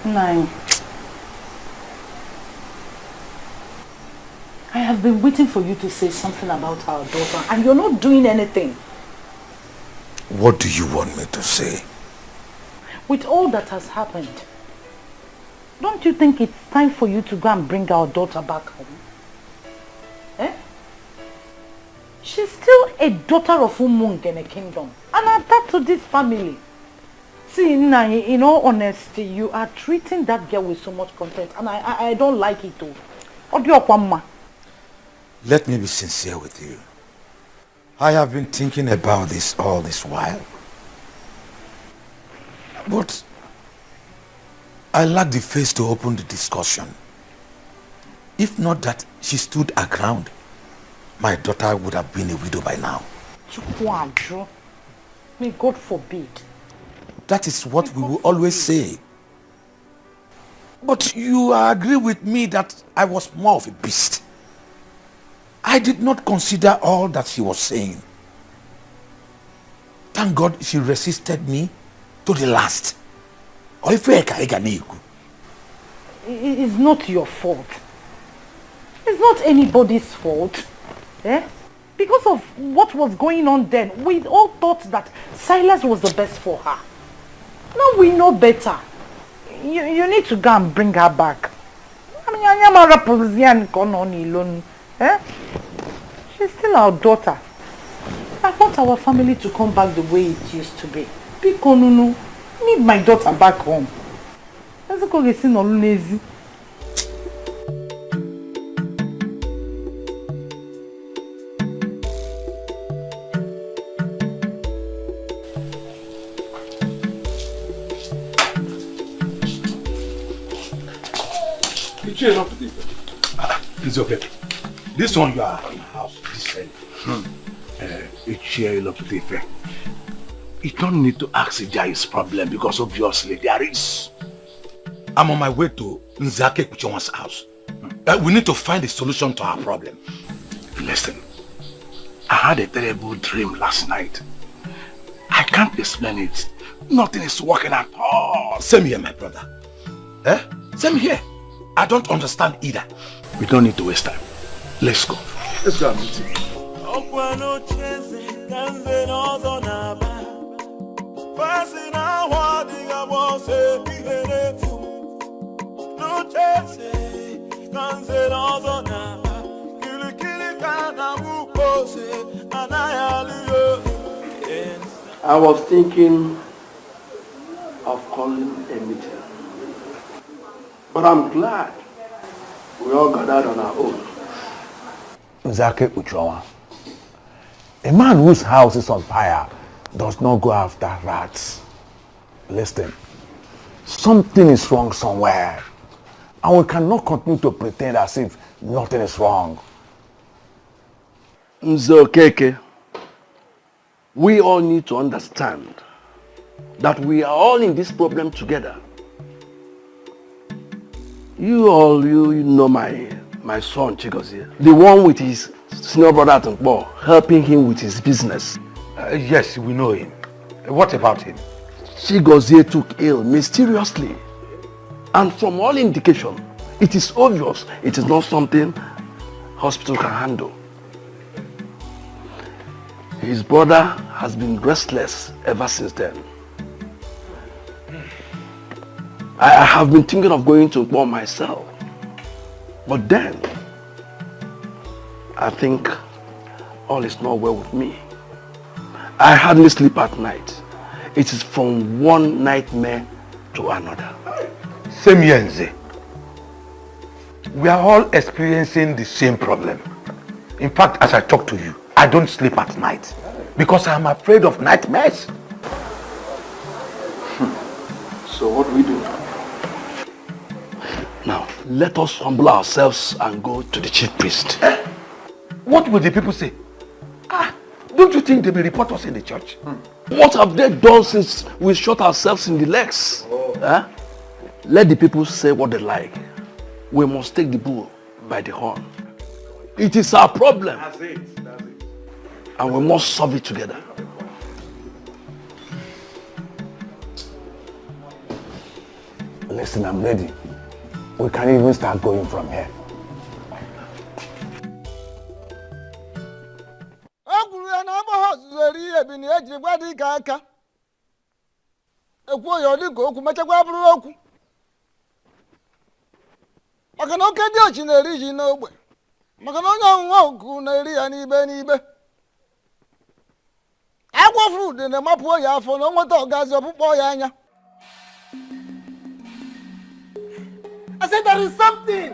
Nine. I have been waiting for you to say something about our daughter and you're not doing anything. What do you want me to say? With all that has happened, don't you think it's time for you to go and bring our daughter back home? Eh? She's still a daughter of Umungene Kingdom and attached to this family. See, Nna, in all honesty, you are treating that girl with so much contempt and I don't like it too. Let me be sincere with you. I have been thinking about this all this while. But I lack the face to open the discussion. If not that she stood her ground, my daughter would have been a widow by now. May God forbid. That is what we will always say. But you agree with me that I was more of a beast. I did not consider all that she was saying. Thank God she resisted me to the last. It's not your fault. It's not anybody's fault. Because of what was going on then, we all thought that Silas was the best for her. Now we know better. You need to go and bring her back. She's still our daughter. I want our family to come back the way it used to be. Pikonunu, need my daughter back home. Let's go get seen on lazy. It's okay. This one you are in the house. This You don't need to ask Ijayi's problem because obviously there is. I'm on my way to Nzake Kuchonwa's house. We need to find a solution to our problem. Listen, I had a terrible dream last night. I can't explain it. Nothing is working at all. Same here, my brother. Same here. I don't understand either. We don't need to waste time. Let's go. Let's go and meet him. I was thinking of calling a meeting, but I'm glad we all gathered on our own. Nzake Kuchonwa, a man whose house is on fire does not go after rats. Listen, something is wrong somewhere, and we cannot continue to pretend as if nothing is wrong. Nzokeke, we all need to understand that we are all in this problem together. You know my son Chigozie, the one with his senior brother at Nkbo, helping him with his business. Yes, we know him. What about him? Chigozie took ill mysteriously, and from all indication, it is obvious it is not something hospital can handle. His brother has been restless ever since then. I have been thinking of going to Nkbo myself, but then I think all is not well with me. I hardly sleep at night. It is from one nightmare to another. Same here, Nze. We are all experiencing the same problem. In fact, as I talk to you, I don't sleep at night because I am afraid of nightmares. So what do we do? Now, let us humble ourselves and go to the chief priest. What will the people say? Don't you think they will report us in the church? What have they done since we shot ourselves in the legs? Let the people say what they like. We must take the bull by the horn. It is our problem. That's it. And we must solve it together. Listen, I'm ready. We can even start going from here. Maka na oke dị ochi na-eri ji n'ogbe. Maka na onye ọṅụṅụ ọgụ na-eri ya n'ibe n'ibe. Agwa fruit in the mapo ya for no one to gas up boy anya. I said there is something.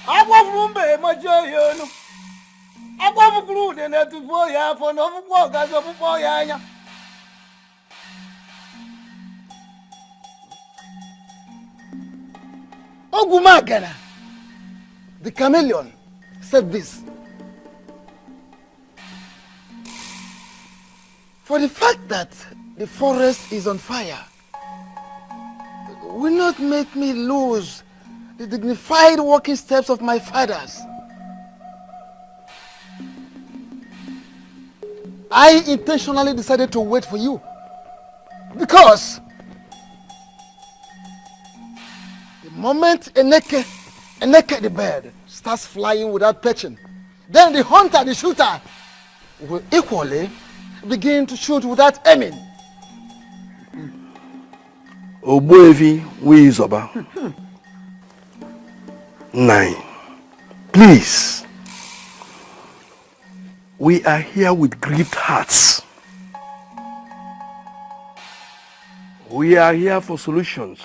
Agwa fruit be majo yo no. Agwa fruit in the to boy ya for no one gas up boy anya. Ogumagana, the chameleon, said this. For the fact that the forest is on fire will not make me lose the dignified walking steps of my fathers. I intentionally decided to wait for you because the moment a naked the bird starts flying without perching, then the hunter, the shooter, will equally begin to shoot without aiming. Ogbuefi Nwizoba. 9. Please. We are here with grieved hearts. We are here for solutions.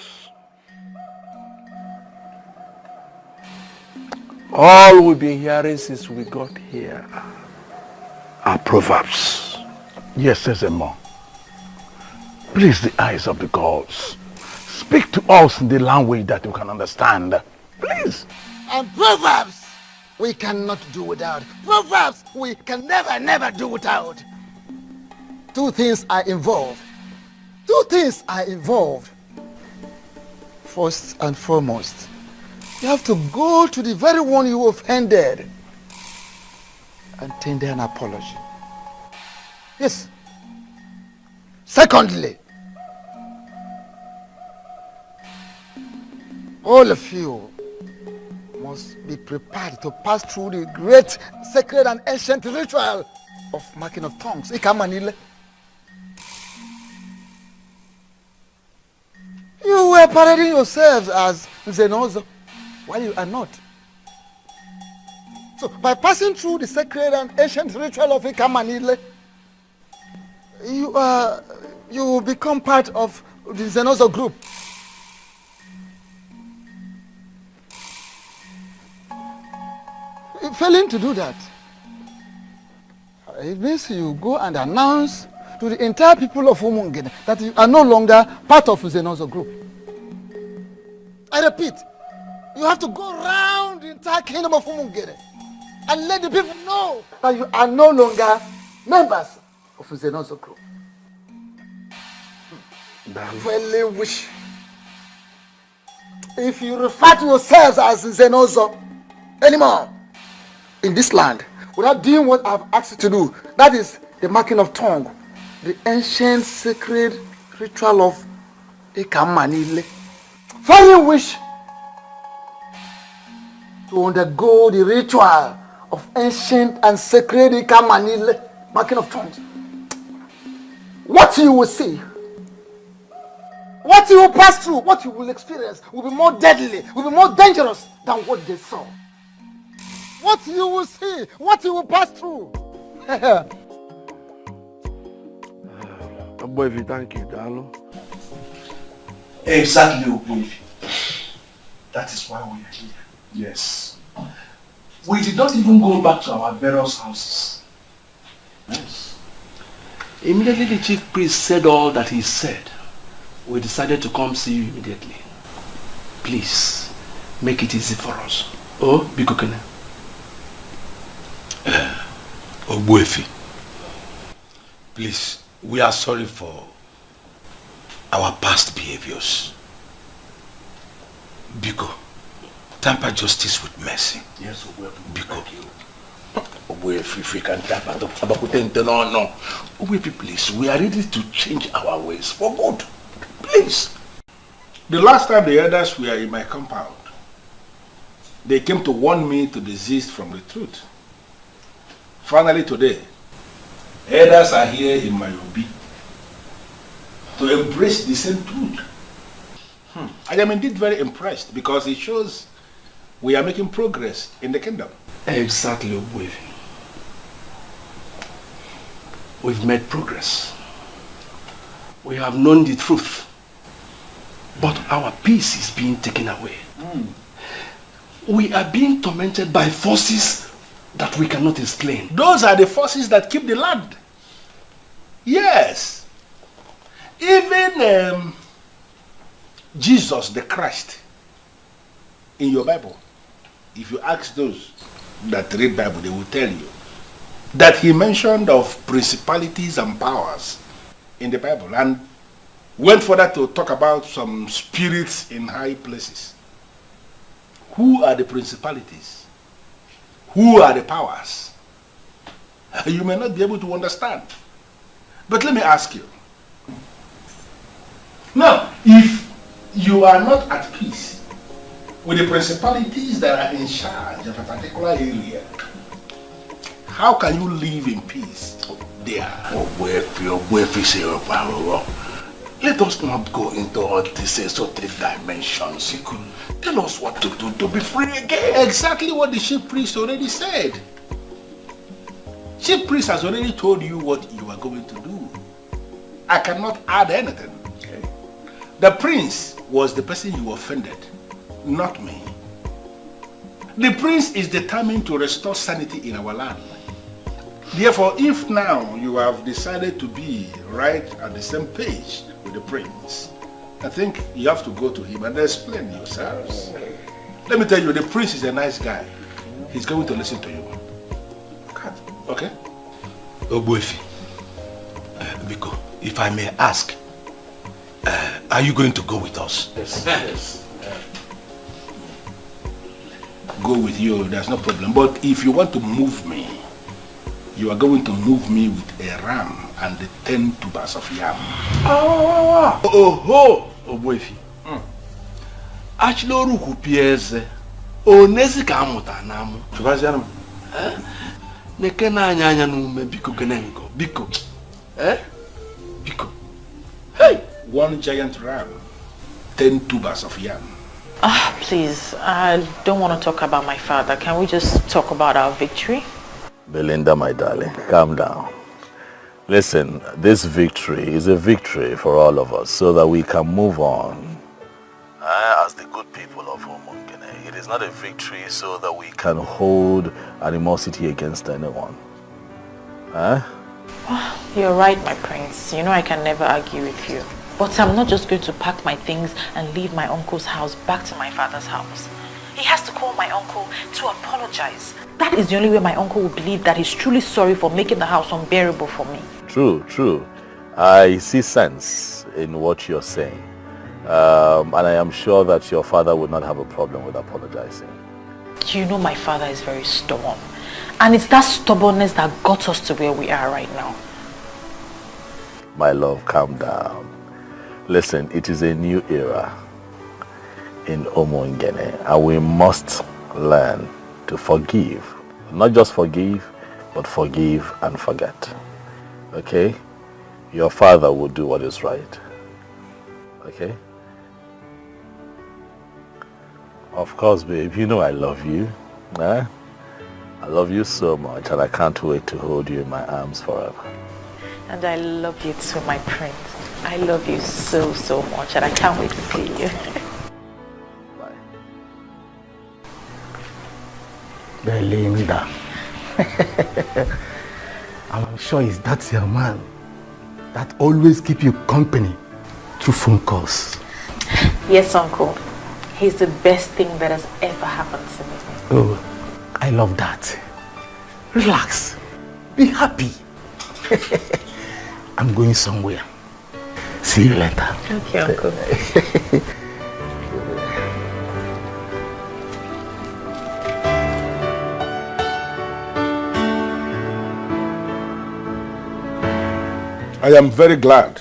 All we've been hearing since we got here are proverbs. Yes, Sezemo. Please, the eyes of the gods, speak to us in the language that we can understand. Please. And proverbs we cannot do without. Proverbs we can never do without. Two things are involved. First and foremost, you have to go to the very one you offended and tender an apology. Yes. Secondly, all of you must be prepared to pass through the great sacred and ancient ritual of marking of tongues. Ikamanile. You were parading yourselves as Nzenozo, while you are not. So by passing through the sacred and ancient ritual of Ikamanile, you will become part of the Nzenozo group. Failing to do that, it means you go and announce to the entire people of Umungene that you are no longer part of Nzenozo group. I repeat, you have to go around the entire kingdom of Umungene and let the people know that you are no longer members of Nzenozo group. Really wish if you refer to yourselves as Nzenozo anymore in this land without doing what I've asked you to do, that is the marking of tongue, the ancient sacred ritual of Ikamanile. Finally wish to undergo the ritual of ancient and sacred Ikamanile, marking of tongues. What you will see, what you will pass through, what you will experience will be more deadly, will be more dangerous than what they saw. What you will see, what you will pass through. Ogbuefi, thank you, Dalo. Exactly, Ogbuefi. That is why we are here. Yes. We did not even go back to our various houses. Yes. Immediately the chief priest said all that he said, we decided to come see you immediately. Please, make it easy for us. Oh, Bikokene. Ogbuefi, please, we are sorry for our past behaviors. Biko, temper justice with mercy. Yes, Ogbuefi. Biko. Ogbuefi, if we can temper no. Ogbuefi, please, we are ready to change our ways for good. Please. The last time the elders were in my compound, they came to warn me to desist from the truth. Finally today, elders are here in my obi to embrace the same truth. I am indeed very impressed because it shows we are making progress in the kingdom. Exactly, Ogbuefi. We've made progress. We have known the truth. But our peace is being taken away. We are being tormented by forces that we cannot explain. Those are the forces that keep the land. Yes. Even Jesus the Christ in your Bible, if you ask those that read Bible, they will tell you that he mentioned of principalities and powers in the Bible and went further to talk about some spirits in high places. Who are the principalities? Who are the powers? You may not be able to understand. But let me ask you. Now, if you are not at peace with the principalities that are in charge of a particular area, how can you live in peace there? Let us not go into all these esoteric dimensions. Tell us what to do to be free again. Exactly what the chief priest already said. Chief priest has already told you what you are going to do. I cannot add anything. Okay. The prince was the person you offended, not me. The prince is determined to restore sanity in our land. Therefore, if now you have decided to be right at the same page with the prince, I think you have to go to him and explain yourselves. Let me tell you, the prince is a nice guy. He's going to listen to you. Okay? Ogbuefi, Biko, if I may ask, are you going to go with us? Yes. Go with you, there's no problem. But if you want to move me, you are going to move me with a ram and the 10 tubers of yam. Oh, Ogbuefi. Achloru kupieze. Onezi ka amuta namu. Chubazianum. Nekena anyanya nume biko kenengo. Biko. Biko. Hey! 1 giant ram, 10 tubers of yam. Please, I don't want to talk about my father. Can we just talk about our victory? Belinda, my darling, calm down. Listen, this victory is a victory for all of us so that we can move on. As the good people of Umungene, it is not a victory so that we can hold animosity against anyone. You're right, my prince. You know I can never argue with you. But I'm not just going to pack my things and leave my uncle's house back to my father's house. He has to call my uncle to apologize. That is the only way my uncle will believe that he's truly sorry for making the house unbearable for me. True. I see sense in what you're saying. And I am sure that your father would not have a problem with apologizing. You know my father is very stubborn. And it's that stubbornness that got us to where we are right now. My love, calm down. Listen, it is a new era in Umungene, and we must learn to forgive. Not just forgive, but forgive and forget. Okay? Your father will do what is right. Okay? Of course, babe, you know I love you. I love you so much, and I can't wait to hold you in my arms forever. And I love you too, my prince. I love you so much, and I can't wait to see you. Belinda. I'm sure it's that your man that always keep you company through phone calls. Yes, uncle. He's the best thing that has ever happened to me. Oh, I love that. Relax. Be happy. I'm going somewhere. See you later. Okay, uncle. I am very glad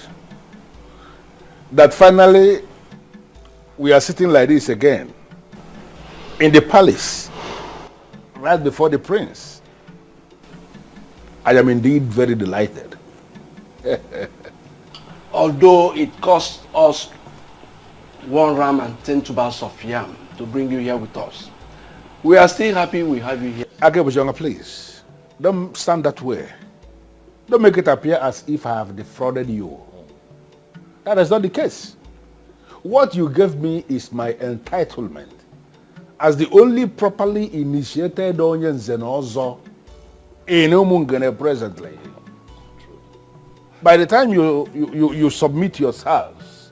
that finally we are sitting like this again in the palace right before the prince. I am indeed very delighted. Although it cost us 1 ram and 10 tubers of yam to bring you here with us, We are still happy we have you here. Akebujonga, please. Don't stand that way. Don't make it appear as if I have defrauded you. That is not the case. What you gave me is my entitlement as the only properly initiated Onye Nzenozo in Umungene presently. By the time you submit yourselves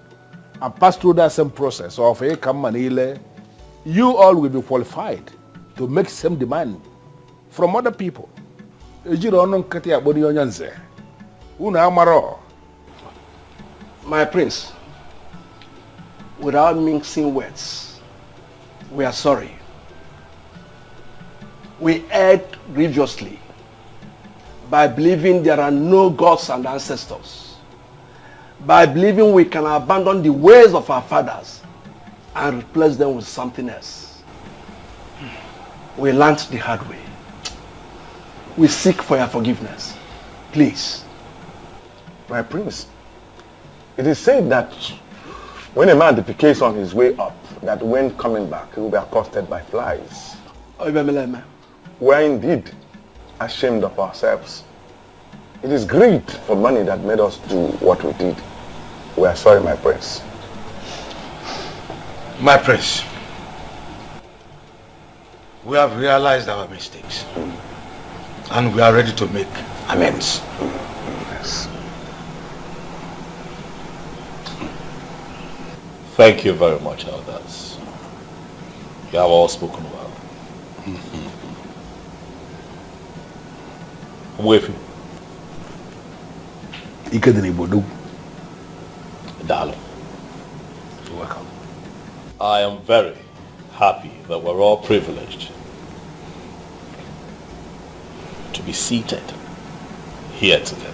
and pass through that same process of Eka Manile, you all will be qualified to make same demand from other people. My prince, without mincing words, we are sorry. We erred grievously by believing there are no gods and ancestors, by believing we can abandon the ways of our fathers and replace them with something else. We learned the hard way. We seek for your forgiveness. Please. My prince, it is said that when a man defecates on his way up, that when coming back, he will be accosted by flies. We are indeed ashamed of ourselves. It is greed for money that made us do what we did. We are sorry, my prince. My prince, we have realized our mistakes and we are ready to make amends. Yes. Thank you very much, elders. You have all spoken well. I'm with you. Dalo. You're welcome. I am very happy that we're all privileged to be seated here today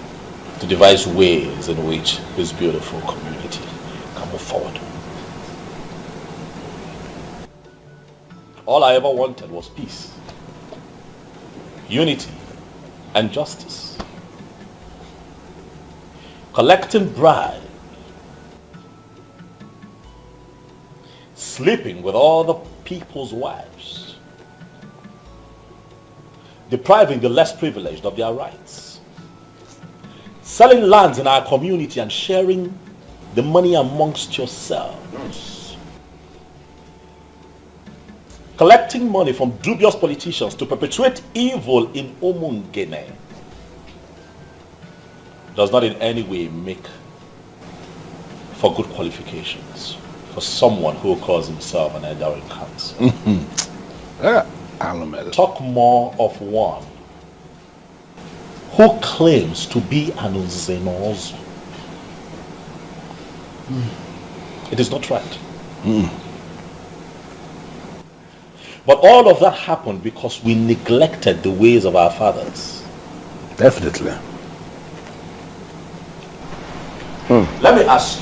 to devise ways in which this beautiful community can move forward. All I ever wanted was peace, unity, and justice. Collecting bribe, sleeping with all the people's wives, depriving the less privileged of their rights, selling lands in our community and sharing the money amongst yourselves, collecting money from dubious politicians to perpetuate evil in Umungene does not in any way make for good qualifications for someone who calls himself an elder in council. Talk more of one who claims to be an Nzenozo. It is not right. But all of that happened because we neglected the ways of our fathers. Definitely. Let me ask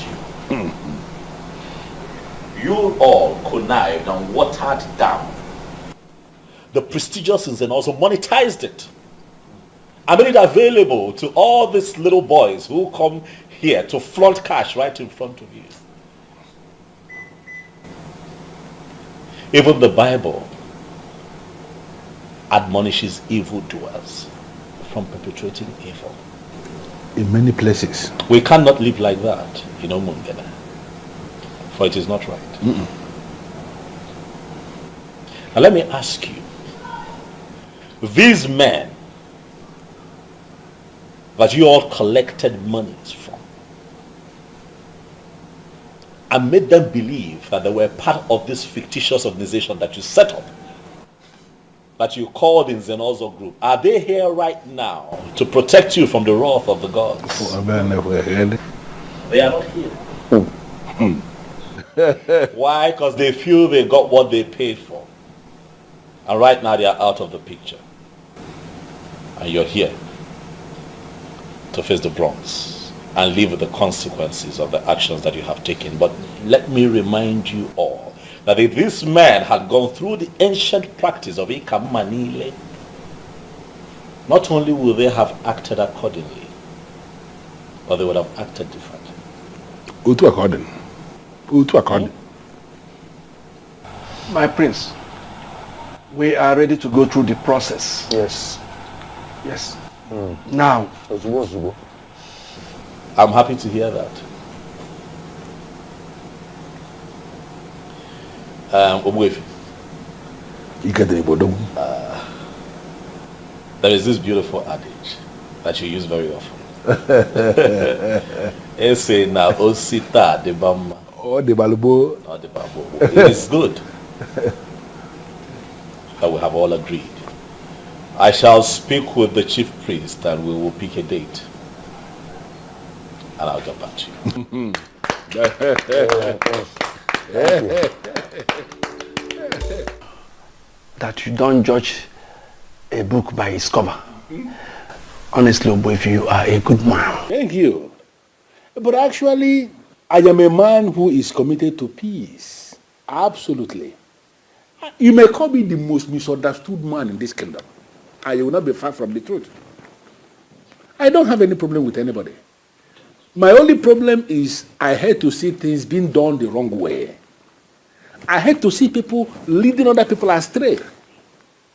you. You all connived and watered down the prestigious and also monetized it. I made it available to all these little boys who come here to flaunt cash right in front of you. Even the Bible admonishes evildoers from perpetrating evil. In many places. We cannot live like that in Umungene, for it is not right. Now let me ask you, these men that you all collected monies from and made them believe that they were part of this fictitious organization that you set up, that you called in Nzenozo Group, are they here right now to protect you from the wrath of the gods? They are not here. Why? Because they feel they got what they paid for. And right now they are out of the picture. And you're here to face the Bronx and live with the consequences of the actions that you have taken. But let me remind you all that if this man had gone through the ancient practice of Eka Manile, not only would they have acted accordingly, but they would have acted differently. My prince, We are ready to go through the process. Yes. Yes. Now. I'm happy to hear that. Ogbuefi. There is this beautiful adage that you use very often. It's saying now Osita de Bama. Oh, the Balubo. Not the Babo. It is good that we have all agreed. I shall speak with the chief priest and we will pick a date. And I'll get back to you. That you don't judge a book by its cover. Honestly, Ogbuefi, you are a good man. Thank you. But actually, I am a man who is committed to peace. Absolutely. You may call me the most misunderstood man in this kingdom. I will not be far from the truth. I don't have any problem with anybody. My only problem is I hate to see things being done the wrong way. I hate to see people leading other people astray.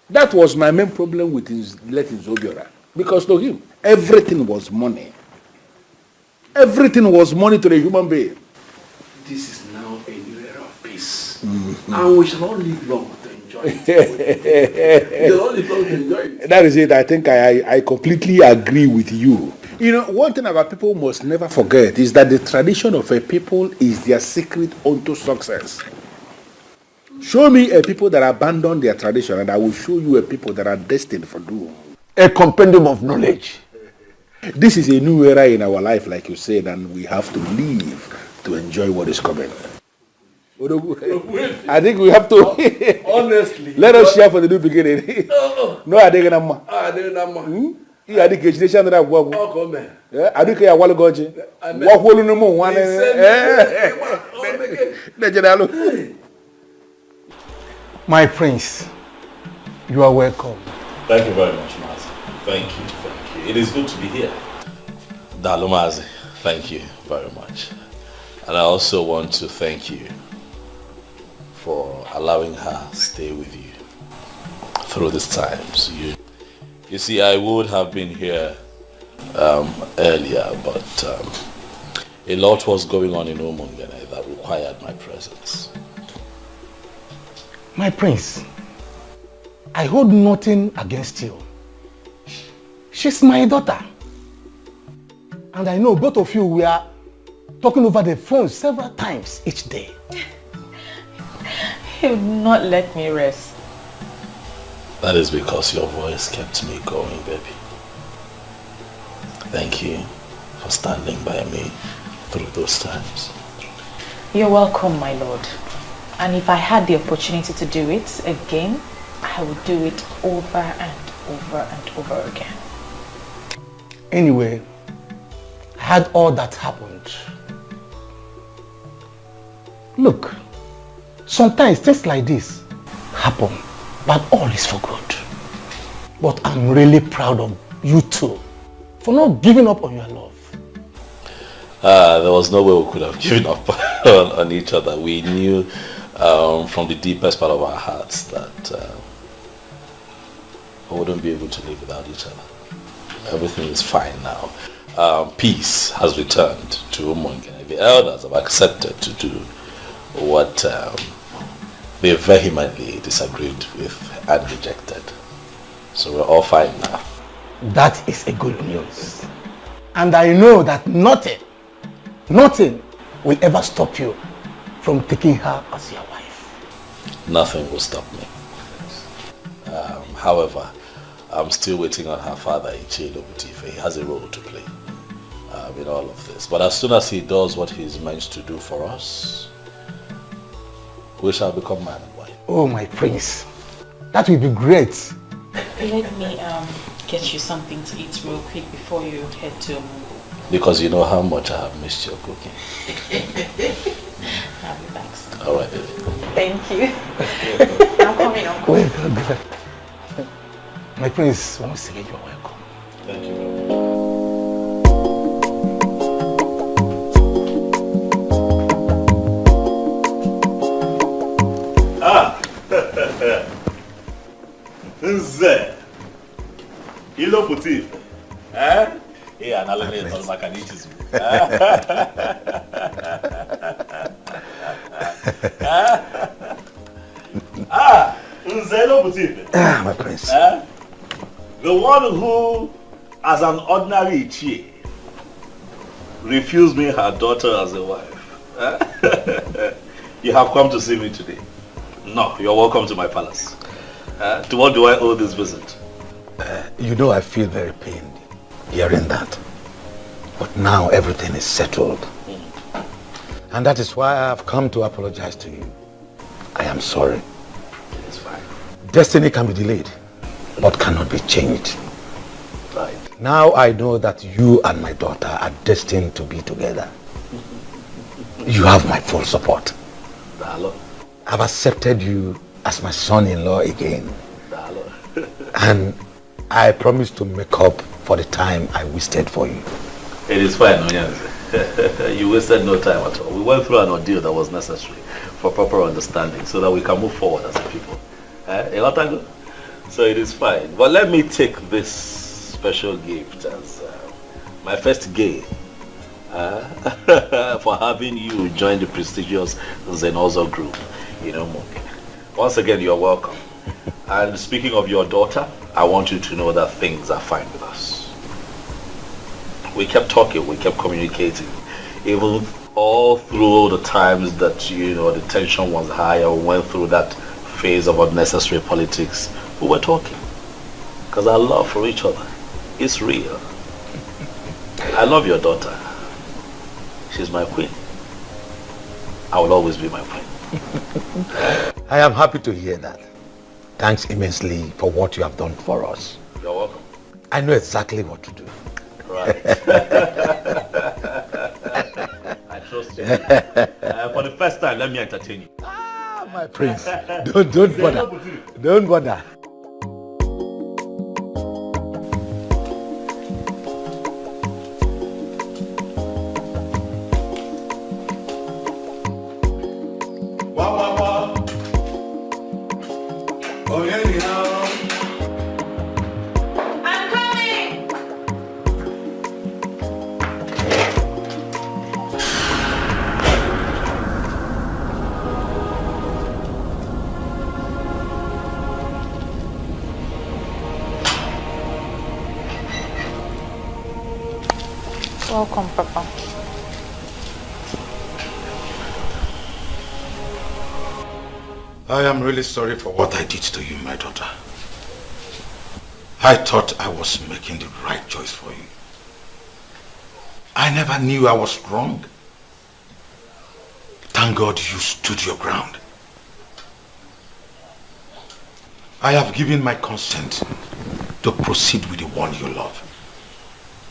That was my main problem with his late Zobiora. Because to him, everything was money. Everything was money to the human being. This is now a new era of peace. And we shall not live long to enjoy it. We shall not live long to enjoy it. That is it. I think I completely agree with you. You know, one thing about people must never forget is that the tradition of a people is their secret unto success. Show me a people that abandon their tradition and I will show you a people that are destined for doom. A compendium of knowledge. This is a new era in our life, like you said, and we have to live to enjoy what is coming. I think we have to. Honestly. Let us share for the new beginning. No, I think I'm. I think it's the channel that work. I think I want to go. What will you know? One. My prince, you are welcome. Thank you very much, Mazi. Thank you. It is good to be here. Dalomazi, thank you very much. And I also want to thank you for allowing her stay with you through these times. You see, I would have been here earlier, but a lot was going on in Umungene that required my presence. My prince, I hold nothing against you. She's my daughter. And I know both of you were talking over the phone several times each day. He would not let me rest. That is because your voice kept me going, baby. Thank you for standing by me through those times. You're welcome, my lord. And if I had the opportunity to do it again, I would do it over and over and over again. Anyway, I had all that happened. Look, sometimes things like this happen, but all is for good. But I'm really proud of you two for not giving up on your love. There was no way we could have given up on each other. We knew from the deepest part of our hearts that we wouldn't be able to live without each other. Everything is fine now. Peace has returned to Umungene. The elders have accepted to do what they vehemently disagreed with and rejected. So we're all fine now. That is a good news. And I know that nothing will ever stop you from taking her as your wife. Nothing will stop me. However, I'm still waiting on her father, Ichilo Butife. He has a role to play in all of this. But as soon as he does what he's meant to do for us, we shall become man and wife. Oh, my prince. That will be great. Let me get you something to eat real quick before you head to Mungo. Because you know how much I have missed your cooking. I'll be back soon. All right, baby. Thank you. I'm coming, Uncle. Wait, my prince, once again, you're welcome. Thank you. Nze. Ilo putif. Eh? Eh, analene tol makanichis. Ah, Nze Ilo putif. Ah, my prince. The one who, as an ordinary Ichie, refused me her daughter as a wife. You have come to see me today. No, you're welcome to my palace. To what do I owe this visit? You know I feel very pained hearing that. But now everything is settled. And that is why I have come to apologize to you. I am sorry. It's fine. Destiny can be delayed, but cannot be changed. Right. Now I know that you and my daughter are destined to be together. You have my full support. Dalo. I've accepted you as my son-in-law again. Dalo. And I promise to make up for the time I wasted for you. It is fine, Onyanze. You wasted no time at all. We went through an ordeal that was necessary for proper understanding so that we can move forward as a people. So it is fine. But let me take this special gift as my first gain for having you join the prestigious Zenozo group in Umungene. Once again, you're welcome. And speaking of your daughter, I want you to know that things are fine with us. We kept talking, we kept communicating, even all through the times that, the tension was high, we went through that phase of unnecessary politics. We were talking, because our love for each other is real. I love your daughter. She's my queen. I will always be my queen. I am happy to hear that. Thanks immensely for what you have done for us. You're welcome. I know exactly what to do. Right. I trust you. For the first time, let me entertain you. My prince, don't bother. Don't bother. Welcome, Papa. I am really sorry for what I did to you, my daughter. I thought I was making the right choice for you. I never knew I was wrong. Thank God you stood your ground. I have given my consent to proceed with the one you love,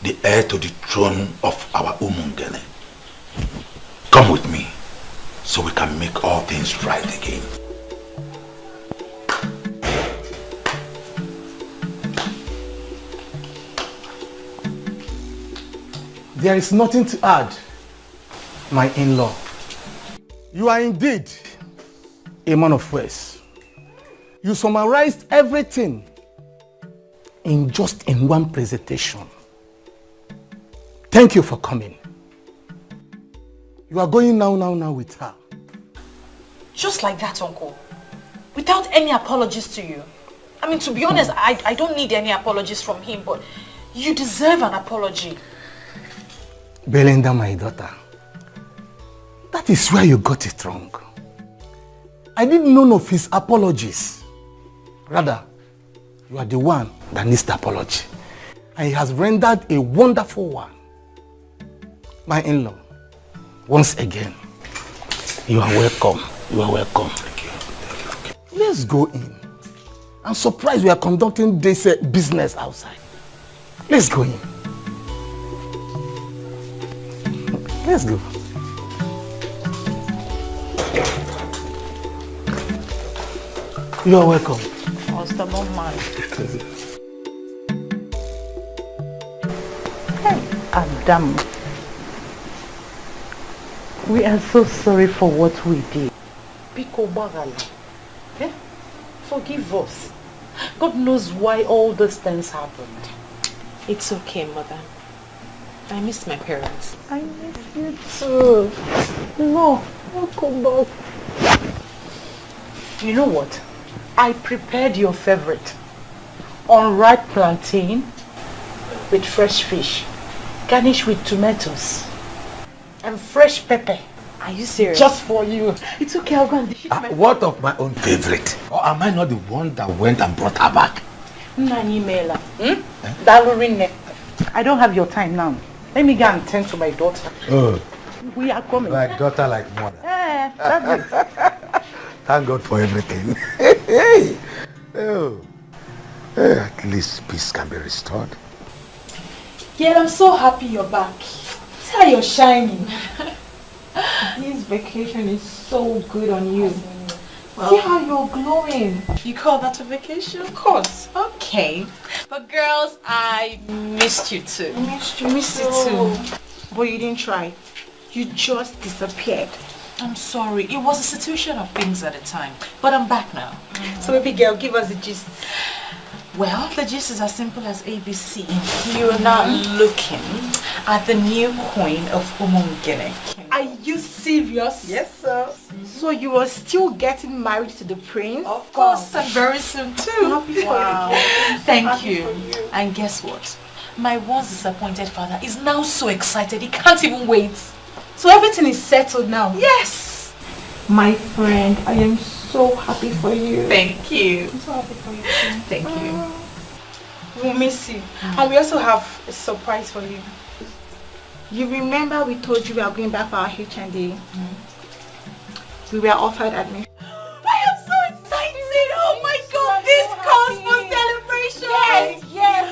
the heir to the throne of our Umungene. Come with me so we can make all things right again. There is nothing to add, my in-law. You are indeed a man of words. You summarized everything in one presentation. Thank you for coming. You are going now with her. Just like that, Uncle. Without any apologies to you. I mean, to be honest, I don't need any apologies from him, but you deserve an apology. Belinda, my daughter, that is where you got it wrong. I need none of his apologies. Rather, you are the one that needs the apology. And he has rendered a wonderful one. My in-law, once again, you are welcome. You are welcome. Thank you. Let's go in. I'm surprised we are conducting this business outside. Let's go in. Let's go. You are welcome. Oh, stubborn man. Adam, we are so sorry for what we did. Biko Bagala. Forgive us. God knows why all these things happened. It's okay, Mother. I miss my parents. I miss you too. No, I'll come back. You know what? I prepared your favorite. Unripe plantain with fresh fish, garnished with tomatoes and fresh pepper. Are you serious? Just for you. It's okay, I'll go and dish it myself. What of my own favorite? Or am I not the one that went and brought her back? Nani Mela. Dalurine. I don't have your time now. Let me go and tend to my daughter. Oh, We are coming. like daughter, like mother. That's it. Thank God for everything. Oh. At least peace can be restored. Yeah, I'm so happy you're back. See how you're shining. This vacation is so good on you. See how you're glowing. You call that a vacation? Of course. Okay. But girls, I missed you too. Missed you too. But you didn't try. You just disappeared. I'm sorry. It was a situation of things at the time. But I'm back now. So baby girl, give us the gist. Well, the gist is as simple as ABC. You're now looking at the new queen of Umungene. Are you serious? Yes, sir. So you are still getting married to the prince? Of course, and very soon too. Wow. Thank you. And guess what? My once disappointed father is now so excited he can't even wait. So everything is settled now? Yes. My friend, I am so happy for you. Thank you. I'm so happy for you. Thank you. We'll miss you. And we also have a surprise for you. You remember we told you we are going back for our HND? We were offered admission. I am so excited! Oh my God! This calls for celebration! Yes,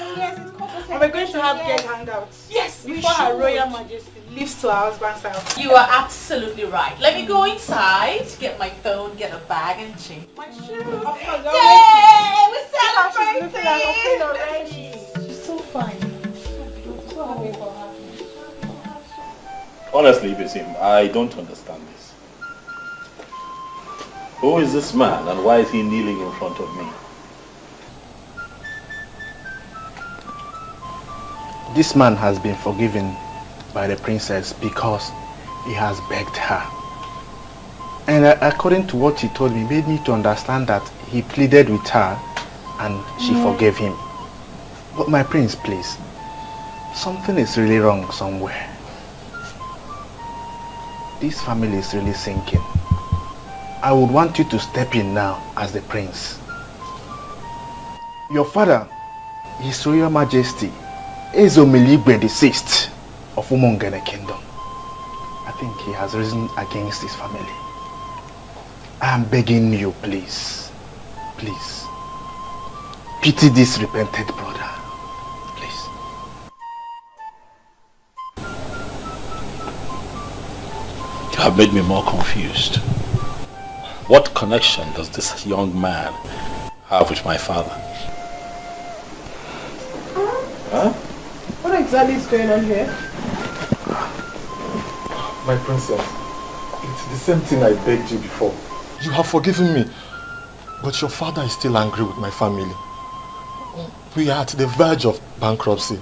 it's called for celebration. And we're going to have girl hangouts. Yes, we before Her should. Royal Majesty leaves to her husband's house. You are absolutely right. Let me go inside, get my phone, get a bag, and change my shoes. Yay! We're celebrating! She's so fine. So happy for her. Honestly, Basim, I don't understand this. Who is this man and why is he kneeling in front of me? This man has been forgiven by the princess because he has begged her. And according to what he told me, made me to understand that he pleaded with her and she forgave him. But my prince, please, something is really wrong somewhere. This family is really sinking. I would want you to step in now as the prince. Your father, His Royal Majesty, Ezomiligwe VI of Umungene Kingdom. I think he has risen against his family. I am begging you, please, please, pity this repented brother, please. You have made me more confused. What connection does this young man have with my father? Huh? What exactly is going on here? My princess, it's the same thing I begged you before. You have forgiven me, but your father is still angry with my family. We are at the verge of bankruptcy.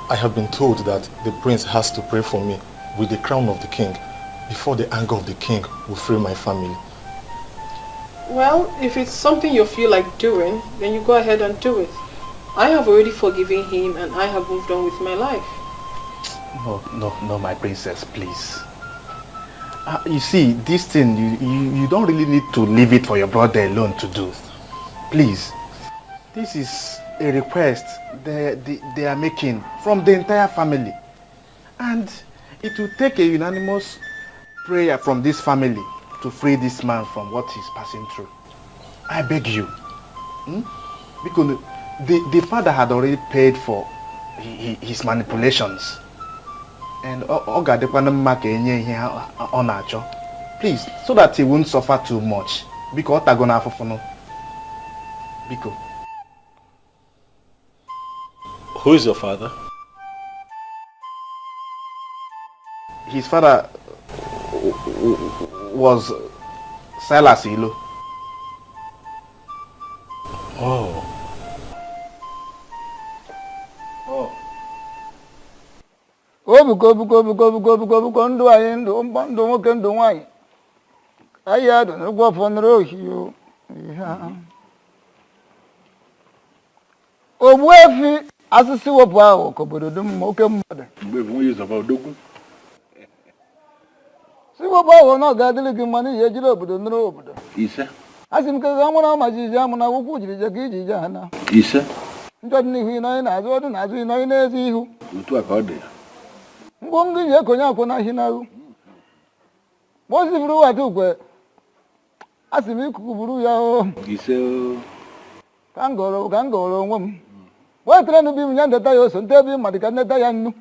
I have been told that the prince has to pray for me with the crown of the king before the anger of the king will free my family. Well, if it's something you feel like doing, then you go ahead and do it. I have already forgiven him and I have moved on with my life. No, my princess, please. You see, this thing, you don't really need to leave it for your brother alone to do. Please. This is a request they are making from the entire family. And it will take a unanimous prayer from this family to free this man from what he's passing through. I beg you. Because the father had already paid for his manipulations. And please, so that he won't suffer too much. Because who is your father? His father was Silas Ilo. Oh. ebuko ndụ anyị ndụ nwoke ndụ nwaanyị anyị adụ n'ụgwọ fọnụrụ ohio ihe a Ogbuefi asịsị wepụ ahụ ka obodo dị mma oke mmadụ si wepụ ahụ na ọ ga-adịrị gị mma n'ihi ejiri obodo nụrụ obodo asị m ka ga mụrụ ma jiji amụ na akwụkwọ jiri je ka iji je ha na njọ dị n'ihu ịnọghị n'azụ ọdụ n'azụ ịnọghị n'ezi ihu ngwọ ngị ji ekonye akwụ na ahị n'ahụ ma o sifuru wata ukwe asị m ikuku buru ya o ka m gọrọ onwe m wetere nụ bi m ya ndeta ya oso nte ebe mmadụ ka ndeta ya nnu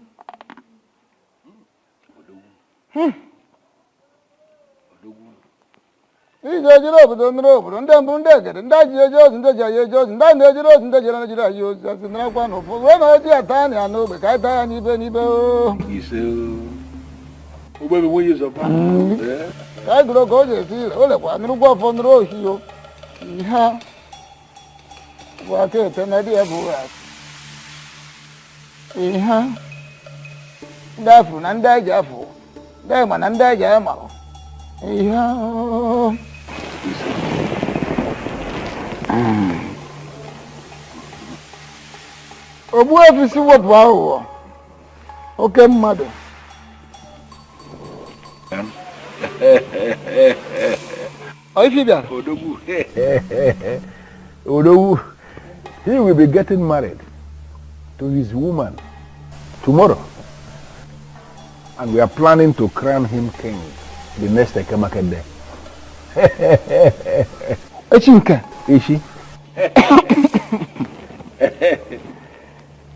iji ejiri obodo nụrụ obodo ndị mbụ ndị egede ndị ji eji ozi ndị ji anyị eji ozi ndị a na-ejiri ozi ndị jere ejiri anyị ozi asị narakwa na ụfọdụ wee na oji ya taa ya n'ogbe ka anyị taa ya n'ibe n'ibe ka anyị gụrụ ka o ji esi ire o lekwa nụrụgwa ọfọ nụrụ ohio ihe bụ aka ete na dị ya bụ ihe ndị afụ na ndị anyị ji afụ ndị anyị ma na ndị anyị ji anyị marụ ihe Ogbuefi si wepụ aghụghọ oke mmadụ Odogwu, he will be getting married to his woman tomorrow. And we are planning to crown him king the next Ekemake day. Echinka. Ishi.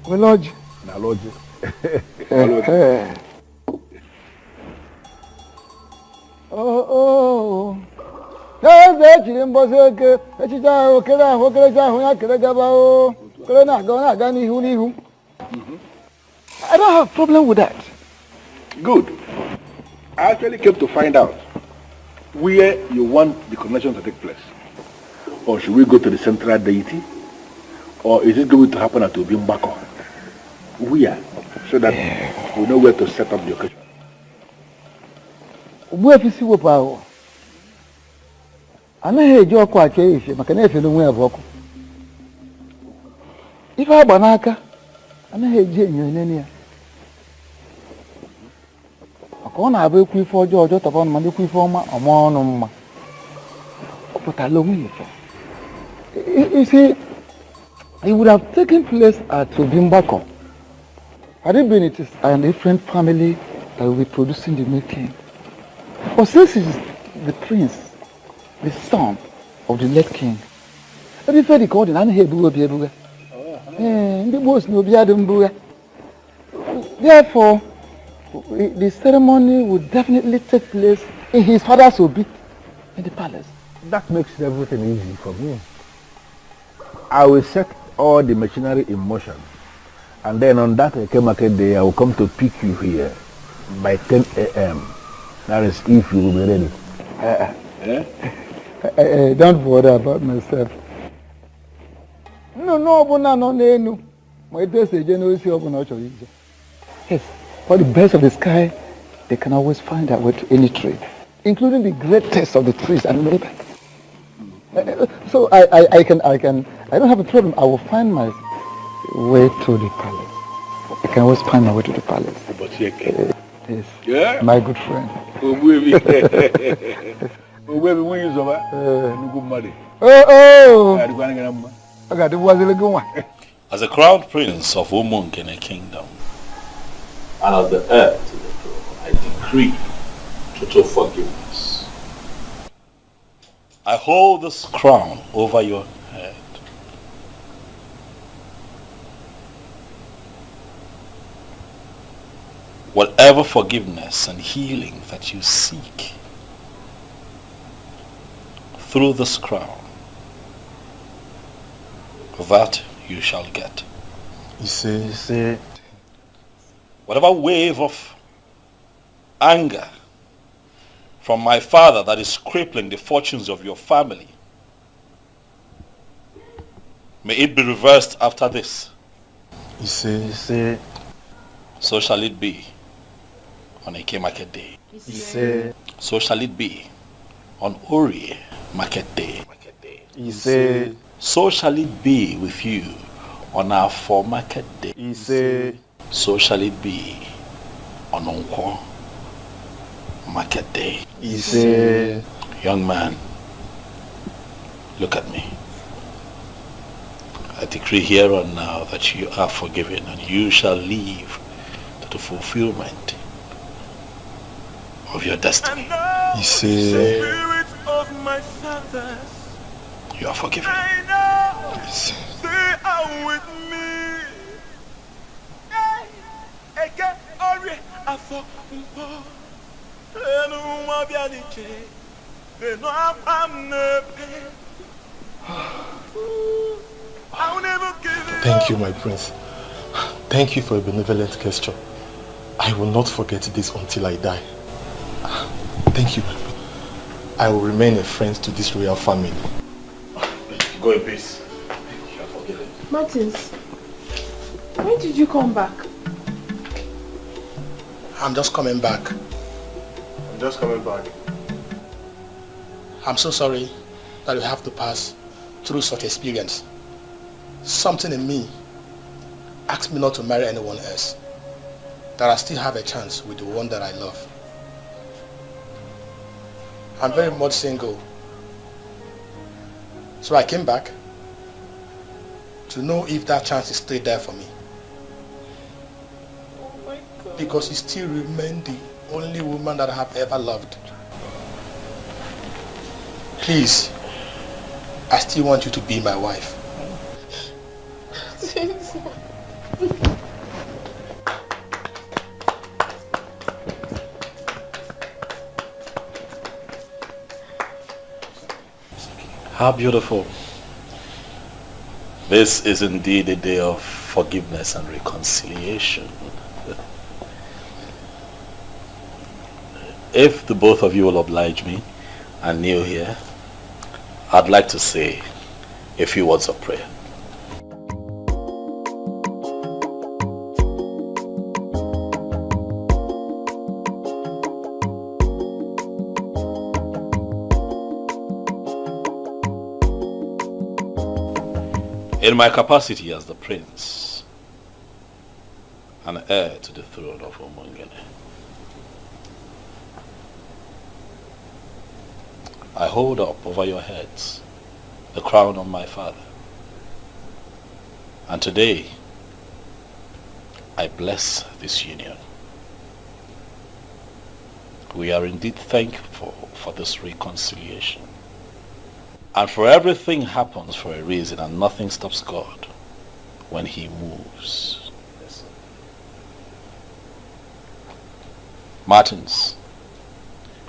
We lodge. Na lodge. Oh. N'eze echiri mbọsị eke echicha ahụ okerecha ahụ ya kere gaba o kere na-aga n'ihu. I don't have a problem with that. Good. I actually came to find out where you want the connection to take place. Or should we go to the central deity? Or is it going to happen at Obimbako? Where? So that we know where to set up the occasion. Ogbuefi si wepụ ahụ anaghị eji ọkụ achọ efe maka na-efe n'onwe ya bụ ọkụ. Ife agba n'aka anaghị eji enyo enene ya maka ọ na-abụ ekwu ife ọjọọ tọba ọnụ ma ekwu ife ọma ọma ọnụ mma ọ pụtara onwe ya ife. You see, it would have taken place at Obimbako had it been it is a different family that will be producing the new king. But since he's the prince, the son of the late king, everybody called him therefore, the ceremony would definitely take place in his father's obi in the palace. That makes everything easy for me. I will set all the machinery in motion, and then on that Ekemake day, I will come to pick you here by 10 a.m. That is if you will be ready. Don't bother about myself. No. Yes, for the birds of the sky, they can always find their way to any tree, including the greatest of the trees and maybe. So I don't have a problem. I will find my way to the palace. I can always find my way to the palace. Yes. Yeah? My good friend. As a crown prince of Umungene Kingdom, and of the heir to the throne, I decree total forgiveness. I hold this crown over your head. Whatever forgiveness and healing that you seek through this crown, that you shall get. You see. Whatever wave of anger from my father that is crippling the fortunes of your family, may it be reversed after this. You see. So shall it be. on Eke Market Day. Ise. So shall it be on Ori Market Day. Ise. So shall it be with you on our for Market Day. Ise. So shall it be on Onkwo Market Day. Ise. Young man, look at me. I decree here and now that you are forgiven and you shall live to the fulfillment of your destiny. Spirit of my fathers, You are forgiven. I know they are with me. Eke ori afọ mpo, enu ma bia nike, they know I'm nepe. I'll never give it. Thank you, my prince. Thank you for a benevolent gesture. I will not forget this until I die. Thank you, my prince. I will remain a friend to this royal family. Go in peace. You are forgiven. Martins, when did you come back? I'm just coming back. I'm so sorry that you have to pass through such experience. Something in me asked me not to marry anyone else. That I still have a chance with the one that I love. I'm very much single. So I came back to know if that chance is still there for me. Oh my God. Because you still remain the only woman that I have ever loved. Please, I still want you to be my wife. How beautiful. This is indeed a day of forgiveness and reconciliation. If the both of you will oblige me and kneel here, I'd like to say a few words of prayer. In my capacity as the prince and heir to the throne of Umungene, I hold up over your heads the crown of my father. And today, I bless this union. We are indeed thankful for this reconciliation. And for everything happens for a reason, and nothing stops God when he moves. Martins,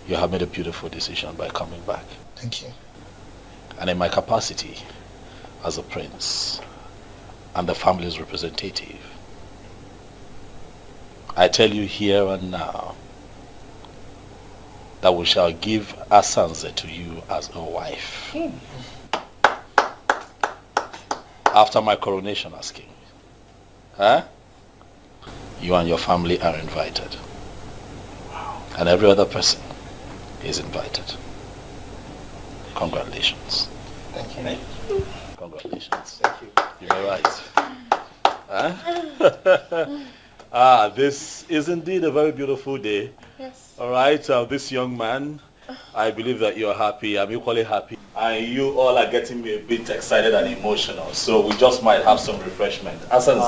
you have made a beautiful decision by coming back. Thank you. And in my capacity as a prince and the family's representative, I tell you here and now that we shall give Asanze to you as a wife. After my coronation as king. Huh? You and your family are invited. And every other person is invited. Congratulations. Thank you. Congratulations. Thank you. You're right. Huh? This is indeed a very beautiful day. Yes. All right, this young man, I believe that you're happy. I'm equally happy. And you all are getting me a bit excited and emotional. So we just might have some refreshment. Asanze,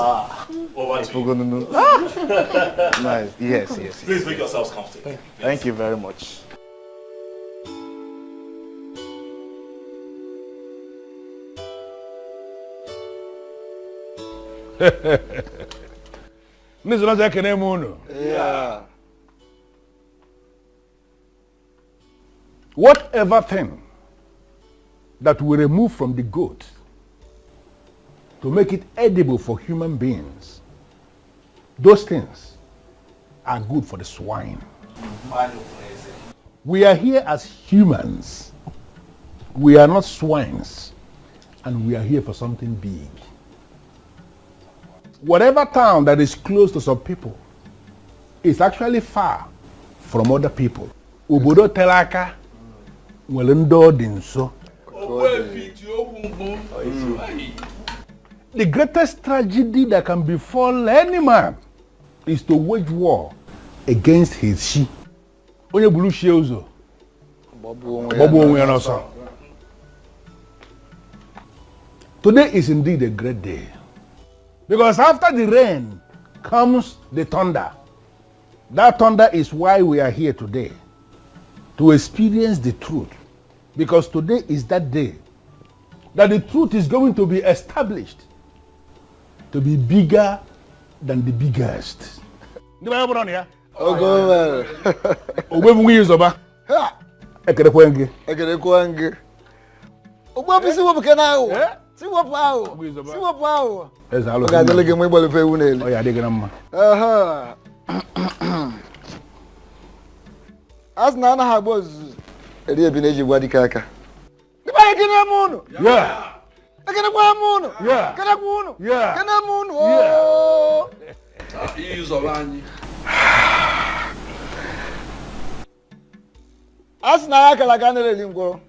over to you. Nice. Yes. Please make yourselves comfortable. Thank you very much. Yeah. Whatever thing that we remove from the goat to make it edible for human beings, those things are good for the swine. We are here as humans. We are not swines. And we are here for something big. Whatever town that is close to some people is actually far from other people. Obodo telaka nwere ndị ọ dị nso. The greatest tragedy that can befall any man is to wage war against his she. Onye bulu shie uzo. Bobo onwe ya n'ọsọ. Today is indeed a great day. Because after the rain comes the thunder. That thunder is why we are here today. To experience the truth. Because today is that day that the truth is going to be established to be bigger than the biggest. As na anaghị agba ozuzu eri ebi na-eji gwa dike aka. Dịba ekene m unu. Ekene kwa m unu. Ekene kwa unu. Ekene m unu. As na ya kala ka na-eri ngworo.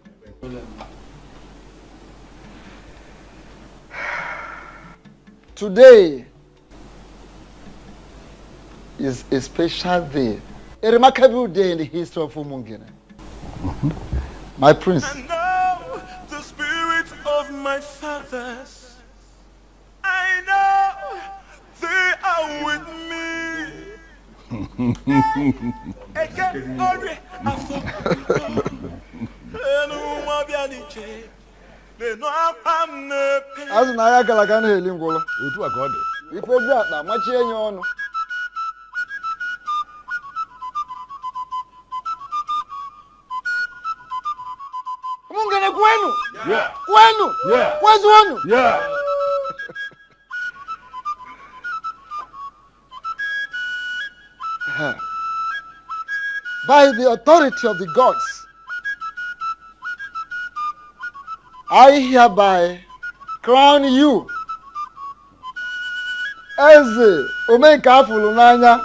Today is a special day. A remarkable day in the history of Umungene. My prince. And now the spirit of my fathers, I know they are with me. As na ya kala ka na-eli ngwolo. Otu a ka ọ dị. Ife ji akpa machie enye ọnụ. Umungene kwenu? Yeah. Kwenu? Yeah. Kwezi wenu? Yeah. By the authority of the gods, I hereby crown you Eze Omenka Afulu n'anya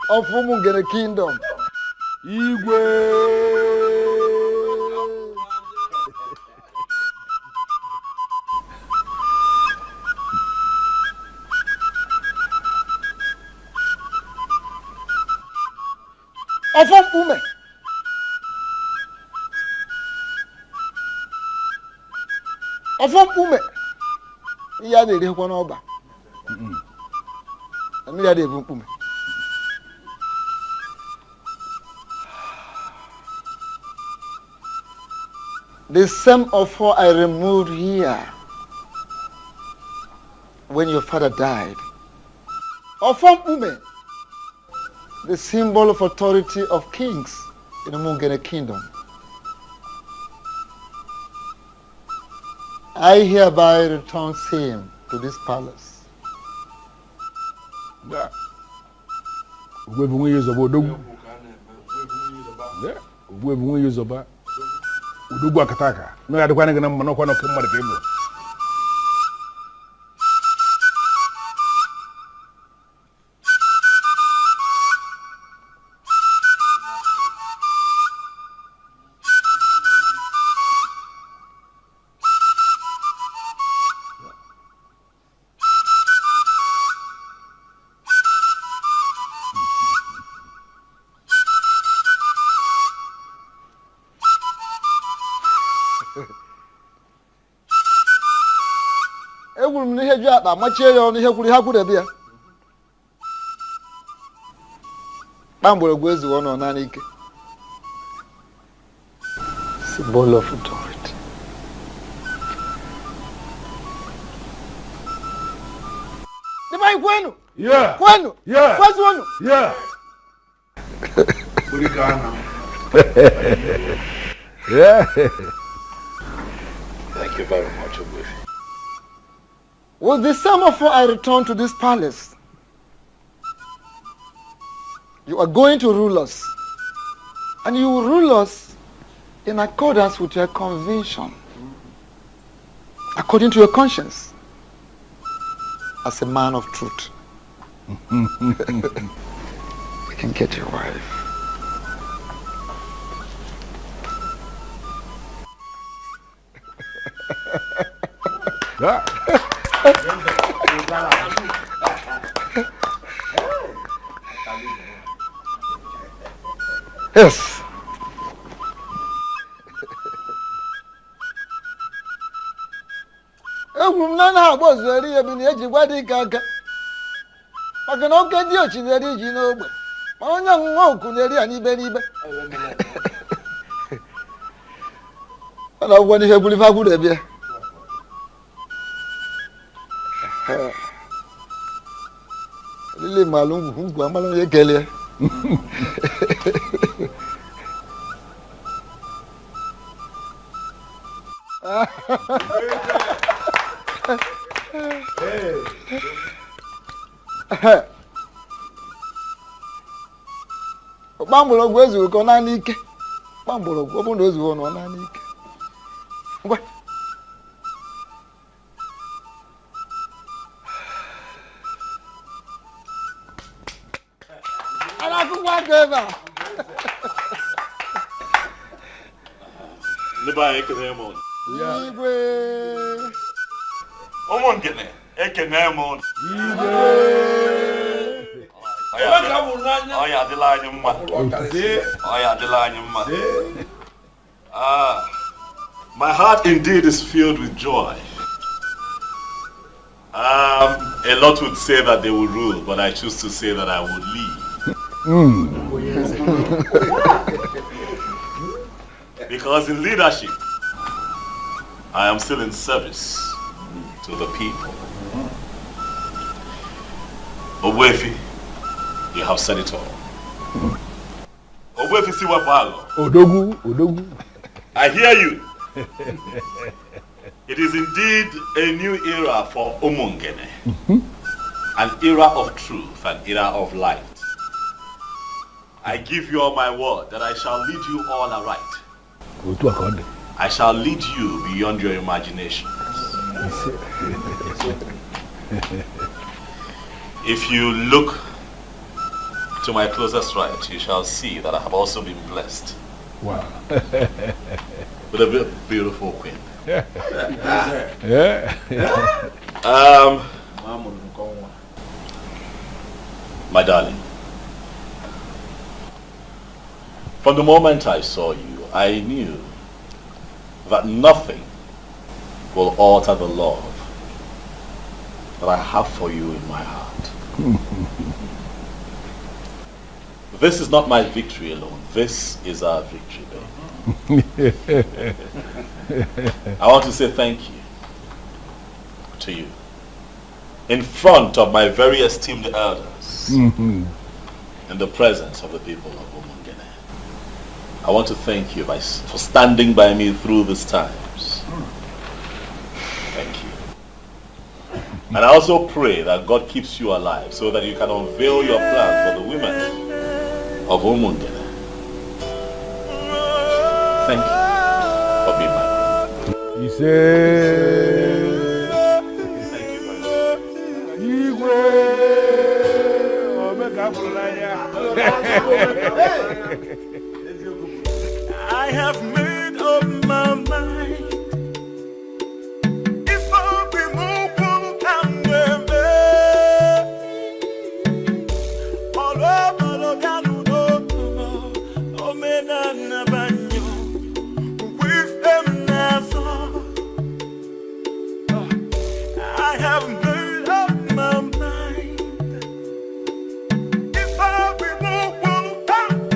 of Umungene Kingdom. Igwe. Ọfọ mkpume. Ọfọ mkpume. Ihe a na-erihekwa n'ọba. Mmiri a na-ebu mkpume. The same offer I removed here when your father died. Ọfọ mkpume. The symbol of authority of kings in the Umungene Kingdom. I hereby return him to this palace. Egwuru m n'ihe ju akpa machie ya ọnụ ihe kwuru ha kwuru ebe ya. Kpamgbọrọgwụ ezughị ọnụ naanị ike. Symbol of authority. Dịba kwenu? Yeah. Kwenu? Yeah. Kwezi wenu? Yeah. Yeah. Thank you very much, Ogbuefi. With the same offer I return to this palace, you are going to rule us. And you will rule us in accordance with your conviction, according to your conscience, as a man of truth. We can get your wife. Yes. Egwu m na na-agba ozugbo ya bụ na eji gwa dị aka maka na oke dị ochi na-eri ji n'ogbe ma onye ọṅụṅụ oku na-eri ya n'ibe n'ibe ọ na-agwụgwọ n'ihe buru ife akwụrụ ebie lile malụ ngwu amala onye kelee Gbamgbọrọgwụ ezughị ka ọ naanị ike gbamgbọrọgwụ ọ bụrụ na o zughị ọ naanị ike ngwa a na-akụkọ aka ebe a ndị be anyị ekene m ụnụ igwe ụmụ ngene ekene m ụnụ Oya adịla anyị mma. Oya adịla anyị mma. My heart indeed is filled with joy. A lot would say that they will rule, but I choose to say that I will lead. Because in leadership, I am still in service to the people. Ogbuefi, you have said it all. Ogbuefi Siwapalo. Odogu. I hear you. It is indeed a new era for Umungene. An era of truth, an era of light. I give you all my word that I shall lead you all aright. I shall lead you beyond your imagination. If you look to my closest right, you shall see that I have also been blessed. Wow. With a beautiful queen. Yeah. My darling, from the moment I saw you, I knew that nothing will alter the love that I have for you in my heart. This is not my victory alone. This is our victory, baby. I want to say thank you to you in front of my very esteemed elders, in the presence of the people of Umungene. I want to thank you for standing by me through these times. Thank you. And I also pray that God keeps you alive so that you can unveil your plans for the women of Umungene. Thank you for being my friend. He said, I have made up my mind. If I be moving, I'm I have made up my mind. If I be moving, I'm